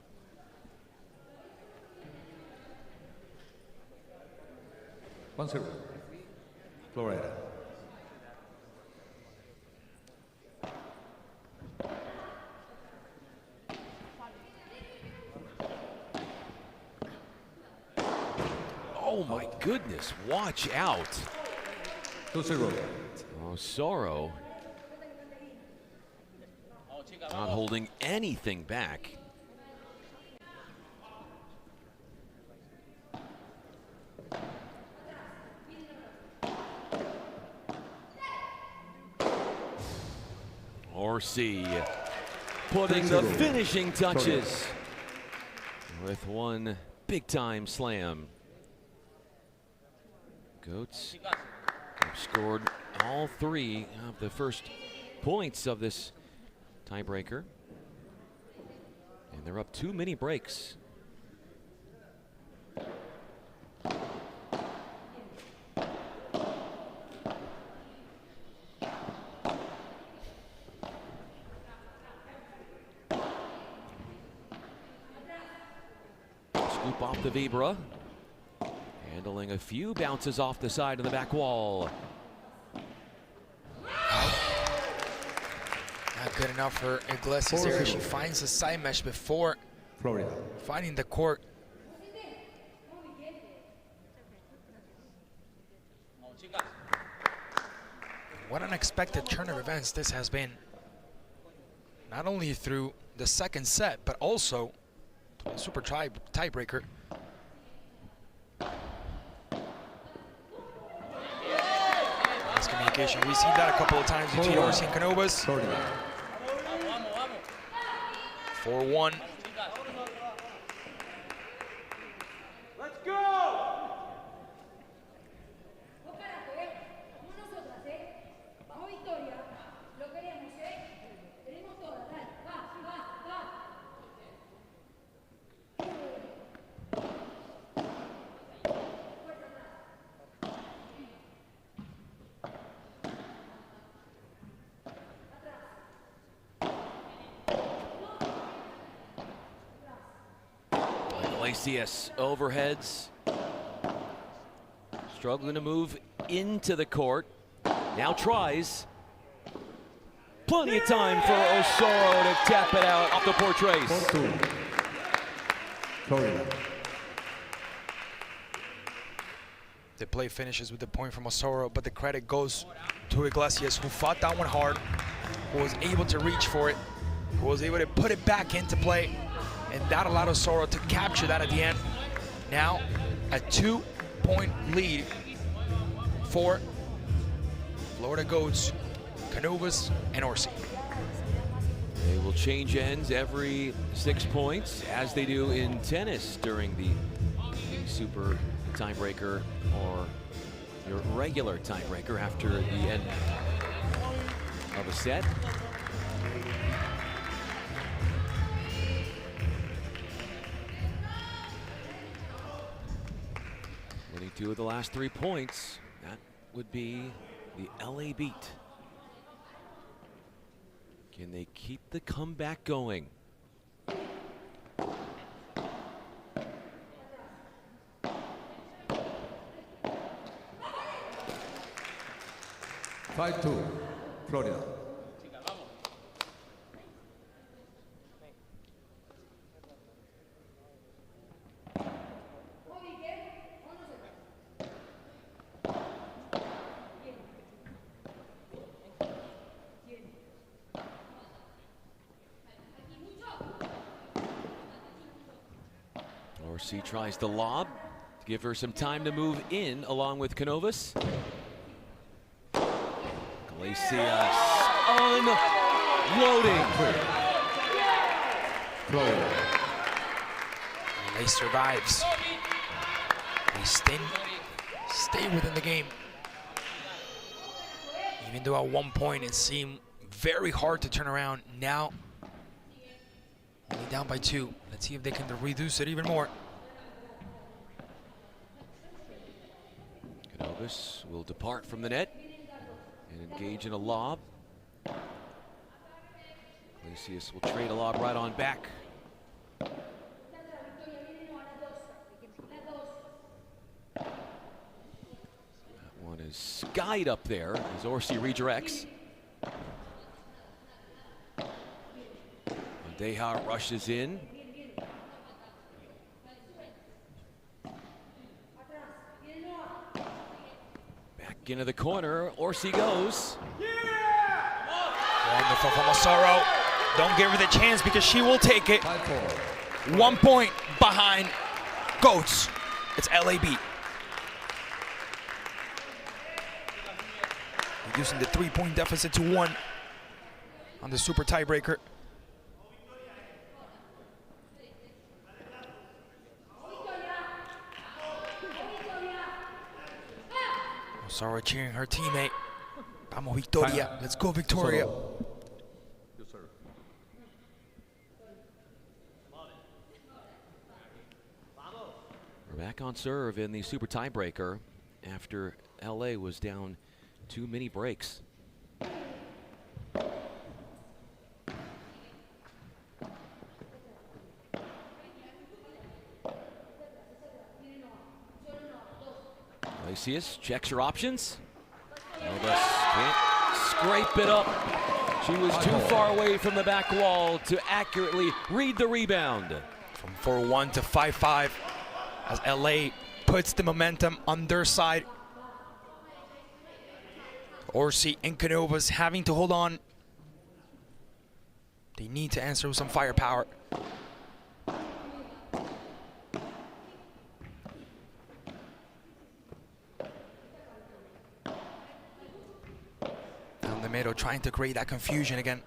Florida. Oh my goodness, watch out. 2-0. Sorrow not holding anything back. Orsi putting the finishing touches with one big time slam. Goats have scored all 3 of the first points of this tiebreaker. And they're up 2 mini breaks. Scoop off the Vibra. Handling a few bounces off the side of the back wall. Not good enough for Iglesias there. She finds the side mesh before Florida. finding the court. What an unexpected turn of events this has been. Not only through the second set, but also the super tiebreaker. Miscommunication. We've seen that a couple of times between Orsi and Canovas. 4-1. Let's go! Iglesias overheads. Struggling to move into the court. Now tries. Plenty of time for Osoro to tap it out off the portraits. 4-2. Florida. The play finishes with the point from Osoro, but the credit goes to Iglesias, who fought that one hard, who was able to reach for it, who was able to put it back into play, and that allowed Osoro to capture that at the end. Now, a 2-point lead for Florida Goats, Canovas, and Orsi. They will change ends every 6 points, as they do in tennis during the super tiebreaker or your regular tiebreaker after the end of a set. Winning 2 of the last 3 points, that would be the LA beat. Can they keep the comeback going? Five two, Florida. Orsi tries to lob to give her some time to move in along with Canovas. Iglesias unloading. They survives. They stay within the game. Even though at one point it seemed very hard to turn around, now only down by 2. Let's see if they can reduce it even more. Canovas will depart from the net and engage in a lob. Iglesias will trade a lob right on back. That one is skied up there as Orsi redirects. Deja rushes in. Back into the corner, Orsi goes. Wonderful from Osoro. Don't give her the chance because she will take it. 1 point behind Goats. It's LAB. Reducing the 3-point deficit to 1 on the super tiebreaker. Osoro cheering her teammate. Vamos Victoria. Let's go Victoria. We're back on serve in the super tiebreaker after LA was down 2 mini breaks. Iglesias checks her options. Can't scrape it up. She was too far away from the back wall to accurately read the rebound. From 4-1 to 5-5 as LA puts the momentum on their side. Orsi and Canovas having to hold on. They need to answer with some firepower. Down the middle, trying to create that confusion again.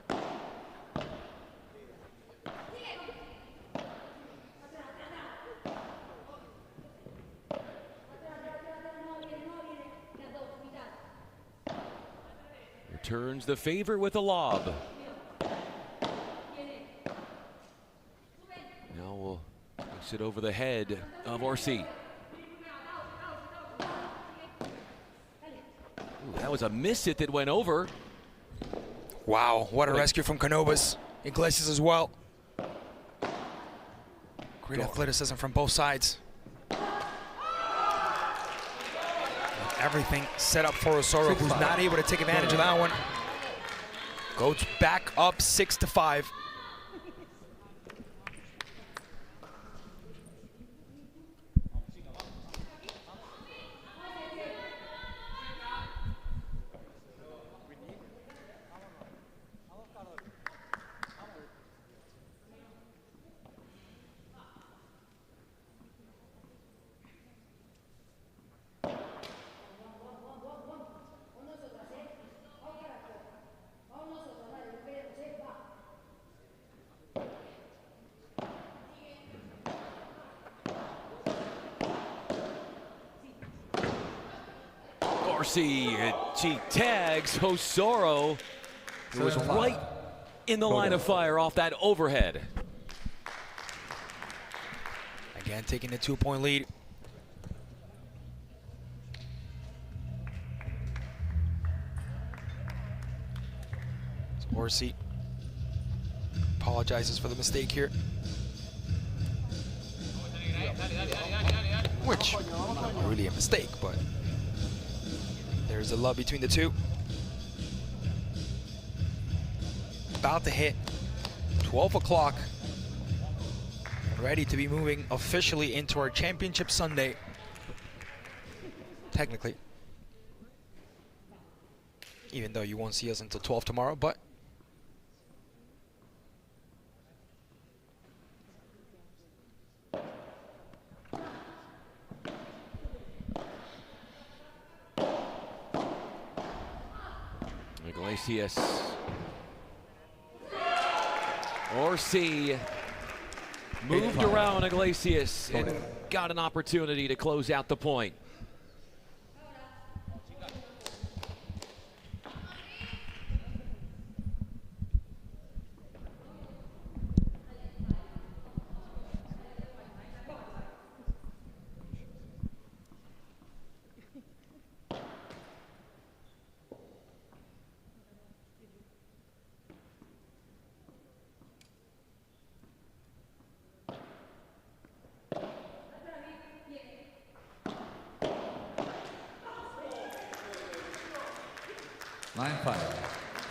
Returns the favor with a lob. Now we'll place it over the head of Orsi. Ooh, that was a miss hit that went over. Wow, what a rescue from Canovas. Iglesias as well. Great athleticism from both sides. Everything set up for Osoro, who's not able to take advantage of that one. Goes back up 6-5. Orsi, she tags Osoro, who was right in the line of fire off that overhead. Again, taking the 2-point lead. Orsi apologizes for the mistake here. Which, not really a mistake, but there's a love between the two. About to hit 12 o'clock. Ready to be moving officially into our championship Sunday. Technically. Even though you won't see us until 12 tomorrow, but Iglesias. Orsi moved around Iglesias and got an opportunity to close out the point.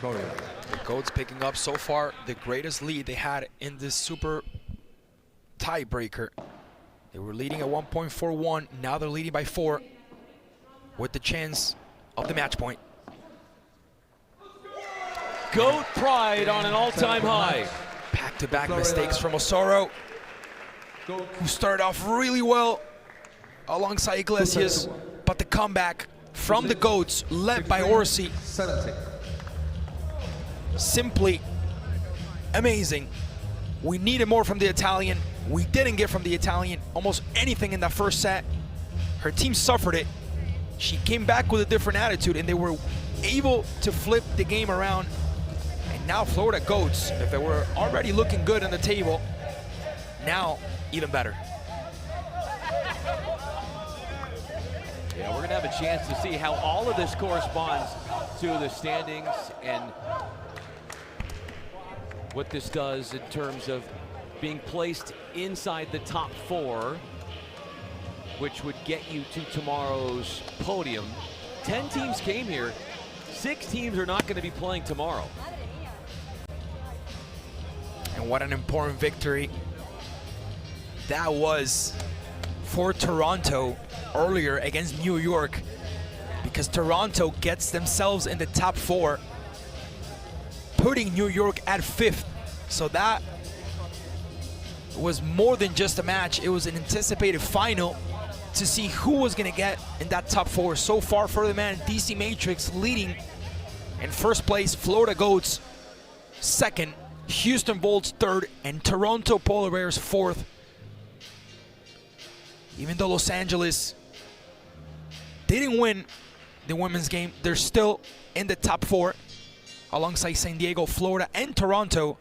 Florida. The Goats picking up so far the greatest lead they had in this super tiebreaker. They were leading at 1.41. Now they're leading by 4 with the chance of the match point. Goat pride on an all-time high. Back-to-back mistakes from Osoro, who started off really well alongside Iglesias, but the comeback from the Goats, led by Orsi, simply amazing. We needed more from the Italian. We didn't get from the Italian almost anything in that first set. Her team suffered it. She came back with a different attitude, and they were able to flip the game around. And now Florida Goats, if they were already looking good on the table, now even better. Yeah, we're gonna have a chance to see how all of this corresponds to the standings and what this does in terms of being placed inside the top 4, which would get you to tomorrow's podium. 10 teams came here. 6 teams are not going to be playing tomorrow. And what an important victory that was for Toronto earlier against New York, because Toronto gets themselves in the top 4, putting New York at 5th. So that was more than just a match. It was an anticipated final to see who was going to get in that top 4. So far for the man, DC Matrix leading in first place, Florida Goats 2nd, Houston Bolts 3rd, and Toronto Polar Bears 4th. Even though Los Angeles didn't win the women's game, they're still in the top 4 alongside San Diego, Florida, and Toronto.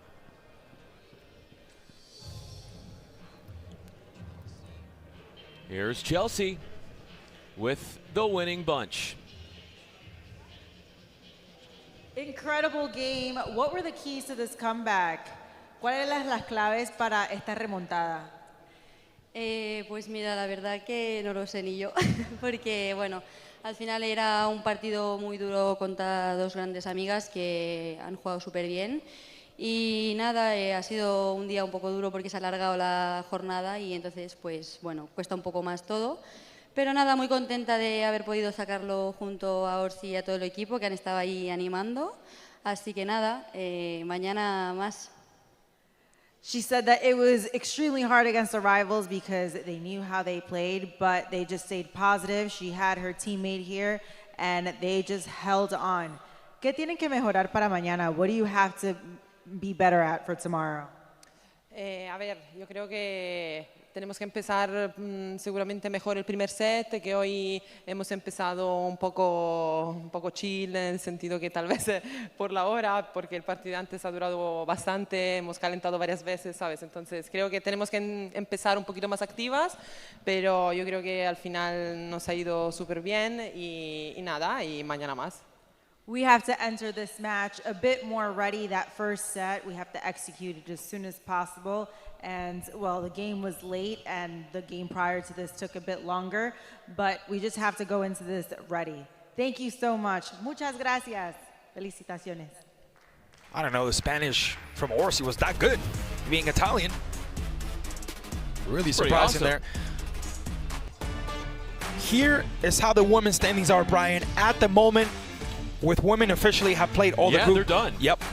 Here's Chelsea with the winning bunch. Incredible game. What were the keys to this comeback? ¿Cuáles eran las claves para esta remontada? Pues mira, la verdad que no lo sé ni yo, porque bueno, al final era un partido muy duro contra 2 grandes amigas que han jugado súper bien. Y nada, ha sido un día un poco duro porque se ha alargado la jornada y entonces pues bueno, cuesta un poco más todo. Pero nada, muy contenta de haber podido sacarlo junto a Orsi y a todo el equipo que han estado ahí animando. Así que nada, mañana más. She said that it was extremely hard against the rivals because they knew how they played, but they just stayed positive. She had her teammate here, and they just held on. ¿Qué tienen que mejorar para mañana? What do you have to be better at for tomorrow? A ver, yo creo que tenemos que empezar seguramente mejor el primer set, que hoy hemos empezado un poco chill, en el sentido que tal vez por la hora, porque el partido antes ha durado bastante, hemos calentado varias veces, ¿sabes? Entonces creo que tenemos que empezar un poquito más activas, pero yo creo que al final nos ha ido súper bien y nada, y mañana más. We have to enter this match a bit more ready. That first set, we have to execute it as soon as possible. And, well, the game was late, and the game prior to this took a bit longer. But we just have to go into this ready. Thank you so much. Muchas gracias. Felicitaciones. I don't know, the Spanish from Orsi was that good, being Italian. Really surprising there. Here is how the women's standings are, Brian. At the moment, with women officially have played all the group. They're done. Yep.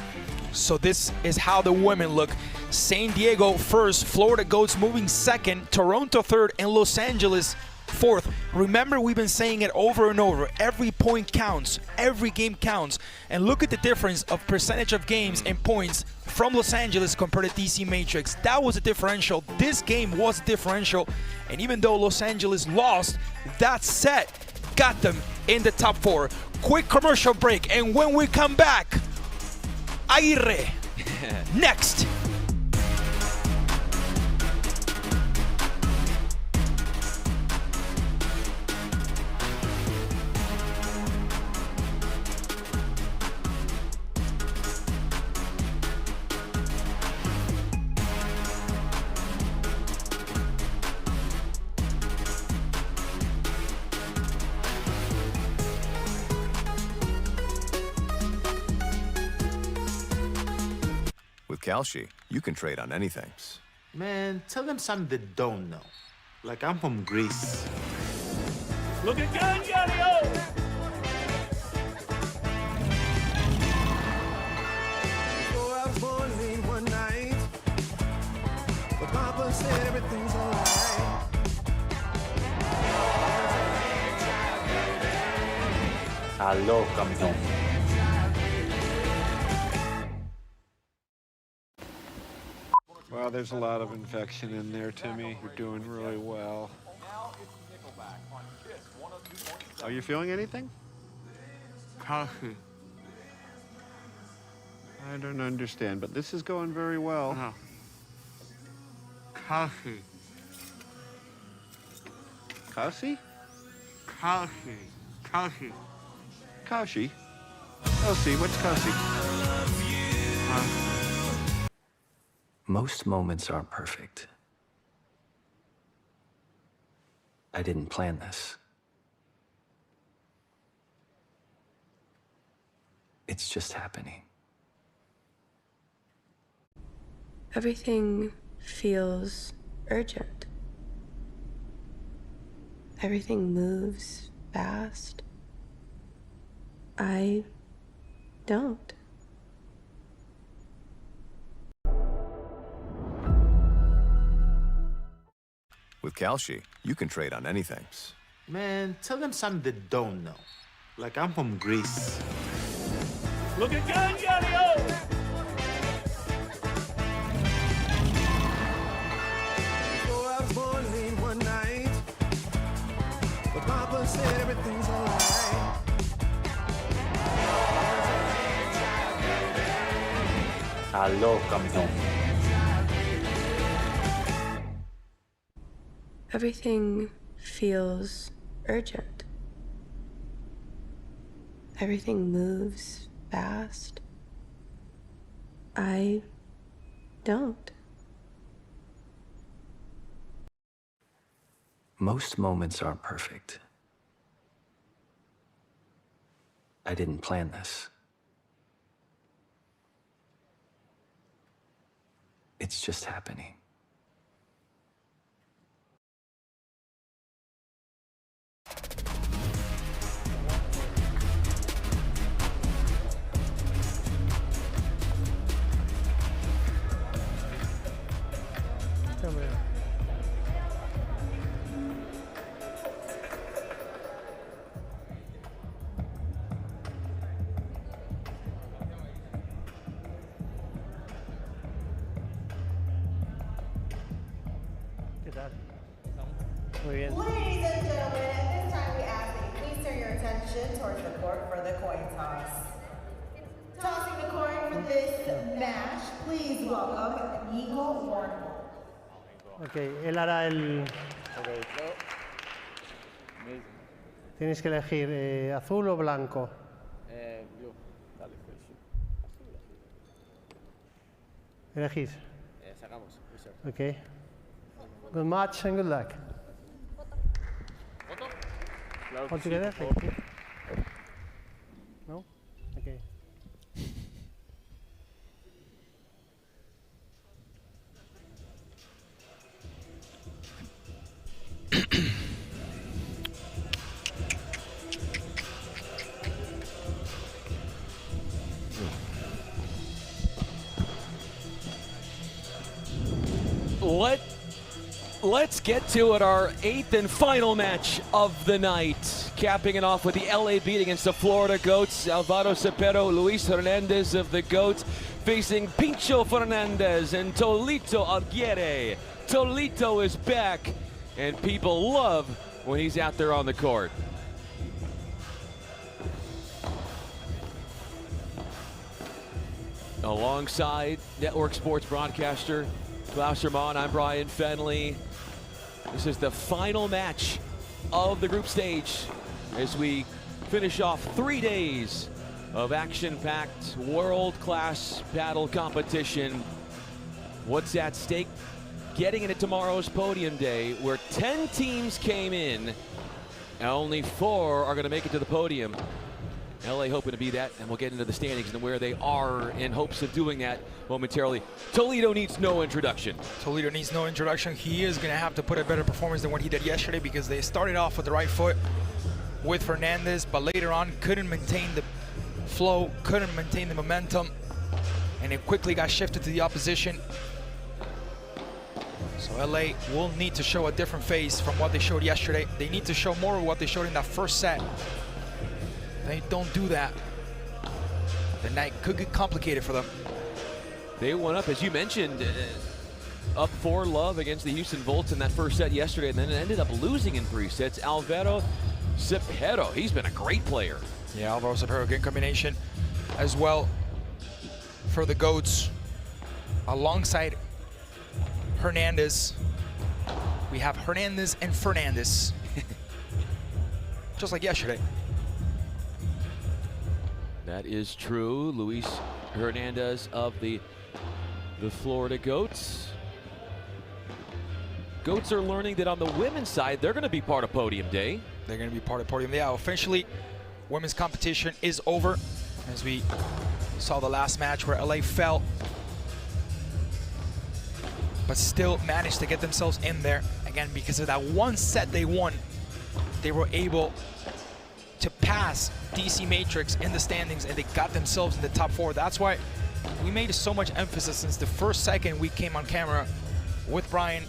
So this is how the women look. San Diego first, Florida Goats moving second, Toronto third, and Los Angeles fourth. Remember, we've been saying it over and over. Every point counts. Every game counts. And look at the difference of percentage of games and points from Los Angeles compared to DC Matrix. That was a differential. This game was a differential. And even though Los Angeles lost, that set got them in the top 4. Quick commercial break. And when we come back, Aguirre next. With Calci, you can trade on anything. Man, tell them something they don't know. Like I'm from Greece. Looking good, Yanio! Before I was born late one night, but Papa said everything's alright. Hello, campeón. Well, there's a lot of infection in there, Timmy. You're doing really well. Are you feeling anything? Coffee. I don't understand, but this is going very well. No. Coffee. Kasi? Coffee. Coffee. Kashi? Kasi, what's Kasi? Most moments aren't perfect. I didn't plan this. It's just happening. Everything feels urgent. Everything moves fast. I don't. With Calci, you can trade on anything. Man, tell them something they don't know. Like I'm from Greece. Looking good, Yanio! Before I was born late one night, but Papa said everything's alright. Hello, campeón. Everything feels urgent. Everything moves fast. I don't. Most moments aren't perfect. I didn't plan this. It's just happening. ¿Qué tal? Muy bien. Ladies and gentlemen, at this time we ask that you please turn your attention towards the court for the coin toss. Tossing the coin for this match, please welcome Nico Warner. Ok, él hará el... Tienes que elegir azul o blanco. Elegís. Sacamos. Ok. Good match and good luck. All together? Thank you. No? Okay. Let's get to it, our 8th and final match of the night. Capping it off with the LA beat against the Florida Goats. Alvaro Cepero, Luis Hernandez of the Goats facing Pincho Fernandez and Tolito Aguirre. Tolito is back, and people love when he's out there on the court. Alongside network sports broadcaster Klaus Hermann, I'm Brian Fenley. This is the final match of the group stage as we finish off 3 days of action-packed, world-class paddle competition. What's at stake? Getting into tomorrow's podium day, where 10 teams came in, and only 4 are going to make it to the podium. LA hoping to be that, and we'll get into the standings and where they are in hopes of doing that momentarily. Toledo needs no introduction. Toledo needs no introduction. He is going to have to put a better performance than what he did yesterday, because they started off with the right foot with Fernandez, but later on couldn't maintain the flow, couldn't maintain the momentum, and it quickly got shifted to the opposition. So LA will need to show a different face from what they showed yesterday. They need to show more of what they showed in that first set. They don't do that, the night could get complicated for them. They went up, as you mentioned, up 4-love against the Houston Volts in that first set yesterday, and then it ended up losing in 3 sets. Alvaro Cepero, he's been a great player. Yeah, Alvaro Cepero, good combination as well for the Goats. Alongside Hernandez, we have Hernandez and Fernandez, just like yesterday. That is true. Luis Hernandez of the Florida Goats. Goats are learning that on the women's side, they're going to be part of podium day. They're going to be part of podium day. Yeah, officially, women's competition is over, as we saw the last match where LA fell, but still managed to get themselves in there. Again, because of that one set they won, they were able to pass DC Matrix in the standings, and they got themselves in the top 4. That's why we made so much emphasis since the first second we came on camera with Brian.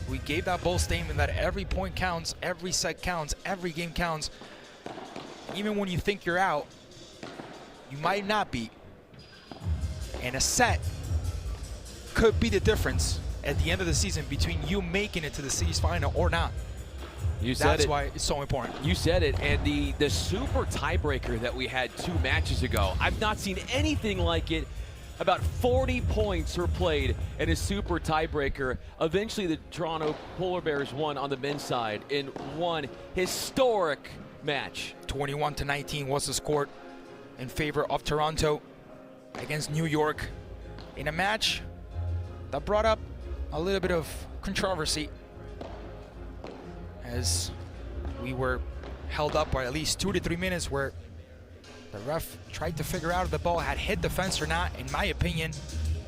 We gave that bold statement that every point counts, every set counts, every game counts. Even when you think you're out, you might not be. And a set could be the difference at the end of the season between you making it to the city's final or not. You said That's it. why it's so important. You said it, and the super tiebreaker that we had 2 matches ago, I've not seen anything like it. About 40 points were played in a super tiebreaker. Eventually, the Toronto Polar Bears won on the men's side in one historic match. 21-19 was the score in favor of Toronto against New York in a match that brought up a little bit of controversy, as we were held up by at least 2 to 3 minutes where the ref tried to figure out if the ball had hit the fence or not. In my opinion,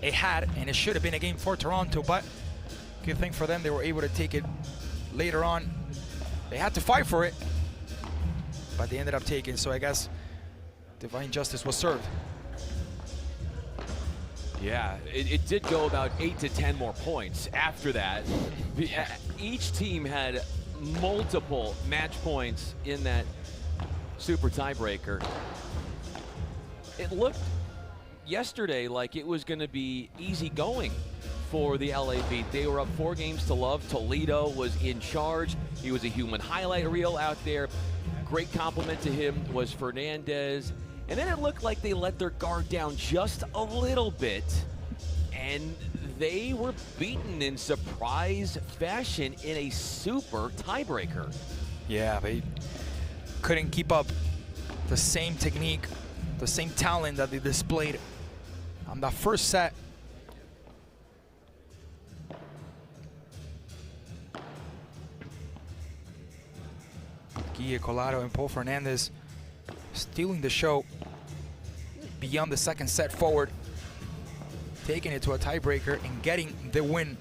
it had, and it should have been a game for Toronto, but good thing for them, they were able to take it later on. They had to fight for it, but they ended up taking, so I guess divine justice was served. Yeah, it did go about 8 to 10 more points after that. Each team had multiple match points in that super tiebreaker. It looked yesterday like it was going to be easy going for the LA beat. They were up 4-0. Toledo was in charge. He was a human highlight reel out there. Great compliment to him was Fernandez. And then it looked like they let their guard down just a little bit, and they were beaten in surprise fashion in a super tiebreaker. Yeah, they couldn't keep up the same technique, the same talent that they displayed on the first set. Guille Colado and Paul Fernandez stealing the show beyond the second set forward, taking it to a tiebreaker and getting the win.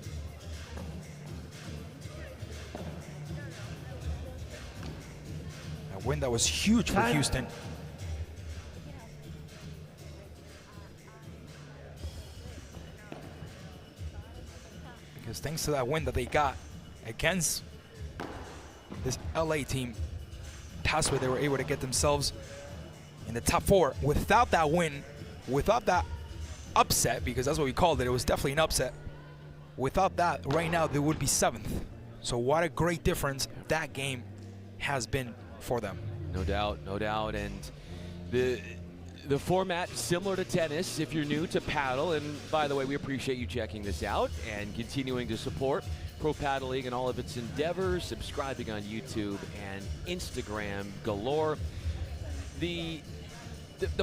A win that was huge for Houston. because was thanks to that win that they got against this LA team. That's where they were able to get themselves in the top 4. Without that win, without that upset, because that's what we called it was definitely an upset. Without that, right now they would be 7th. So what a great difference that game has been for them. No doubt, no doubt. And the format similar to tennis if you're new to paddle. And by the way, we appreciate you checking this out and continuing to support Pro Padel League and all of its endeavors, subscribing on YouTube and Instagram galore. The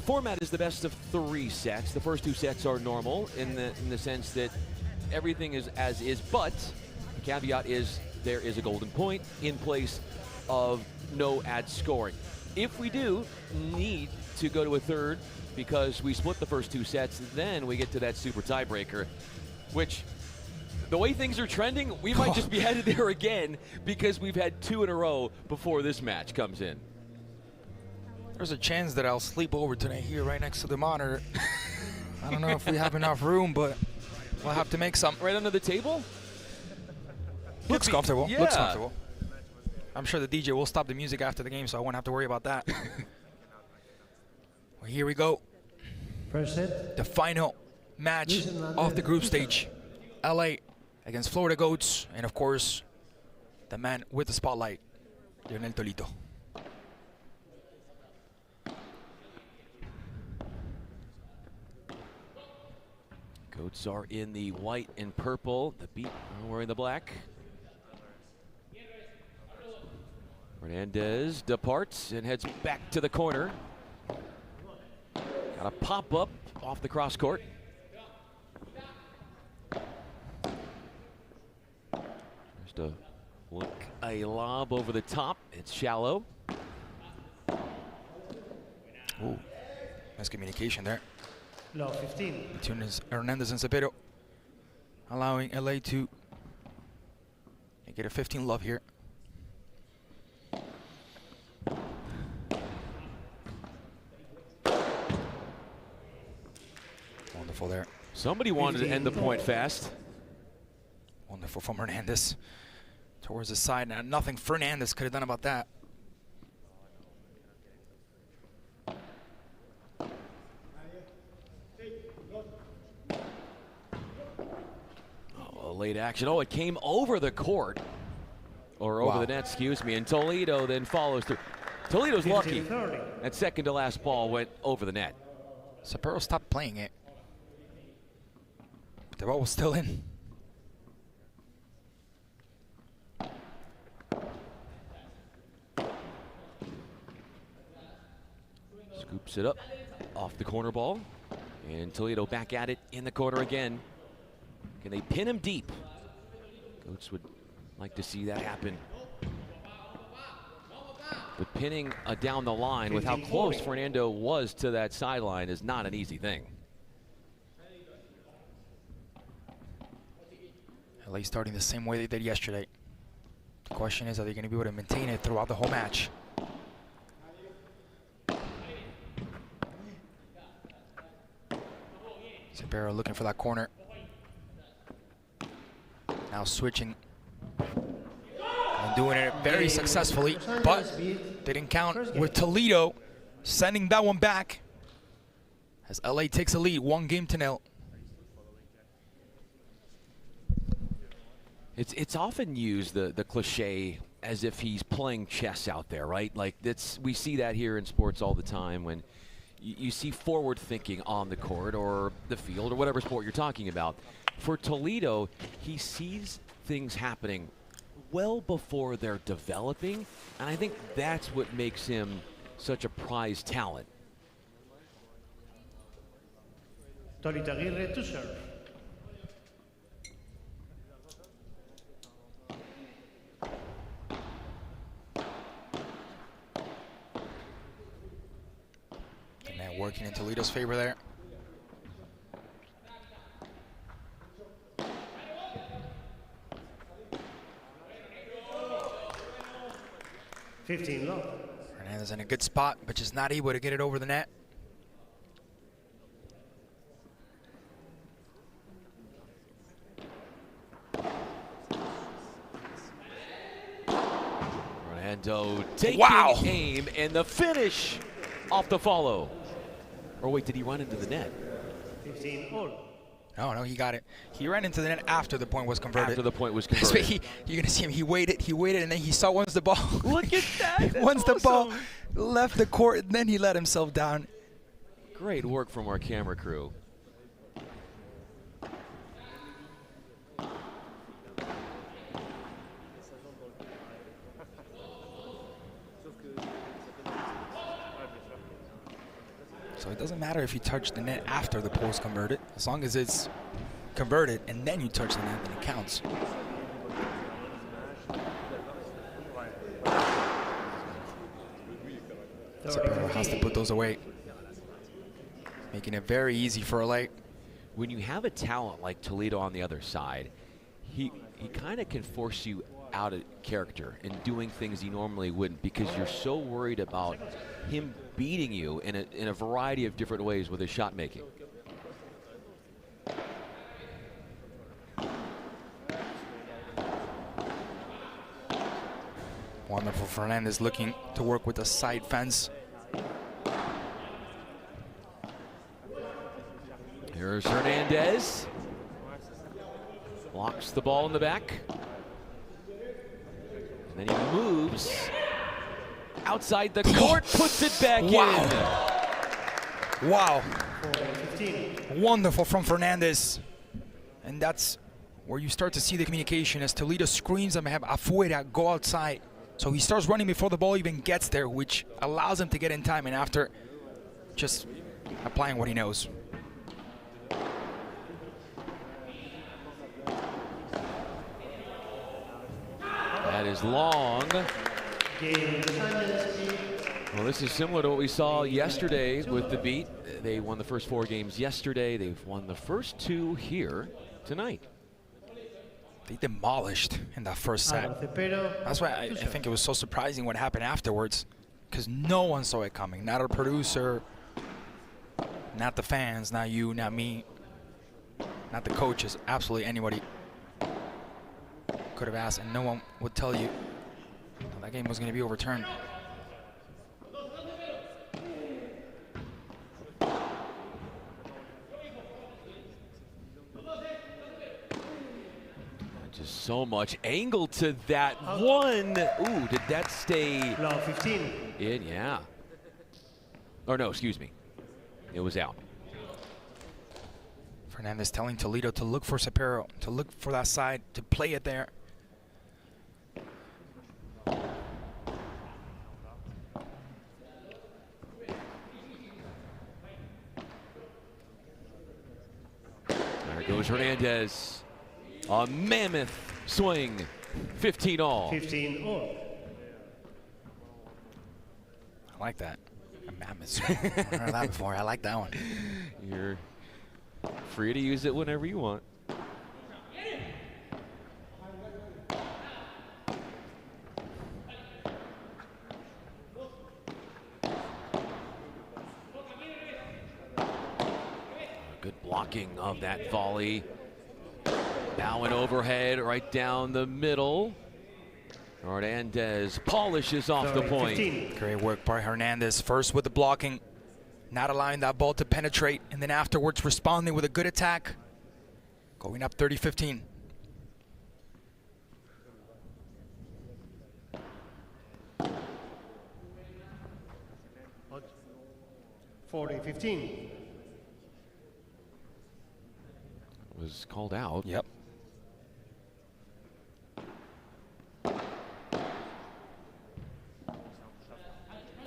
format is the best of 3 sets. The first 2 sets are normal in the sense that everything is as is, but the caveat is there is a golden point in place of no ad scoring. If we do need to go to a third because we split the first 2 sets, then we get to that super tiebreaker, which the way things are trending, we might just be headed there again because we've had 2 in a row before this match comes in. There's a chance that I'll sleep over tonight here right next to the monitor. I don't know if we have enough room, but we'll have to make some. Right under the table? Looks comfortable. Yeah. Looks comfortable. I'm sure the DJ will stop the music after the game, so I won't have to worry about that. Well, here we go. First set. The final match of the group stage. LA against Florida Goats, and of course, the man with the spotlight, Lionel Tolito. Goats are in the white and purple. The Beat are wearing the black. Hernandez departs and heads back to the corner. Got a pop up off the cross court. Just a lob over the top. It's shallow. Ooh, nice communication there. Low 15. Between Hernandez and Cepero, allowing LA to get a 15 love here. Wonderful there. Somebody wanted to end the point fast. Wonderful from Hernandez towards the side. Now, nothing Fernandez could have done about that. Oh, late action. Oh, it came over the court. Or over the net, excuse me. And Toledo then follows through. Toledo's lucky. That second to last ball went over the net. Cepero stopped playing it. But the ball was still in. Scoops it up off the corner ball. And Toledo back at it in the corner again. Can they pin him deep? Goats would like to see that happen. But pinning down the line with how close Fernando was to that sideline is not an easy thing. LA starting the same way they did yesterday. The question is, are they going to be able to maintain it throughout the whole match? Cepero looking for that corner. Now switching. And doing it very successfully, but didn't count with Toledo sending that one back as LA takes a lead 1-0. It's often used, the cliche, as if he's playing chess out there, right? Like we see that here in sports all the time when you see forward thinking on the court or the field or whatever sport you're talking about. For Toledo, he sees things happening well before they're developing, and I think that's what makes him such a prized talent. Tolito Aguirre to serve. And now working in Toledo's favor there. Hernandez in a good spot, but just not able to get it over the net. Mando taking Wow. aim, and the finish off the follow. Or wait, did he run into the net? 15 all. No, he got it. He ran into the net after the point was converted. After the point was That's converted. why you're going to see him. He waited, and then he saw once the ball. Look at that. Once the ball awesome. left the court, then he let himself down. Great work from our camera crew. So it doesn't matter if you touch the net after the post converted. As long as it's converted and then you touch the net, then it counts. Sapero has to put those away, making it very easy for LA. When you have a talent like Toledo on the other side, he kind of can force you out of character and doing things he normally wouldn't, because you're so worried about him beating you in a variety of different ways with his shot making. Wonderful Fernandez looking to work with the side fence. Here's Hernandez. Blocks the ball in the back. And then he moves outside the court, puts it back in. Wow. Wonderful from Fernandez. And that's where you start to see the communication as Toledo screams him, have afuera, go outside. So he starts running before the ball even gets there, which allows him to get in time and after just applying what he knows. That is long. Well, this is similar to what we saw yesterday with the beat. They won the first 4 games yesterday. They've won the first 2 here tonight. They demolished in that first set. That's why I think it was so surprising what happened afterwards, because no one saw it coming. Not our producer, not the fans, not you, not me, not the coaches. Absolutely anybody could have asked, and no one would tell you that game was going to be overturned. Just so much angle to that one. Ooh, did that stay 15 in? Yeah. Or no, excuse me. It was out. Fernandez telling Toledo to look for Sapero, to look for that side, to play it there. There goes Hernandez. A mammoth swing. 15 all. 15 all. I like that. A mammoth swing. I've heard that before. I like that one. You're free to use it whenever you want. Good blocking of that volley. Bowing overhead right down the middle. Hernandez polishes off the point. Great work by Hernandez. First with the blocking, not allowing that ball to penetrate, and then afterwards responding with a good attack. Going up 30-15. Forty 15. Was called out. Yep.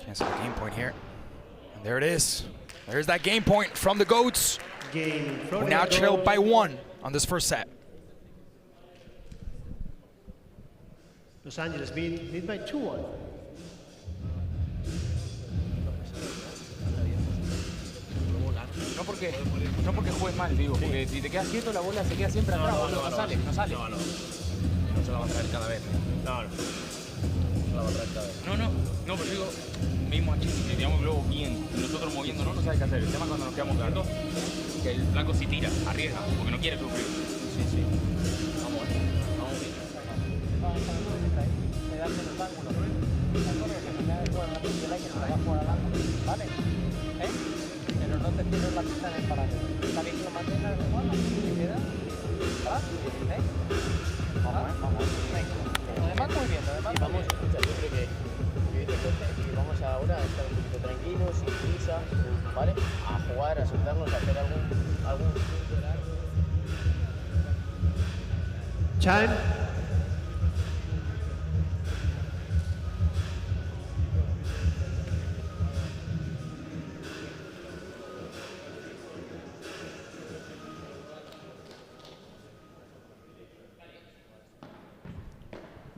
Chance for a game point here. And there it is. There's that game point from the Goats. Who now trail by 1 on this first set. Los Angeles lead by 2-1. No porque juegues mal, digo, porque si te quedas quieto la bola se queda siempre atrás, no sale. No se la va a traer cada vez. No se la va a traer cada vez. No, pero digo, mismo aquí, digamos luego bien, nosotros moviéndonos no sabe qué hacer. El tema es cuando nos quedamos quietos, que el flaco sí tira, arriesga, porque no quiere sufrir. Sí. Vamos bien. Le das menos ángulo. una pistola que se la va a jugar al alma, ¿vale? ¿Eh? Pero no te cierres la pista en el paralelo. Está bien que lo mantengas de forma, te queda. ¿Vale? ¿Eh? Vamos. Venga. Lo demás muy bien, lo demás muy bien. Escucha, yo creo que vamos ahora a estar un poquito tranquilos, sin prisa, ¿vale? A jugar, a soltarnos, a hacer algún Time.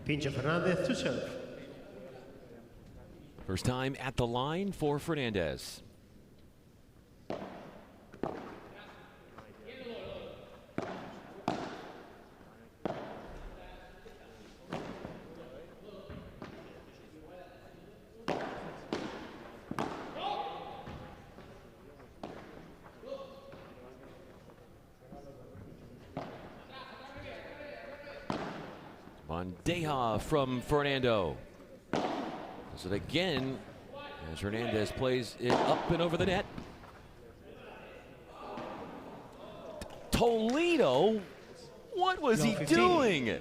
Pincho Fernandez to serve. First time at the line for Fernandez. Bandeja from Fernando. Does it again as Hernandez plays it up and over the net. Toledo, what was he doing?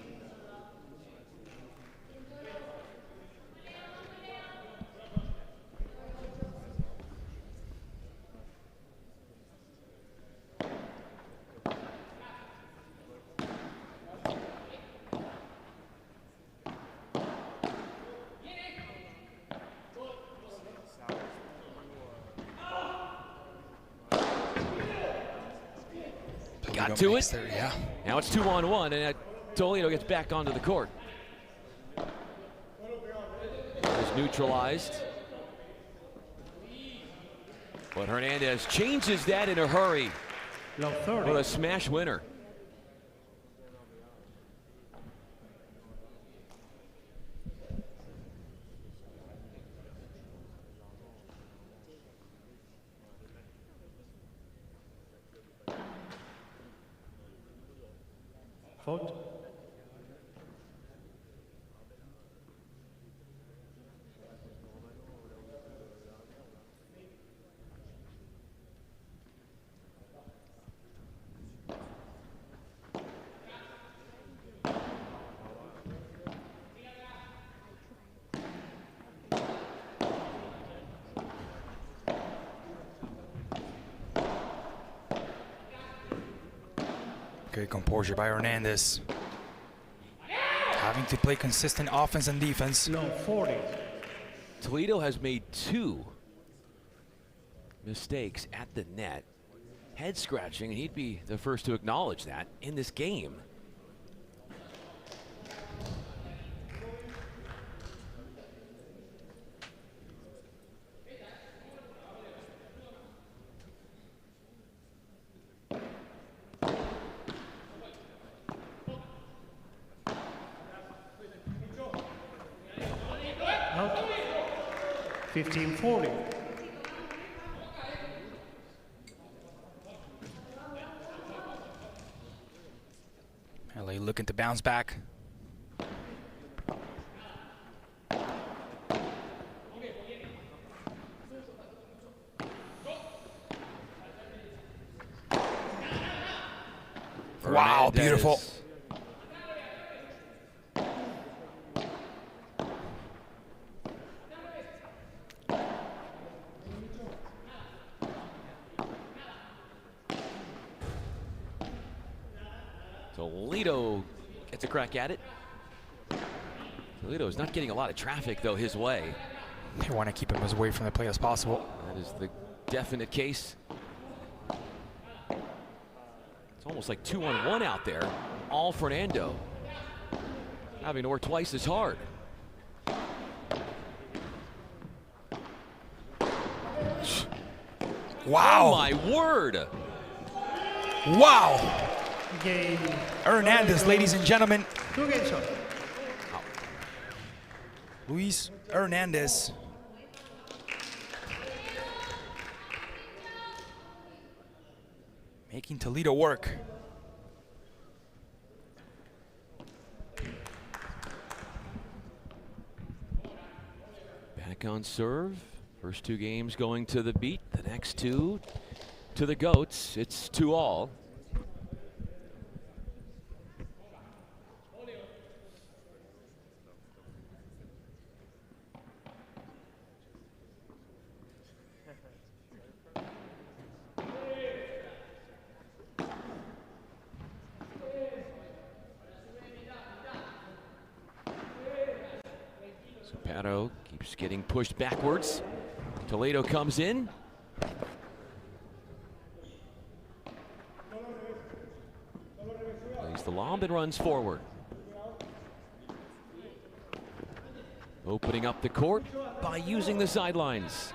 Got to it. There, yeah. Now it's 2-on-1, and Toledo gets back onto the court. Is neutralized. But Hernandez changes that in a hurry. What a smash winner. Fault. Good composure by Hernandez. Having to play consistent offense and defense. No, 40. Toledo has made 2 mistakes at the net. Head scratching, and he'd be the first to acknowledge that in this game. Out. 15-40. LA looking to bounce back. Wow, beautiful. Toledo gets a crack at it. Toledo is not getting a lot of traffic, though, his way. They want to keep him as away from the play as possible. That is the definite case. It's almost like 2-on-1 out there. All Fernando. Having to work twice as hard. Wow. Oh, my word. Wow. Game. Hernandez, ladies and gentlemen. 2 games up. Luis Hernandez. Making Toledo work. Back back on serve. First 2 games going to the beat, the next 2 to the goats. It's 2-all. Zapata keeps getting pushed backwards. Toledo comes in. Plays the lob and runs forward. Opening up the court by using the sidelines.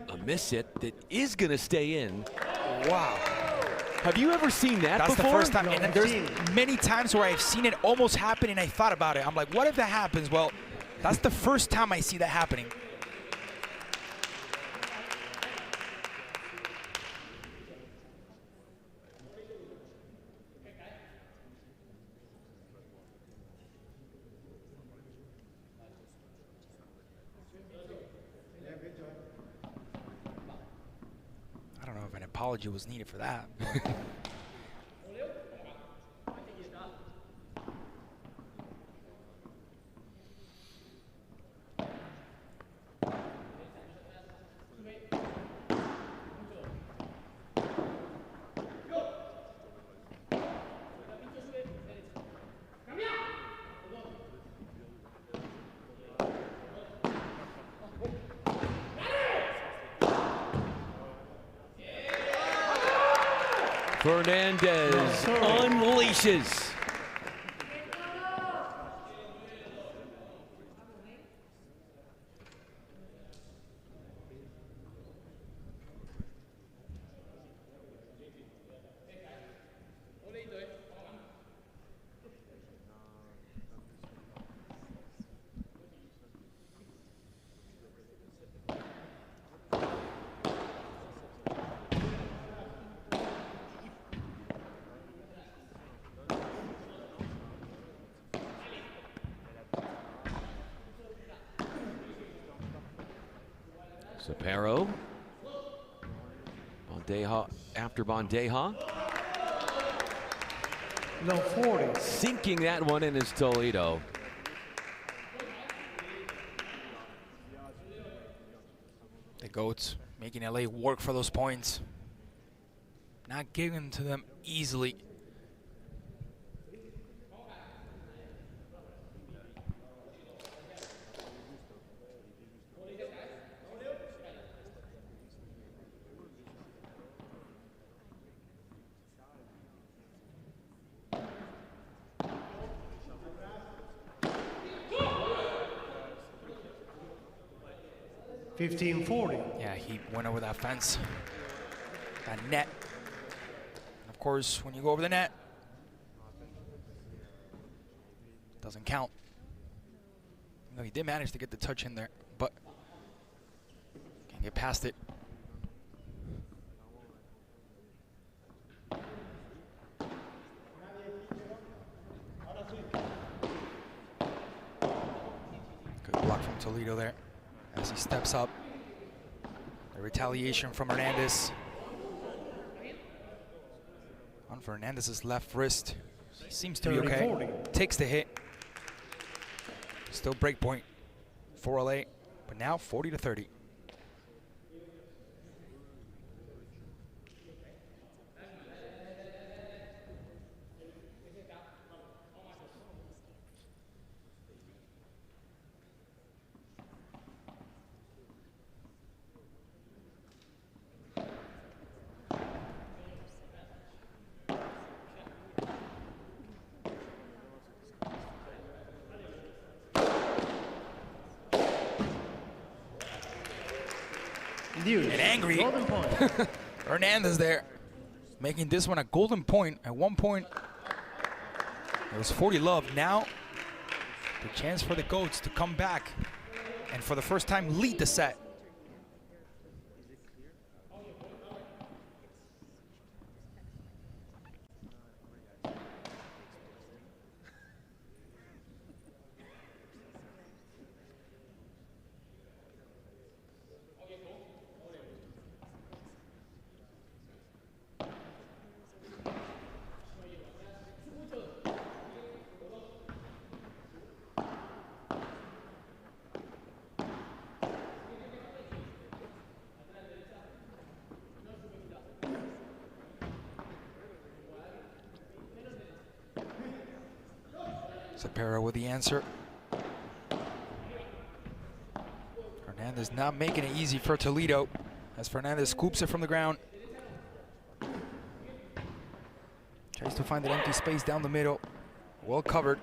A miss hit that is going to stay in. Wow. Have you ever seen that That's before? the first time, and there's many times where I've seen it almost happen and I thought about it. I'm like, what if that happens? Well, that's the first time I see that happening. I don't know if an apology was needed for that. Fernandez unleashes. Zaparo. Bandeja after Bandeja. No 40. Sinking that one in is Toledo. The Goats making LA work for those points. Not giving to them easily. Yeah, he went over that fence. That net. Of course, when you go over the net, doesn't count. No, he did manage to get the touch in there, but can't get past it. Good block from Toledo there as he steps up. The retaliation from Hernandez. On Fernandez's left wrist. He seems to be okay. 30-40. Takes the hit. Still break point for LA, but now 40-30. And angry. Hernandez there, making this one a golden point. At one point, it was 40-love. Now, the chance for the Goats to come back and for the first time lead the set. Zapera with the answer. Fernandez not making it easy for Toledo as Fernandez scoops it from the ground. Tries to find that empty space down the middle. Well covered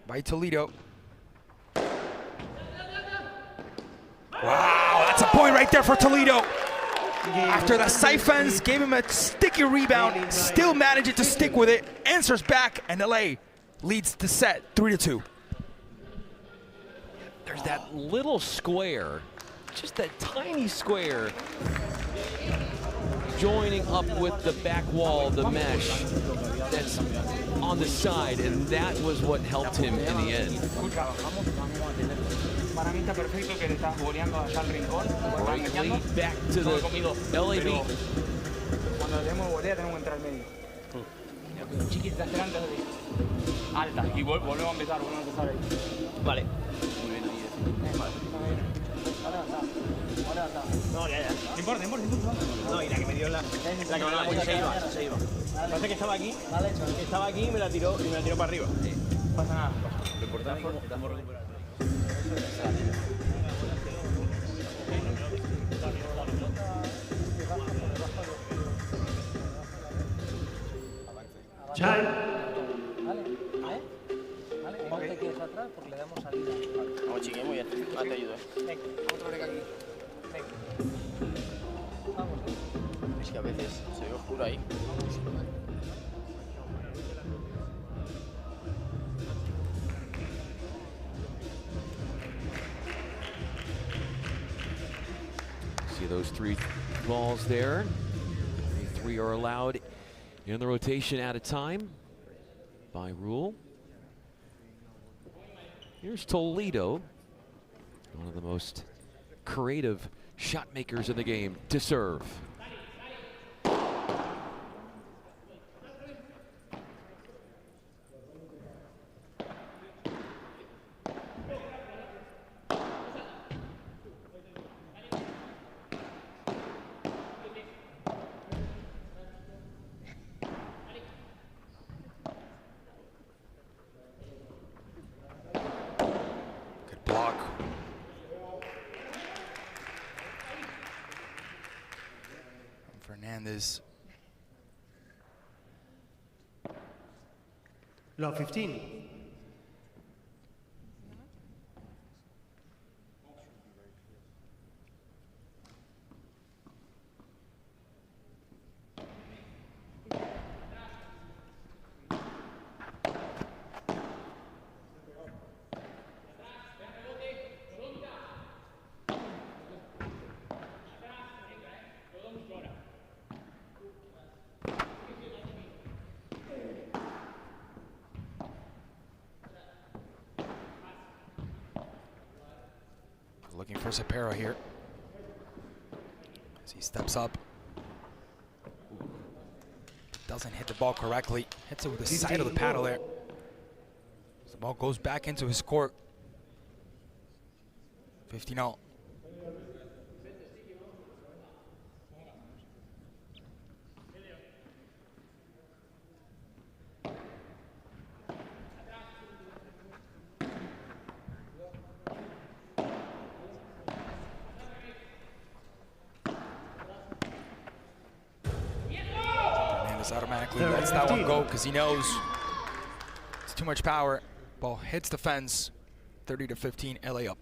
by Toledo. Wow, that's a point right there for Toledo. After the siphons gave him a sticky rebound, still managed to stick with it, answers back, and LA leads the set 3-2. There's that little square, just that tiny square, joining up with the back wall, the mesh that's on the side, and that was what helped him in the end. Right back to the LAB. Alta, y volvemos a empezar ahí. Vale. Muy bien, no, ya. No importa. No, y la que me dio la que me la puso se iba. Parece que estaba aquí y me la tiró para arriba. No pasa nada. Lo importante es que estamos recuperando. Chai. Vale, no te quedes atrás porque le damos salida. Vamos, chiqui, muy bien. Más te ayudo, Venga, otro break aquí. Venga. Vamos. Es que a veces se ve oscuro ahí. See those 3 balls there. 3 are allowed in the rotation at a time by rule. Here's Toledo, one of the most creative shot makers in the game, to serve. Fernandez. Law 15. Looking for Zapera here as he steps up. Doesn't hit the ball correctly. Hits it with the side of the paddle there. The ball goes back into his court. 15-0. Automatically lets that one go because he knows it's too much power. Ball hits the fence. 30-15, LA up.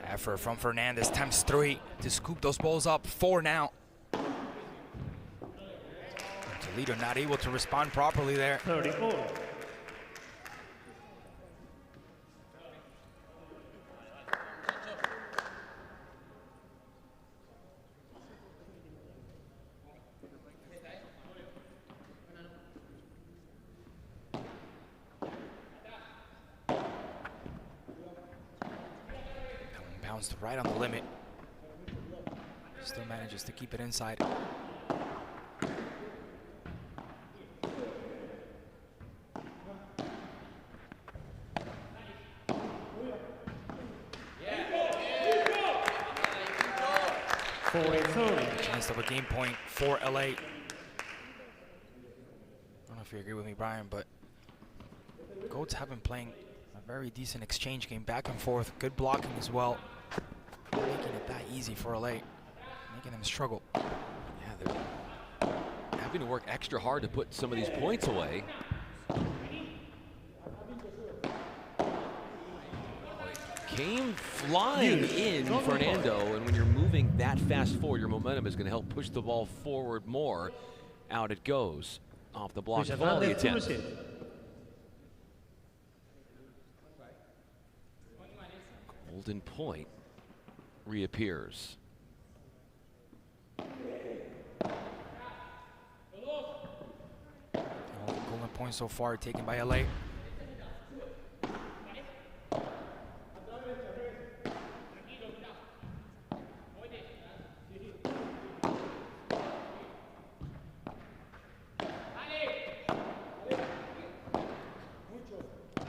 Effort from Fernandez times 3 to scoop those balls up. 4 now. Toledo not able to respond properly there. 34. bounced right on the limit. Still manages to keep it inside. Chance of a game point for LA. I don't know if you agree with me, Brian, but Goats have been playing a very decent exchange game, back and forth, good blocking as well. Making it that easy for LA, making them struggle. Yeah, they're having to work extra hard to put some of these points away. Came flying in Fernando, and when you're moving that fast forward, your momentum is going to help push the ball forward more. Out it goes off the block volley attempt. Golden point reappears. Golden point so far taken by LA.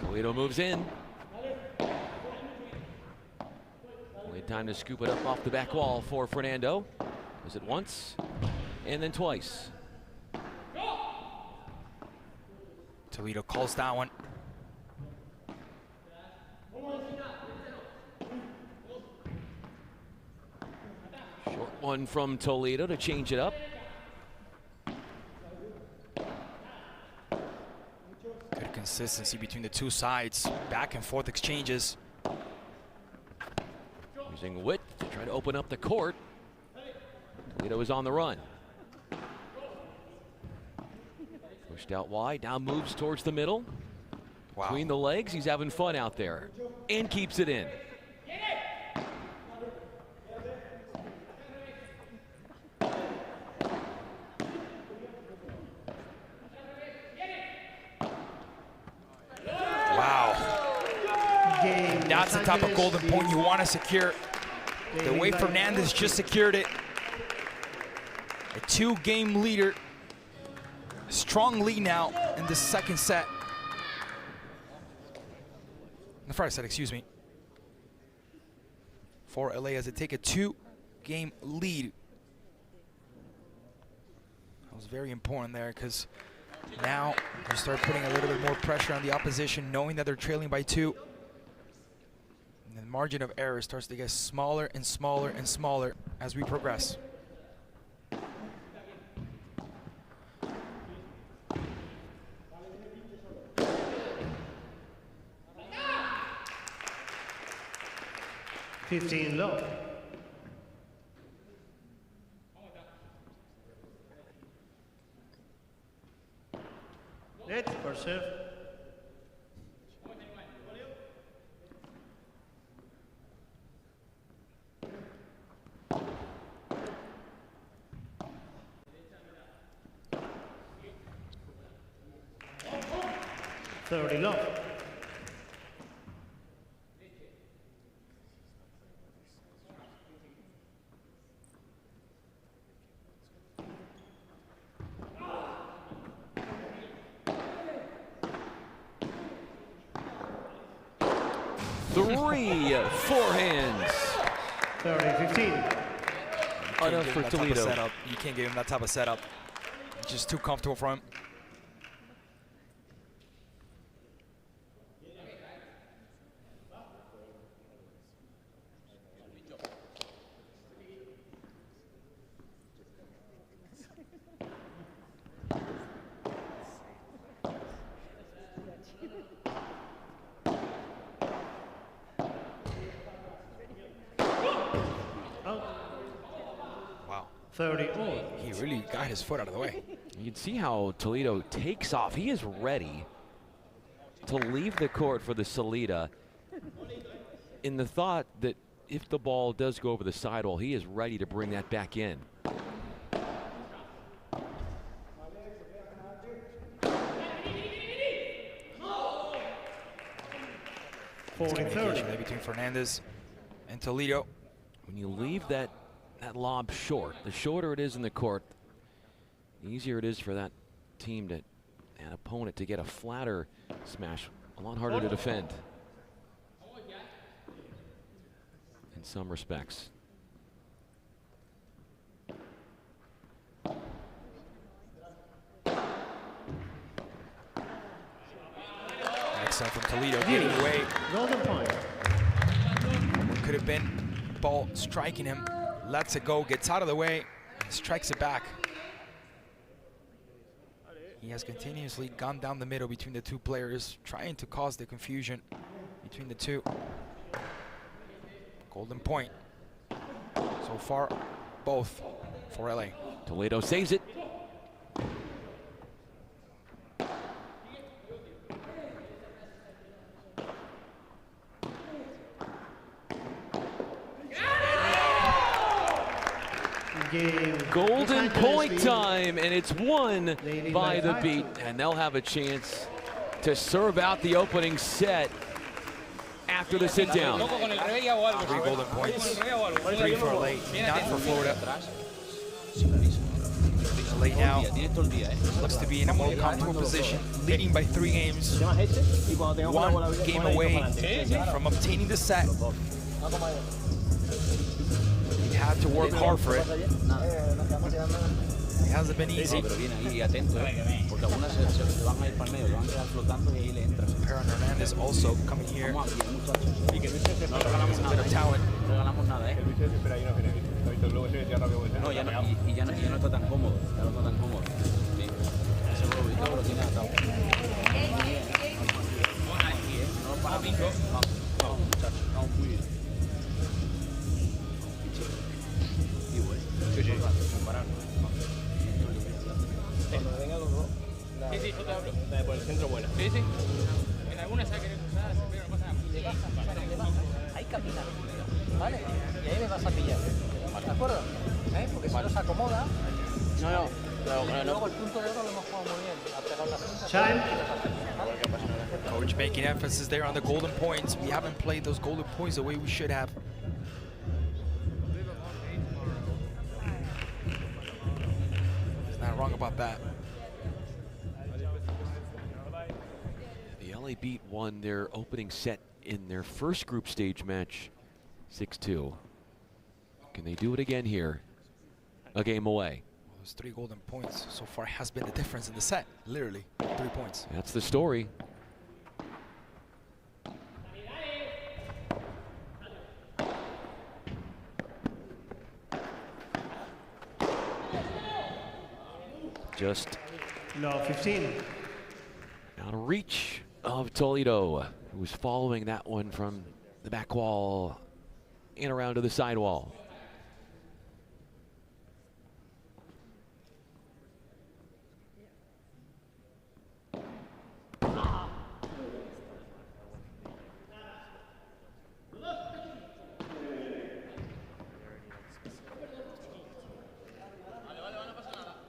Toledo moves in. Only time to scoop it up off the back wall for Fernando. Was it once and then twice? Toledo calls that one. Short one from Toledo to change it up. Good consistency between the two sides. Back and forth exchanges. Using width to try to open up the court. Toledo is on the run. Pushed out wide, now moves towards the middle. Wow. Between the legs, he's having fun out there and keeps it in. Wow. That's the type of golden point you want to secure. The way Fernandez just secured it. A 2-game leader. Strong lead now in the second set. The first set, excuse me. For LA as they take a 2-game lead. That was very important there because now you start putting a little bit more pressure on the opposition, knowing that they're trailing by 2. And the margin of error starts to get smaller and smaller and smaller as we progress. Low. Net for serve. Low. Three forehands. 30-15. Enough for Toledo. You can't give him that type of setup. It's just too comfortable for him. Wow. 30-all. He really got his foot out of the way. You can see how Toledo takes off. He is ready to leave the court for the Salida in the thought that if the ball does go over the sidewall, he is ready to bring that back in. Communication there between Fernandez And Toledo. When you leave that lob short, the shorter it is in the court, the easier it is for that team to, an opponent to get a flatter smash. A lot harder to defend in some respects. Excellent from Toledo, getting away. Golden point. What could have been ball striking him, lets it go, gets out of the way, strikes it back. He has continuously gone down the middle between the two players, trying to cause the confusion between the two. Golden point. So far, both for LA. Toledo saves it. Golden point time, and it's won by the beat, and they'll have a chance to serve out the opening set after the sit down. 3 golden points, 3 for LA, none for Florida. LA now looks to be in a more comfortable position, leading by 3 games, 1 game away from obtaining the set. He had to work hard for it. It hasn't been easy. Perron Hernandez also coming here. A bit of talent. Sí, sí, yo te hablo. Por el centro buena. Sí, sí. En algunas hay que usar, pero no pasa nada. Ahí camina, ¿vale? Y ahí le vas a pillar. ¿De acuerdo? Porque si no se acomoda. No. Luego el punto de oro lo hemos jugado muy bien. Ha pegado la cinta. Coach making emphasis there on the golden points. We haven't played those golden points the way we should have. He's not wrong about that. The LA Beat won their opening set in their first group stage match, 6-2. Can they do it again here? A game away. Those 3 golden points so far has been the difference in the set. Literally, 3 points. That's the story. Just no 15. out of reach of Toledo, who was following that one from the back wall and around to the side wall.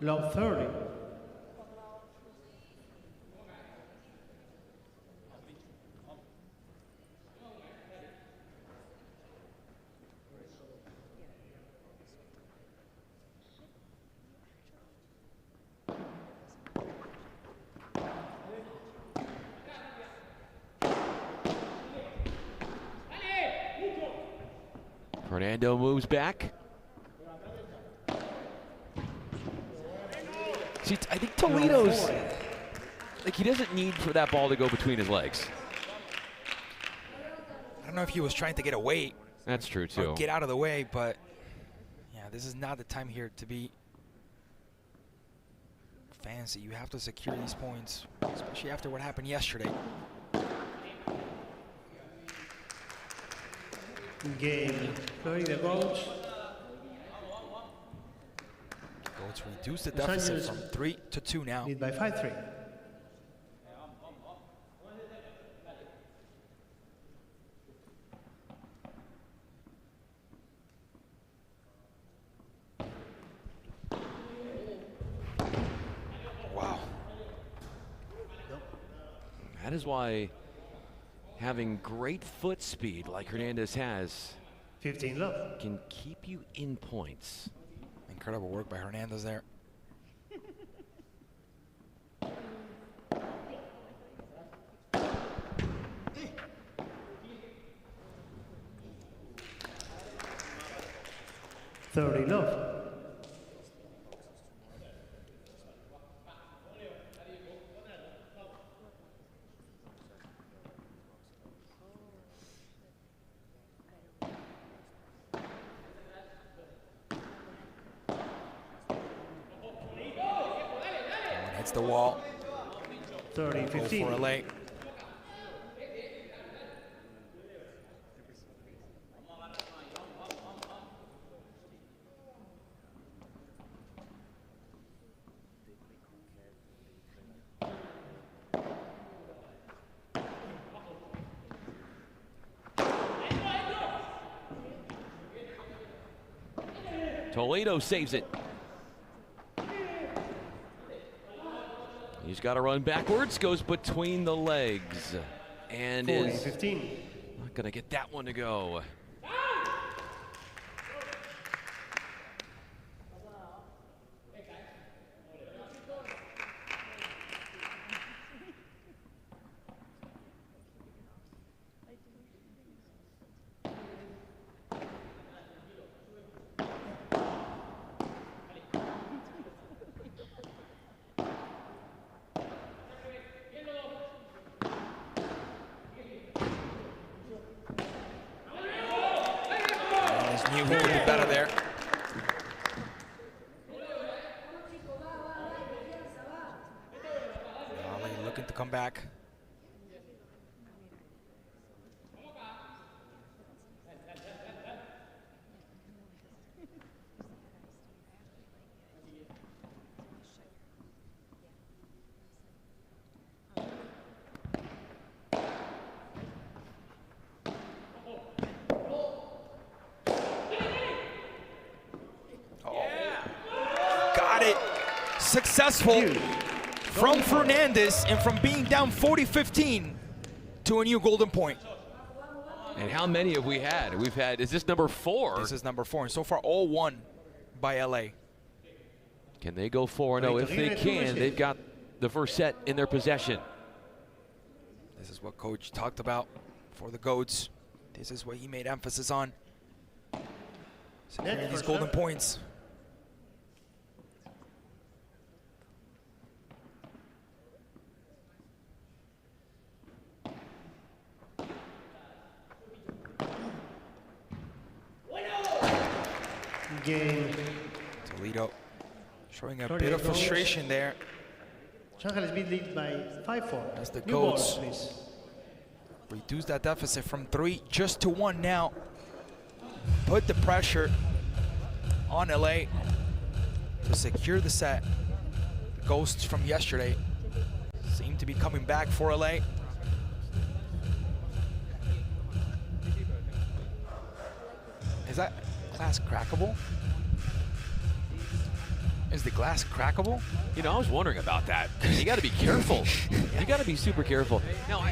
Low 30. Fernando moves back. See, I think Toledo's, like, he doesn't need for that ball to go between his legs. I don't know if he was trying to get away. That's true, too. Or get out of the way, but yeah, this is not the time here to be fancy. You have to secure these points, especially after what happened yesterday. Game. Florida Coach. Goats reduce the deficit from 3 to 2 now. Lead by 5-3. Wow. That is why having great foot speed like Hernandez has 15 love. can keep you in points. Incredible work by Hernandez there. $30 love. Hits the wall. 30-15. Go for a late. Toledo saves it. He's got to run backwards, goes between the legs, and 40-15. Not going to get that one to go. Knew he could be better there. Ali looking to come back. Successful from Fernandez, and from being down 40-15 to a new golden point. And how many have we had? We've had, is this number 4? This is number 4, and so far all won by LA. Can they go 4-0? If they can, they've got the first set in their possession. This is what Coach talked about for the GOATs. This is what he made emphasis on. Securing these golden points. Game. Toledo showing a bit of frustration there. Shanghai has been lead by 5-4. As the New ball, GOATs please. reduce that deficit from 3 just to 1 now. Put the pressure on LA to secure the set. The ghosts from yesterday seem to be coming back for LA. Is that glass crackable? Is the glass crackable? You know, I was wondering about that. You got to be careful. You got to be super careful. No,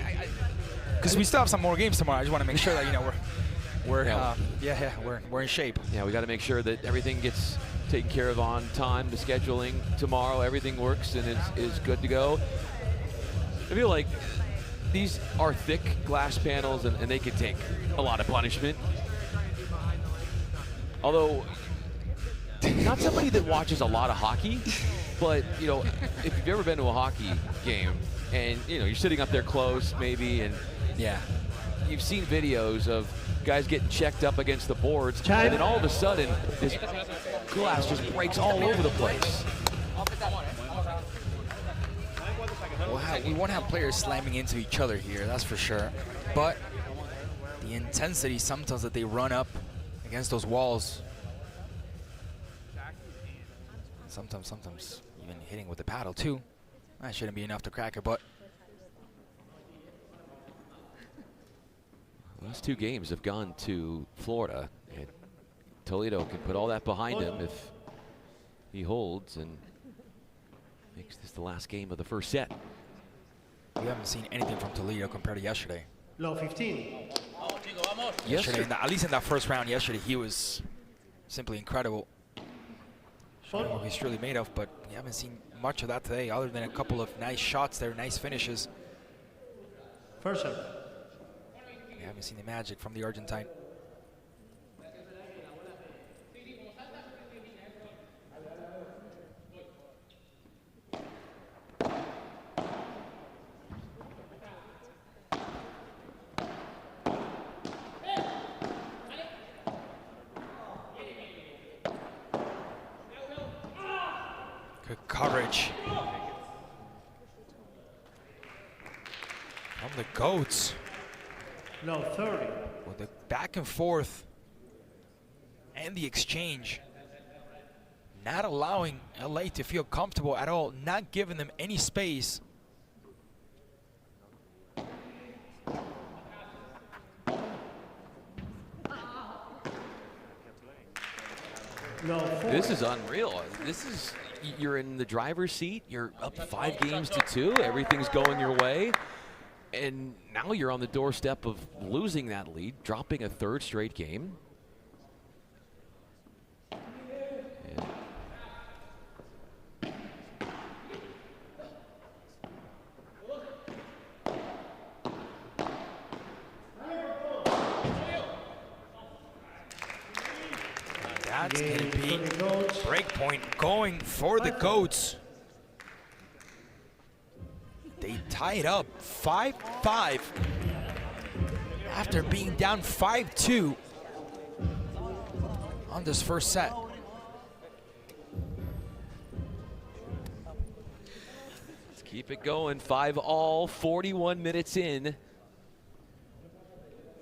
because we still have some more games tomorrow. I just want to make sure that, you know, we're in shape. Yeah, we got to make sure that everything gets taken care of on time. The scheduling tomorrow, everything works and is good to go. I feel like these are thick glass panels and they can take a lot of punishment. Although, not somebody that watches a lot of hockey, but, you know, if you've ever been to a hockey game and, you know, you're sitting up there close maybe and you've seen videos of guys getting checked up against the boards and then all of a sudden this glass just breaks all over the place. We won't have players slamming into each other here, that's for sure. But the intensity sometimes that they run up against those walls, sometimes even hitting with the paddle too. That shouldn't be enough to crack it, but Those 2 games have gone to Florida, and Toledo can put all that behind him if he holds and makes this the last game of the first set. We haven't seen anything from Toledo compared to yesterday. Low 15. Yesterday, at least in that first round yesterday, he was simply incredible. Showing what he's truly made of, but we haven't seen much of that today, other than a couple of nice shots there, nice finishes. First serve. We haven't seen the magic from the Argentine. Good coverage from the goats. No, 30. With the back and forth and the exchange. Not allowing LA to feel comfortable at all, not giving them any space. No, 40. This is unreal. This is, you're in the driver's seat. You're up 5 games to 2. Everything's going your way. And now you're on the doorstep of losing that lead, dropping a 3rd straight game. That's going to be break point going for the goats. They tie it up 5-5 after being down 5-2 on this first set. Let's keep it going. 5-all, 41 minutes in.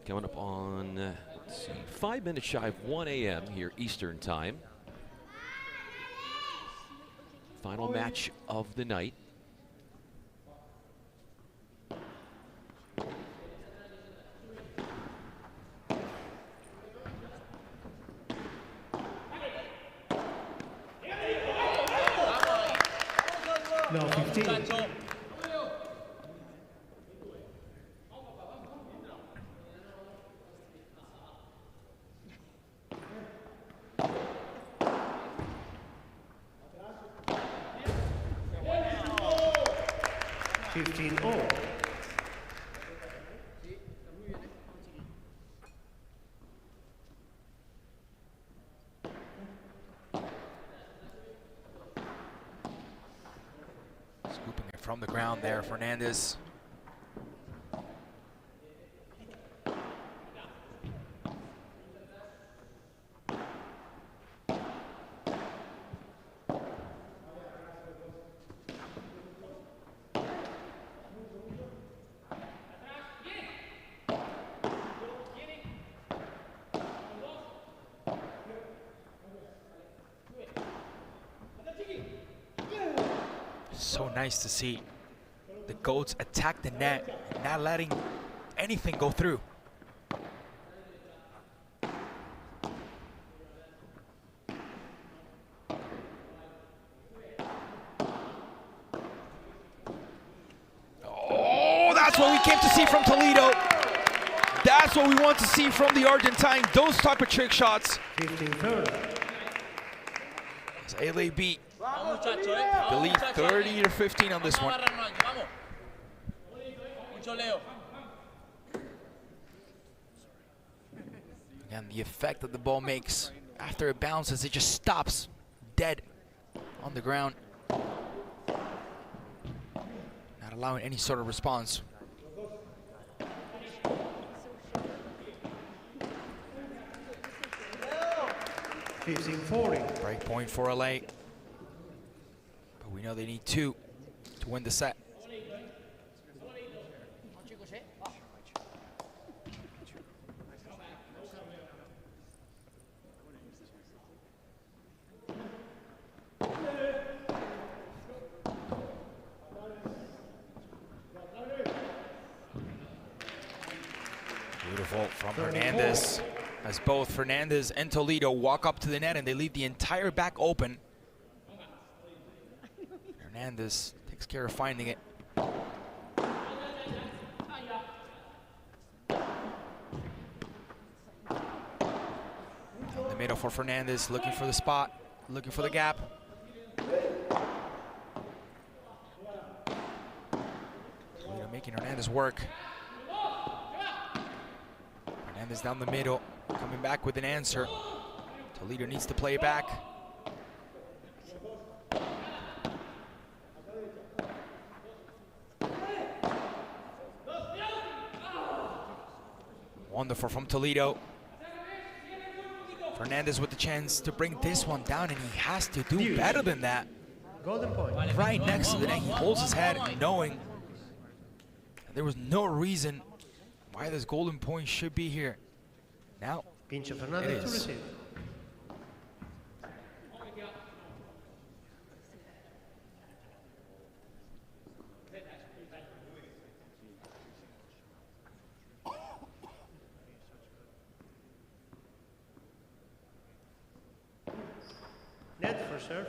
Coming up on, let's see, 5 minutes shy of 1 a.m. here Eastern time. Final match of the night. No, 15. Scooping it from the ground there, Fernandez. So nice to see the goats attack the net, not letting anything go through. Oh, that's what we came to see from Toledo. That's what we want to see from the Argentine, those type of trick shots. 15-30. As LA beat the lead 30-15 on this one. And the effect that the ball makes after it bounces, it just stops dead on the ground. Not allowing any sort of response. Break point for LA. But we know they need 2 to win the set. Beautiful from Hernandez. As both Fernandez and Toledo walk up to the net and they leave the entire back open. Hernandez takes care of finding it. for Fernandez, looking for the spot, looking for the gap. Toledo making Hernandez work. Hernandez down the middle, coming back with an answer. Toledo needs to play back. Wonderful from Toledo. Fernandez with the chance to bring this one down, and he has to do better than that. Golden point. Right next to the net, he holds his head, knowing that there was no reason why this golden point should be here. Now, Pincho it Fernandez to is. receive. Net for serve.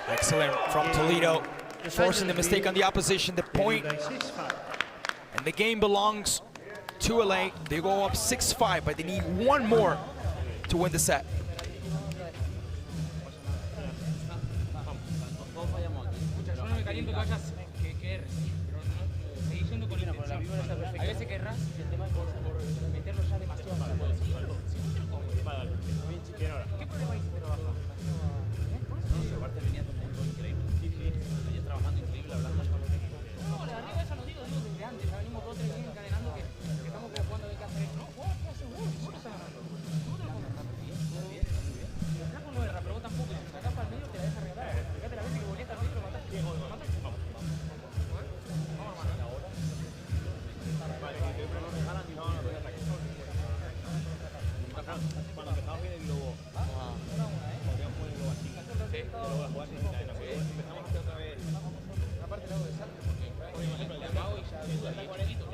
Excellent from Toledo, forcing the mistake on the opposition. The point and the game belongs to LA. They go up 6-5, but they need one more to win the set.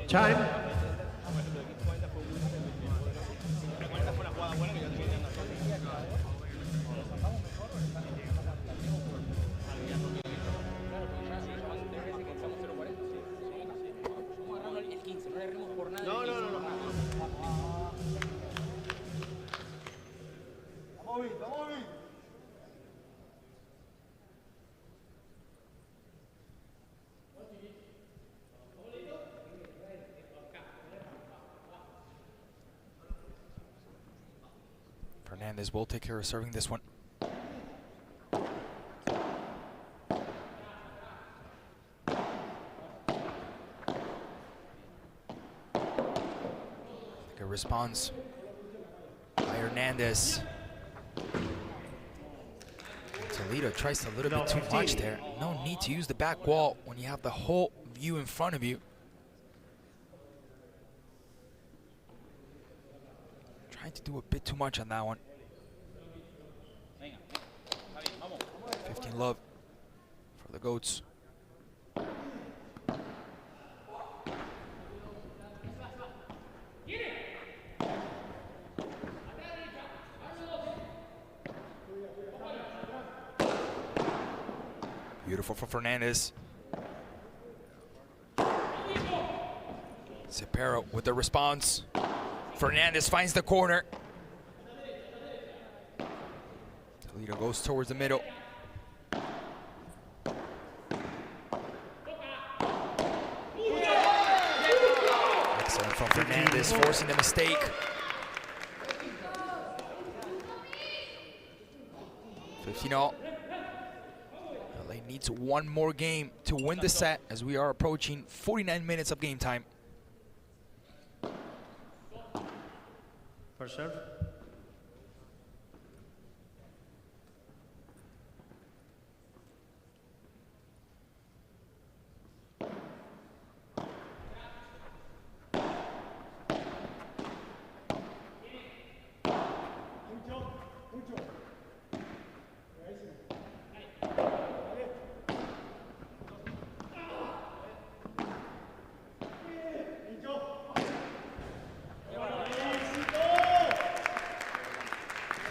Time. Fernandez will take care of serving this one. Good response by Hernandez. Toledo tries a little bit too much there. No need to use the back wall when you have the whole view in front of you. Trying to do a bit too much on that one. 15 love for the Goats. Beautiful for Fernandez. Cepero with the response. Fernandez finds the corner. Toledo goes towards the middle. Excellent from Fernandez, forcing the mistake. $15-all. LA needs one more game to win the set as we are approaching 49 minutes of game time. First serve.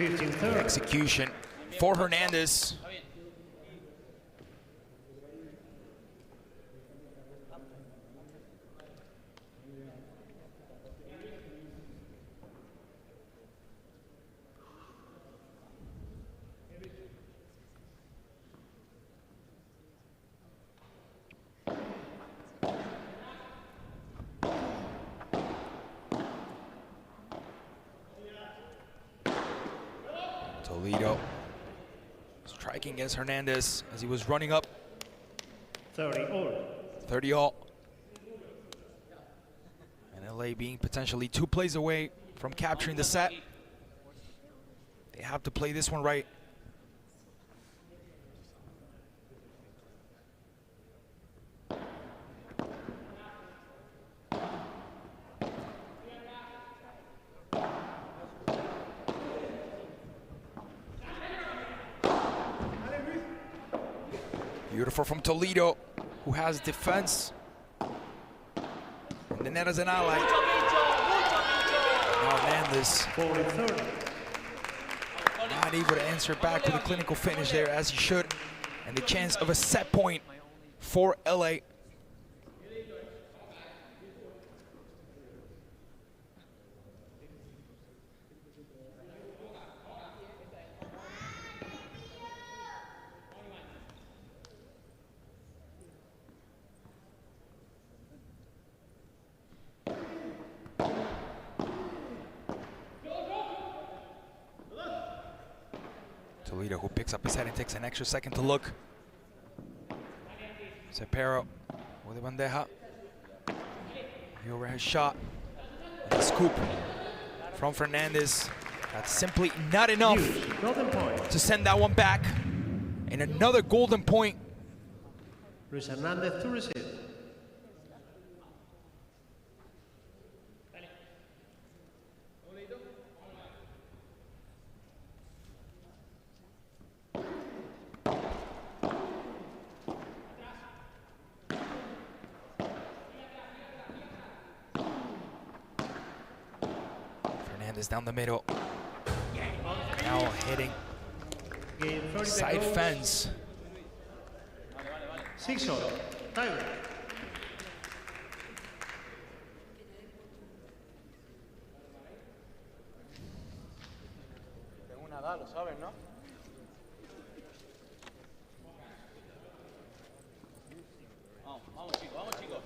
15-30. Execution for Hernandez. Toledo striking against Hernandez as he was running up. 30 all. 30 all. And LA being potentially 2 plays away from capturing the set. They have to play this one right. Beautiful from Toledo, who has defense. And the net as an ally. Now Hernandez not able to answer back with a clinical finish there as he should. And the chance of a set point for LA. Toledo, who picks up his head and takes an extra second to look. Cepero with a bandeja. The overhead shot. And the scoop from Fernandez. That's simply not enough to send that one back. And another golden point. Luis Hernandez to receive. Fernandez down the middle. Now hitting side fence. 6 all. Time. Tengo una edad, lo sabes, ¿no? Vamos chicos, vamos chicos.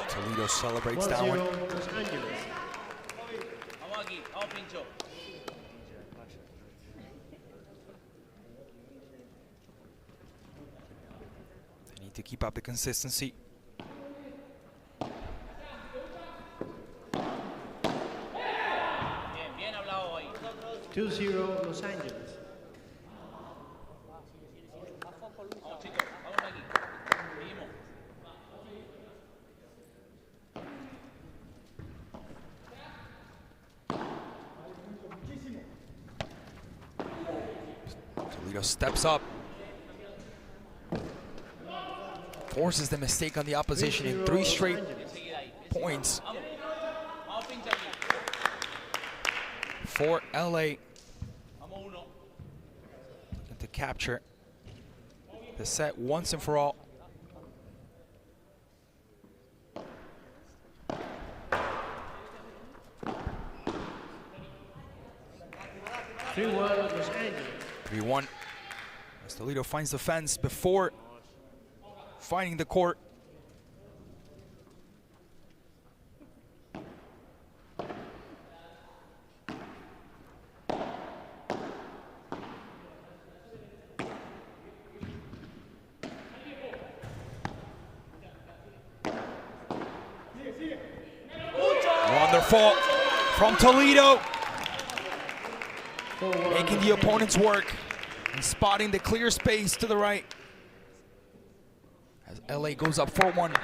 Toledo celebrates that one. Vamos aquí, vamos Pincho. They need to keep up the consistency. Bien hablado hoy. 2-0 Los Angeles. Vamos chicos, vamos aquí. Seguimos. Toledo steps up. Forces the mistake on the opposition in 3 straight points for LA. Looking to capture the set once and for all. Los Angeles. 3-1. As Toledo finds the fence before finding the court. Wonderful from Toledo. Making the opponents work. and spotting the clear space to the right as LA goes up 4-1.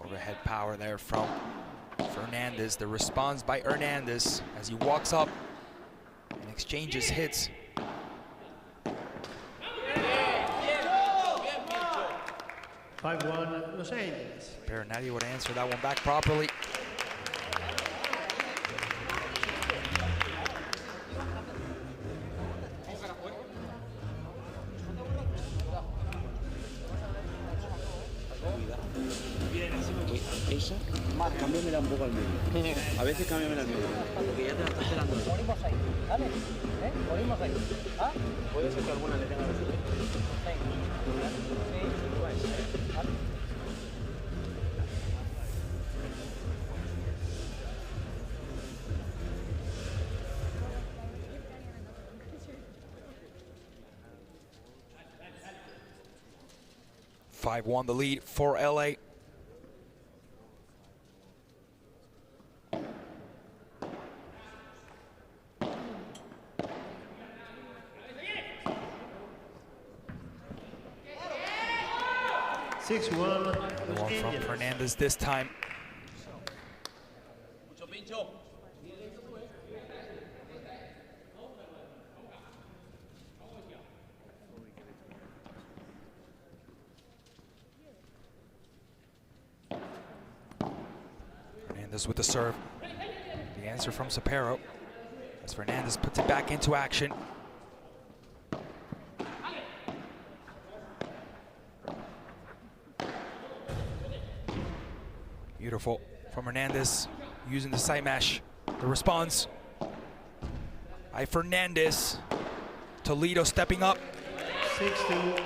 Overhead power there from Fernandez. The response by Hernandez as he walks up and exchanges hits. 5-1 Los Angeles. Paranati would answer that one back properly. Esa, cámbiamela un poco al medio. A veces cámbiamela al medio. Porque ya te la estás esperando. Morimos ahí, ¿vale? Morimos ahí. ¿Ah? Puede ser que alguna le tenga que subir. Sí, pues. ¿Vale? Won the lead for LA. One from Fernandez this time. Fernandez with the serve. The answer from Caparros as Fernandez puts it back into action. Beautiful from Hernandez, using the side mash. The response by Fernandez. Toledo stepping up. 6-2.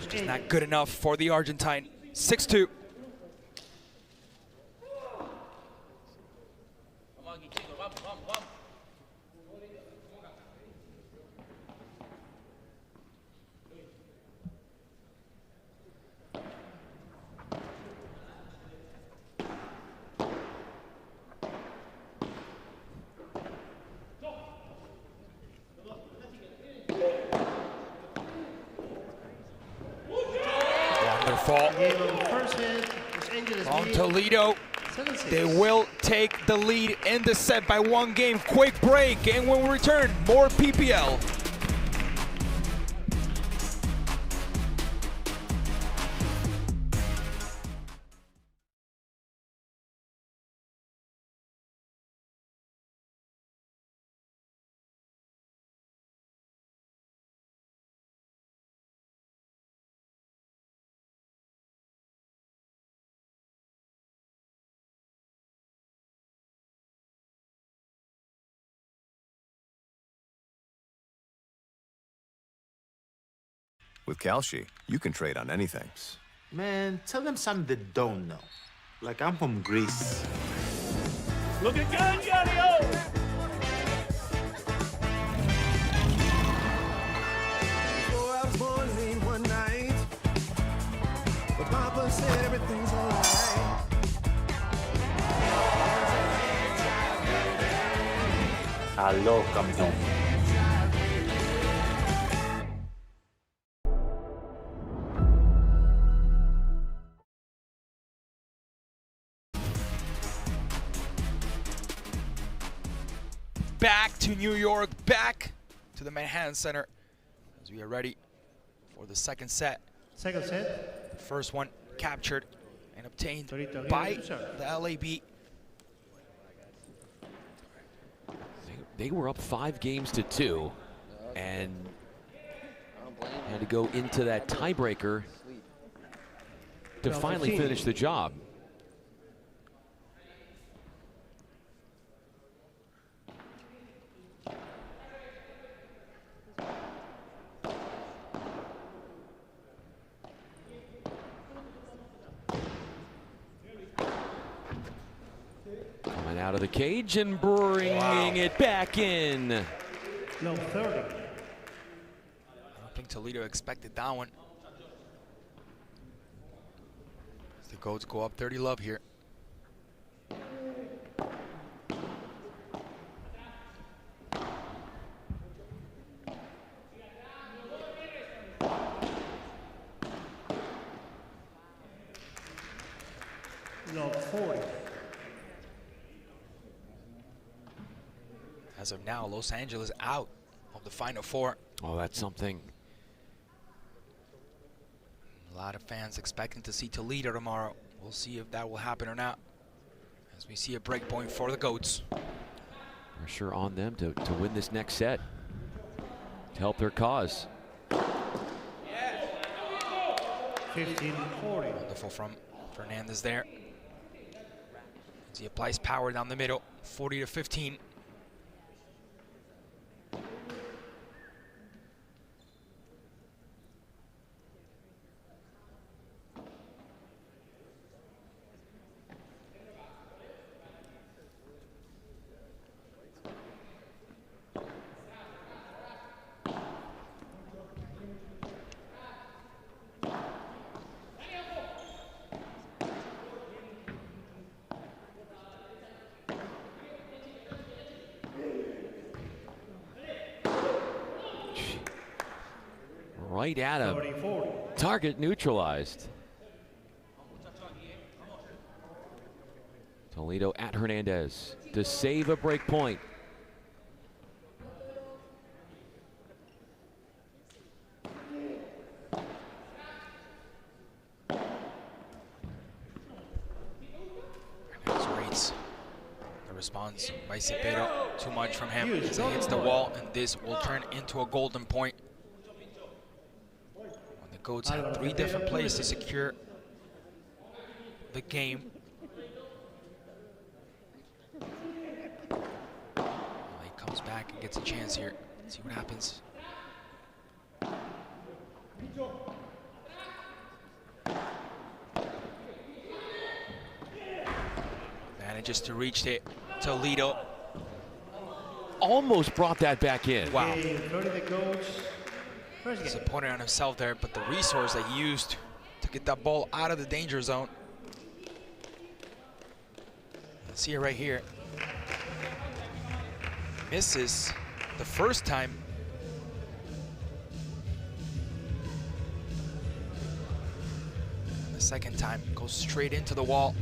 Just not good enough for the Argentine. 6-2. On Toledo, they will take the lead in the set by one game. Quick break, and when we return, more PPL. With Calci, you can trade on anything. Man, tell them something they don't know. Like I'm from Greece. Looking good, Yario! So I was born late one night, but Papa said everything's alright. Aló, campeón. Back to New York, back to the Manhattan Center as we are ready for the second set. Second set. First one captured and obtained by the LAB. They were up 5-2 and had to go into that tiebreaker to finally finish the job. Out of the cage and bringing it back in. No, 30. I don't think Toledo expected that one. As the Goats go up 30-love here. No, 40. As of now, Los Angeles out of the Final Four. Oh, that's something. A lot of fans expecting to see Toledo tomorrow. We'll see if that will happen or not. As we see a break point for the Goats. Pressure on them to win this next set. To help their cause. 15-40. Wonderful from Fernandez there. As he applies power down the middle, 40-15. Right at him. Target neutralized. Toledo at Hernandez to save a break point. Rates the response by Cepero. Too much from him as he hits the wall, and this will turn into a golden point. Goats had 3 different plays to secure the game. Well, he comes back and gets a chance here. Let's see what happens. Manages to reach it. Toledo. Almost brought that back in. Wow. Disappointed on himself there, but the resource that he used to get that ball out of the danger zone. Let's see it right here. Misses the first time. And the second time goes straight into the wall.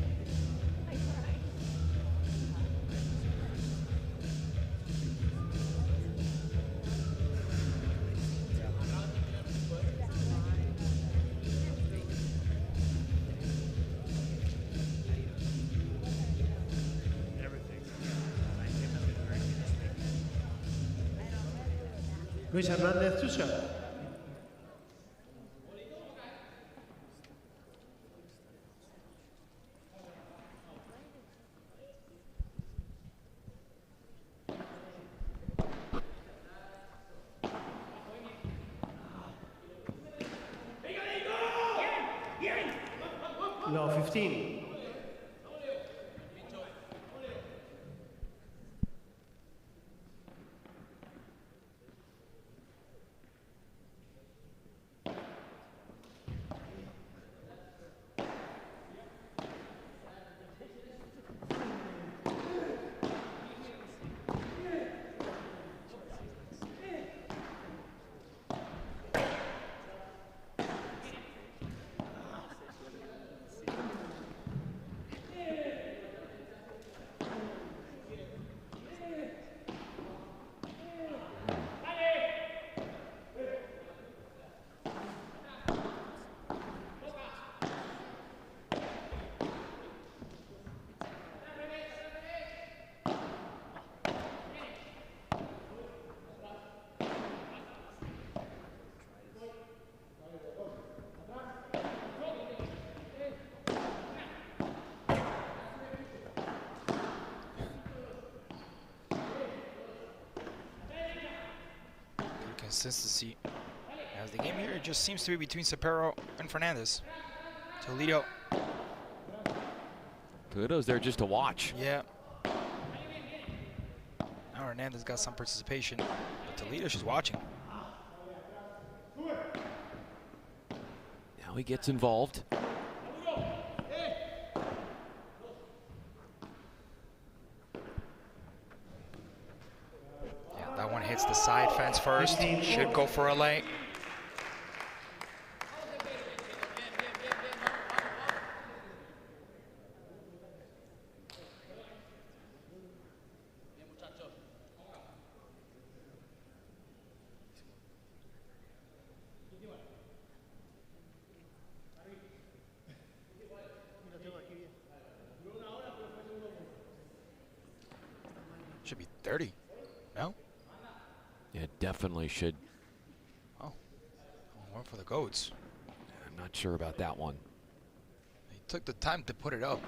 Luis Hernandez to serve. No, 15. Consistency. As the game here just seems to be between Cepero and Fernandez. Toledo. Toledo's there just to watch. Yeah. Hernandez got some participation, but Toledo, she's watching. Now he gets involved. Yeah, that one hits the side fence first. Should go for a lay. Should be 30. No? Yeah, definitely should. Oh, one for the goats. I'm not sure about that one. He took the time to put it up.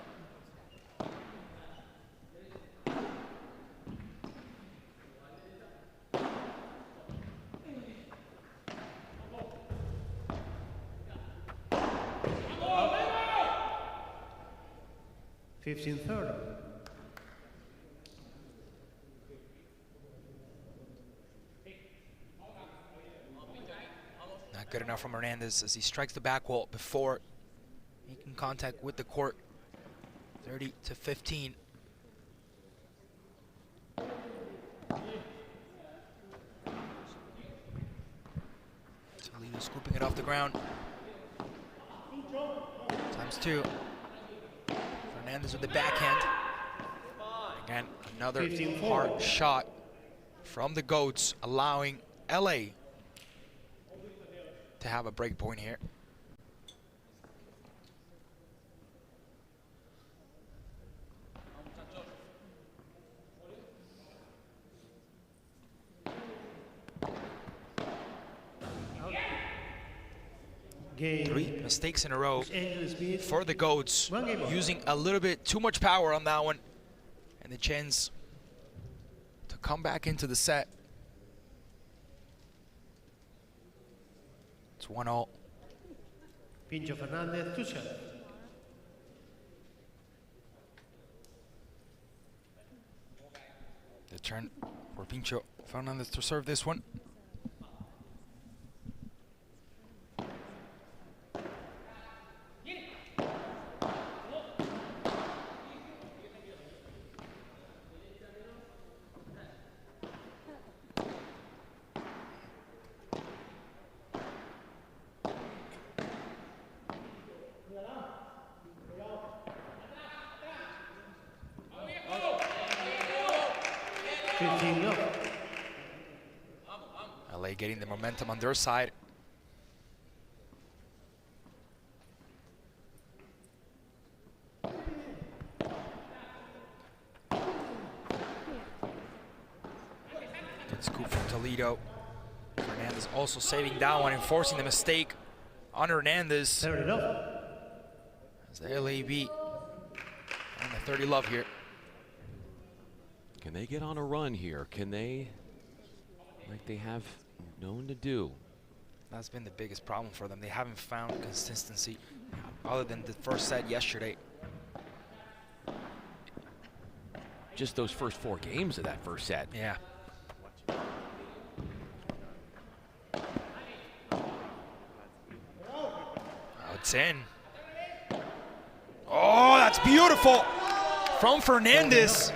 $15.30. Not good enough from Hernandez as he strikes the back wall before making contact with the court. 30-15. Toledo scooping it off the ground. ×2. Hernandez with the backhand. Again, another hard shot from the goats, allowing LA to have a break point here. Game. 3 mistakes in a row for the goats, using a little bit too much power on that one, and the chance to come back into the set. It's 1-all. Pincho Fernandez to serve. The turn for Pincho Fernandez to serve this one. LA getting the momentum on their side. Good scoop from Toledo. Hernandez also saving that one and forcing the mistake on Hernandez. As the LAB on the 30 love here. Can they get on a run here? Can they, like they have known to do? That's been the biggest problem for them. They haven't found consistency other than the first set yesterday. Just those first 4 games of that first set. Yeah. Oh, it's in. Oh, that's beautiful from Fernandez.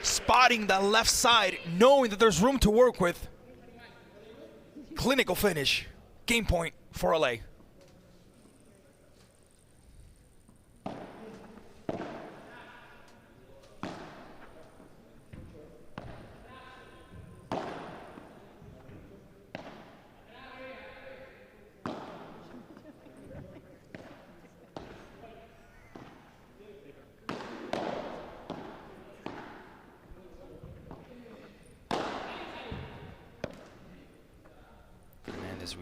Spotting the left side, knowing that there's room to work with. Clinical finish. Game point for LA.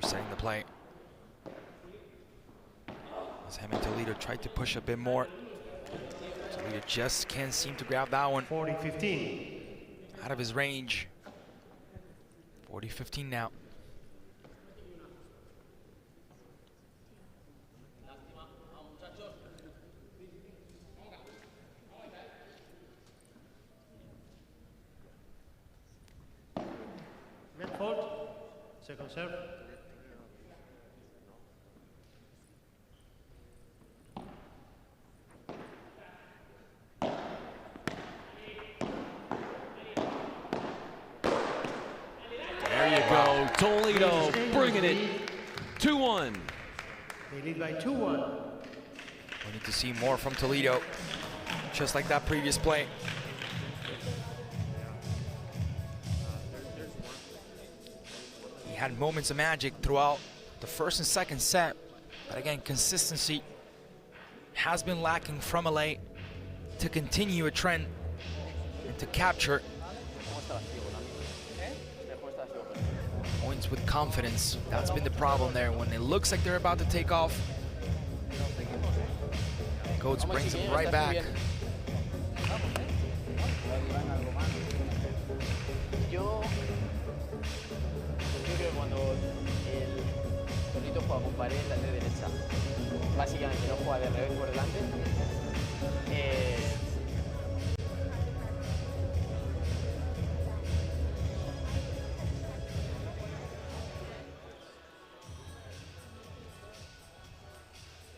Resetting the play. As him and Toledo tried to push a bit more. Toledo just can't seem to grab that one. 40-15. Out of his range. 40-15 now. Second serve. There you go, Toledo bringing it 2-1. They lead by 2-1. We need to see more from Toledo, just like that previous play. He had moments of magic throughout the first and second set, but again, consistency has been lacking from LA to continue a trend and to capture points with confidence. That's been the problem there. When it looks like they're about to take off, Coach brings them right back. Yo creo que cuando el Torito juega con pared de derecha, básicamente no juega de revés por delante.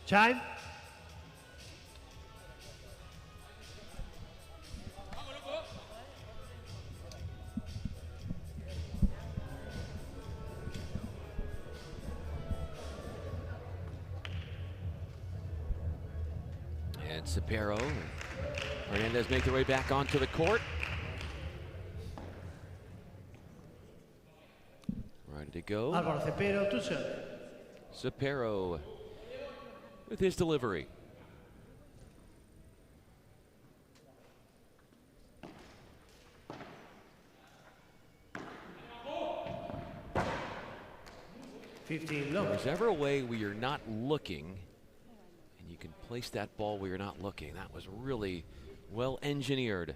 Chime. And Cepero and Hernandez make their way back onto the court. Ready to go. Álvaro Cepero to serve. Cepero with his delivery. If there's ever a way where you're not looking and you can place that ball where you're not looking, that was really well engineered.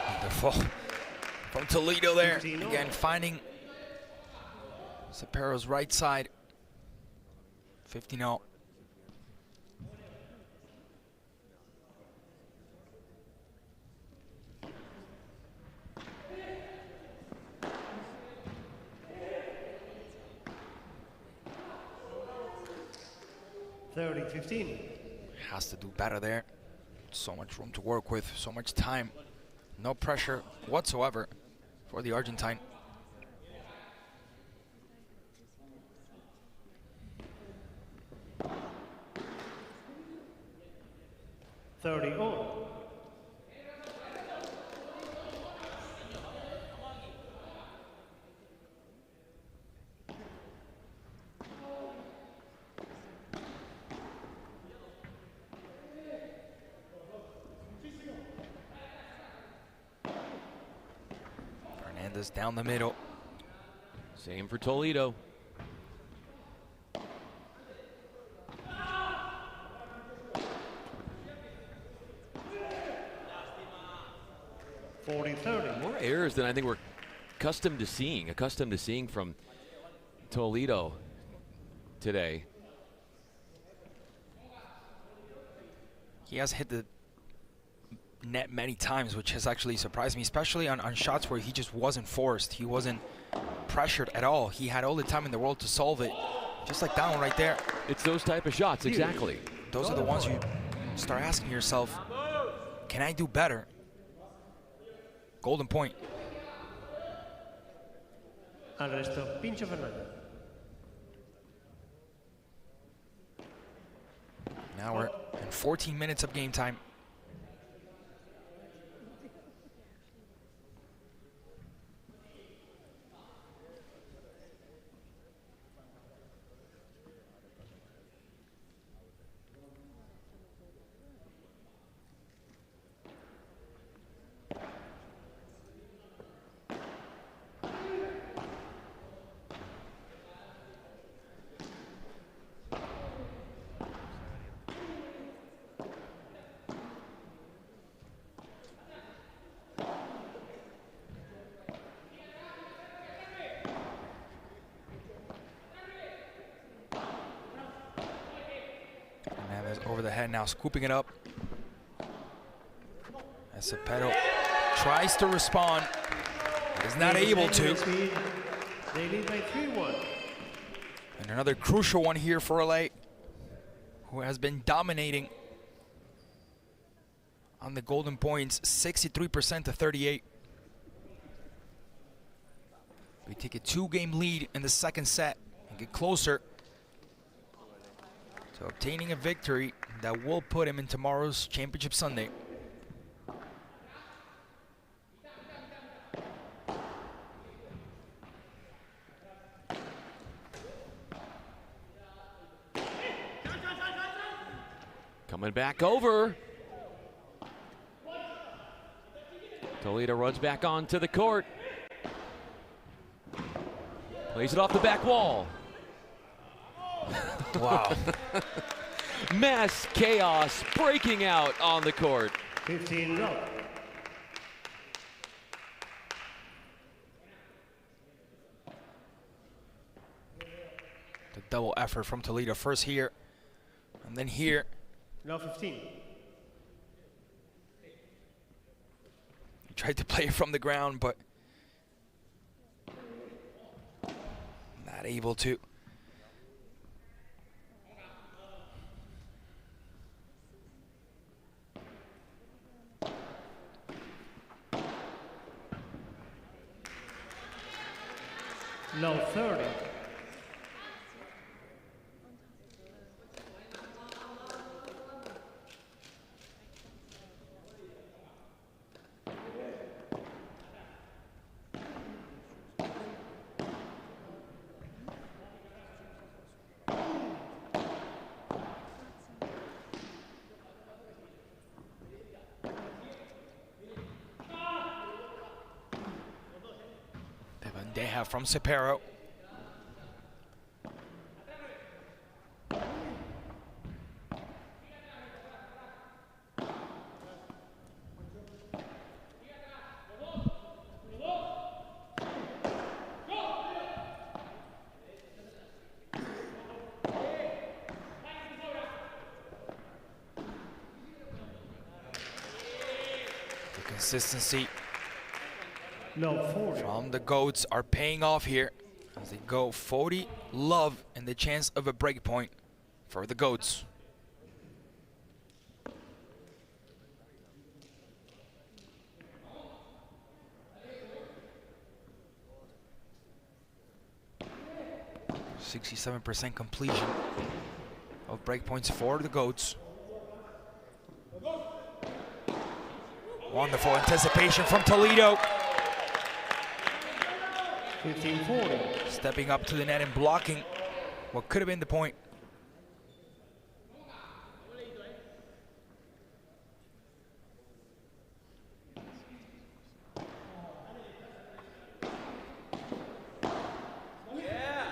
Wonderful from Toledo there. Again, finding Cepero's right side. 15-0. Has to do better there. So much room to work with, so much time. No pressure whatsoever for the Argentine. Hernandez down the middle. Same for Toledo. More errors than I think we're accustomed to seeing from Toledo today. He has hit the net many times, which has actually surprised me, especially on shots where he just wasn't forced. He wasn't pressured at all. He had all the time in the world to solve it, just like that one right there. It's those type of shots, exactly. Those are the ones you start asking yourself, can I do better? Golden point. Arresto, Pincho Fernandez. Now we're in 14 minutes of game time. over the head now, scooping it up. As Cepero tries to respond, but is not able to. They lead by 3-1. And another crucial one here for LA, who has been dominating on the golden points, 63% to 38. We take a 2-game lead in the second set and get closer to obtaining a victory that will put him in tomorrow's Championship Sunday. Coming back over. Toledo runs back onto the court. Plays it off the back wall. Wow. Mass chaos breaking out on the court. 15-0. The double effort from Toledo, first here and then here. Now 15. He tried to play it from the ground, but not able to. Now 30. They have from Cepero. The consistency from the goats are paying off here as they go 40 love and the chance of a break point for the goats. .67% completion of break points for the goats. Wonderful anticipation from Toledo. 15-40. Stepping up to the net and blocking what could have been the point.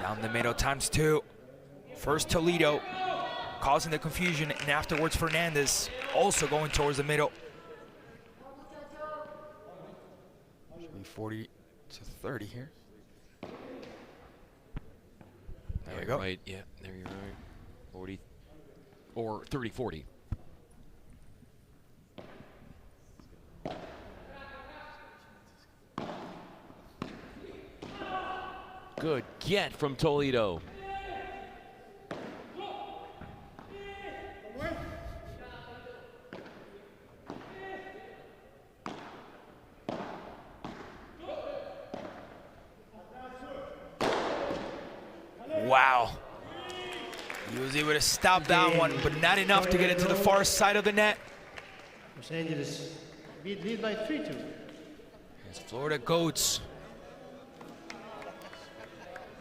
Down the middle times two. First Toledo causing the confusion, and afterwards Fernandez also going towards the middle. Should be 40 to 30 here. There we go. Right, yeah, there you're right. 40 or 30-40. Good get from Toledo. Wow. He was able to stop that one, but not enough to get it to the far side of the net. Los Angeles lead by 3-2. It's Florida Goats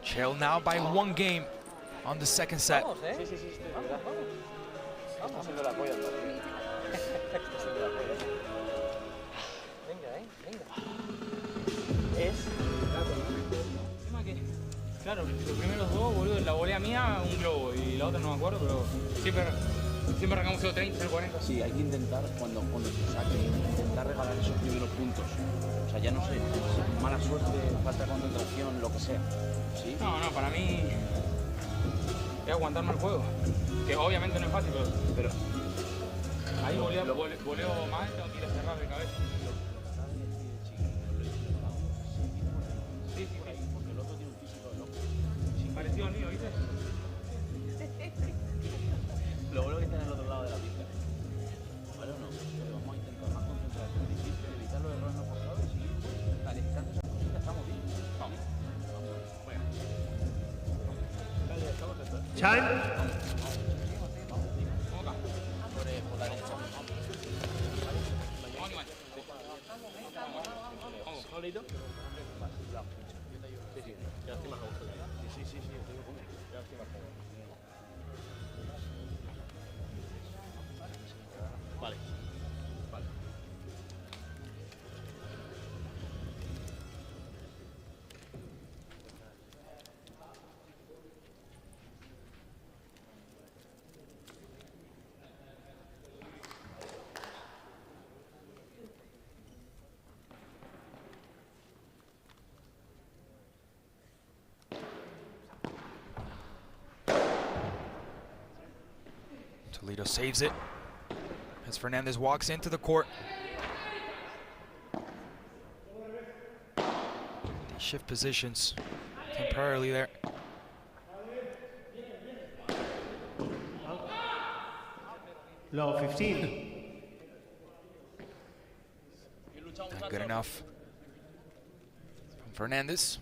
trail now by 1 game on the second set. Claro, los primeros dos, boludo, la volea mía, un globo, y la otra no me acuerdo, pero siempre arrancamos 0-30, 0-40. Sí, hay que intentar, cuando se saque, intentar regalar esos primeros puntos. O sea, ya no sé, mala suerte, falta de concentración, lo que sea. ¿Sí? No, para mí es aguantar más el juego. Que obviamente no es fácil, pero ahí voleo mal, tengo que ir a cerrar de cabeza. Sí, porque el otro tiene un físico de loco. Parecido al mío, ¿viste? Lo bueno que está en el otro lado de la pista. Bueno, no, pero vamos a intentar más concentración, evitar los errores no forzados y calentando esas cositas estamos bien. Vamos. Time. Por la derecha. Vamos, solito. Sí, ya estoy más a gusto. Sí, estoy con él. Ya estoy más a gusto. Vale. Toledo saves it as Fernandez walks into the court. They shift positions temporarily there. Low 15. Not good enough from Fernandez.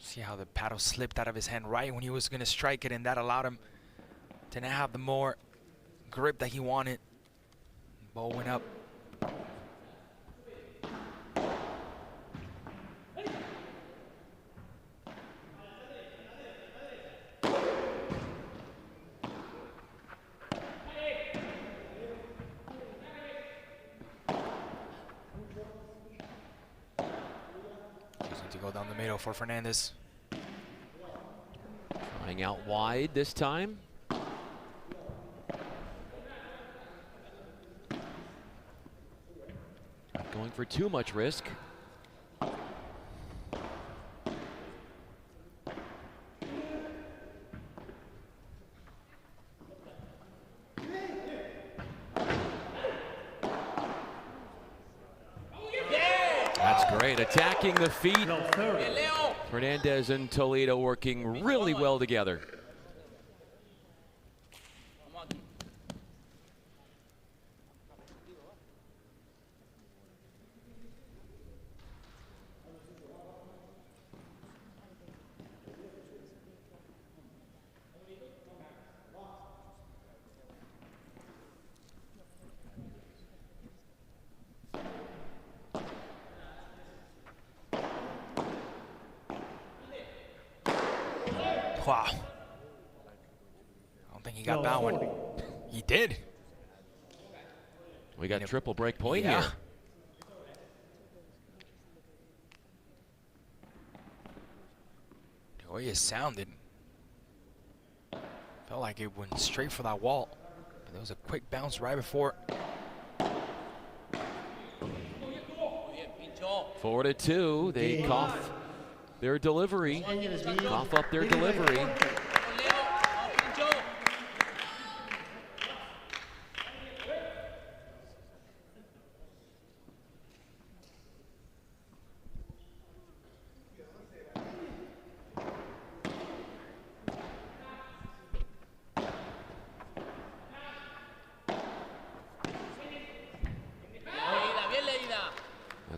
See how the paddle slipped out of his hand right when he was going to strike it, and that allowed him to not have the more grip that he wanted. Ball went up. To go down the middle for Fernandez. Trying out wide this time. Not going for too much risk. That's great, attacking the feet. Fernandez and Toledo working really well together. Wow. I don't think he got that one. He did. We got triple break point yeah. here. The way it sounded, felt like it went straight for that wall. But there was a quick bounce right before. 4-2. They cough their delivery. Cough up their delivery.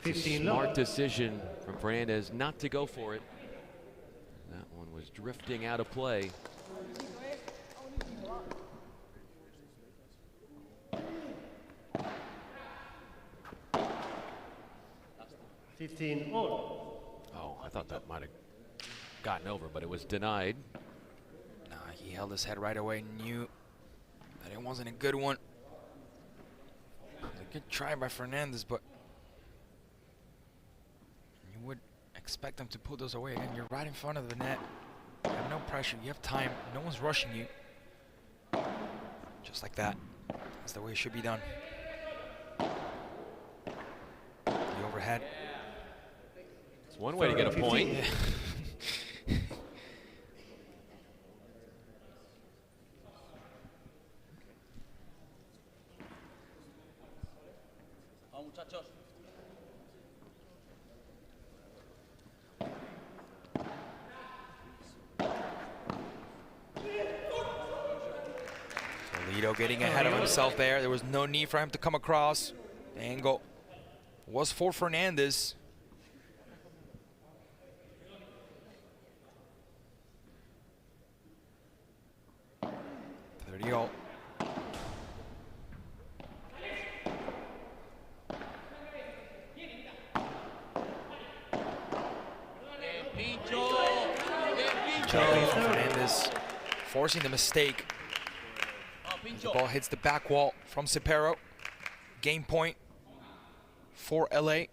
That's a smart decision from Fernandez not to go for it. That one was drifting out of play. Oh, I thought that might have gotten over, but it was denied. Nah, he held his head right away, knew that it wasn't a good one. A good try by Fernandez, but you would expect him to put those away. Again, you're right in front of the net. You have no pressure. You have time. No one's rushing you. Just like that. That's the way it should be done. The overhead. It's one way to get a point. Yeah. Vamos, muchachos. Toledo getting ahead of himself there. There was no need for him to come across. The angle was for Fernandez. All. Fernandez forcing the mistake. The ball hits the back wall from Cepero. Game point for LA.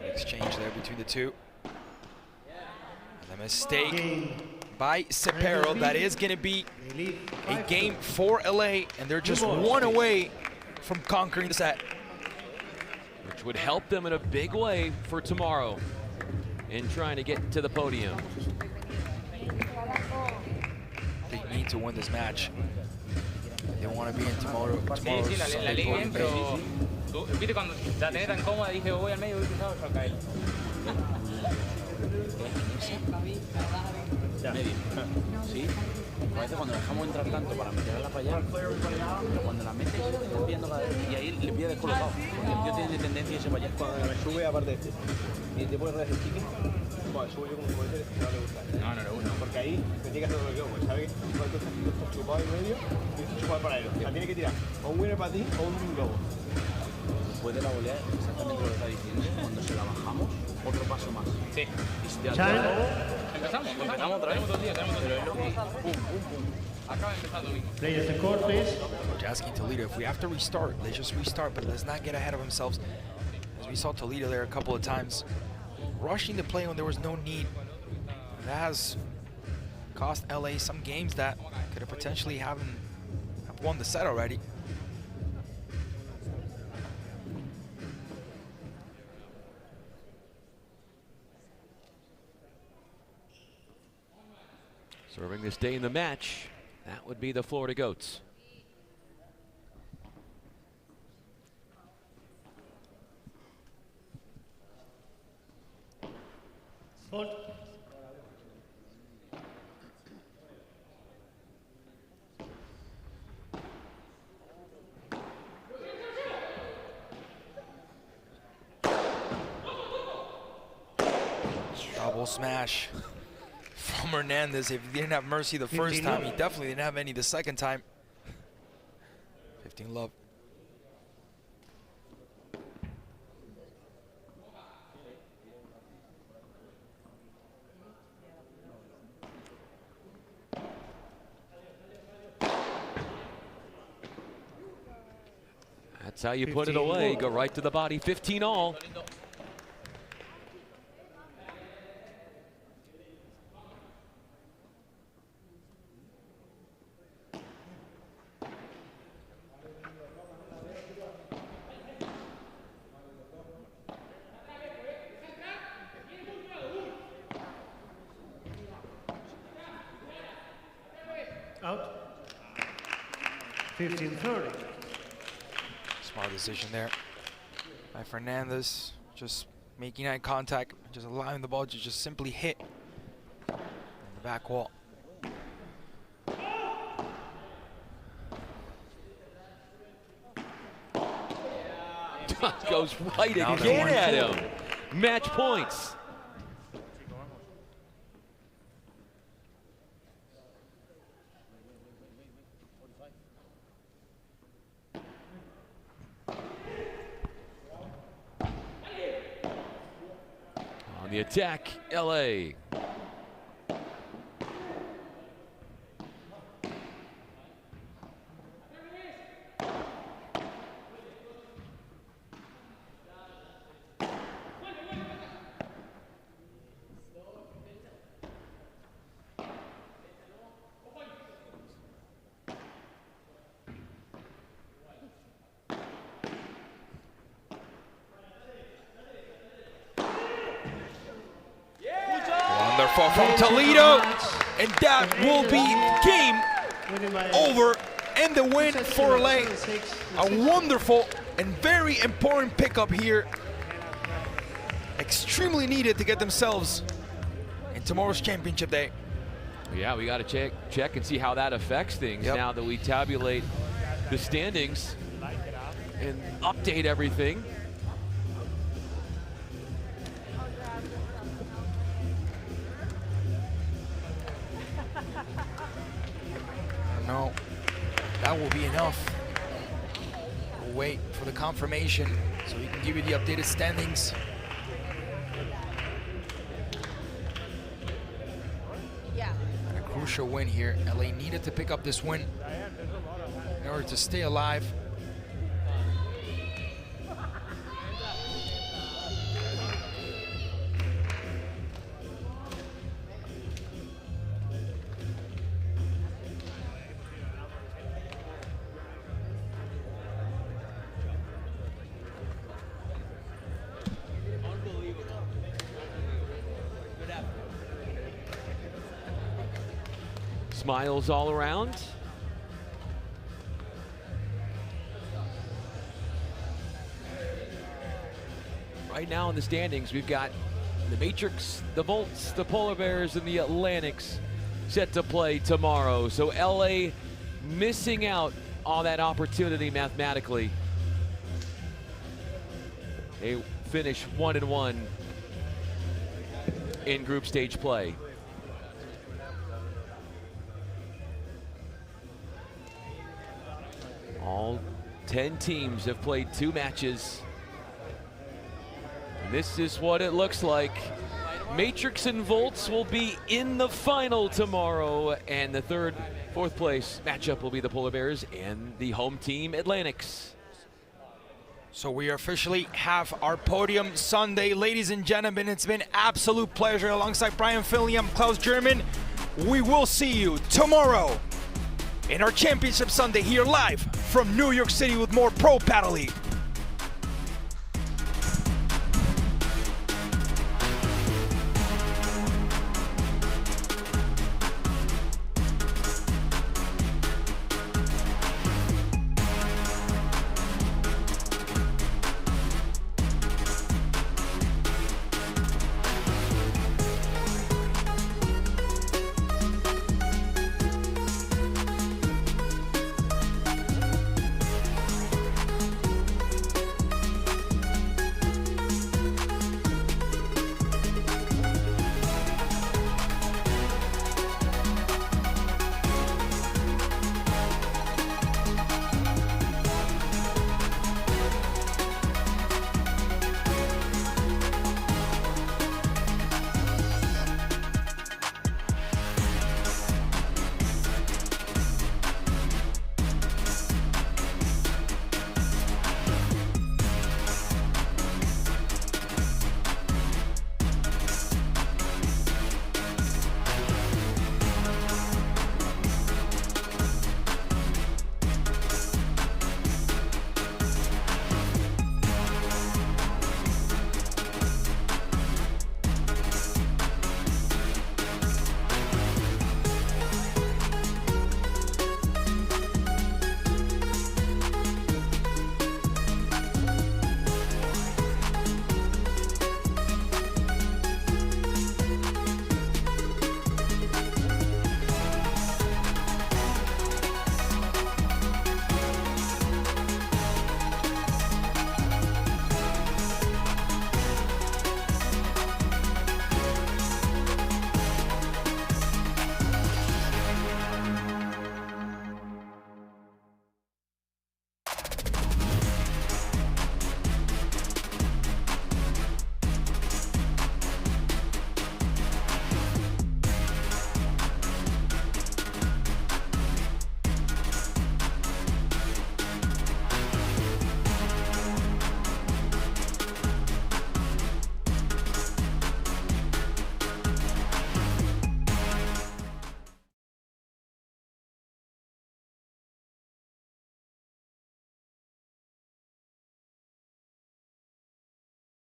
Exchange there between the two. And a mistake by Cepero. That is going to be a game for LA, and they're just one away from conquering the set. Which would help them in a big way for tomorrow in trying to get to the podium. They need to win this match. They want to be in tomorrow's Sí, la leí bien, pero tú, viste cuando la tenés tan cómoda, dije voy al medio, voy cruzado, yo acá él. Medio. Sí. A veces cuando dejamos entrar tanto para meterla para allá, pero cuando la metes, estás pillando cada vez y ahí le pillas descolocado. Porque el tío tiene tendencia a irse para allá. Cuando me sube aparte de este. Y te puedes hacer chiqui. Bueno, subo yo como puede ser, no le gusta. No le gusta. Porque ahí me tiene que hacer lo que yo, pues sabe que cuando estás chupado en medio, tienes que chupar para él. O sea, tiene que tirar o un winner para ti o un globo. Después de la volea, exactamente lo que está diciendo, cuando se la bajamos, otro paso más. Sí. Y si te Empezamos otra vez. Tenemos 2 días, Pero es lo que pum, pum, pum. Acaba de empezar domingo. Players the court, please. We're asking Toledo, if we have to restart, let's just restart, but let's not get ahead of themselves. As we saw Toledo there a couple of times, rushing the play when there was no need. That has cost LA some games that could have potentially have won the set already. Serving this day in the match, that would be the Florida Goats. Hold. Double smash from Hernandez. If he didn't have mercy the first time, he definitely didn't have any the second time. 15 love. That's how you put it away. Go right to the body. 15 all. Out. 15-30. Smart decision there by Fernandez. Just making eye contact, just allowing the ball to just simply hit on the back wall. Goes right again at him. Match points. On the attack, LA. from Toledo, and that will be game over and the win for LA. A wonderful and very important pickup here. Extremely needed to get themselves in tomorrow's championship day. Yeah, we got to check and see how that affects things now that we tabulate the standings and update everything. No, that will be enough. We'll wait for the confirmation so we can give you the updated standings. And a crucial win here. LA needed to pick up this win in order to stay alive. Smiles all around. Right now in the standings, we've got the Matrix, the Volts, the Polar Bears, and the Atlantics set to play tomorrow. So LA missing out on that opportunity mathematically. They finish 1-1 in group stage play. All 10 teams have played 2 matches. And this is what it looks like. Matrix and Volts will be in the final tomorrow, and the 3rd, 4th place matchup will be the Polar Bears and the home team Atlantics. So we officially have our podium Sunday. Ladies and gentlemen, it's been absolute pleasure. Alongside Brian Finley, I'm Klaus German. We will see you tomorrow in our Championship Sunday here live from New York City with more Pro Padel League.